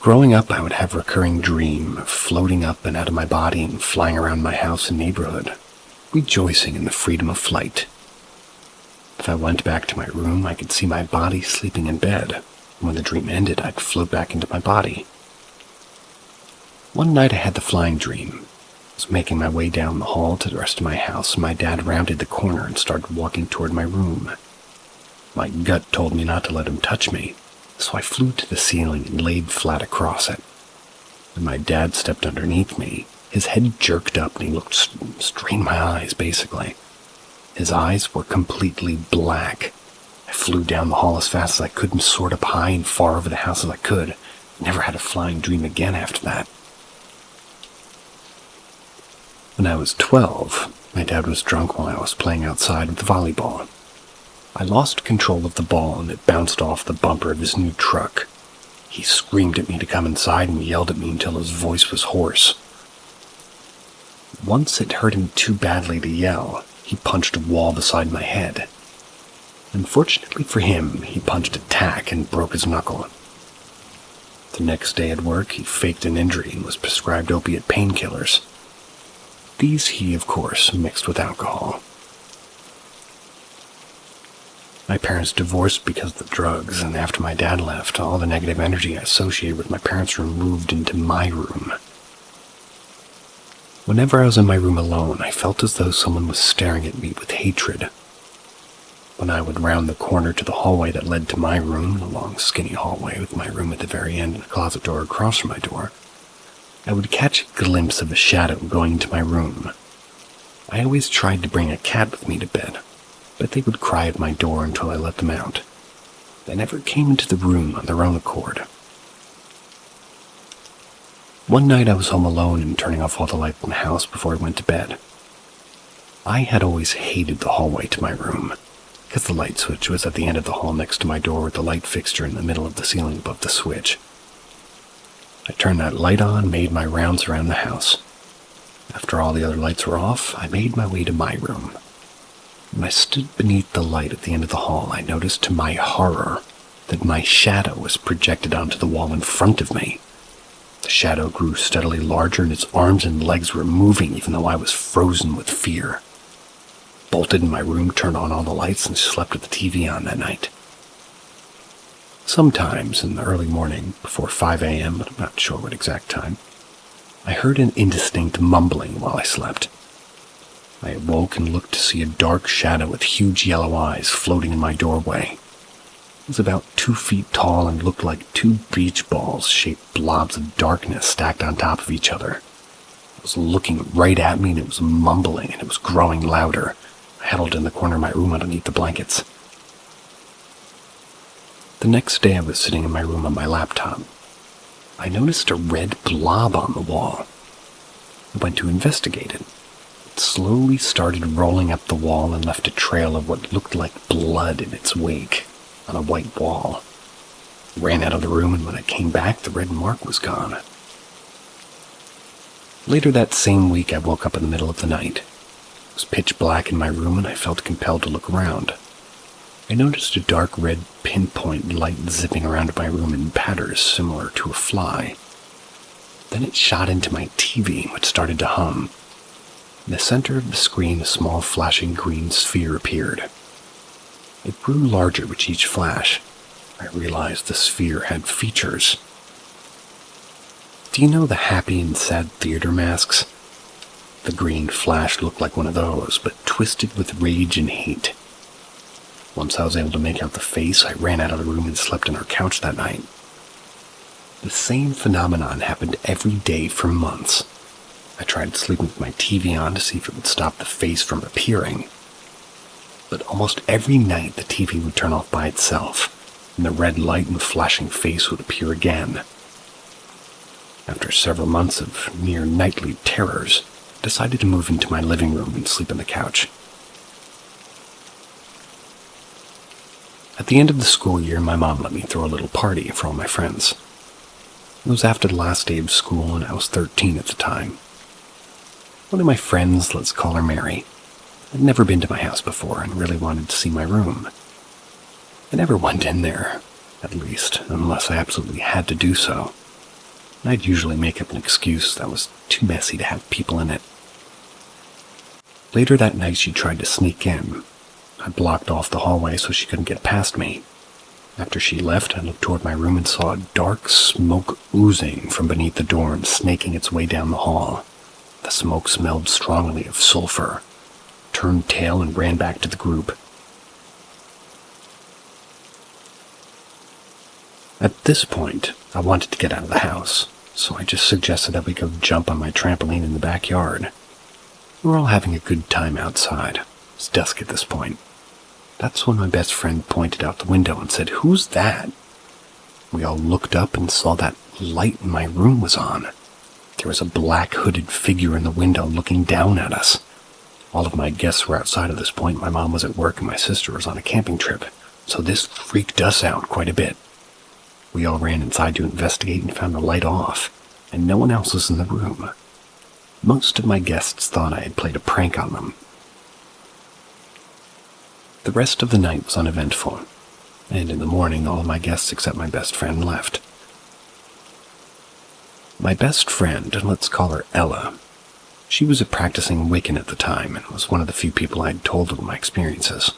Growing up, I would have a recurring dream of floating up and out of my body and flying around my house and neighborhood, rejoicing in the freedom of flight. If I went back to my room, I could see my body sleeping in bed, and when the dream ended, I'd float back into my body. One night I had the flying dream. I was making my way down the hall to the rest of my house, and my dad rounded the corner and started walking toward my room. My gut told me not to let him touch me, so I flew to the ceiling and laid flat across it. When my dad stepped underneath me, his head jerked up and he looked straight in my eyes, basically. His eyes were completely black. I flew down the hall as fast as I could and soared up high and far over the house as I could. Never had a flying dream again after that. When I was 12, my dad was drunk while I was playing outside with the volleyball. I lost control of the ball and it bounced off the bumper of his new truck. He screamed at me to come inside and yelled at me until his voice was hoarse. Once it hurt him too badly to yell, he punched a wall beside my head. Unfortunately for him, he punched a tack and broke his knuckle. The next day at work, he faked an injury and was prescribed opiate painkillers. These he, of course, mixed with alcohol. My parents divorced because of the drugs, and after my dad left, all the negative energy I associated with my parents' room moved into my room. Whenever I was in my room alone, I felt as though someone was staring at me with hatred. When I would round the corner to the hallway that led to my room, a long skinny hallway with my room at the very end and a closet door across from my door, I would catch a glimpse of a shadow going into my room. I always tried to bring a cat with me to bed, but they would cry at my door until I let them out. They never came into the room on their own accord. One night I was home alone and turning off all the lights in the house before I went to bed. I had always hated the hallway to my room, because the light switch was at the end of the hall next to my door with the light fixture in the middle of the ceiling above the switch. I turned that light on and made my rounds around the house. After all the other lights were off, I made my way to my room. When I stood beneath the light at the end of the hall, I noticed to my horror that my shadow was projected onto the wall in front of me. The shadow grew steadily larger and its arms and legs were moving even though I was frozen with fear. Bolted in my room, turned on all the lights, and slept with the TV on that night. Sometimes in the early morning, before 5 a.m., but I'm not sure what exact time, I heard an indistinct mumbling while I slept. I awoke and looked to see a dark shadow with huge yellow eyes floating in my doorway. It was about 2 feet tall and looked like 2 beach balls shaped blobs of darkness stacked on top of each other. It was looking right at me and it was mumbling and it was growing louder. I huddled in the corner of my room underneath the blankets. The next day I was sitting in my room on my laptop. I noticed a red blob on the wall. I went to investigate it. It slowly started rolling up the wall and left a trail of what looked like blood in its wake on a white wall. I ran out of the room, and when I came back, the red mark was gone. Later that same week, I woke up in the middle of the night. It was pitch black in my room, and I felt compelled to look around. I noticed a dark red pinpoint light zipping around my room in patterns similar to a fly. Then it shot into my TV, which started to hum. In the center of the screen, a small flashing green sphere appeared. It grew larger with each flash. I realized the sphere had features. Do you know the happy and sad theater masks? The green flash looked like one of those, but twisted with rage and hate. Once I was able to make out the face, I ran out of the room and slept on our couch that night. The same phenomenon happened every day for months. I tried sleeping with my TV on to see if it would stop the face from appearing. But almost every night the TV would turn off by itself, and the red light and flashing face would appear again. After several months of near nightly terrors, I decided to move into my living room and sleep on the couch. At the end of the school year, my mom let me throw a little party for all my friends. It was after the last day of school, and I was 13 at the time. One of my friends, let's call her Mary, had never been to my house before and really wanted to see my room. I never went in there, at least, unless I absolutely had to do so. and I'd usually make up an excuse that was too messy to have people in it. Later that night she tried to sneak in. I blocked off the hallway so she couldn't get past me. After she left, I looked toward my room and saw a dark smoke oozing from beneath the door and snaking its way down the hall. The smoke smelled strongly of sulfur. Turned tail and ran back to the group. At this point, I wanted to get out of the house, so I just suggested that we go jump on my trampoline in the backyard. We were all having a good time outside. It's dusk at this point. That's when my best friend pointed out the window and said, "Who's that?" We all looked up and saw that light in my room was on. There was a black hooded figure in the window looking down at us. All of my guests were outside at this point. My mom was at work and my sister was on a camping trip, so this freaked us out quite a bit. We all ran inside to investigate and found the light off, and no one else was in the room. Most of my guests thought I had played a prank on them. The rest of the night was uneventful, and in the morning all of my guests except my best friend left. My best friend, let's call her Ella, she was a practicing Wiccan at the time and was one of the few people I'd told of my experiences.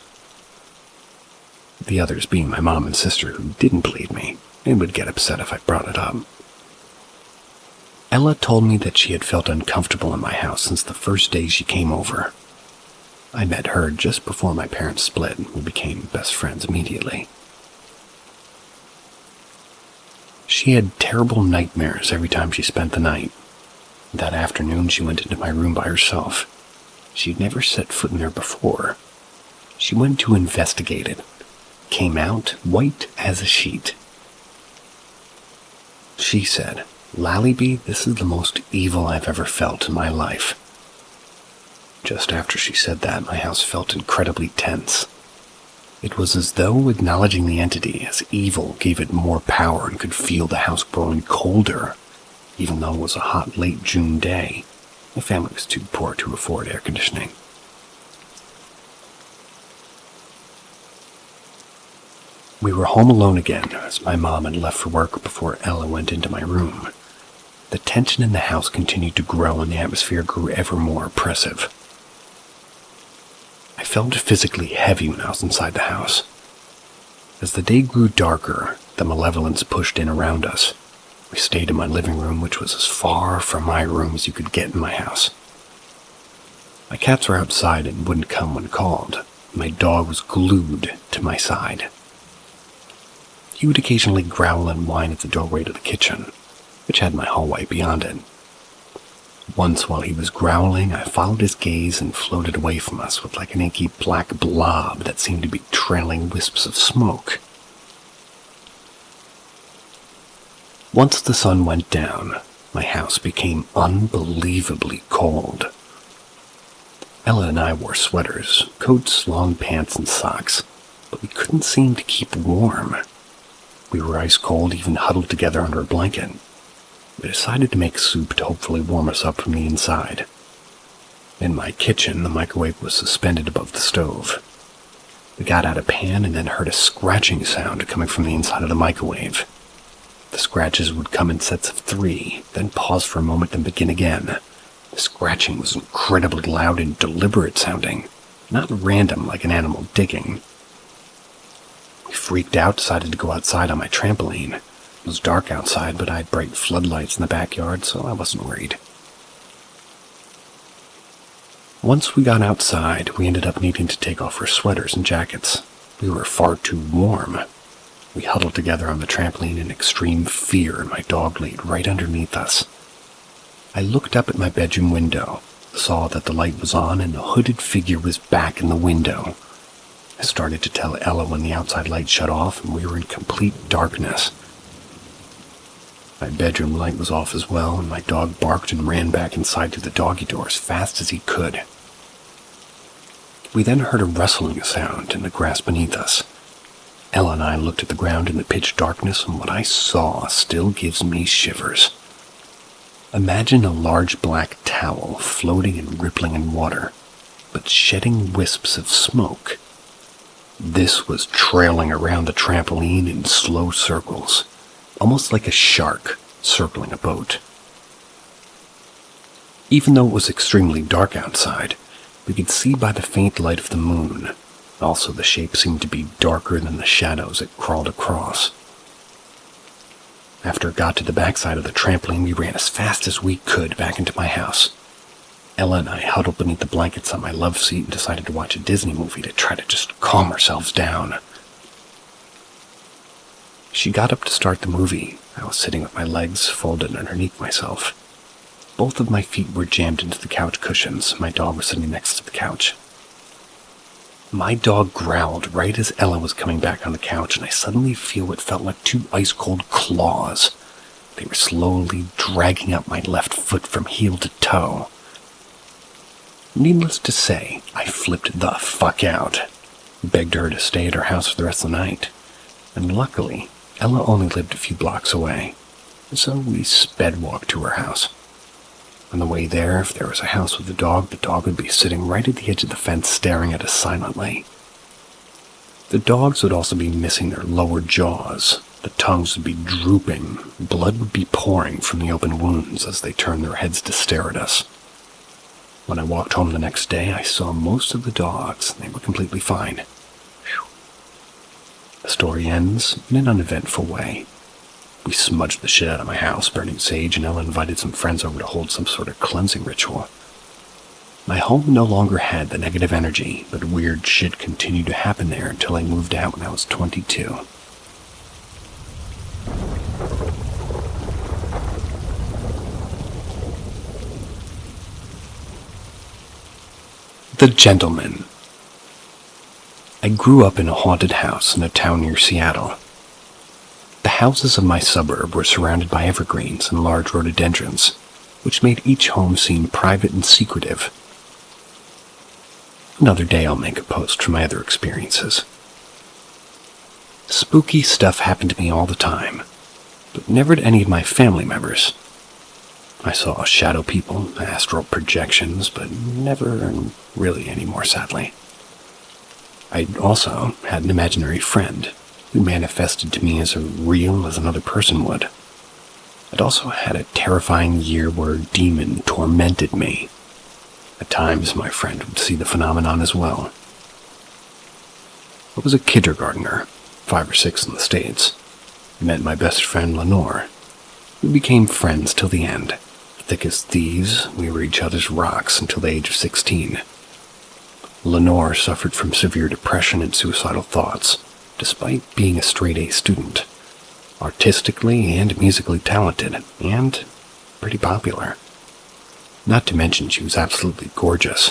The others being my mom and sister who didn't believe me and would get upset if I brought it up. Ella told me that she had felt uncomfortable in my house since the first day she came over. I met her just before my parents split and we became best friends immediately. She had terrible nightmares every time she spent the night. That afternoon she went into my room by herself. She'd never set foot in there before. She went to investigate it. Came out white as a sheet. She said, "Lallyby, this is the most evil I've ever felt in my life." Just after she said that, my house felt incredibly tense. It was as though acknowledging the entity as evil gave it more power and could feel the house growing colder, even though it was a hot late June day. My family was too poor to afford air conditioning. We were home alone again, as my mom had left for work before Ella went into my room. The tension in the house continued to grow and the atmosphere grew ever more oppressive. I felt physically heavy when I was inside the house. As the day grew darker, the malevolence pushed in around us. We stayed in my living room, which was as far from my room as you could get in my house. My cats were outside and wouldn't come when called. My dog was glued to my side. He would occasionally growl and whine at the doorway to the kitchen, which had my hallway beyond it. Once while he was growling, I followed his gaze and floated away from us with like an inky black blob that seemed to be trailing wisps of smoke. Once the sun went down, my house became unbelievably cold. Ella and I wore sweaters, coats, long pants, and socks, but we couldn't seem to keep warm. We were ice cold, even huddled together under a blanket. We decided to make soup to hopefully warm us up from the inside. In my kitchen, the microwave was suspended above the stove. We got out a pan and then heard a scratching sound coming from the inside of the microwave. The scratches would come in sets of 3, then pause for a moment and begin again. The scratching was incredibly loud and deliberate sounding, not random like an animal digging. We freaked out, decided to go outside on my trampoline. It was dark outside, but I had bright floodlights in the backyard, so I wasn't worried. Once we got outside, we ended up needing to take off our sweaters and jackets. We were far too warm. We huddled together on the trampoline in extreme fear, and my dog laid right underneath us. I looked up at my bedroom window, saw that the light was on, and the hooded figure was back in the window. I started to tell Ella when the outside light shut off, and we were in complete darkness. My bedroom light was off as well, and my dog barked and ran back inside through the doggy door as fast as he could. We then heard a rustling sound in the grass beneath us. Ella and I looked at the ground in the pitch darkness, and what I saw still gives me shivers. Imagine a large black towel floating and rippling in water, but shedding wisps of smoke. This was trailing around the trampoline in slow circles, almost like a shark, circling a boat. Even though it was extremely dark outside, we could see by the faint light of the moon. Also, the shape seemed to be darker than the shadows it crawled across. After it got to the backside of the trampoline, we ran as fast as we could back into my house. Ella and I huddled beneath the blankets on my love seat and decided to watch a Disney movie to try to just calm ourselves down. She got up to start the movie. I was sitting with my legs folded underneath myself. Both of my feet were jammed into the couch cushions. My dog was sitting next to the couch. My dog growled right as Ella was coming back on the couch, and I suddenly feel what felt like two ice-cold claws. They were slowly dragging up my left foot from heel to toe. Needless to say, I flipped the fuck out. Begged her to stay at her house for the rest of the night. And luckily, Ella only lived a few blocks away, so we sped walked to her house. On the way there, if there was a house with a dog, the dog would be sitting right at the edge of the fence staring at us silently. The dogs would also be missing their lower jaws. The tongues would be drooping. Blood would be pouring from the open wounds as they turned their heads to stare at us. When I walked home the next day, I saw most of the dogs. They were completely fine. Whew. The story ends in an uneventful way. We smudged the shit out of my house, burning sage, and Ella invited some friends over to hold some sort of cleansing ritual. My home no longer had the negative energy, but weird shit continued to happen there until I moved out when I was 22. The Gentleman. I grew up in a haunted house in a town near Seattle. The houses of my suburb were surrounded by evergreens and large rhododendrons, which made each home seem private and secretive. Another day I'll make a post from my other experiences. Spooky stuff happened to me all the time, but never to any of my family members. I saw shadow people, astral projections, but never really anymore, sadly. I also had an imaginary friend who manifested to me as real as another person would. I'd also had a terrifying year where a demon tormented me. At times, my friend would see the phenomenon as well. I was a kindergartner, 5 or 6 in the States. I met my best friend, Lenore. We became friends till the end. Thick as thieves, we were each other's rocks until the age of 16. Lenore suffered from severe depression and suicidal thoughts, despite being a straight-A student, artistically and musically talented, and pretty popular. Not to mention she was absolutely gorgeous.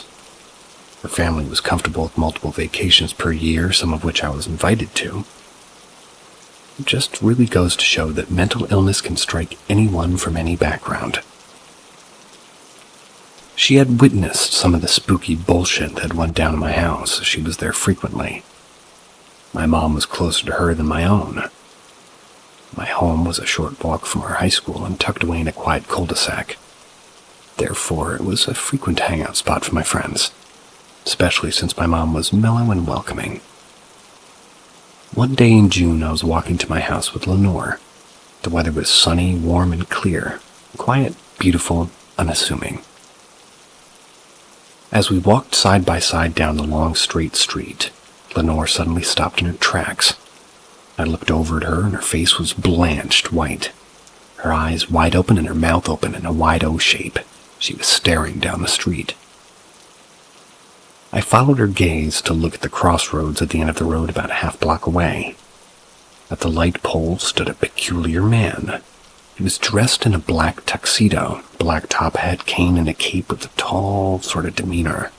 Her family was comfortable with multiple vacations per year, some of which I was invited to. It just really goes to show that mental illness can strike anyone from any background. She had witnessed some of the spooky bullshit that went down in my house, as she was there frequently. My mom was closer to her than my own. My home was a short walk from our high school and tucked away in a quiet cul-de-sac. Therefore, it was a frequent hangout spot for my friends, especially since my mom was mellow and welcoming. One day in June, I was walking to my house with Lenore. The weather was sunny, warm, and clear. Quiet, beautiful, unassuming. As we walked side by side down the long, straight street, Lenore suddenly stopped in her tracks. I looked over at her, and her face was blanched white. Her eyes wide open and her mouth open in a wide O shape. She was staring down the street. I followed her gaze to look at the crossroads at the end of the road about a half block away. At the light pole stood a peculiar man. He was dressed in a black tuxedo, black top hat, cane, and a cape with a tall sort of demeanor.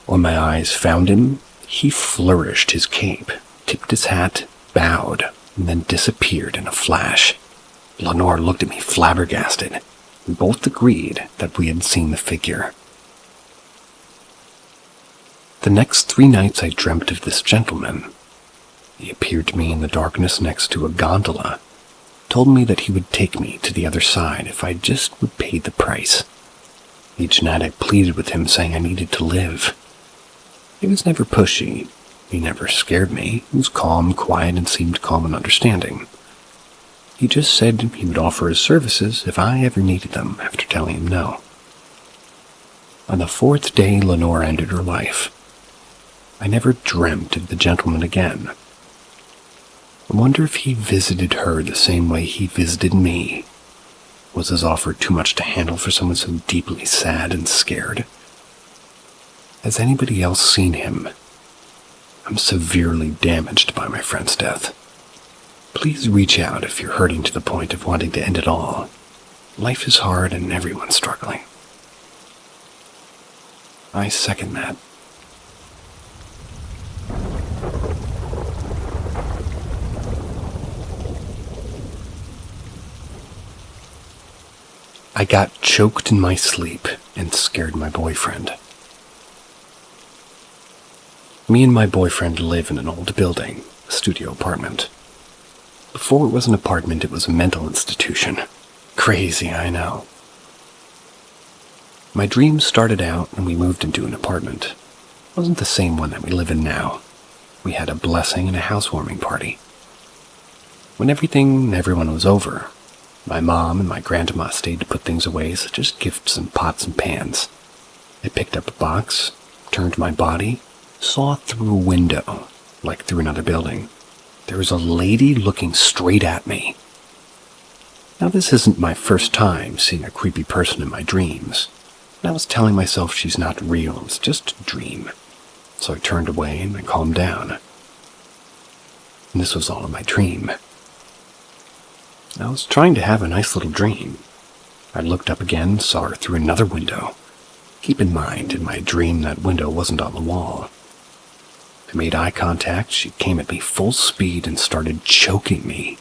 When my eyes found him, he flourished his cape, tipped his hat, bowed, and then disappeared in a flash. Lenore looked at me flabbergasted. We both agreed that we had seen the figure. The next 3 nights I dreamt of this gentleman. He appeared to me in the darkness next to a gondola, told me that he would take me to the other side if I just would pay the price. Each night I pleaded with him, saying I needed to live. He was never pushy. He never scared me. He was calm, quiet, and seemed calm and understanding. He just said he would offer his services if I ever needed them after telling him no. On the fourth day Lenore ended her life, I never dreamt of the gentleman again. I wonder if he visited her the same way he visited me. Was his offer too much to handle for someone so deeply sad and scared? Has anybody else seen him? I'm severely damaged by my friend's death. Please reach out if you're hurting to the point of wanting to end it all. Life is hard and everyone's struggling. I second that. I got choked in my sleep and scared my boyfriend. Me and my boyfriend live in an old building, a studio apartment. Before it was an apartment, it was a mental institution. Crazy, I know. My dreams started out when we moved into an apartment. It wasn't the same one that we live in now. We had a blessing and a housewarming party. When everyone was over, my mom and my grandma stayed to put things away, such as gifts and pots and pans. I picked up a box, turned my body, saw through a window, like through another building. There was a lady looking straight at me. Now this isn't my first time seeing a creepy person in my dreams. And I was telling myself she's not real, it's just a dream. So I turned away and I calmed down. And this was all in my dream. I was trying to have a nice little dream. I looked up again, saw her through another window. Keep in mind, in my dream, that window wasn't on the wall. I made eye contact, she came at me full speed and started choking me.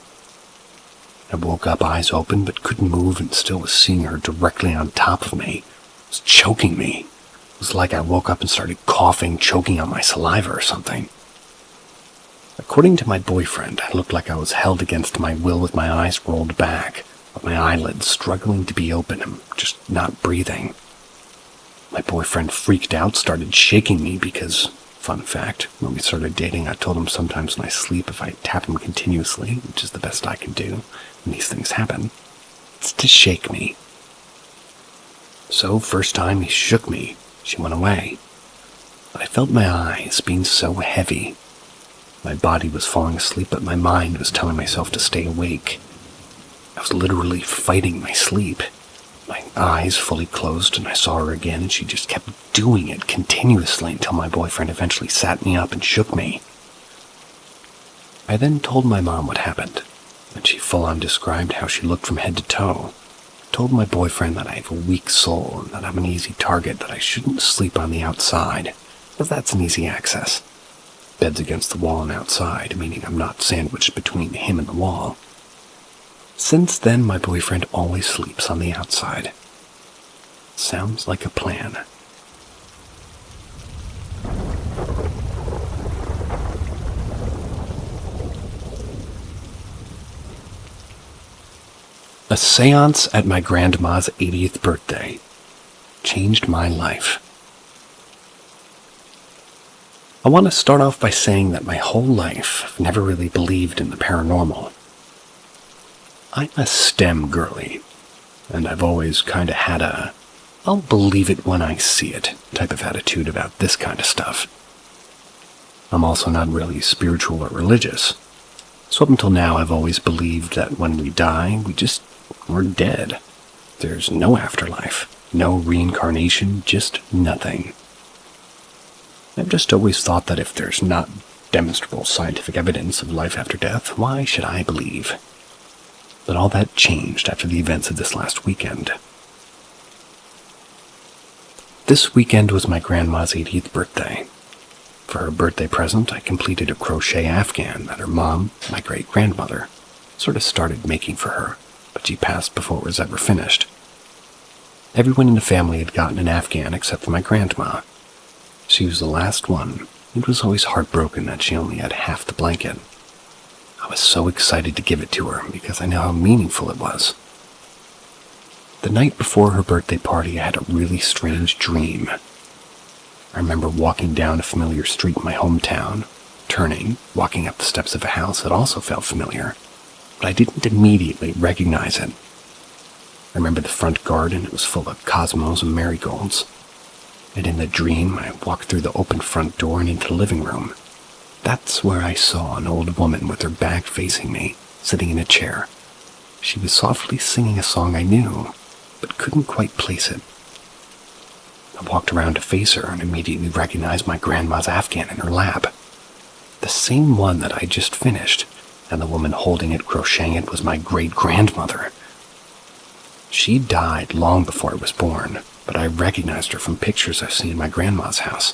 I woke up eyes open but couldn't move and still was seeing her directly on top of me. It was choking me. It was like I woke up and started coughing, choking on my saliva or something. According to my boyfriend, I looked like I was held against my will with my eyes rolled back, with my eyelids struggling to be open and just not breathing. My boyfriend freaked out, started shaking me because, fun fact, when we started dating, I told him sometimes when I sleep, if I tap him continuously, which is the best I can do when these things happen, it's to shake me. So, first time he shook me, she went away. But I felt my eyes being so heavy. My body was falling asleep, but my mind was telling myself to stay awake. I was literally fighting my sleep. My eyes fully closed, and I saw her again, and she just kept doing it continuously until my boyfriend eventually sat me up and shook me. I then told my mom what happened, and she full-on described how she looked from head to toe. I told my boyfriend that I have a weak soul, and that I'm an easy target, that I shouldn't sleep on the outside, because that's an easy access. Bed's against the wall and outside, meaning I'm not sandwiched between him and the wall. Since then, my boyfriend always sleeps on the outside. Sounds like a plan. A seance at my grandma's 80th birthday changed my life. I want to start off by saying that my whole life I've never really believed in the paranormal. I'm a STEM girly, and I've always kind of had a I'll believe it when I see it type of attitude about this kind of stuff. I'm also not really spiritual or religious, so up until now I've always believed that when we die, we're dead. There's no afterlife, no reincarnation, just nothing. I've just always thought that if there's not demonstrable scientific evidence of life after death, why should I believe? But all that changed after the events of this last weekend. This weekend was my grandma's 80th birthday. For her birthday present, I completed a crochet afghan that her mom, my great-grandmother, sort of started making for her, but she passed before it was ever finished. Everyone in the family had gotten an afghan except for my grandma. She was the last one. It was always heartbroken that she only had half the blanket. I was so excited to give it to her because I know how meaningful it was. The night before her birthday party, I had a really strange dream. I remember walking down a familiar street in my hometown, turning, walking up the steps of a house that also felt familiar. but I didn't immediately recognize it. I remember the front garden, it was full of cosmos and marigolds. And in the dream, I walked through the open front door and into the living room. That's where I saw an old woman with her back facing me, sitting in a chair. She was softly singing a song I knew, but couldn't quite place it. I walked around to face her and immediately recognized my grandma's Afghan in her lap. The same one that I just finished, and the woman holding it, crocheting it, was my great-grandmother. She died long before I was born, but I recognized her from pictures I've seen in my grandma's house.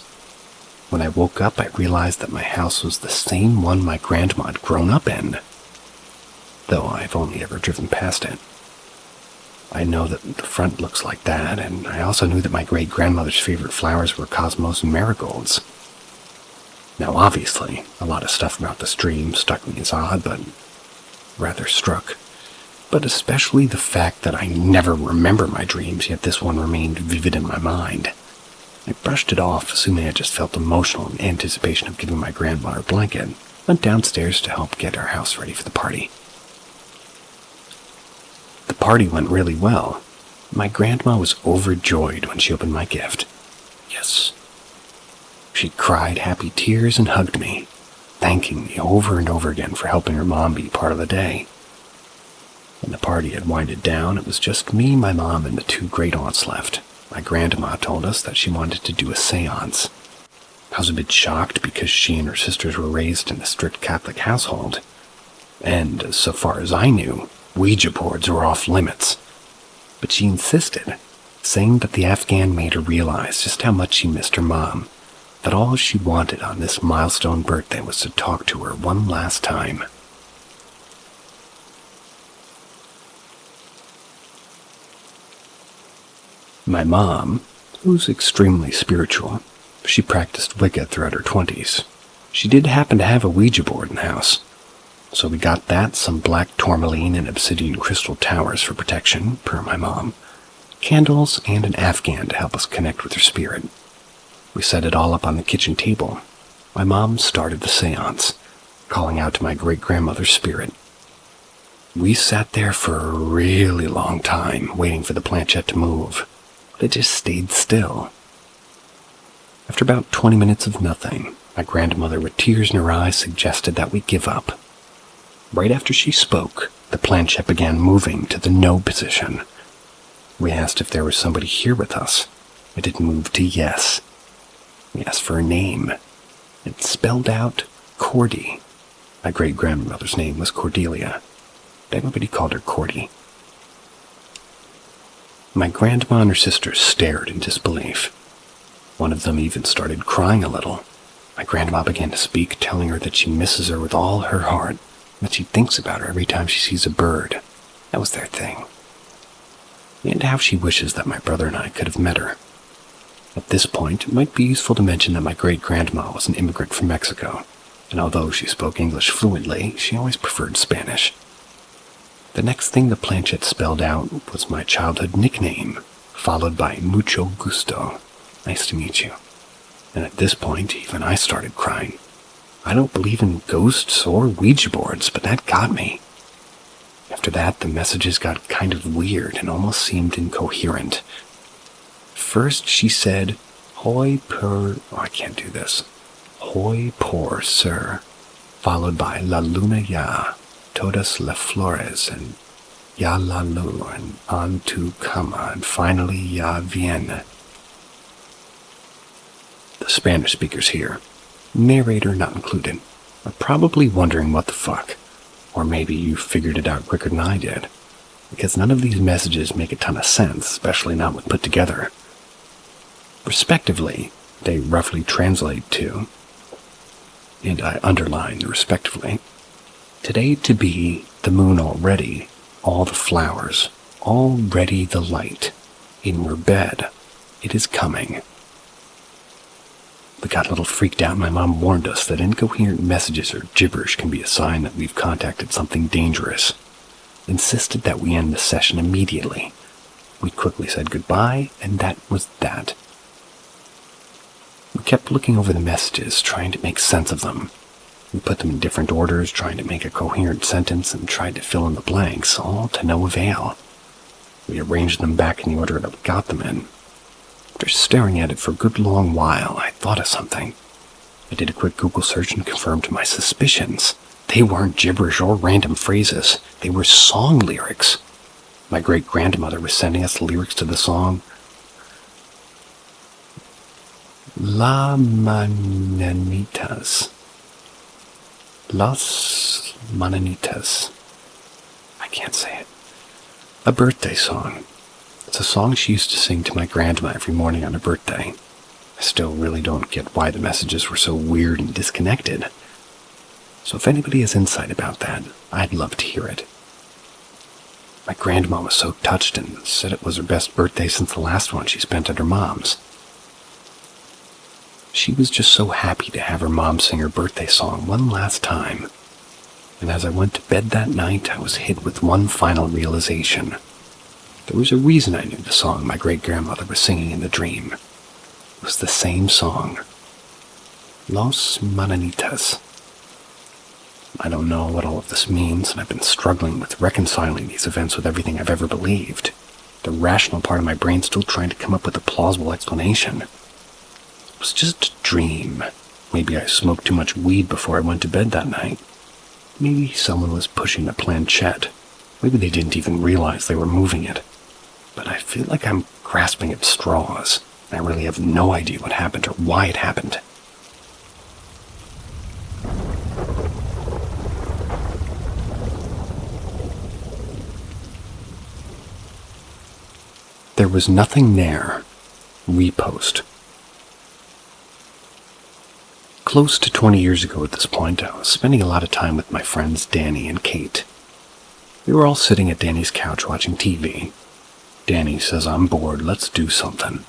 When I woke up, I realized that my house was the same one my grandma had grown up in, though I've only ever driven past it. I know that the front looks like that, and I also knew that my great-grandmother's favorite flowers were cosmos and marigolds. Now, obviously, a lot of stuff about this dream struck me as odd, but rather struck. But especially the fact that I never remember my dreams, yet this one remained vivid in my mind. I brushed it off, assuming I just felt emotional in anticipation of giving my grandma her blanket, went downstairs to help get our house ready for the party. The party went really well. My grandma was overjoyed when she opened my gift. Yes. She cried happy tears and hugged me, thanking me over and over again for helping her mom be part of the day. When the party had winded down, it was just me, my mom, and the two great-aunts left. My grandma told us that she wanted to do a seance. I was a bit shocked because she and her sisters were raised in a strict Catholic household. And, so far as I knew, Ouija boards were off limits. But she insisted, saying that the Afghan made her realize just how much she missed her mom, that all she wanted on this milestone birthday was to talk to her one last time. My mom, who's extremely spiritual, she practiced Wicca throughout her 20s. She did happen to have a Ouija board in the house, so we got that, some black tourmaline and obsidian crystal towers for protection, per my mom, candles, and an Afghan to help us connect with her spirit. We set it all up on the kitchen table. My mom started the seance, calling out to my great-grandmother's spirit. We sat there for a really long time, waiting for the planchette to move. But it just stayed still. After about 20 minutes of nothing, my grandmother, with tears in her eyes, suggested that we give up. Right after she spoke, the planchette began moving to the no position. We asked if there was somebody here with us. It had moved to yes. We asked for a name. It spelled out Cordy. My great-grandmother's name was Cordelia, but everybody called her Cordy. My grandma and her sisters stared in disbelief. One of them even started crying a little. My grandma began to speak, telling her that she misses her with all her heart, that she thinks about her every time she sees a bird. That was their thing. And how she wishes that my brother and I could have met her. At this point, it might be useful to mention that my great-grandma was an immigrant from Mexico, and although she spoke English fluently, she always preferred Spanish. The next thing the planchette spelled out was my childhood nickname, followed by mucho gusto. Nice to meet you. And at this point, even I started crying. I don't believe in ghosts or Ouija boards, but that got me. After that, the messages got kind of weird and almost seemed incoherent. First, she said, "Hoy por..." Oh, I can't do this. "Hoy por, sir," followed by "La luna ya," "Todas las flores," and "Ya la lu," and "On tu cama," and finally "Ya viene." The Spanish speakers here, narrator not included, are probably wondering what the fuck. Or maybe you figured it out quicker than I did, because none of these messages make a ton of sense, especially not when put together. Respectively, they roughly translate to, and I underline the respectively, "Today to be, the moon already, all the flowers, already the light, in your bed, it is coming." We got a little freaked out. My mom warned us that incoherent messages or gibberish can be a sign that we've contacted something dangerous. Insisted that we end the session immediately. We quickly said goodbye, and that was that. We kept looking over the messages, trying to make sense of them. We put them in different orders, trying to make a coherent sentence, and tried to fill in the blanks, all to no avail. We arranged them back in the order that we got them in. After staring at it for a good long while, I thought of something. I did a quick Google search and confirmed my suspicions. They weren't gibberish or random phrases. They were song lyrics. My great-grandmother was sending us the lyrics to the song La Mananitas. Las Mananitas. I can't say it. A birthday song. It's a song she used to sing to my grandma every morning on her birthday. I still really don't get why the messages were so weird and disconnected. So if anybody has insight about that, I'd love to hear it. My grandma was so touched and said it was her best birthday since the last one she spent at her mom's. She was just so happy to have her mom sing her birthday song one last time. And as I went to bed that night, I was hit with one final realization. There was a reason I knew the song my great-grandmother was singing in the dream. It was the same song. Los Mananitas. I don't know what all of this means, and I've been struggling with reconciling these events with everything I've ever believed. The rational part of my brain still trying to come up with a plausible explanation. It was just a dream. Maybe I smoked too much weed before I went to bed that night. Maybe someone was pushing the planchette. Maybe they didn't even realize they were moving it. But I feel like I'm grasping at straws. I really have no idea what happened or why it happened. There was nothing there. Repost. Close to 20 years ago at this point, I was spending a lot of time with my friends Danny and Kate. We were all sitting at Danny's couch watching TV. Danny says, "I'm bored, let's do something."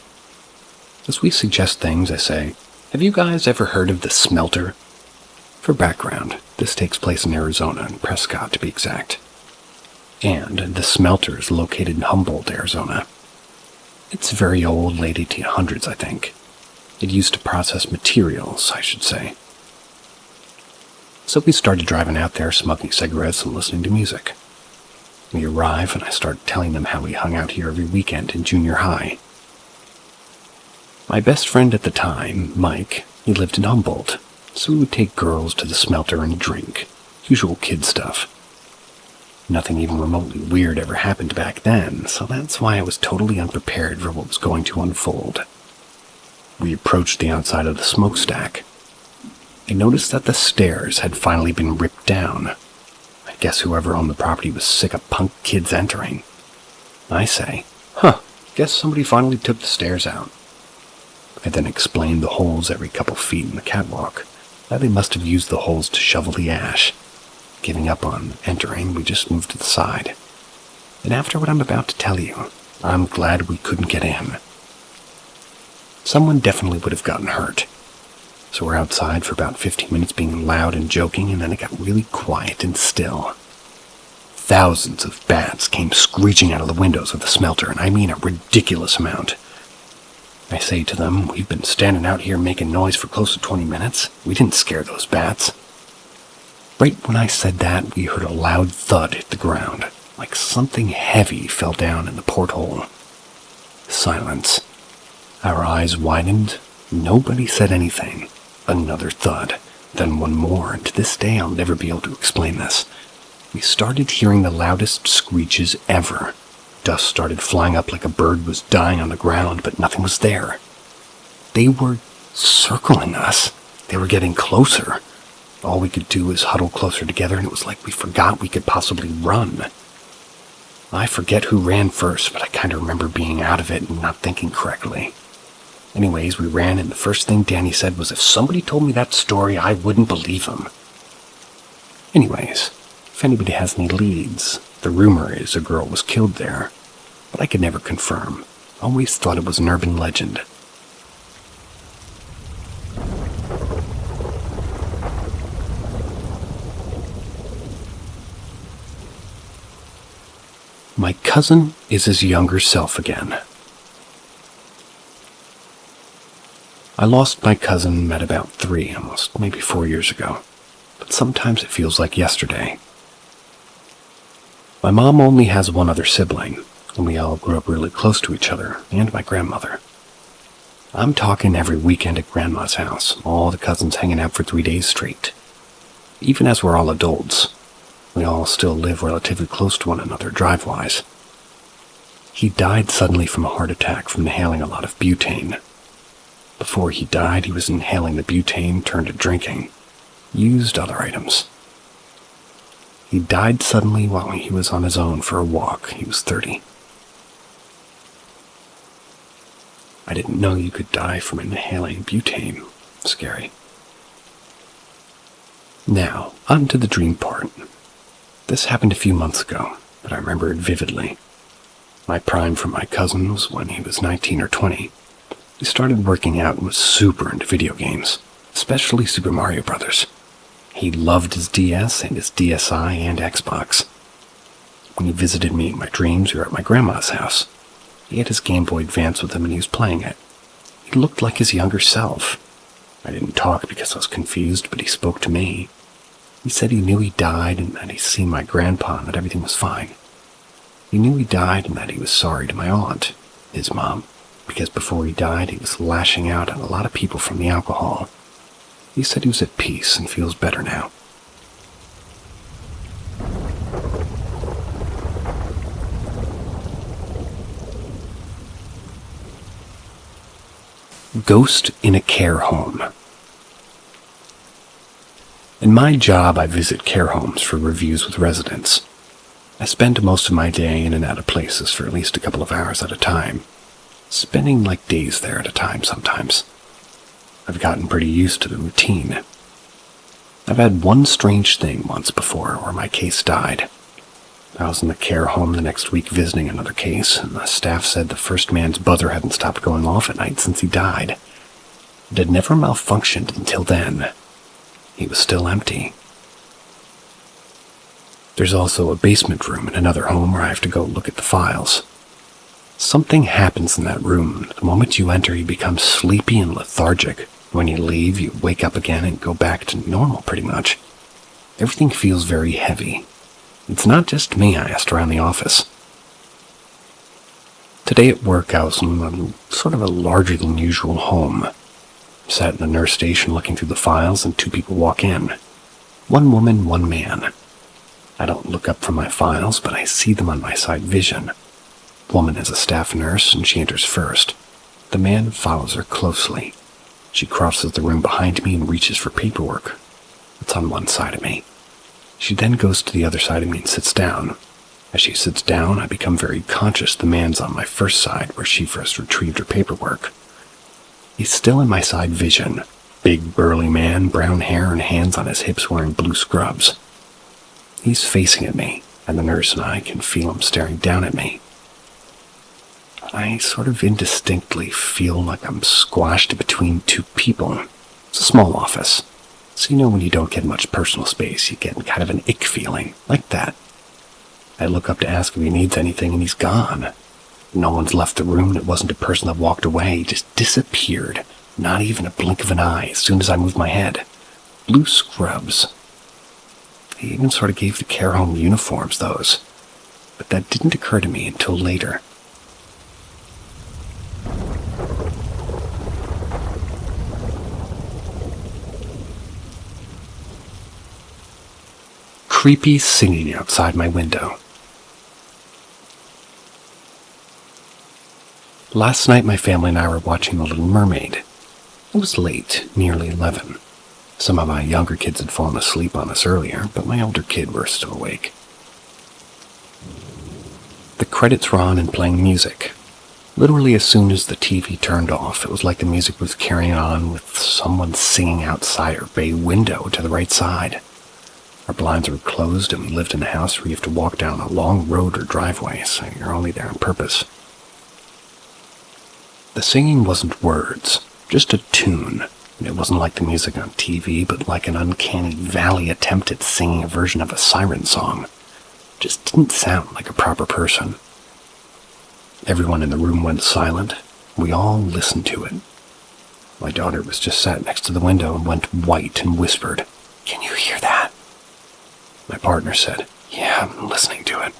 As we suggest things, I say, "Have you guys ever heard of the smelter?" For background, this takes place in Arizona, in Prescott to be exact. And the smelter is located in Humboldt, Arizona. It's very old, late 1800s, I think. It used to process materials, I should say. So we started driving out there, smoking cigarettes and listening to music. We arrive, and I start telling them how we hung out here every weekend in junior high. My best friend at the time, Mike, he lived in Humboldt, so we would take girls to the smelter and drink. Usual kid stuff. Nothing even remotely weird ever happened back then, so that's why I was totally unprepared for what was going to unfold. We approached the outside of the smokestack. I noticed that the stairs had finally been ripped down. I guess whoever owned the property was sick of punk kids entering. I say, guess somebody finally took the stairs out. I then explained the holes every couple feet in the catwalk, that they must have used the holes to shovel the ash. Giving up on entering, we just moved to the side. And after what I'm about to tell you, I'm glad we couldn't get in. Someone definitely would have gotten hurt. So we're outside for about 15 minutes being loud and joking, and then it got really quiet and still. Thousands of bats came screeching out of the windows of the smelter, and I mean a ridiculous amount. I say to them, "We've been standing out here making noise for close to 20 minutes. We didn't scare those bats." Right when I said that, we heard a loud thud hit the ground, like something heavy fell down in the porthole. Silence. Our eyes widened. Nobody said anything. Another thud. Then one more, and to this day I'll never be able to explain this. We started hearing the loudest screeches ever. Dust started flying up like a bird was dying on the ground, but nothing was there. They were circling us. They were getting closer. All we could do was huddle closer together, and it was like we forgot we could possibly run. I forget who ran first, but I kind of remember being out of it and not thinking correctly. Anyways, we ran, and the first thing Danny said was if somebody told me that story, I wouldn't believe him. Anyways, if anybody has any leads, the rumor is a girl was killed there, but I could never confirm. Always thought it was an urban legend. My cousin is his younger self again. I lost my cousin at about 3, almost maybe 4 years ago. but sometimes it feels like yesterday. My mom only has one other sibling, and we all grew up really close to each other and my grandmother. I'm talking every weekend at Grandma's house, all the cousins hanging out for 3 days straight. Even as we're all adults, we all still live relatively close to one another drive-wise. He died suddenly from a heart attack from inhaling a lot of butane. Before he died, he was inhaling the butane, turned to drinking, used other items. He died suddenly while he was on his own for a walk. He was 30. I didn't know you could die from inhaling butane. Scary. Now, on to the dream part. This happened a few months ago, but I remember it vividly. My prime for my cousin was when he was 19 or 20. He started working out and was super into video games, especially Super Mario Bros. He loved his DS and his DSi and Xbox. When he visited me in my dreams, we were at my grandma's house. He had his Game Boy Advance with him and he was playing it. He looked like his younger self. I didn't talk because I was confused, but he spoke to me. He said he knew he died and that he'd seen my grandpa and that everything was fine. He knew he died and that he was sorry to my aunt, his mom, because before he died he was lashing out at a lot of people from the alcohol. He said he was at peace and feels better now. Ghost in a care home. In my job, I visit care homes for reviews with residents. I spend most of my day in and out of places for at least a couple of hours at a time, spending like days there at a time sometimes. I've gotten pretty used to the routine. I've had one strange thing once before where my case died. I was in the care home the next week visiting another case, and the staff said the first man's buzzer hadn't stopped going off at night since he died. It had never malfunctioned until then. He was still empty. There's also a basement room in another home where I have to go look at the files. Something happens in that room. The moment you enter, you become sleepy and lethargic. When you leave, you wake up again and go back to normal pretty much. Everything feels very heavy. It's not just me, I asked around the office. Today at work, I was in sort of a larger than usual home. Sat in the nurse station looking through the files and 2 people walk in. 1 woman, 1 man. I don't look up from my files, but I see them on my side vision. The woman is a staff nurse and she enters first. The man follows her closely. She crosses the room behind me and reaches for paperwork. It's on one side of me. She then goes to the other side of me and sits down. As she sits down, I become very conscious the man's on my first side where she first retrieved her paperwork. He's still in my side vision. Big burly man, brown hair and hands on his hips wearing blue scrubs. He's facing at me, and the nurse and I can feel him staring down at me. I sort of indistinctly feel like I'm squashed between 2 people. It's a small office, so you know when you don't get much personal space, you get kind of an ick feeling, like that. I look up to ask if he needs anything, and he's gone. No one's left the room, and it wasn't a person that walked away. He just disappeared, not even a blink of an eye, as soon as I moved my head. Blue scrubs. He even sort of gave the care home uniforms those, but that didn't occur to me until later. Creepy singing outside my window. Last night my family and I were watching The Little Mermaid. It was late, nearly 11. Some of my younger kids had fallen asleep on us earlier, but my older kid were still awake. The credits were on and playing music. Literally as soon as the TV turned off, it was like the music was carrying on with someone singing outside our bay window to the right side. Our blinds were closed and we lived in a house where you have to walk down a long road or driveway, so you're only there on purpose. The singing wasn't words, just a tune. It wasn't like the music on TV, but like an uncanny valley attempt at singing a version of a Siren song. It just didn't sound like a proper person. Everyone in the room went silent. We all listened to it. My daughter was just sat next to the window and went white and whispered, "Can you hear that?" My partner said, "Yeah, I'm listening to it."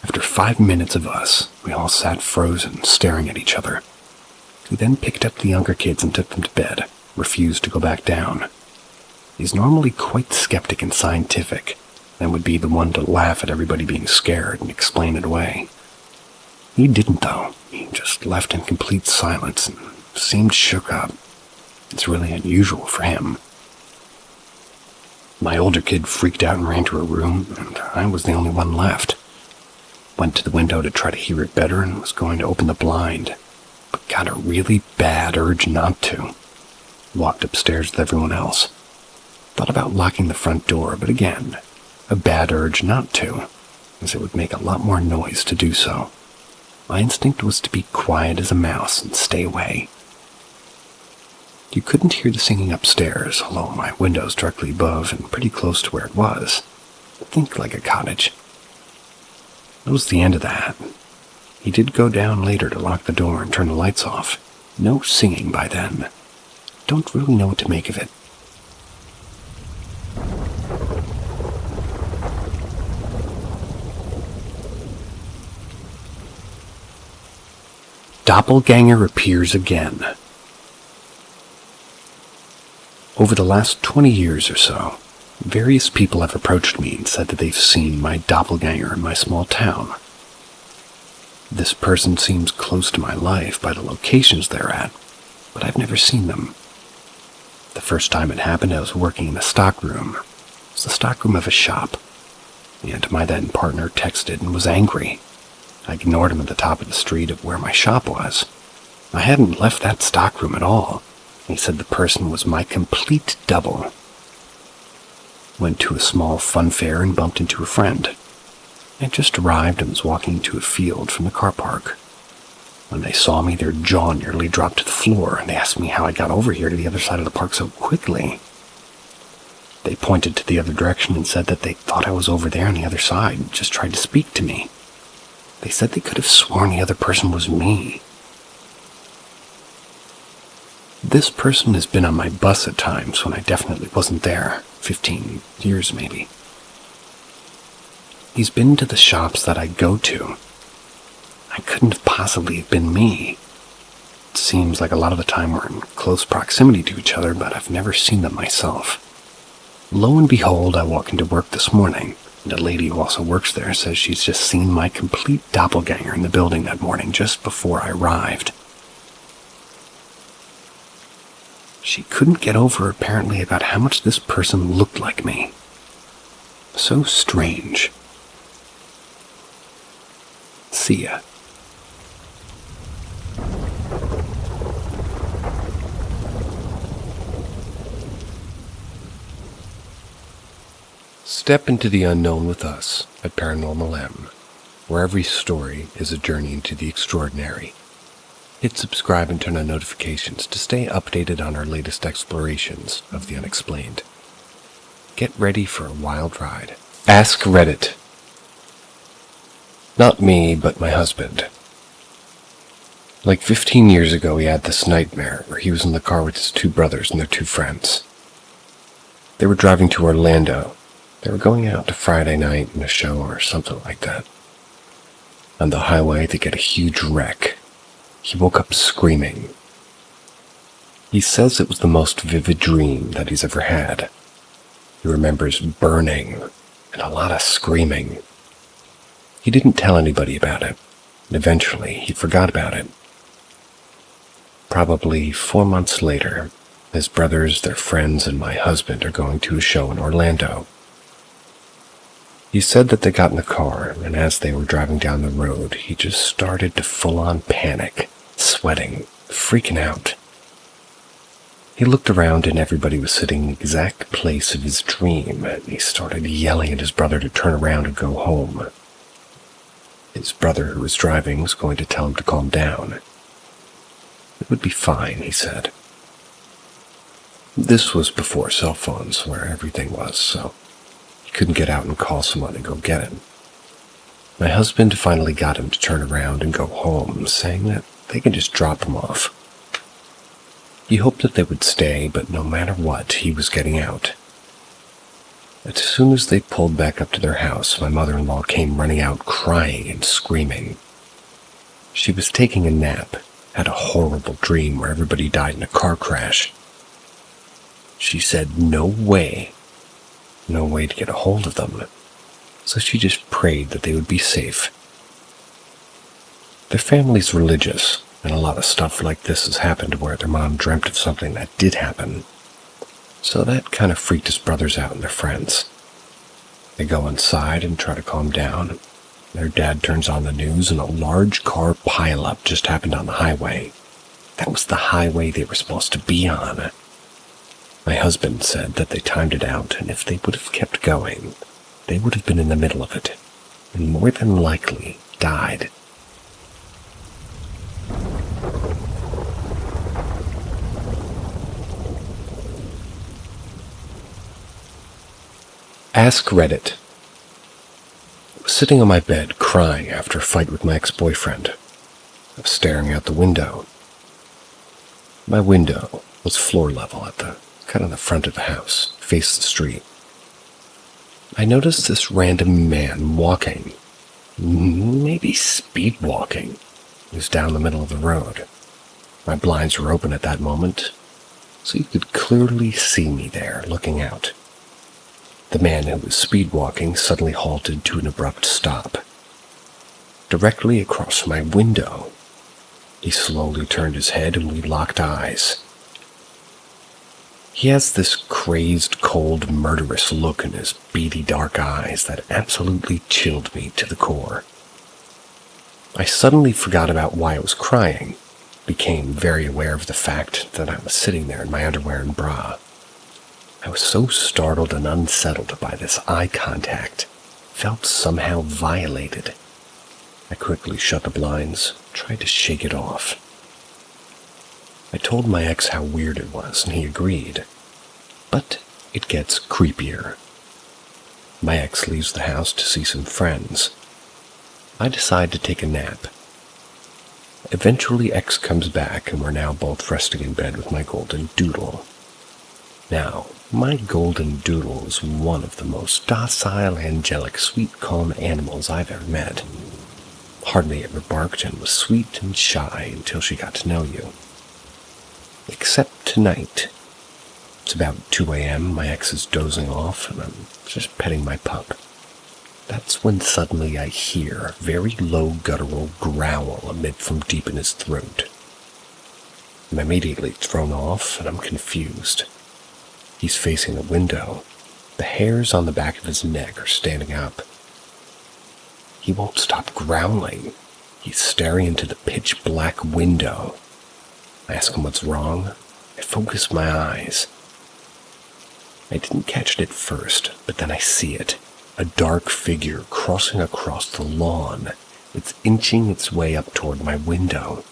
After 5 minutes of us, we all sat frozen, staring at each other. He then picked up the younger kids and took them to bed, refused to go back down. He's normally quite skeptic and scientific, and would be the one to laugh at everybody being scared and explain it away. He didn't, though. He just left in complete silence and seemed shook up. It's really unusual for him. My older kid freaked out and ran to her room, and I was the only one left. Went to the window to try to hear it better and was going to open the blind, but got a really bad urge not to. Walked upstairs with everyone else. Thought about locking the front door, but again, a bad urge not to, as it would make a lot more noise to do so. My instinct was to be quiet as a mouse and stay away. You couldn't hear the singing upstairs, although my window's directly above and pretty close to where it was. Think like a cottage. That was the end of that. He did go down later to lock the door and turn the lights off. No singing by then. Don't really know what to make of it. Doppelganger appears again. Over the last 20 years or so, various people have approached me and said that they've seen my doppelganger in my small town. This person seems close to my life by the locations they're at, but I've never seen them. The first time it happened, I was working in the stockroom. It was the stockroom of a shop, and my then partner texted and was angry. I ignored him at the top of the street of where my shop was. I hadn't left that stockroom at all. He said the person was my complete double. Went to a small fun fair and bumped into a friend. I just arrived and was walking to a field from the car park. When they saw me, their jaw nearly dropped to the floor, and they asked me how I got over here to the other side of the park so quickly. They pointed to the other direction and said that they thought I was over there on the other side and just tried to speak to me. They said they could have sworn the other person was me. This person has been on my bus at times when I definitely wasn't there, 15 years maybe. He's been to the shops that I go to. I couldn't have possibly have been me. It seems like a lot of the time we're in close proximity to each other, but I've never seen them myself. Lo and behold, I walk into work this morning, and a lady who also works there says she's just seen my complete doppelganger in the building that morning just before I arrived. She couldn't get over apparently about how much this person looked like me. So strange. See ya. Step into the unknown with us at Paranormal M, where every story is a journey into the extraordinary. Hit subscribe and turn on notifications to stay updated on our latest explorations of the unexplained. Get ready for a wild ride. Ask Reddit. Not me, but my husband. Like 15 years ago, he had this nightmare where he was in the car with his two brothers and their two friends. They were driving to Orlando. They were going out to Friday night in a show or something like that. On the highway, they get a huge wreck. He woke up screaming. He says it was the most vivid dream that he's ever had. He remembers burning and a lot of screaming. He didn't tell anybody about it, and eventually he forgot about it. Probably 4 months later, his brothers, their friends, and my husband are going to a show in Orlando. He said that they got in the car, and as they were driving down the road, he just started to full-on panic, sweating, freaking out. He looked around and everybody was sitting in the exact place of his dream, and he started yelling at his brother to turn around and go home. His brother, who was driving, was going to tell him to calm down. It would be fine, he said. This was before cell phones, where everything was, so he couldn't get out and call someone and go get him. My husband finally got him to turn around and go home, saying that they could just drop him off. He hoped that they would stay, but no matter what, he was getting out. As soon as they pulled back up to their house, my mother-in-law came running out crying and screaming. She was taking a nap, had a horrible dream where everybody died in a car crash. She said no way to get a hold of them, so she just prayed that they would be safe. Their family's religious, and a lot of stuff like this has happened where their mom dreamt of something that did happen. So that kind of freaked his brothers out and their friends. They go inside and try to calm down. Their dad turns on the news and a large car pileup just happened on the highway. That was the highway they were supposed to be on. My husband said that they timed it out, and if they would have kept going, they would have been in the middle of it, and more than likely died. Ask Reddit. I was sitting on my bed crying after a fight with my ex-boyfriend. I was staring out the window. My window was floor level at the kind of the front of the house, faced the street. I noticed this random man walking, maybe speed walking. He was down the middle of the road. My blinds were open at that moment, so you could clearly see me there looking out. The man who was speed walking suddenly halted to an abrupt stop. Directly across from my window, he slowly turned his head and we locked eyes. He has this crazed, cold, murderous look in his beady dark eyes that absolutely chilled me to the core. I suddenly forgot about why I was crying, became very aware of the fact that I was sitting there in my underwear and bra. I was so startled and unsettled by this eye contact, felt somehow violated. I quickly shut the blinds, tried to shake it off. I told my ex how weird it was, and he agreed. But it gets creepier. My ex leaves the house to see some friends. I decide to take a nap. Eventually, ex comes back, and we're now both resting in bed with my golden doodle. Now, my golden doodle is one of the most docile, angelic, sweet, calm animals I've ever met. Hardly ever barked and was sweet and shy until she got to know you. Except tonight. It's about 2 a.m., my ex is dozing off, and I'm just petting my pup. That's when suddenly I hear a very low guttural growl emit from deep in his throat. I'm immediately thrown off, and I'm confused. He's facing the window. The hairs on the back of his neck are standing up. He won't stop growling. He's staring into the pitch-black window. I ask him what's wrong. I focus my eyes. I didn't catch it at first, but then I see it. A dark figure crossing across the lawn. It's inching its way up toward my window.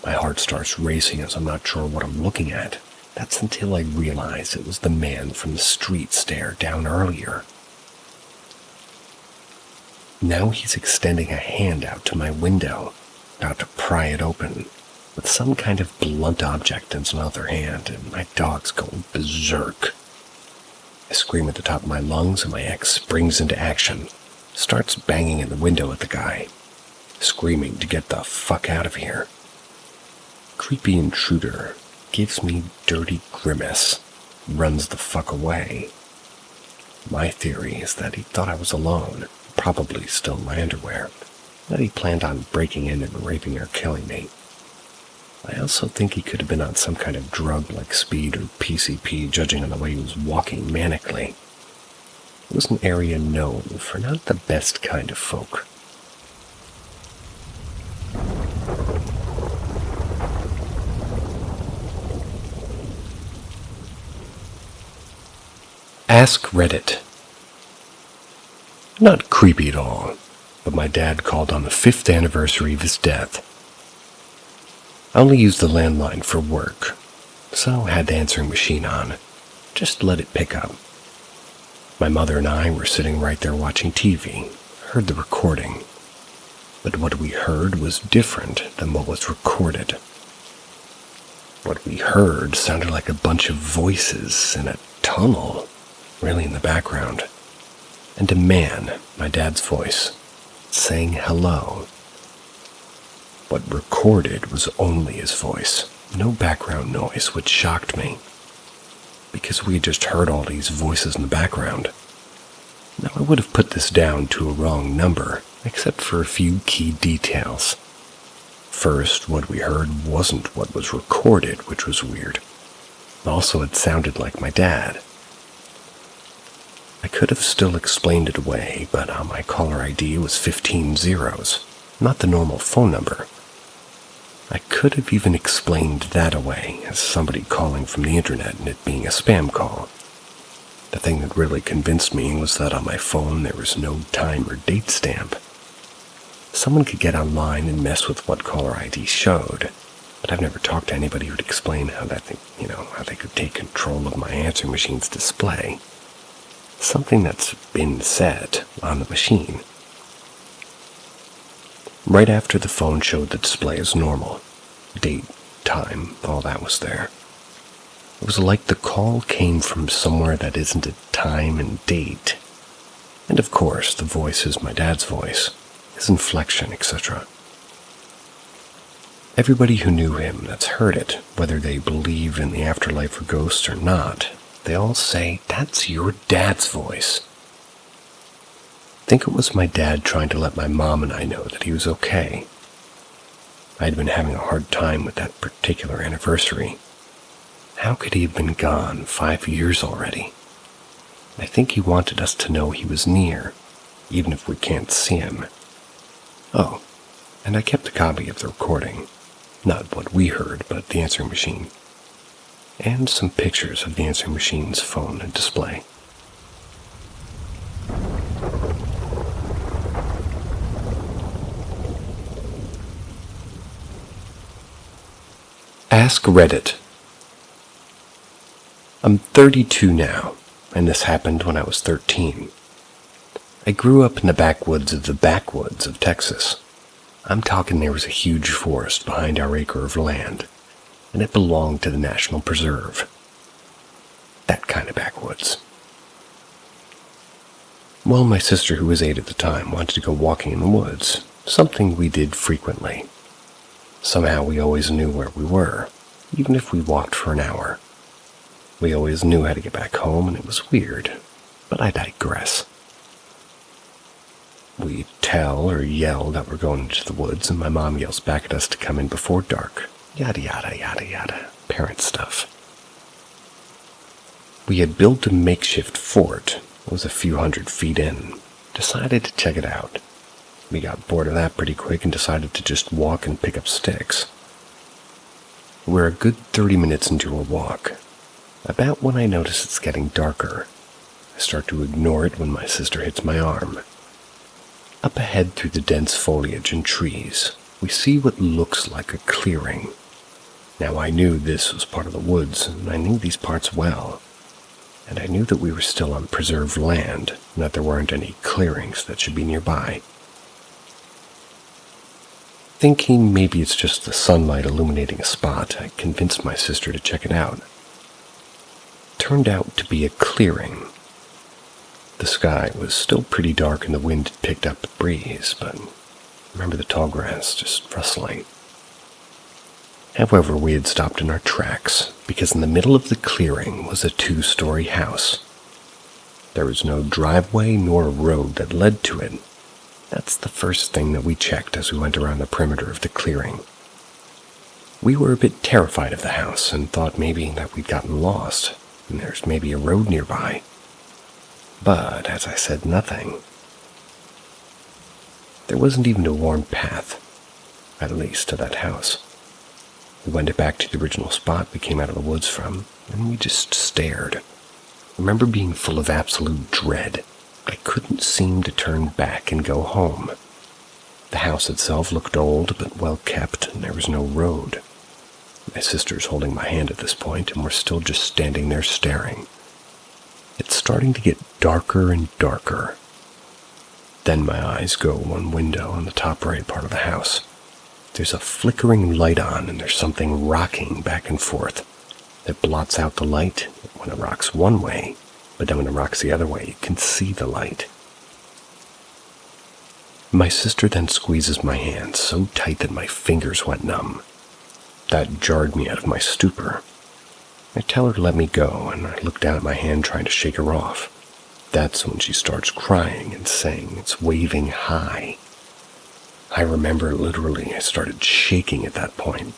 My heart starts racing as I'm not sure what I'm looking at. That's until I realize it was the man from the street stair down earlier. Now he's extending a hand out to my window, about to pry it open, with some kind of blunt object in some other hand, and my dog's going berserk. I scream at the top of my lungs, and my ex springs into action, starts banging in the window at the guy, screaming to get the fuck out of here. Creepy intruder gives me dirty grimace, runs the fuck away. My theory is that he thought I was alone, probably still in my underwear, that he planned on breaking in and raping or killing me. I also think he could have been on some kind of drug like speed or PCP, judging on the way he was walking manically. It was an area known for not the best kind of folk. Ask Reddit. Not creepy at all, but my dad called on the 5th anniversary of his death. I only used the landline for work, so had the answering machine on. Just let it pick up. My mother and I were sitting right there watching TV, heard the recording. But what we heard was different than what was recorded. What we heard sounded like a bunch of voices in a tunnel. really in the background, and a man, my dad's voice, saying hello. What recorded was only his voice, no background noise, which shocked me, because we had just heard all these voices in the background. Now, I would have put this down to a wrong number, except for a few key details. First, what we heard wasn't what was recorded, which was weird. Also, it sounded like my dad. I could have still explained it away, but on my caller ID was 15 zeros, not the normal phone number. I could have even explained that away as somebody calling from the internet and it being a spam call. The thing that really convinced me was that on my phone there was no time or date stamp. Someone could get online and mess with what caller ID showed, but I've never talked to anybody who'd explain how they could take control of my answering machine's display. Something that's been set on the machine. Right after the phone showed the display as normal, date, time, all that was there. It was like the call came from somewhere that isn't a time and date. And of course, the voice is my dad's voice, his inflection, etc. Everybody who knew him that's heard it, whether they believe in the afterlife or ghosts or not, they all say, "That's your dad's voice." I think it was my dad trying to let my mom and I know that he was okay. I had been having a hard time with that particular anniversary. How could he have been gone 5 years already? I think he wanted us to know he was near, even if we can't see him. Oh, and I kept a copy of the recording. Not what we heard, but the answering machine. And some pictures of the answering machine's phone and display. Ask Reddit. I'm 32 now, and this happened when I was 13. I grew up in the backwoods of Texas. I'm talking there was a huge forest behind our acre of land, and it belonged to the National Preserve. That kind of backwoods. Well, my sister, who was 8 at the time, wanted to go walking in the woods, something we did frequently. Somehow we always knew where we were, even if we walked for an hour. We always knew how to get back home, and it was weird, but I digress. We tell or yell that we're going into the woods, and my mom yells back at us to come in before dark. Yada yada yada yada. Parent stuff. We had built a makeshift fort. It was a few hundred feet in. Decided to check it out. We got bored of that pretty quick and decided to just walk and pick up sticks. We're a good 30 minutes into a walk. About when I notice it's getting darker, I start to ignore it when my sister hits my arm. Up ahead through the dense foliage and trees, we see what looks like a clearing. Now I knew this was part of the woods, and I knew these parts well. And I knew that we were still on preserved land, and that there weren't any clearings that should be nearby. Thinking maybe it's just the sunlight illuminating a spot, I convinced my sister to check it out. Turned out to be a clearing. The sky was still pretty dark and the wind had picked up the breeze, but I remember the tall grass just rustling. However, we had stopped in our tracks, because in the middle of the clearing was a 2-story house. There was no driveway nor a road that led to it. That's the first thing that we checked as we went around the perimeter of the clearing. We were a bit terrified of the house and thought maybe that we'd gotten lost, and there's maybe a road nearby. But, as I said, nothing. There wasn't even a worn path, at least to that house. We went back to the original spot we came out of the woods from, and we just stared. I remember being full of absolute dread. I couldn't seem to turn back and go home. The house itself looked old but well kept, and there was no road. My sister's holding my hand at this point, and we're still just standing there staring. It's starting to get darker and darker. Then my eyes go one window on the top right part of the house. There's a flickering light on, and there's something rocking back and forth that blots out the light when it rocks one way but then when it rocks the other way, you can see the light. My sister then squeezes my hand so tight that my fingers went numb. That jarred me out of my stupor. I tell her to let me go, and I look down at my hand trying to shake her off. That's when she starts crying and saying it's waving high. I remember literally I started shaking at that point.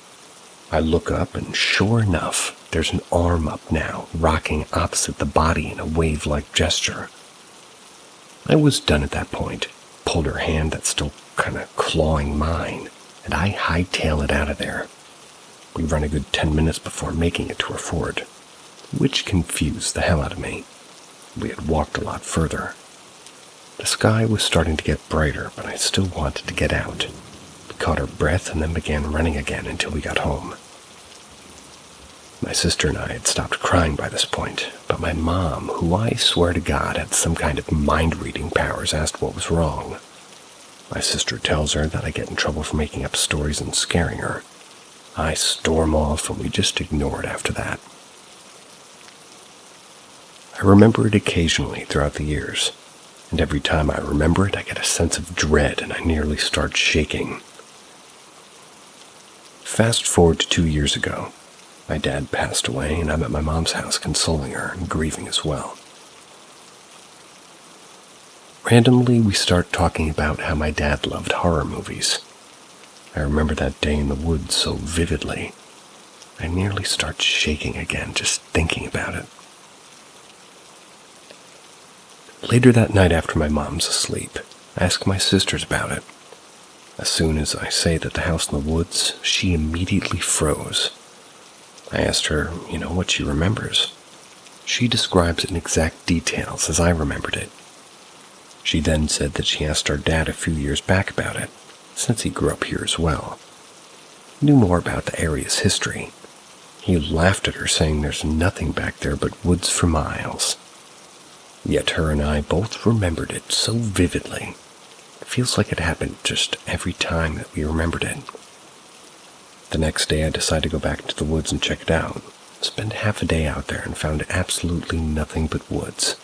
I look up, and sure enough, there's an arm up now, rocking opposite the body in a wave-like gesture. I was done at that point, pulled her hand that's still kind of clawing mine, and I hightail it out of there. We run a good 10 minutes before making it to our fort, which confused the hell out of me. We had walked a lot further. The sky was starting to get brighter, but I still wanted to get out. We caught our breath and then began running again until we got home. My sister and I had stopped crying by this point, but my mom, who I swear to God had some kind of mind-reading powers, asked what was wrong. My sister tells her that I get in trouble for making up stories and scaring her. I storm off, and we just ignore it after that. I remember it occasionally throughout the years, and every time I remember it, I get a sense of dread and I nearly start shaking. Fast forward to 2 years ago. My dad passed away, and I'm at my mom's house consoling her and grieving as well. Randomly, we start talking about how my dad loved horror movies. I remember that day in the woods so vividly. I nearly start shaking again just thinking about it. Later that night after my mom's asleep, I ask my sisters about it. As soon as I say that the house in the woods, she immediately froze. I asked her, what she remembers. She describes it in exact details as I remembered it. She then said that she asked our dad a few years back about it, since he grew up here as well. He knew more about the area's history. He laughed at her, saying there's nothing back there but woods for miles. Yet her and I both remembered it so vividly. It feels like it happened just every time that we remembered it. The next day I decided to go back into the woods and check it out. Spent half a day out there and found absolutely nothing but woods.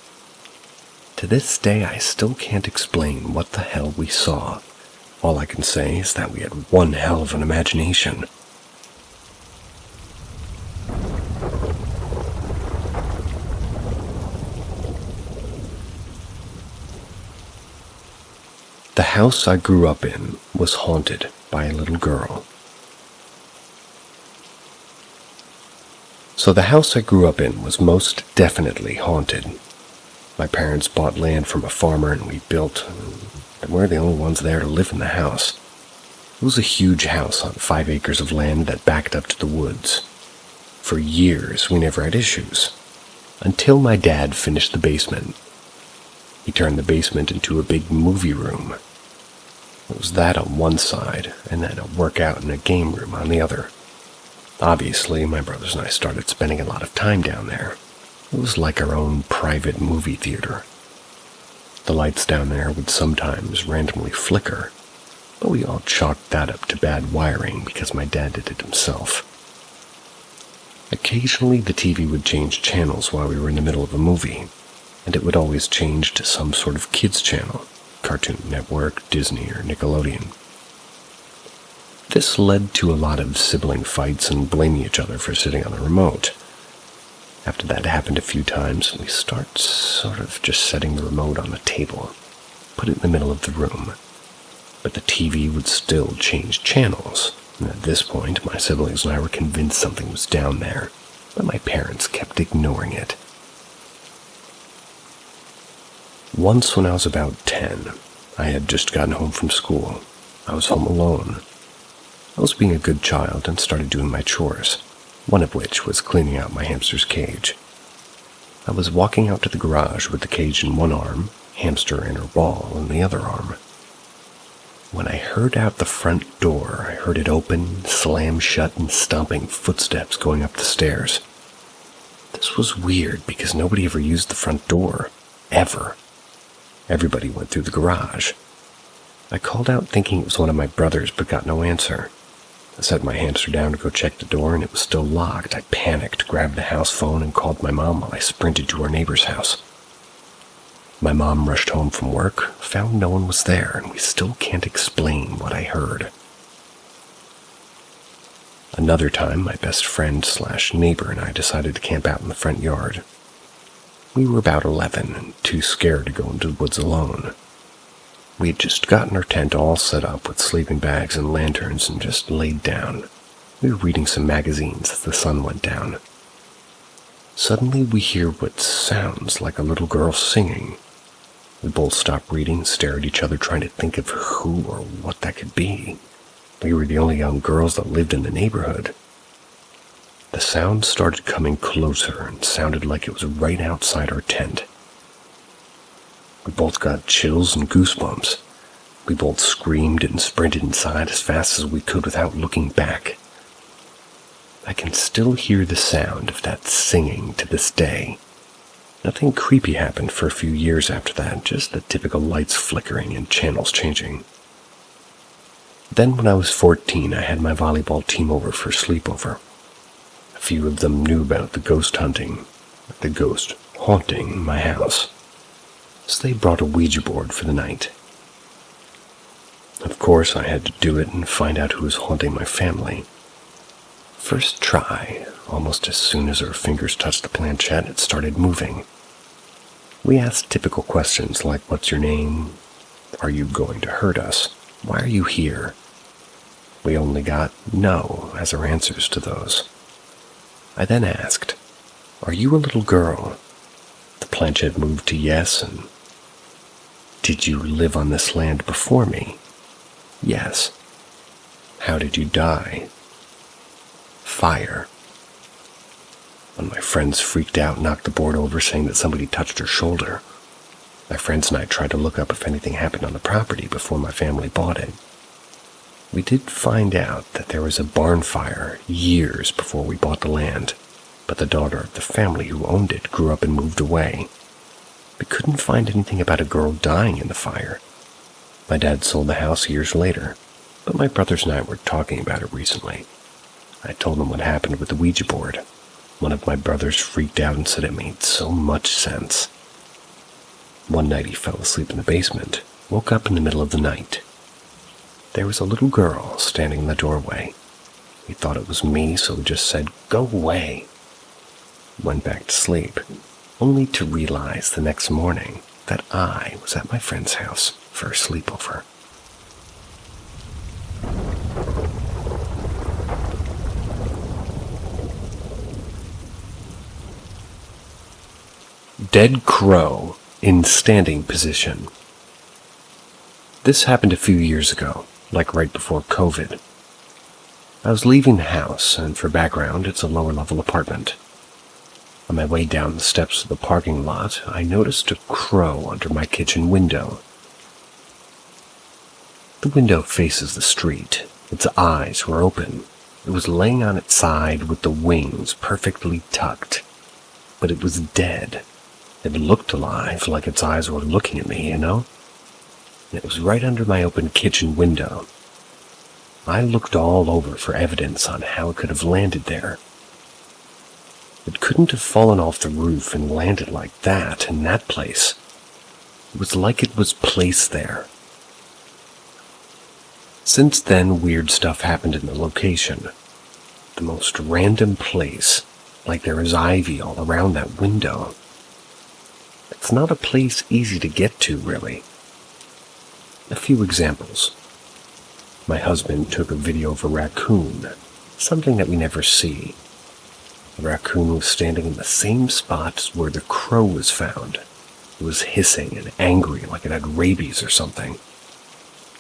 To this day I still can't explain what the hell we saw. All I can say is that we had one hell of an imagination. The house I grew up in was haunted by a little girl. So the house I grew up in was most definitely haunted. My parents bought land from a farmer and we built, and we're the only ones there to live in the house. It was a huge house on 5 acres of land that backed up to the woods. For years, we never had issues. Until my dad finished the basement. He turned the basement into a big movie room. It was that on one side, and then a workout and a game room on the other. Obviously, my brothers and I started spending a lot of time down there. It was like our own private movie theater. The lights down there would sometimes randomly flicker, but we all chalked that up to bad wiring because my dad did it himself. Occasionally, the TV would change channels while we were in the middle of a movie, and it would always change to some sort of kids channel, Cartoon Network, Disney, or Nickelodeon. This led to a lot of sibling fights and blaming each other for sitting on the remote. After that happened a few times, we start sort of just setting the remote on a table, put it in the middle of the room. But the TV would still change channels, and at this point my siblings and I were convinced something was down there, but my parents kept ignoring it. Once when I was about 10, I had just gotten home from school. I was home alone. I was being a good child and started doing my chores, one of which was cleaning out my hamster's cage. I was walking out to the garage with the cage in one arm, hamster and her ball in the other arm. When I heard out the front door, I heard it open, slam shut, and stomping footsteps going up the stairs. This was weird because nobody ever used the front door, ever. Everybody went through the garage. I called out thinking it was one of my brothers, but got no answer. I set my hamster down to go check the door, and it was still locked. I panicked, grabbed the house phone, and called my mom while I sprinted to our neighbor's house. My mom rushed home from work, found no one was there, and we still can't explain what I heard. Another time, my best friend/neighbor and I decided to camp out in the front yard. We were about 11 and too scared to go into the woods alone. We had just gotten our tent all set up with sleeping bags and lanterns and just laid down. We were reading some magazines as the sun went down. Suddenly we hear what sounds like a little girl singing. We both stop reading and stare at each other trying to think of who or what that could be. We were the only young girls that lived in the neighborhood. The sound started coming closer and sounded like it was right outside our tent. We both got chills and goosebumps. We both screamed and sprinted inside as fast as we could without looking back. I can still hear the sound of that singing to this day. Nothing creepy happened for a few years after that, just the typical lights flickering and channels changing. Then when I was 14, I had my volleyball team over for a sleepover. A few of them knew about the ghost hunting, the ghost haunting my house. So they brought a Ouija board for the night. Of course, I had to do it and find out who was haunting my family. First try, almost as soon as our fingers touched the planchette, it started moving. We asked typical questions like, "What's your name? Are you going to hurt us? Why are you here?" We only got "no" as our answers to those. I then asked, "Are you a little girl?" The planchette moved to yes, and "Did you live on this land before me?" "Yes." "How did you die?" "Fire." When my friends freaked out, knocked the board over, saying that somebody touched her shoulder. My friends and I tried to look up if anything happened on the property before my family bought it. We did find out that there was a barn fire years before we bought the land, but the daughter of the family who owned it grew up and moved away. We couldn't find anything about a girl dying in the fire. My dad sold the house years later, but my brothers and I were talking about it recently. I told them what happened with the Ouija board. One of my brothers freaked out and said it made so much sense. One night he fell asleep in the basement, woke up in the middle of the night. There was a little girl standing in the doorway. He thought it was me, so he just said, "Go away." Went back to sleep, only to realize the next morning that I was at my friend's house for a sleepover. Dead crow in standing position. This happened a few years ago, like right before COVID. I was leaving the house, and for background, it's a lower-level apartment. On my way down the steps of the parking lot, I noticed a crow under my kitchen window. The window faces the street. Its eyes were open. It was laying on its side with the wings perfectly tucked, but it was dead. It looked alive, like its eyes were looking at me, you know? And it was right under my open kitchen window. I looked all over for evidence on how it could have landed there. It couldn't have fallen off the roof and landed like that in that place. It was like it was placed there. Since then, weird stuff happened in the location. The most random place, like there is ivy all around that window. It's not a place easy to get to, really. A few examples. My husband took a video of a raccoon, something that we never see. The raccoon was standing in the same spot where the crow was found. It was hissing and angry like it had rabies or something.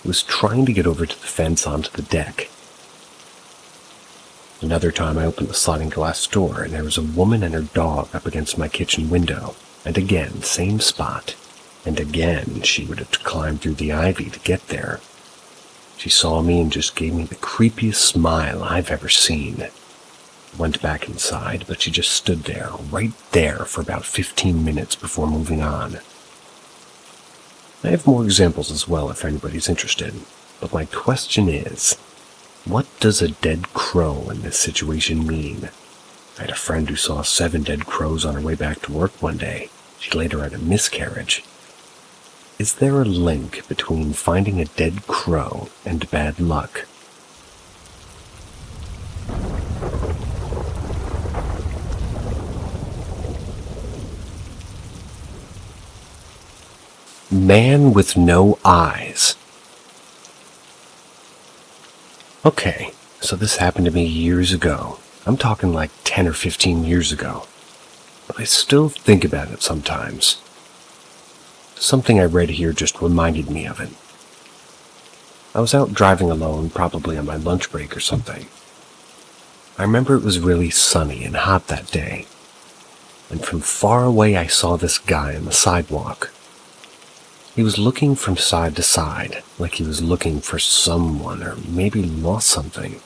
It was trying to get over to the fence onto the deck. Another time I opened the sliding glass door and there was a woman and her dog up against my kitchen window. And again, same spot. And again, she would have climbed through the ivy to get there. She saw me and just gave me the creepiest smile I've ever seen. Went back inside, but she just stood there, right there, for about 15 minutes before moving on. I have more examples as well if anybody's interested, but my question is, what does a dead crow in this situation mean? I had a friend who saw 7 dead crows on her way back to work one day. She later had a miscarriage. Is there a link between finding a dead crow and bad luck? Man with no eyes. Okay, so this happened to me years ago. I'm talking like 10 or 15 years ago. But I still think about it sometimes. Something I read here just reminded me of it. I was out driving alone, probably on my lunch break or something. I remember it was really sunny and hot that day. And from far away I saw this guy on the sidewalk. He was looking from side to side, like he was looking for someone or maybe lost something.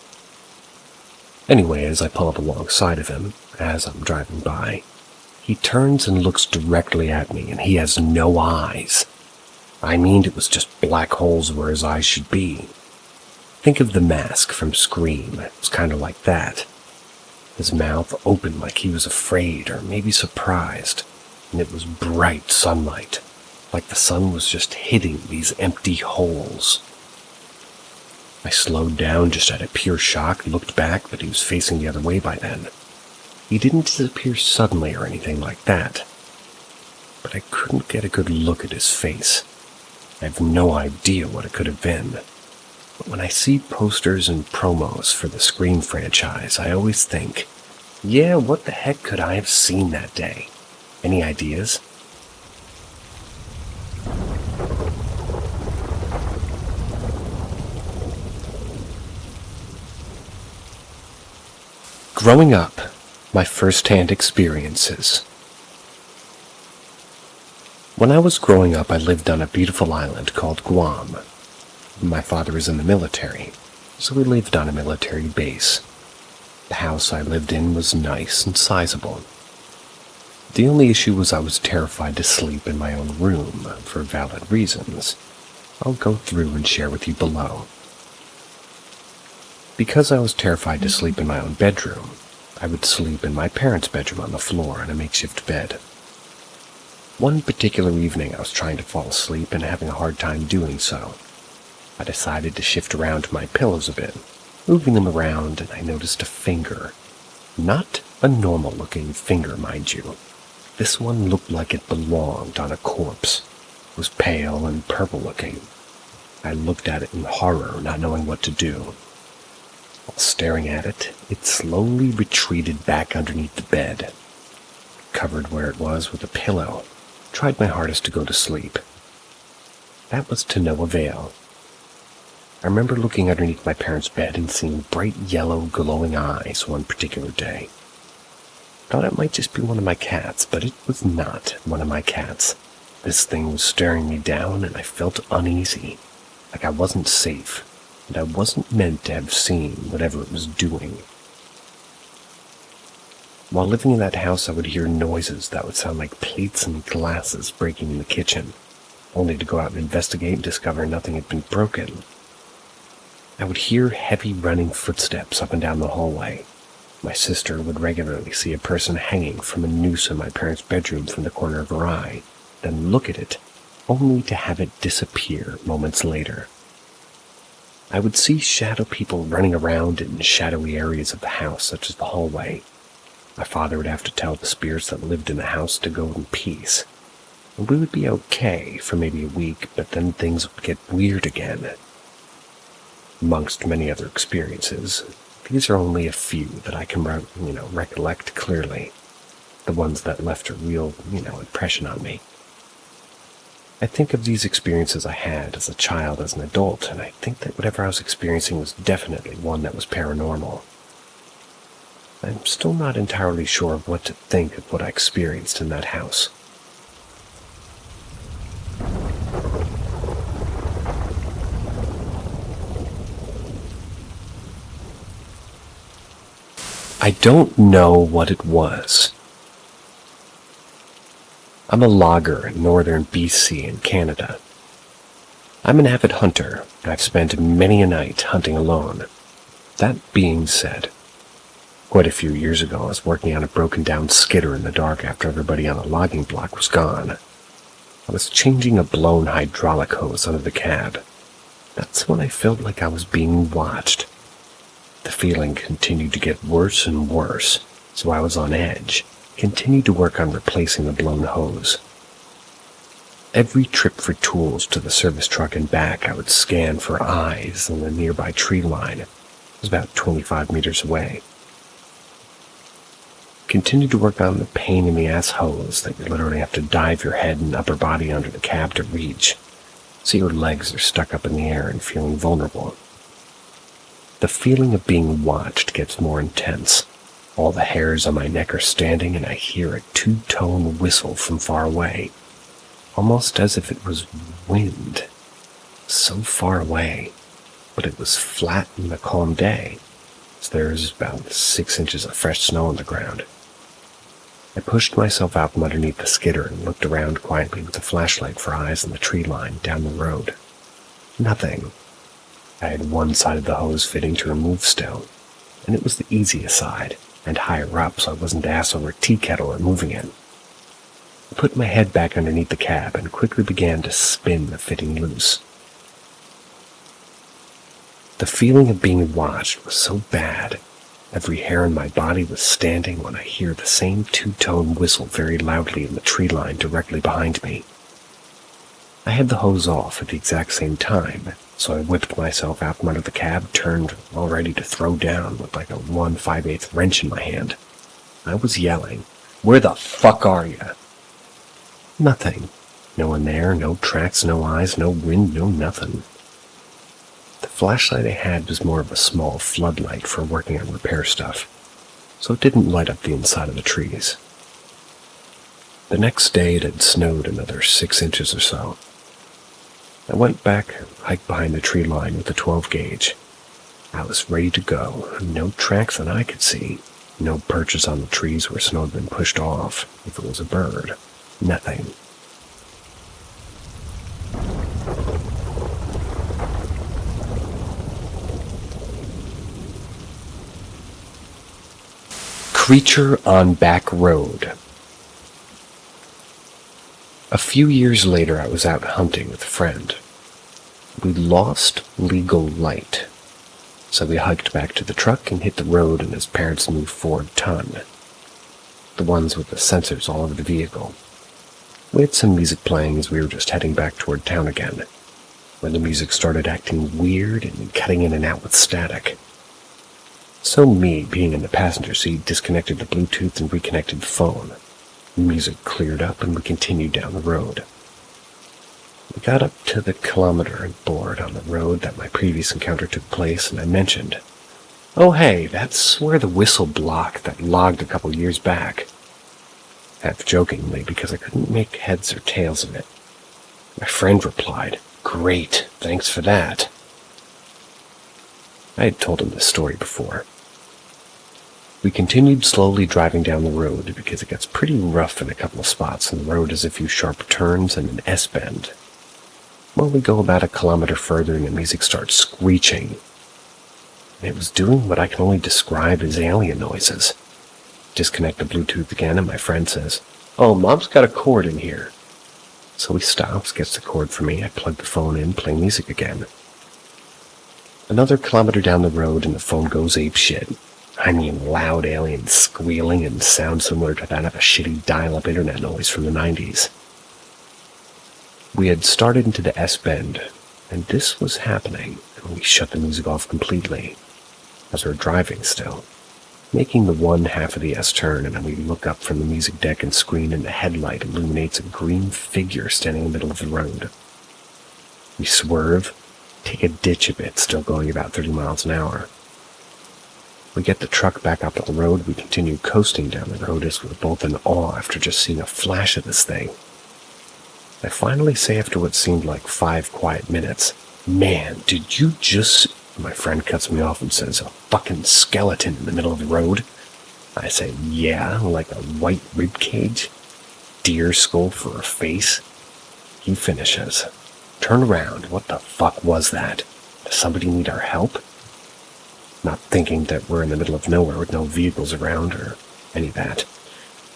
Anyway, as I pull up alongside of him, as I'm driving by, he turns and looks directly at me, and he has no eyes. I mean, it was just black holes where his eyes should be. Think of the mask from Scream. It was kind of like that. His mouth open like he was afraid or maybe surprised, and it was bright sunlight, like the sun was just hitting these empty holes. I slowed down just out of pure shock, looked back, but he was facing the other way by then. He didn't disappear suddenly or anything like that, but I couldn't get a good look at his face. I have no idea what it could have been. But when I see posters and promos for the Scream franchise, I always think, yeah, what the heck could I have seen that day? Any ideas? Growing up, my first-hand experiences. When I was growing up, I lived on a beautiful island called Guam. My father was in the military, so we lived on a military base. The house I lived in was nice and sizable. The only issue was I was terrified to sleep in my own room, for valid reasons. I'll go through and share with you below. Because I was terrified to sleep in my own bedroom, I would sleep in my parents' bedroom on the floor in a makeshift bed. One particular evening I was trying to fall asleep and having a hard time doing so. I decided to shift around my pillows a bit, moving them around, and I noticed a finger. Not a normal-looking finger, mind you. This one looked like it belonged on a corpse. It was pale and purple-looking. I looked at it in horror, not knowing what to do. While staring at it, it slowly retreated back underneath the bed. Covered where it was with a pillow, tried my hardest to go to sleep. That was to no avail. I remember looking underneath my parents' bed and seeing bright yellow glowing eyes one particular day. Thought it might just be one of my cats, but it was not one of my cats. This thing was staring me down and I felt uneasy, like I wasn't safe, and I wasn't meant to have seen whatever it was doing. While living in that house, I would hear noises that would sound like plates and glasses breaking in the kitchen, only to go out and investigate and discover nothing had been broken. I would hear heavy running footsteps up and down the hallway. My sister would regularly see a person hanging from a noose in my parents' bedroom from the corner of her eye, then look at it, only to have it disappear moments later. I would see shadow people running around in shadowy areas of the house, such as the hallway. My father would have to tell the spirits that lived in the house to go in peace. And we would be okay for maybe a week, but then things would get weird again. Amongst many other experiences, these are only a few that I can, recollect clearly. The ones that left a real, impression on me. I think of these experiences I had as a child, as an adult, and I think that whatever I was experiencing was definitely one that was paranormal. I'm still not entirely sure of what to think of what I experienced in that house. I don't know what it was. I'm a logger in northern BC in Canada. I'm an avid hunter, and I've spent many a night hunting alone. That being said, quite a few years ago I was working on a broken down skidder in the dark after everybody on the logging block was gone. I was changing a blown hydraulic hose under the cab. That's when I felt like I was being watched. The feeling continued to get worse and worse, so I was on edge, continued to work on replacing the blown hose. Every trip for tools to the service truck and back, I would scan for eyes in the nearby tree line. It was about 25 meters away. Continued to work on the pain-in-the-ass hose that you literally have to dive your head and upper body under the cab to reach, so your legs are stuck up in the air and feeling vulnerable. The feeling of being watched gets more intense. All the hairs on my neck are standing, and I hear a two-tone whistle from far away, almost as if it was wind. So far away, but it was flat in the calm day, so there's about 6 inches of fresh snow on the ground. I pushed myself out from underneath the skidder and looked around quietly with a flashlight for eyes on the tree line down the road. Nothing. I had one side of the hose fitting to remove still, and it was the easiest side, and higher up so I wasn't ass over a tea kettle removing it. I put my head back underneath the cab and quickly began to spin the fitting loose. The feeling of being watched was so bad, every hair on my body was standing when I hear the same two-tone whistle very loudly in the tree line directly behind me. I had the hose off at the exact same time, so I whipped myself out from under the cab, turned, all ready to throw down with like a 1/5/8 wrench in my hand. I was yelling, "Where the fuck are you?" Nothing. No one there, no tracks, no eyes, no wind, no nothing. The flashlight I had was more of a small floodlight for working on repair stuff, so it didn't light up the inside of the trees. The next day it had snowed another 6 inches or so. I went back, hiked behind the tree line with the 12 gauge. I was ready to go, no tracks that I could see, no perches on the trees where snow had been pushed off, if it was a bird, nothing. Creature on back road. A few years later, I was out hunting with a friend. We lost legal light, so we hiked back to the truck and hit the road in his parents' new Ford Ton, the ones with the sensors all over the vehicle. We had some music playing as we were just heading back toward town again, when the music started acting weird and cutting in and out with static. So me, being in the passenger seat, disconnected the Bluetooth and reconnected the phone. The music cleared up and we continued down the road. We got up to the kilometer board on the road that my previous encounter took place, and I mentioned, "Oh hey, that's where the whistle blocked that logged a couple years back." Half jokingly, because I couldn't make heads or tails of it. My friend replied, "Great, thanks for that." I had told him this story before. We continued slowly driving down the road because it gets pretty rough in a couple of spots, and the road has a few sharp turns and an S-bend. Well, we go about a kilometer further and the music starts screeching. And it was doing what I can only describe as alien noises. Disconnect the Bluetooth again and my friend says, "Oh, Mom's got a cord in here." So he stops, gets the cord for me, I plug the phone in, play music again. Another kilometer down the road and the phone goes apeshit. I mean loud alien squealing and sound similar to that of a shitty dial-up internet noise from the 90s. We had started into the S-bend, and this was happening, and we shut the music off completely, as we were driving still, making the one half of the S-turn, and then we look up from the music deck and screen, and the headlight illuminates a green figure standing in the middle of the road. We swerve, take a ditch a bit, still going about 30 miles an hour. We get the truck back up the road, we continue coasting down the road as we're both in awe after just seeing a flash of this thing. I finally say after what seemed like 5 quiet minutes, "Man, did you just..." My friend cuts me off and says, "A fucking skeleton in the middle of the road?" I say, "Yeah, like a white rib cage, deer skull for a face." He finishes, "Turn around, what the fuck was that? Does somebody need our help?" Not thinking that we're in the middle of nowhere with no vehicles around or any of that.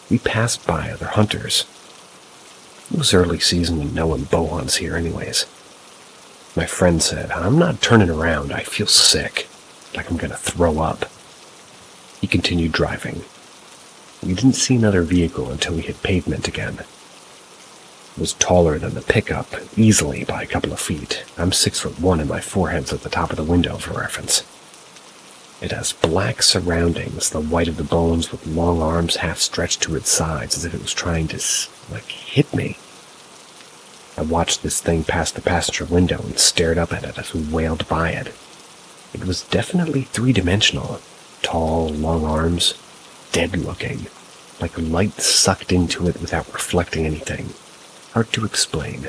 We passed by other hunters. It was early season and no one bow hunts here anyways. My friend said, "I'm not turning around, I feel sick, like I'm gonna throw up." He continued driving. We didn't see another vehicle until we hit pavement again. It was taller than the pickup, easily by a couple of feet. I'm 6'1" and my forehead's at the top of the window for reference. It has black surroundings, the white of the bones with long arms half stretched to its sides as if it was trying to, hit me. I watched this thing pass the passenger window and stared up at it as we wailed by it. It was definitely three-dimensional. Tall, long arms, dead-looking, like light sucked into it without reflecting anything. Hard to explain.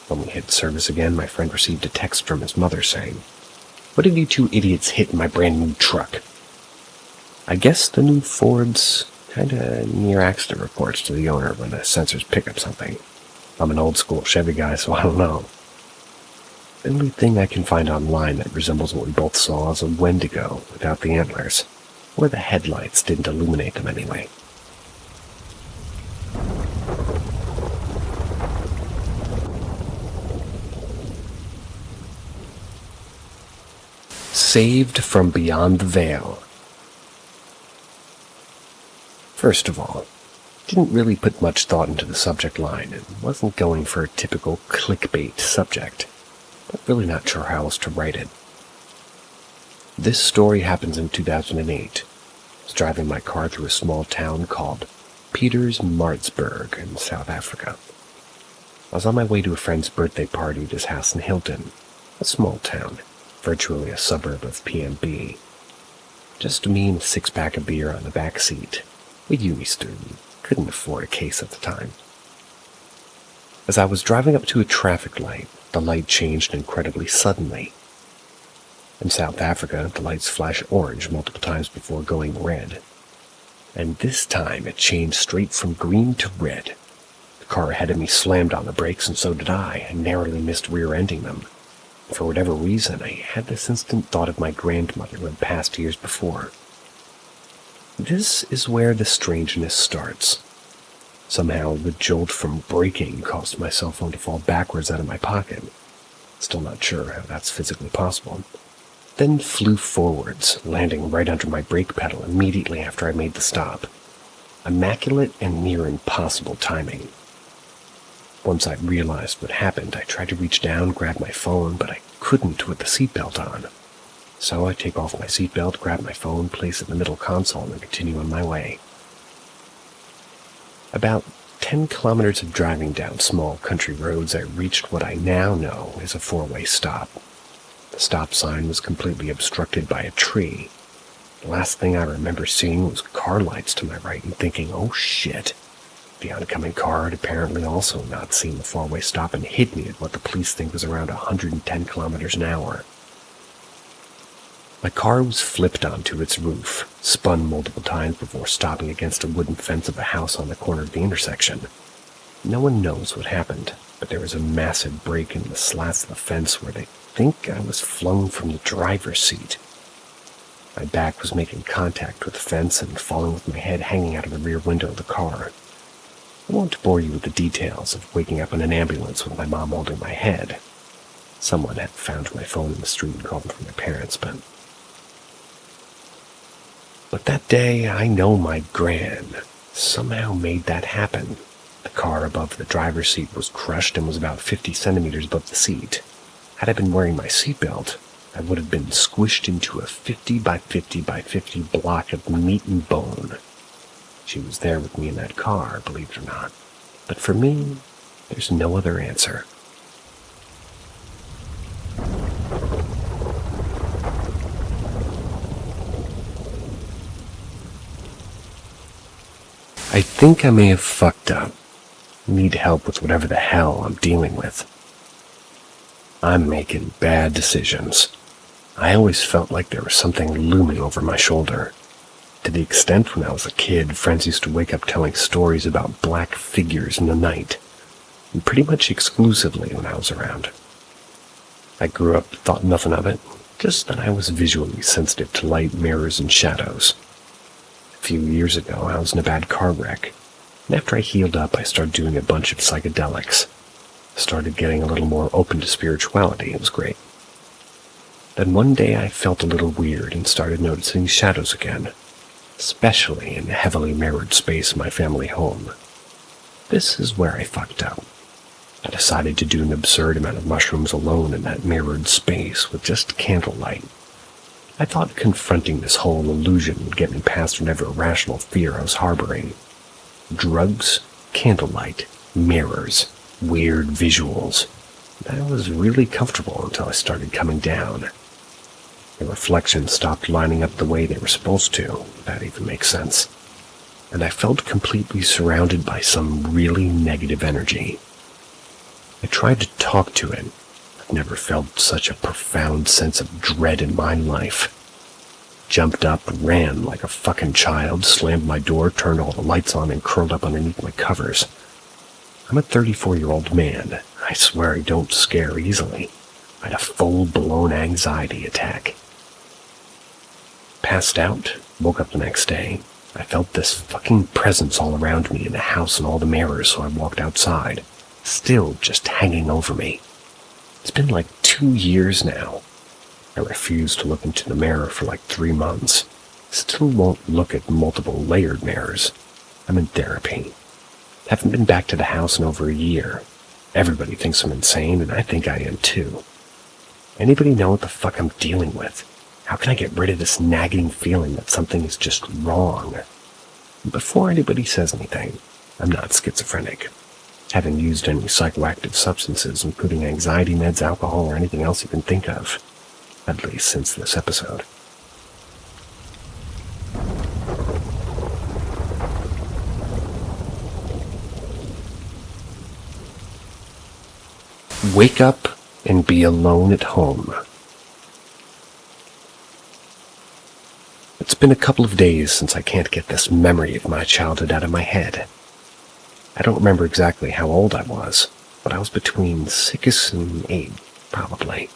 When we hit service again, my friend received a text from his mother saying, "What did you two idiots hit in my brand new truck?" I guess the new Ford's kinda near accident reports to the owner when the sensors pick up something. I'm an old school Chevy guy, so I don't know. The only thing I can find online that resembles what we both saw is a Wendigo without the antlers, or the headlights didn't illuminate them anyway. Saved from beyond the veil. First of all, didn't really put much thought into the subject line and wasn't going for a typical clickbait subject, but really not sure how else to write it. This story happens in 2008. I was driving my car through a small town called Pietersmaritzburg in South Africa. I was on my way to a friend's birthday party at his house in Hilton, a small town, virtually a suburb of PMB. Just me and a six-pack of beer on the back seat. A uni student, couldn't afford a case at the time. As I was driving up to a traffic light, the light changed incredibly suddenly. In South Africa, the lights flash orange multiple times before going red. And this time it changed straight from green to red. The car ahead of me slammed on the brakes, and so did I narrowly missed rear-ending them. For whatever reason, I had this instant thought of my grandmother who had passed years before. This is where the strangeness starts. Somehow, the jolt from braking caused my cell phone to fall backwards out of my pocket. Still not sure how that's physically possible. Then flew forwards, landing right under my brake pedal immediately after I made the stop. Immaculate and near impossible timing. Once I realized what happened, I tried to reach down, grab my phone, but I couldn't with the seatbelt on. So I take off my seatbelt, grab my phone, place it in the middle console, and continue on my way. About 10 kilometers of driving down small country roads, I reached what I now know is a four-way stop. The stop sign was completely obstructed by a tree. The last thing I remember seeing was car lights to my right and thinking, oh shit. The oncoming car had apparently also not seen the four-way stop and hit me at what the police think was around 110 kilometers an hour. My car was flipped onto its roof, spun multiple times before stopping against a wooden fence of a house on the corner of the intersection. No one knows what happened, but there was a massive break in the slats of the fence where they think I was flung from the driver's seat. My back was making contact with the fence and falling with my head hanging out of the rear window of the car. I won't bore you with the details of waking up in an ambulance with my mom holding my head. Someone had found my phone in the street and called from my parents, But that day, I know my gran somehow made that happen. The car above the driver's seat was crushed and was about 50 centimeters above the seat. Had I been wearing my seatbelt, I would have been squished into a 50 by 50 by 50 block of meat and bone. She was there with me in that car, believe it or not. But for me, there's no other answer. I think I may have fucked up. Need help with whatever the hell I'm dealing with. I'm making bad decisions. I always felt like there was something looming over my shoulder. To the extent when I was a kid, friends used to wake up telling stories about black figures in the night. And pretty much exclusively when I was around. I grew up, thought nothing of it, just that I was visually sensitive to light, mirrors, and shadows. A few years ago, I was in a bad car wreck. And after I healed up, I started doing a bunch of psychedelics. Started getting a little more open to spirituality. It was great. Then one day I felt a little weird and started noticing shadows again, especially in the heavily mirrored space in my family home. This is where I fucked up. I decided to do an absurd amount of mushrooms alone in that mirrored space with just candlelight. I thought confronting this whole illusion would get me past whatever irrational fear I was harboring. Drugs, candlelight, mirrors, weird visuals. I was really comfortable until I started coming down. The reflections stopped lining up the way they were supposed to, if that even makes sense. And I felt completely surrounded by some really negative energy. I tried to talk to it. I've never felt such a profound sense of dread in my life. Jumped up, ran like a fucking child, slammed my door, turned all the lights on, and curled up underneath my covers. I'm a 34-year-old man. I swear I don't scare easily. I had a full-blown anxiety attack. Passed out, woke up the next day. I felt this fucking presence all around me in the house and all the mirrors, so I walked outside, still just hanging over me. It's been like 2 years now. I refused to look into the mirror for like 3 months. Still won't look at multiple layered mirrors. I'm in therapy. Haven't been back to the house in over a year. Everybody thinks I'm insane, and I think I am too. Anybody know what the fuck I'm dealing with? How can I get rid of this nagging feeling that something is just wrong? Before anybody says anything, I'm not schizophrenic. Haven't used any psychoactive substances, including anxiety meds, alcohol, or anything else you can think of. At least since this episode. Wake up and be alone at home. It's been a couple of days since I can't get this memory of my childhood out of my head. I don't remember exactly how old I was, but I was between 6 and 8, probably.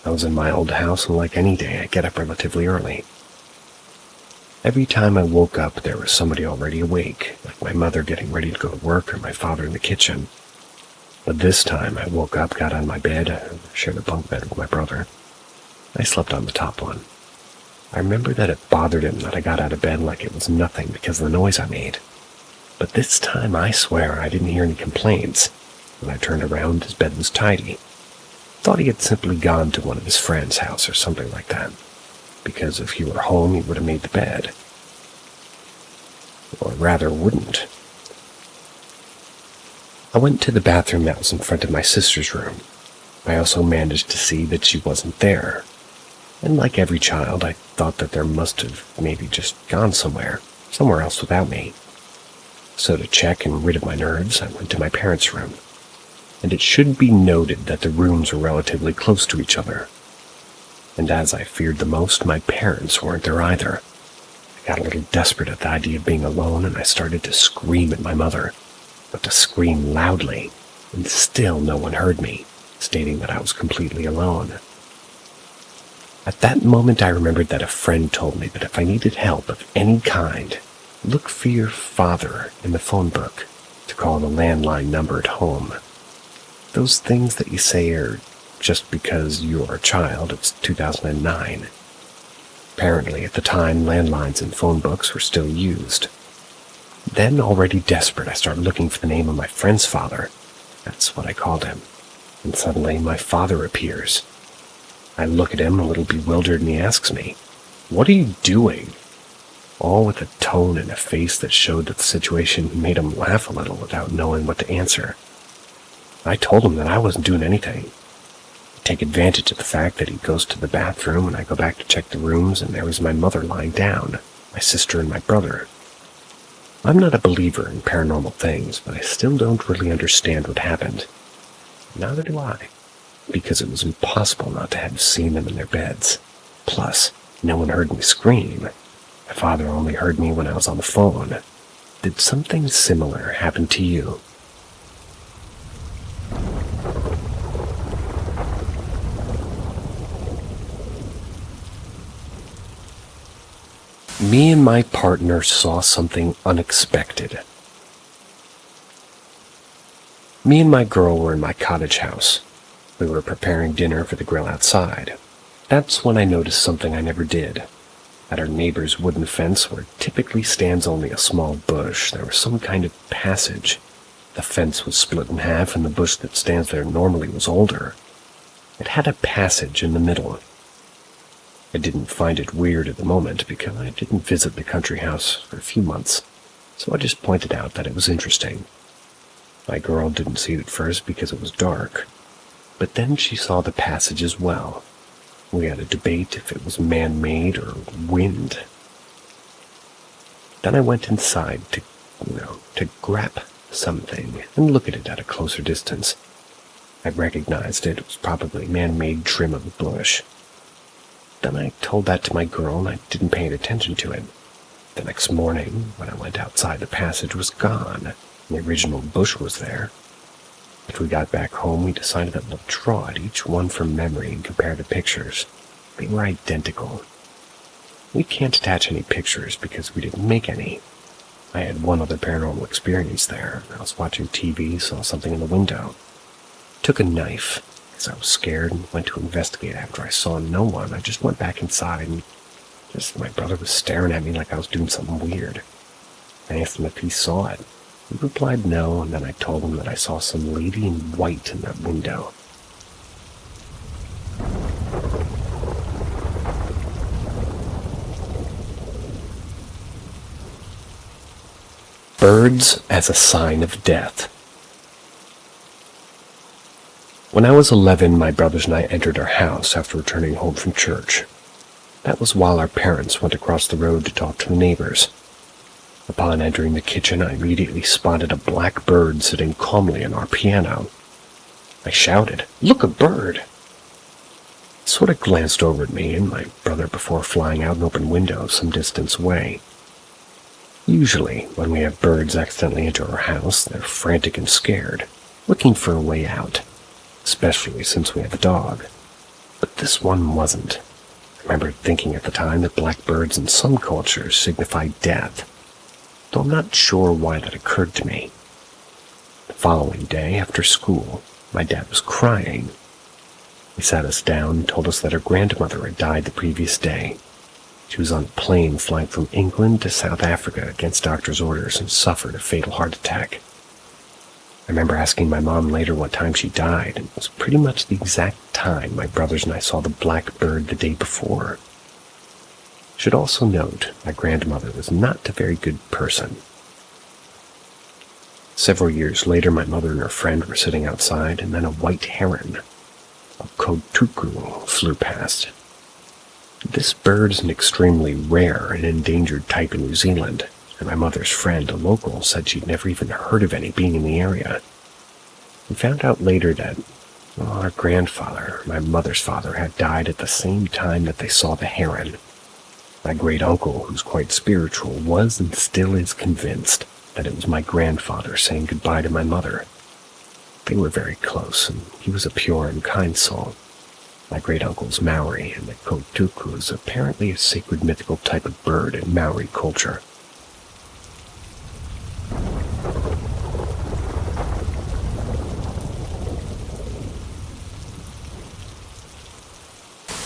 I was in my old house, and like any day, I get up relatively early. Every time I woke up, there was somebody already awake, like my mother getting ready to go to work or my father in the kitchen. But this time, I woke up, got on my bed, I shared a bunk bed with my brother. I slept on the top one. I remember that it bothered him that I got out of bed like it was nothing because of the noise I made. But this time, I swear, I didn't hear any complaints. When I turned around, his bed was tidy. Thought he had simply gone to one of his friend's house or something like that. Because if he were home, he would have made the bed. Or rather, wouldn't. I went to the bathroom that was in front of my sister's room. I also managed to see that she wasn't there. And like every child, I thought that there must have maybe just gone somewhere else without me. So to check and rid of my nerves, I went to my parents' room. And it should be noted that the rooms were relatively close to each other. And as I feared the most, my parents weren't there either. I got a little desperate at the idea of being alone, and I started to scream at my mother, but to scream loudly, and still no one heard me, stating that I was completely alone. At that moment, I remembered that a friend told me that if I needed help of any kind, look for your father in the phone book to call the landline number at home. Those things that you say are just because you're a child. It's 2009. Apparently, at the time, landlines and phone books were still used. Then, already desperate, I started looking for the name of my friend's father. That's what I called him. And suddenly, my father appears. I look at him, a little bewildered, and he asks me, "What are you doing?" All with a tone and a face that showed that the situation made him laugh a little without knowing what to answer. I told him that I wasn't doing anything. I take advantage of the fact that he goes to the bathroom, and I go back to check the rooms, and there was my mother lying down, my sister and my brother. I'm not a believer in paranormal things, but I still don't really understand what happened. Neither do I, because it was impossible not to have seen them in their beds. Plus, no one heard me scream. My father only heard me when I was on the phone. Did something similar happen to you? Me and my partner saw something unexpected. Me and my girl were in my cottage house. We were preparing dinner for the grill outside. That's when I noticed something I never did. At our neighbor's wooden fence, where typically stands only a small bush, there was some kind of passage. The fence was split in half, and the bush that stands there normally was older. It had a passage in the middle. I didn't find it weird at the moment because I didn't visit the country house for a few months, so I just pointed out that it was interesting. My girl didn't see it at first because it was dark, but then she saw the passage as well. We had a debate if it was man-made or wind. Then I went inside to grab something and look at it at a closer distance. I recognized it was probably man-made trim of a bush. Then I told that to my girl and I didn't pay any attention to it. The next morning, when I went outside, the passage was gone, and the original bush was there. After we got back home, we decided that we'll draw at each one from memory and compare the pictures. They were identical. We can't attach any pictures because we didn't make any. I had one other paranormal experience there. I was watching TV, saw something in the window. Took a knife, because I was scared, and went to investigate. After I saw no one, I just went back inside, and my brother was staring at me like I was doing something weird. I asked him if he saw it. He replied no, and then I told him that I saw some lady in white in that window. Birds as a sign of death. When I was 11, my brothers and I entered our house after returning home from church. That was while our parents went across the road to talk to the neighbors. Upon entering the kitchen, I immediately spotted a black bird sitting calmly on our piano. I shouted, "Look, a bird!" It sort of glanced over at me and my brother before flying out an open window some distance away. Usually, when we have birds accidentally enter our house, they're frantic and scared, looking for a way out, especially since we have a dog. But this one wasn't. I remember thinking at the time that black birds in some cultures signify death, though I'm not sure why that occurred to me. The following day, after school, my dad was crying. He sat us down and told us that her grandmother had died the previous day. She was on a plane flying from England to South Africa against doctor's orders and suffered a fatal heart attack. I remember asking my mom later what time she died, and it was pretty much the exact time my brothers and I saw the black bird the day before. Should also note, my grandmother was not a very good person. Several years later, my mother and her friend were sitting outside, and then a white heron, a kotuku, flew past. This bird is an extremely rare and endangered type in New Zealand, and my mother's friend, a local, said she'd never even heard of any being in the area. We found out later that our grandfather, my mother's father, had died at the same time that they saw the heron. My great-uncle, who's quite spiritual, was and still is convinced that it was my grandfather saying goodbye to my mother. They were very close, and he was a pure and kind soul. My great-uncle's Maori, and the kotuku is apparently a sacred mythical type of bird in Maori culture.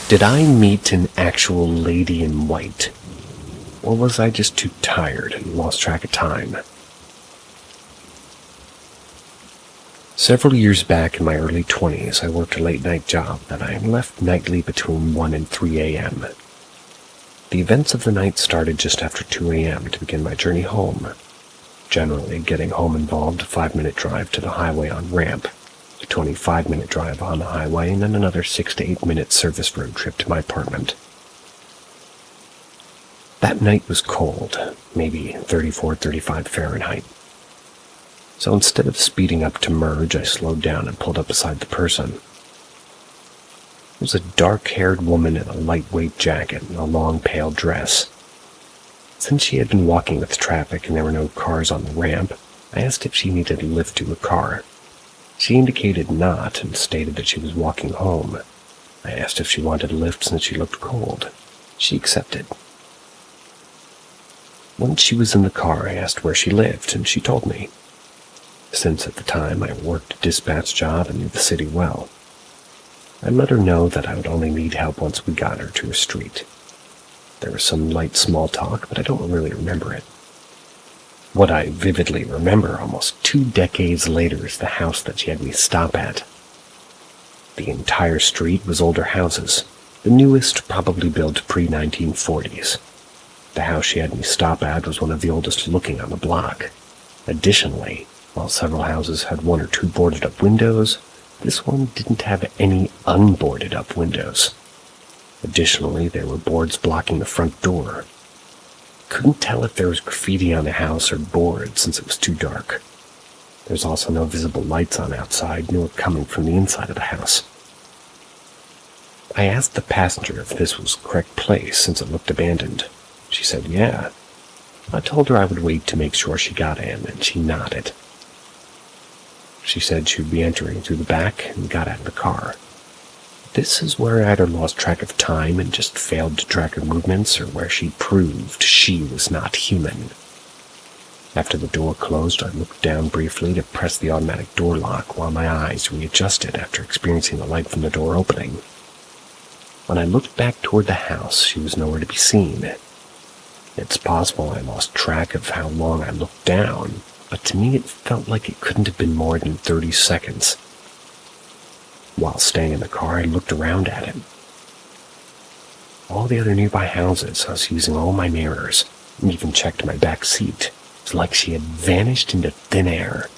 Did I meet an actual lady in white? Or was I just too tired and lost track of time? Several years back in my early 20s, I worked a late-night job that I left nightly between 1 and 3 a.m. The events of the night started just after 2 a.m. to begin my journey home. Generally, getting home involved a 5-minute drive to the highway on ramp, a 25-minute drive on the highway, and then another 6 to 8 minute service road trip to my apartment. That night was cold, maybe 34-35 Fahrenheit. So instead of speeding up to merge, I slowed down and pulled up beside the person. It was a dark-haired woman in a lightweight jacket and a long, pale dress. Since she had been walking with traffic and there were no cars on the ramp, I asked if she needed a lift to a car. She indicated not and stated that she was walking home. I asked if she wanted a lift since she looked cold. She accepted. Once she was in the car, I asked where she lived, and she told me. since at the time I worked a dispatch job and knew the city well. I let her know that I would only need help once we got her to her street. There was some light small talk, but I don't really remember it. What I vividly remember almost 2 decades later is the house that she had me stop at. The entire street was older houses, the newest probably built pre-1940s. The house she had me stop at was one of the oldest looking on the block. Additionally, while several houses had 1 or 2 boarded up windows, this one didn't have any unboarded up windows. Additionally, there were boards blocking the front door. Couldn't tell if there was graffiti on the house or boards since it was too dark. There's also no visible lights on outside, nor coming from the inside of the house. I asked the passenger if this was the correct place since it looked abandoned. She said yeah. I told her I would wait to make sure she got in, and she nodded. She said she would be entering through the back and got out of the car. This is where I either lost track of time and just failed to track her movements, or where she proved she was not human. After the door closed, I looked down briefly to press the automatic door lock while my eyes readjusted after experiencing the light from the door opening. When I looked back toward the house, she was nowhere to be seen. It's possible I lost track of how long I looked down, but to me it felt like it couldn't have been more than 30 seconds. While staying in the car, I looked around at it. All the other nearby houses, I was using all my mirrors, and even checked my back seat. It was like she had vanished into thin air.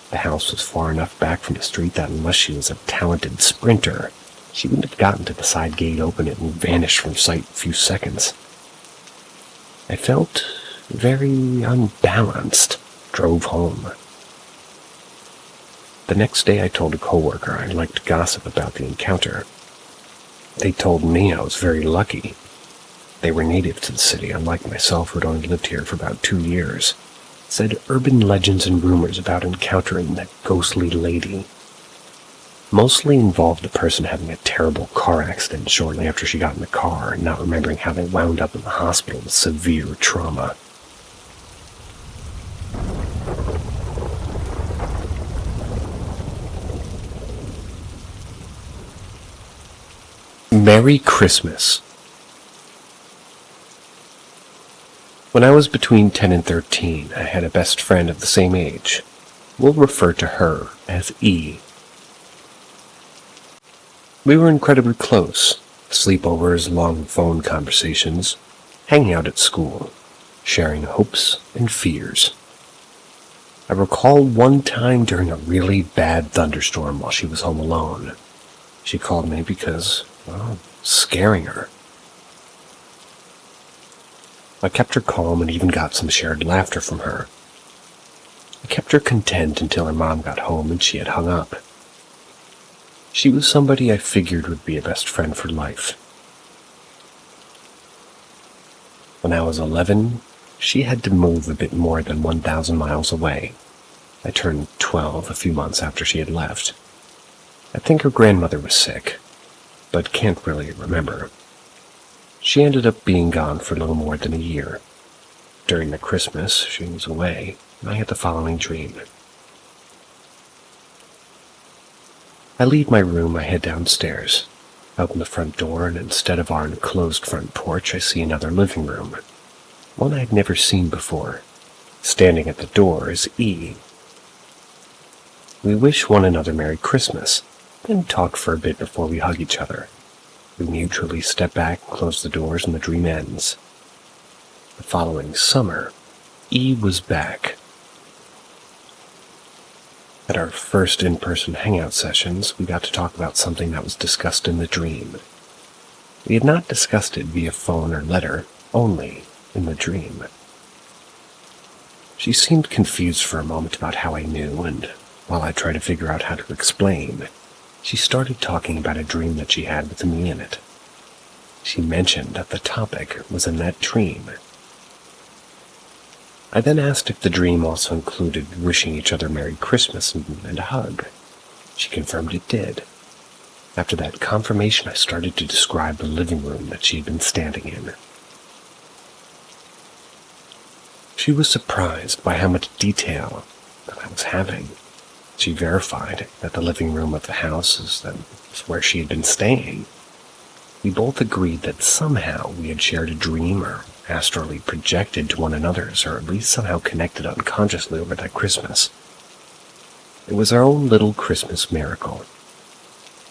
The house was far enough back from the street that unless she was a talented sprinter, she wouldn't have gotten to the side gate, opened it, and vanished from sight in a few seconds. I felt very unbalanced. Drove home. The next day I told a coworker I'd like to gossip about the encounter. They told me I was very lucky. They were native to the city, unlike myself who had only lived here for about 2 years. Said urban legends and rumors about encountering that ghostly lady. Mostly involved the person having a terrible car accident shortly after she got in the car and not remembering how they wound up in the hospital with severe trauma. Merry Christmas. When I was between 10 and 13, I had a best friend of the same age. We'll refer to her as E. We were incredibly close. Sleepovers, long phone conversations, hanging out at school, sharing hopes and fears. I recall one time during a really bad thunderstorm while she was home alone. She called me because, well, scaring her. I kept her calm and even got some shared laughter from her. I kept her content until her mom got home and she had hung up. She was somebody I figured would be a best friend for life. When I was 11, she had to move a bit more than 1,000 miles away. I turned 12 a few months after she had left. I think her grandmother was sick, but can't really remember. She ended up being gone for a little more than a year. During the Christmas she was away, I had the following dream. I leave my room, I head downstairs. I open the front door, and instead of our enclosed front porch, I see another living room. One I had never seen before. Standing at the door is E. We wish one another Merry Christmas, then talk for a bit before we hug each other. We mutually step back and close the doors, and the dream ends. The following summer, E was back. At our first in-person hangout sessions, we got to talk about something that was discussed in the dream. We had not discussed it via phone or letter, only in the dream. She seemed confused for a moment about how I knew, and while I tried to figure out how to explain, she started talking about a dream that she had with me in it. She mentioned that the topic was in that dream. I then asked if the dream also included wishing each other Merry Christmas and a hug. She confirmed it did. After that confirmation, I started to describe the living room that she had been standing in. She was surprised by how much detail that I was having. She verified that the living room of the house is where she had been staying. We both agreed that somehow we had shared a dream or astrally projected to one another's, or at least somehow connected unconsciously over that Christmas. It was our own little Christmas miracle.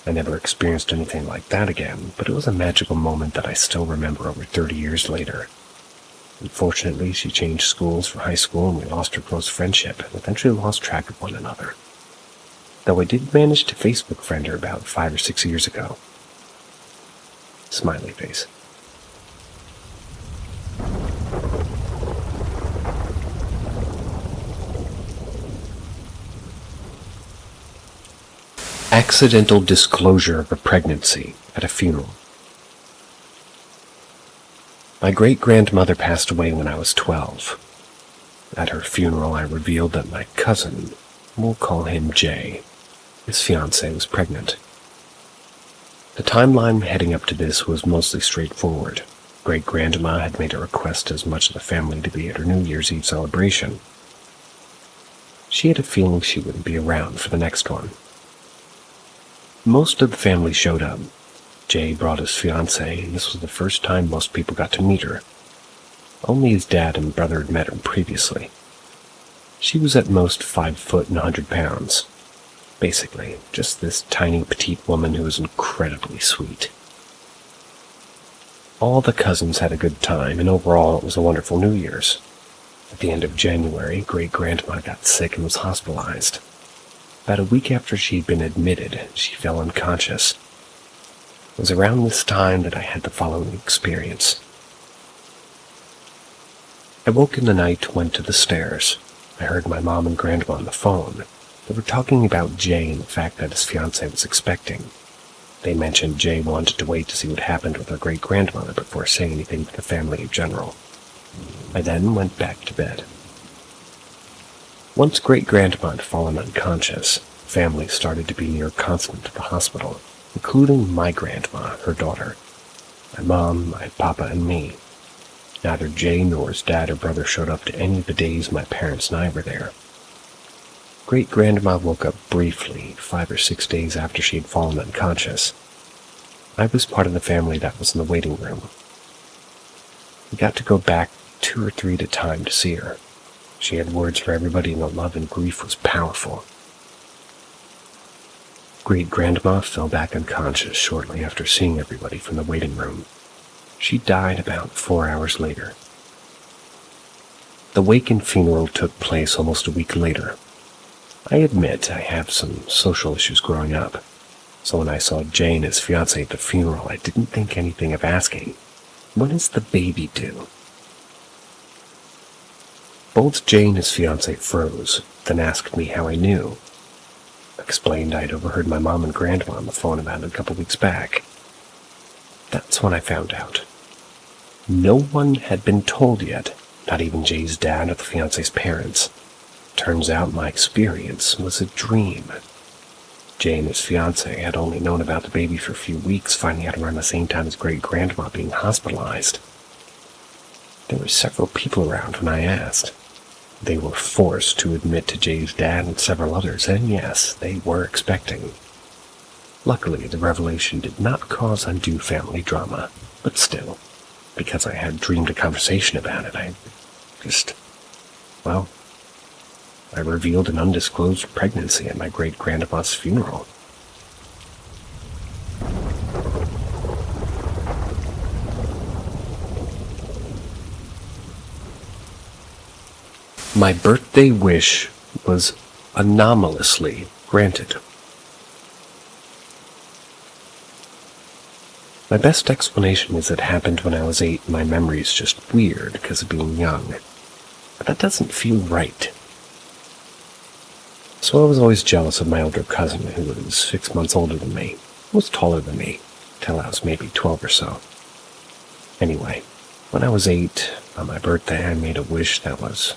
I never experienced anything like that again, but it was a magical moment that I still remember over 30 years later. Unfortunately, she changed schools for high school and we lost our close friendship and eventually lost track of one another. Though I did manage to Facebook friend her about 5 or 6 years ago. Smiley face. Accidental disclosure of a pregnancy at a funeral. My great-grandmother passed away when I was 12. At her funeral, I revealed that my cousin, we'll call him Jay, his fiancée was pregnant. The timeline heading up to this was mostly straightforward. Great-grandma had made a request as much of the family to be at her New Year's Eve celebration. She had a feeling she wouldn't be around for the next one. Most of the family showed up. Jay brought his fiancée, and this was the first time most people got to meet her. Only his dad and brother had met her previously. She was at most 5 foot and 100 pounds. Basically, just this tiny petite woman who was incredibly sweet. All the cousins had a good time, and overall it was a wonderful New Year's. At the end of January, great-grandma got sick and was hospitalized. About a week after she'd been admitted, she fell unconscious. It was around this time that I had the following experience. I woke in the night, went to the stairs. I heard my mom and grandma on the phone. They were talking about Jay and the fact that his fiancée was expecting. They mentioned Jay wanted to wait to see what happened with her great-grandmother before saying anything to the family in general. I then went back to bed. Once great-grandma had fallen unconscious, family started to be near constant at the hospital, including my grandma, her daughter, my mom, my papa, and me. Neither Jay nor his dad or brother showed up to any of the days my parents and I were there. Great-grandma woke up briefly 5 or 6 days after she had fallen unconscious. I was part of the family that was in the waiting room. We got to go back 2 or 3 at a time to see her. She had words for everybody, and the love and grief was powerful. Great-grandma fell back unconscious shortly after seeing everybody from the waiting room. She died about 4 hours later. The wake and funeral took place almost a week later. I admit I have some social issues growing up, so when I saw Jay and his fiancée at the funeral, I didn't think anything of asking, "When is the baby due?" Both Jay and his fiancée froze, then asked me how I knew. I explained I'd overheard my mom and grandma on the phone about it a couple weeks back. That's when I found out. No one had been told yet, not even Jay's dad or the fiancée's parents. Turns out my experience was a dream. Jay and his fiancée had only known about the baby for a few weeks, finding out around the same time as great-grandma being hospitalized. There were several people around when I asked. They were forced to admit to Jay's dad and several others, and yes, they were expecting. Luckily, the revelation did not cause undue family drama, but still, because I had dreamed a conversation about it, I revealed an undisclosed pregnancy at my great-grandma's funeral. My birthday wish was anomalously granted. My best explanation is it happened when I was 8 and my memory is just weird because of being young. But that doesn't feel right. So I was always jealous of my older cousin, who was 6 months older than me, was taller than me, till I was maybe 12 or so. Anyway, when I was 8, on my birthday, I made a wish that was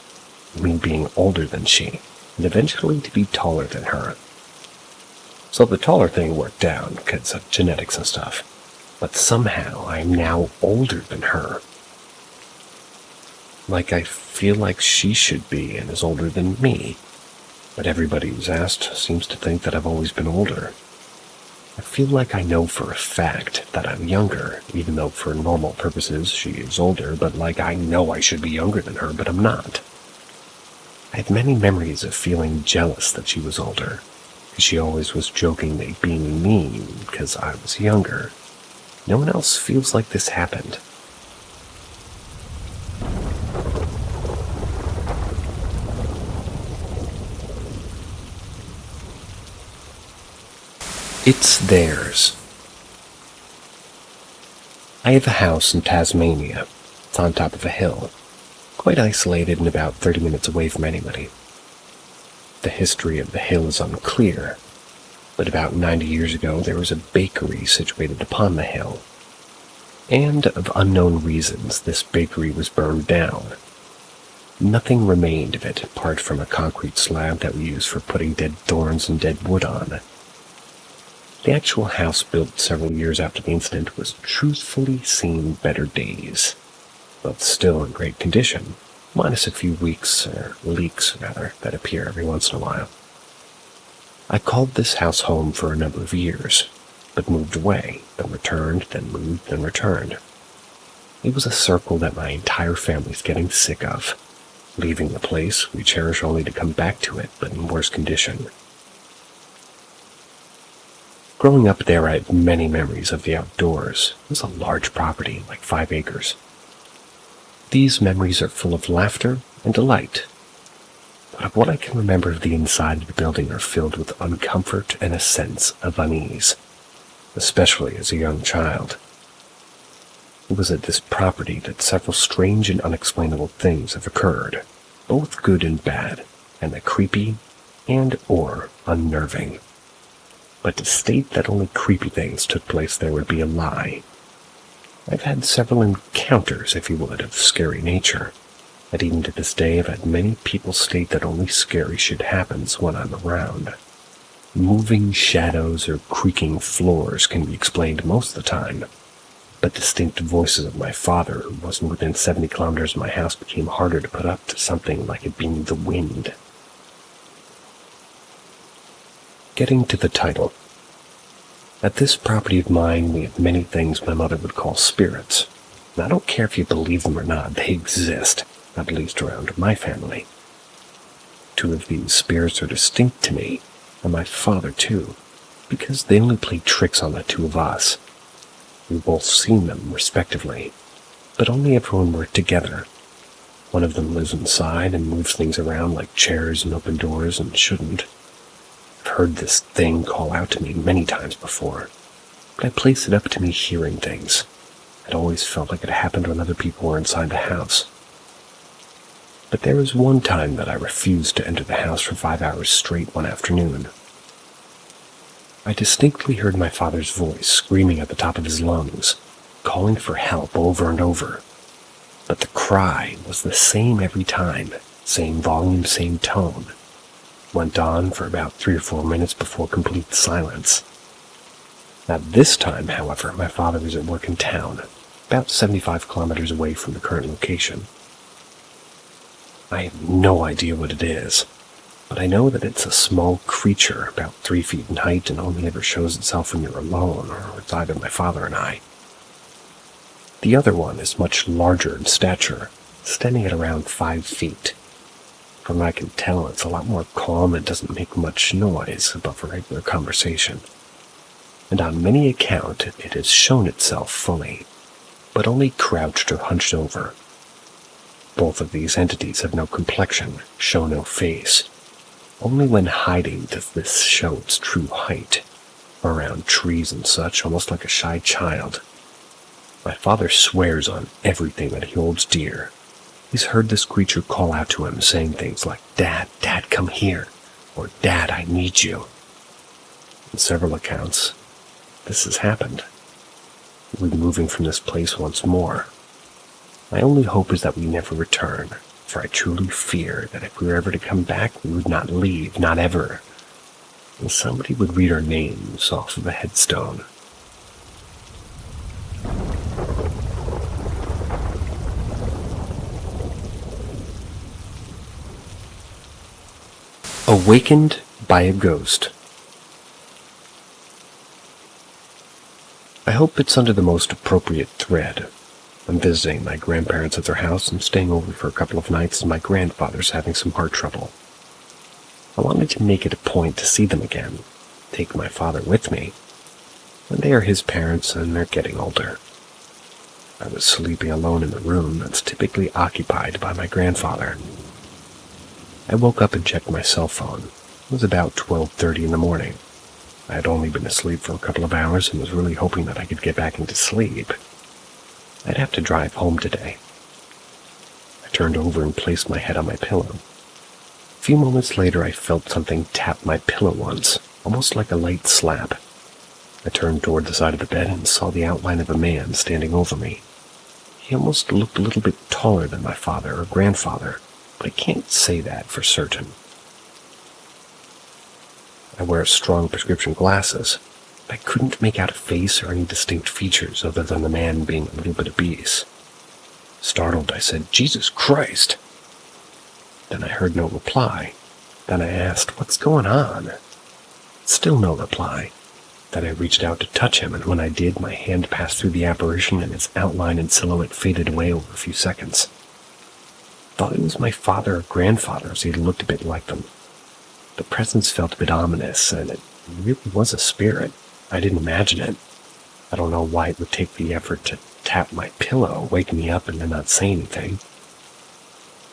me being older than she, and eventually to be taller than her. So the taller thing worked out, because of genetics and stuff, but somehow I'm now older than her. Like I feel like she should be and is older than me. but everybody who's asked seems to think that I've always been older. I feel like I know for a fact that I'm younger, even though for normal purposes she is older, but like I know I should be younger than her, but I'm not. I have many memories of feeling jealous that she was older, because she always was jokingly being mean because I was younger. No one else feels like this happened. It's theirs. I have a house in Tasmania. It's on top of a hill, quite isolated and about 30 minutes away from anybody. The history of the hill is unclear, but about 90 years ago there was a bakery situated upon the hill, and of unknown reasons this bakery was burned down. Nothing remained of it apart from a concrete slab that we use for putting dead thorns and dead wood on. The actual house, built several years after the incident, was truthfully seen better days, but still in great condition, minus a few leaks that appear every once in a while. I called this house home for a number of years, but moved away, then returned, then moved, then returned. It was a circle that my entire family's getting sick of. Leaving the place, we cherish only to come back to it, but in worse condition. Growing up there, I had many memories of the outdoors. It was a large property, like 5 acres. These memories are full of laughter and delight, but of what I can remember of the inside of the building are filled with uncomfort and a sense of unease, especially as a young child. It was at this property that several strange and unexplainable things have occurred, both good and bad, and the creepy and/or unnerving. But to state that only creepy things took place there would be a lie. I've had several encounters, if you would, of scary nature, and even to this day I've had many people state that only scary shit happens when I'm around. Moving shadows or creaking floors can be explained most of the time, but distinct voices of my father, who wasn't within 70 kilometers of my house, became harder to put up to something like it being the wind. Getting to the title. At this property of mine, we have many things my mother would call spirits. And I don't care if you believe them or not, they exist, at least around my family. 2 of these spirits are distinct to me, and my father too, because they only play tricks on the 2 of us. We've both seen them, respectively, but only ever when we're together. One of them lives inside and moves things around like chairs and open doors and shouldn't. I've heard this thing call out to me many times before, but I place it up to me hearing things. It always felt like it happened when other people were inside the house. But there was one time that I refused to enter the house for 5 hours straight one afternoon. I distinctly heard my father's voice screaming at the top of his lungs, calling for help over and over. But the cry was the same every time, same volume, same tone. Went on for about 3 or 4 minutes before complete silence. At this time, however, my father was at work in town, about 75 kilometers away from the current location. I have no idea what it is, but I know that it's a small creature about 3 feet in height and only ever shows itself when you're alone, or it's either my father and I. The other one is much larger in stature, standing at around 5 feet. From what I can tell, it's a lot more calm and doesn't make much noise above a regular conversation. And on many accounts, it has shown itself fully, but only crouched or hunched over. Both of these entities have no complexion, show no face. Only when hiding does this show its true height, around trees and such, almost like a shy child. My father swears on everything that he holds dear. He's heard this creature call out to him, saying things like, "Dad, Dad, come here," or "Dad, I need you." In several accounts, this has happened. We'll be moving from this place once more. My only hope is that we never return, for I truly fear that if we were ever to come back, we would not leave, not ever. And somebody would read our names off of a headstone. A Awakened by a ghost. I hope it's under the most appropriate thread. I'm visiting my grandparents at their house and staying over for a couple of nights, and my grandfather's having some heart trouble. I wanted to make it a point to see them again, take my father with me. And they are his parents and they're getting older. I was sleeping alone in the room that's typically occupied by my grandfather. I woke up and checked my cell phone. It was about 12:30 in the morning. I had only been asleep for a couple of hours and was really hoping that I could get back into sleep. I'd have to drive home today. I turned over and placed my head on my pillow. A few moments later, I felt something tap my pillow once, almost like a light slap. I turned toward the side of the bed and saw the outline of a man standing over me. He almost looked a little bit taller than my father or grandfather, but I can't say that for certain. I wear strong prescription glasses, but I couldn't make out a face or any distinct features other than the man being a little bit obese. Startled, I said, "Jesus Christ!" Then I heard no reply. Then I asked, "What's going on?" Still no reply. Then I reached out to touch him, and when I did, my hand passed through the apparition and its outline and silhouette faded away over a few seconds. Thought it was my father or grandfather, as he looked a bit like them. The presence felt a bit ominous, and it really was a spirit. I didn't imagine it. I don't know why it would take the effort to tap my pillow, wake me up, and then not say anything.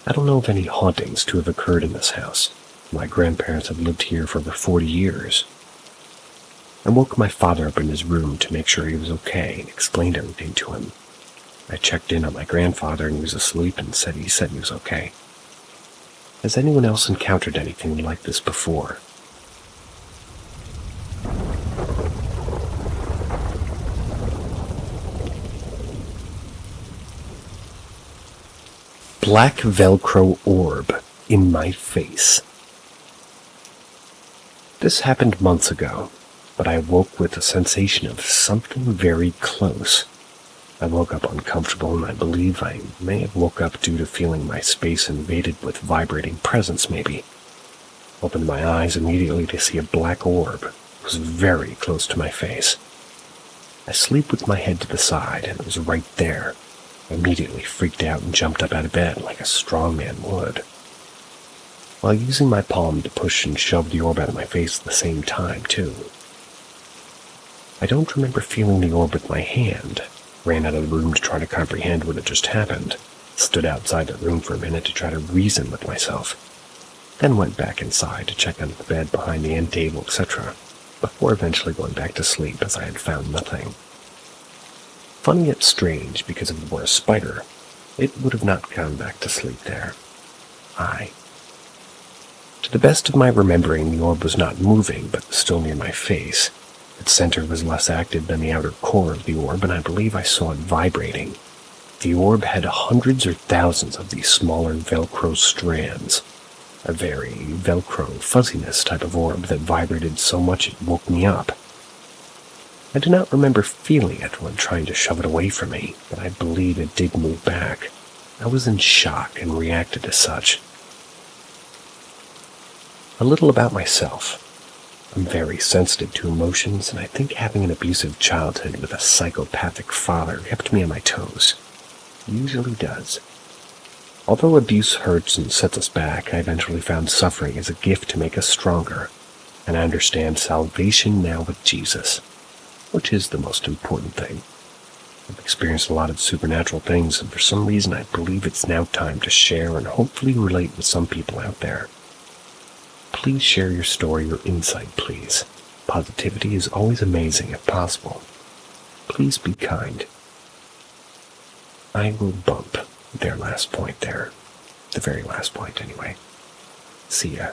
I don't know of any hauntings to have occurred in this house. My grandparents have lived here for over 40 years. I woke my father up in his room to make sure he was okay and explained everything to him. I checked in on my grandfather and he was asleep and said he was okay. Has anyone else encountered anything like this before? Black velcro orb in my face. This happened months ago, but I woke with a sensation of something very close. I woke up uncomfortable, and I believe I may have woke up due to feeling my space invaded with vibrating presence, maybe. Opened my eyes immediately to see a black orb. It was very close to my face. I sleep with my head to the side, and it was right there. I immediately freaked out and jumped up out of bed like a strong man would, while using my palm to push and shove the orb out of my face at the same time, too. I don't remember feeling the orb with my hand. Ran out of the room to try to comprehend what had just happened. Stood outside the room for a minute to try to reason with myself. Then went back inside to check under the bed behind the end table, etc., before eventually going back to sleep as I had found nothing. Funny yet strange, because if it were a spider, it would have not gone back to sleep there. To the best of my remembering, the orb was not moving, but still near my face. Its center was less active than the outer core of the orb, and I believe I saw it vibrating. The orb had hundreds or thousands of these smaller velcro strands. A very velcro fuzziness type of orb that vibrated so much it woke me up. I do not remember feeling it when trying to shove it away from me, but I believe it did move back. I was in shock and reacted as such. A little about myself. I'm very sensitive to emotions, and I think having an abusive childhood with a psychopathic father kept me on my toes. It usually does. Although abuse hurts and sets us back, I eventually found suffering as a gift to make us stronger, and I understand salvation now with Jesus, which is the most important thing. I've experienced a lot of supernatural things, and for some reason I believe it's now time to share and hopefully relate with some people out there. Please share your story or insight, please. Positivity is always amazing if possible. Please be kind. I will bump their last point there. The very last point, anyway. See ya.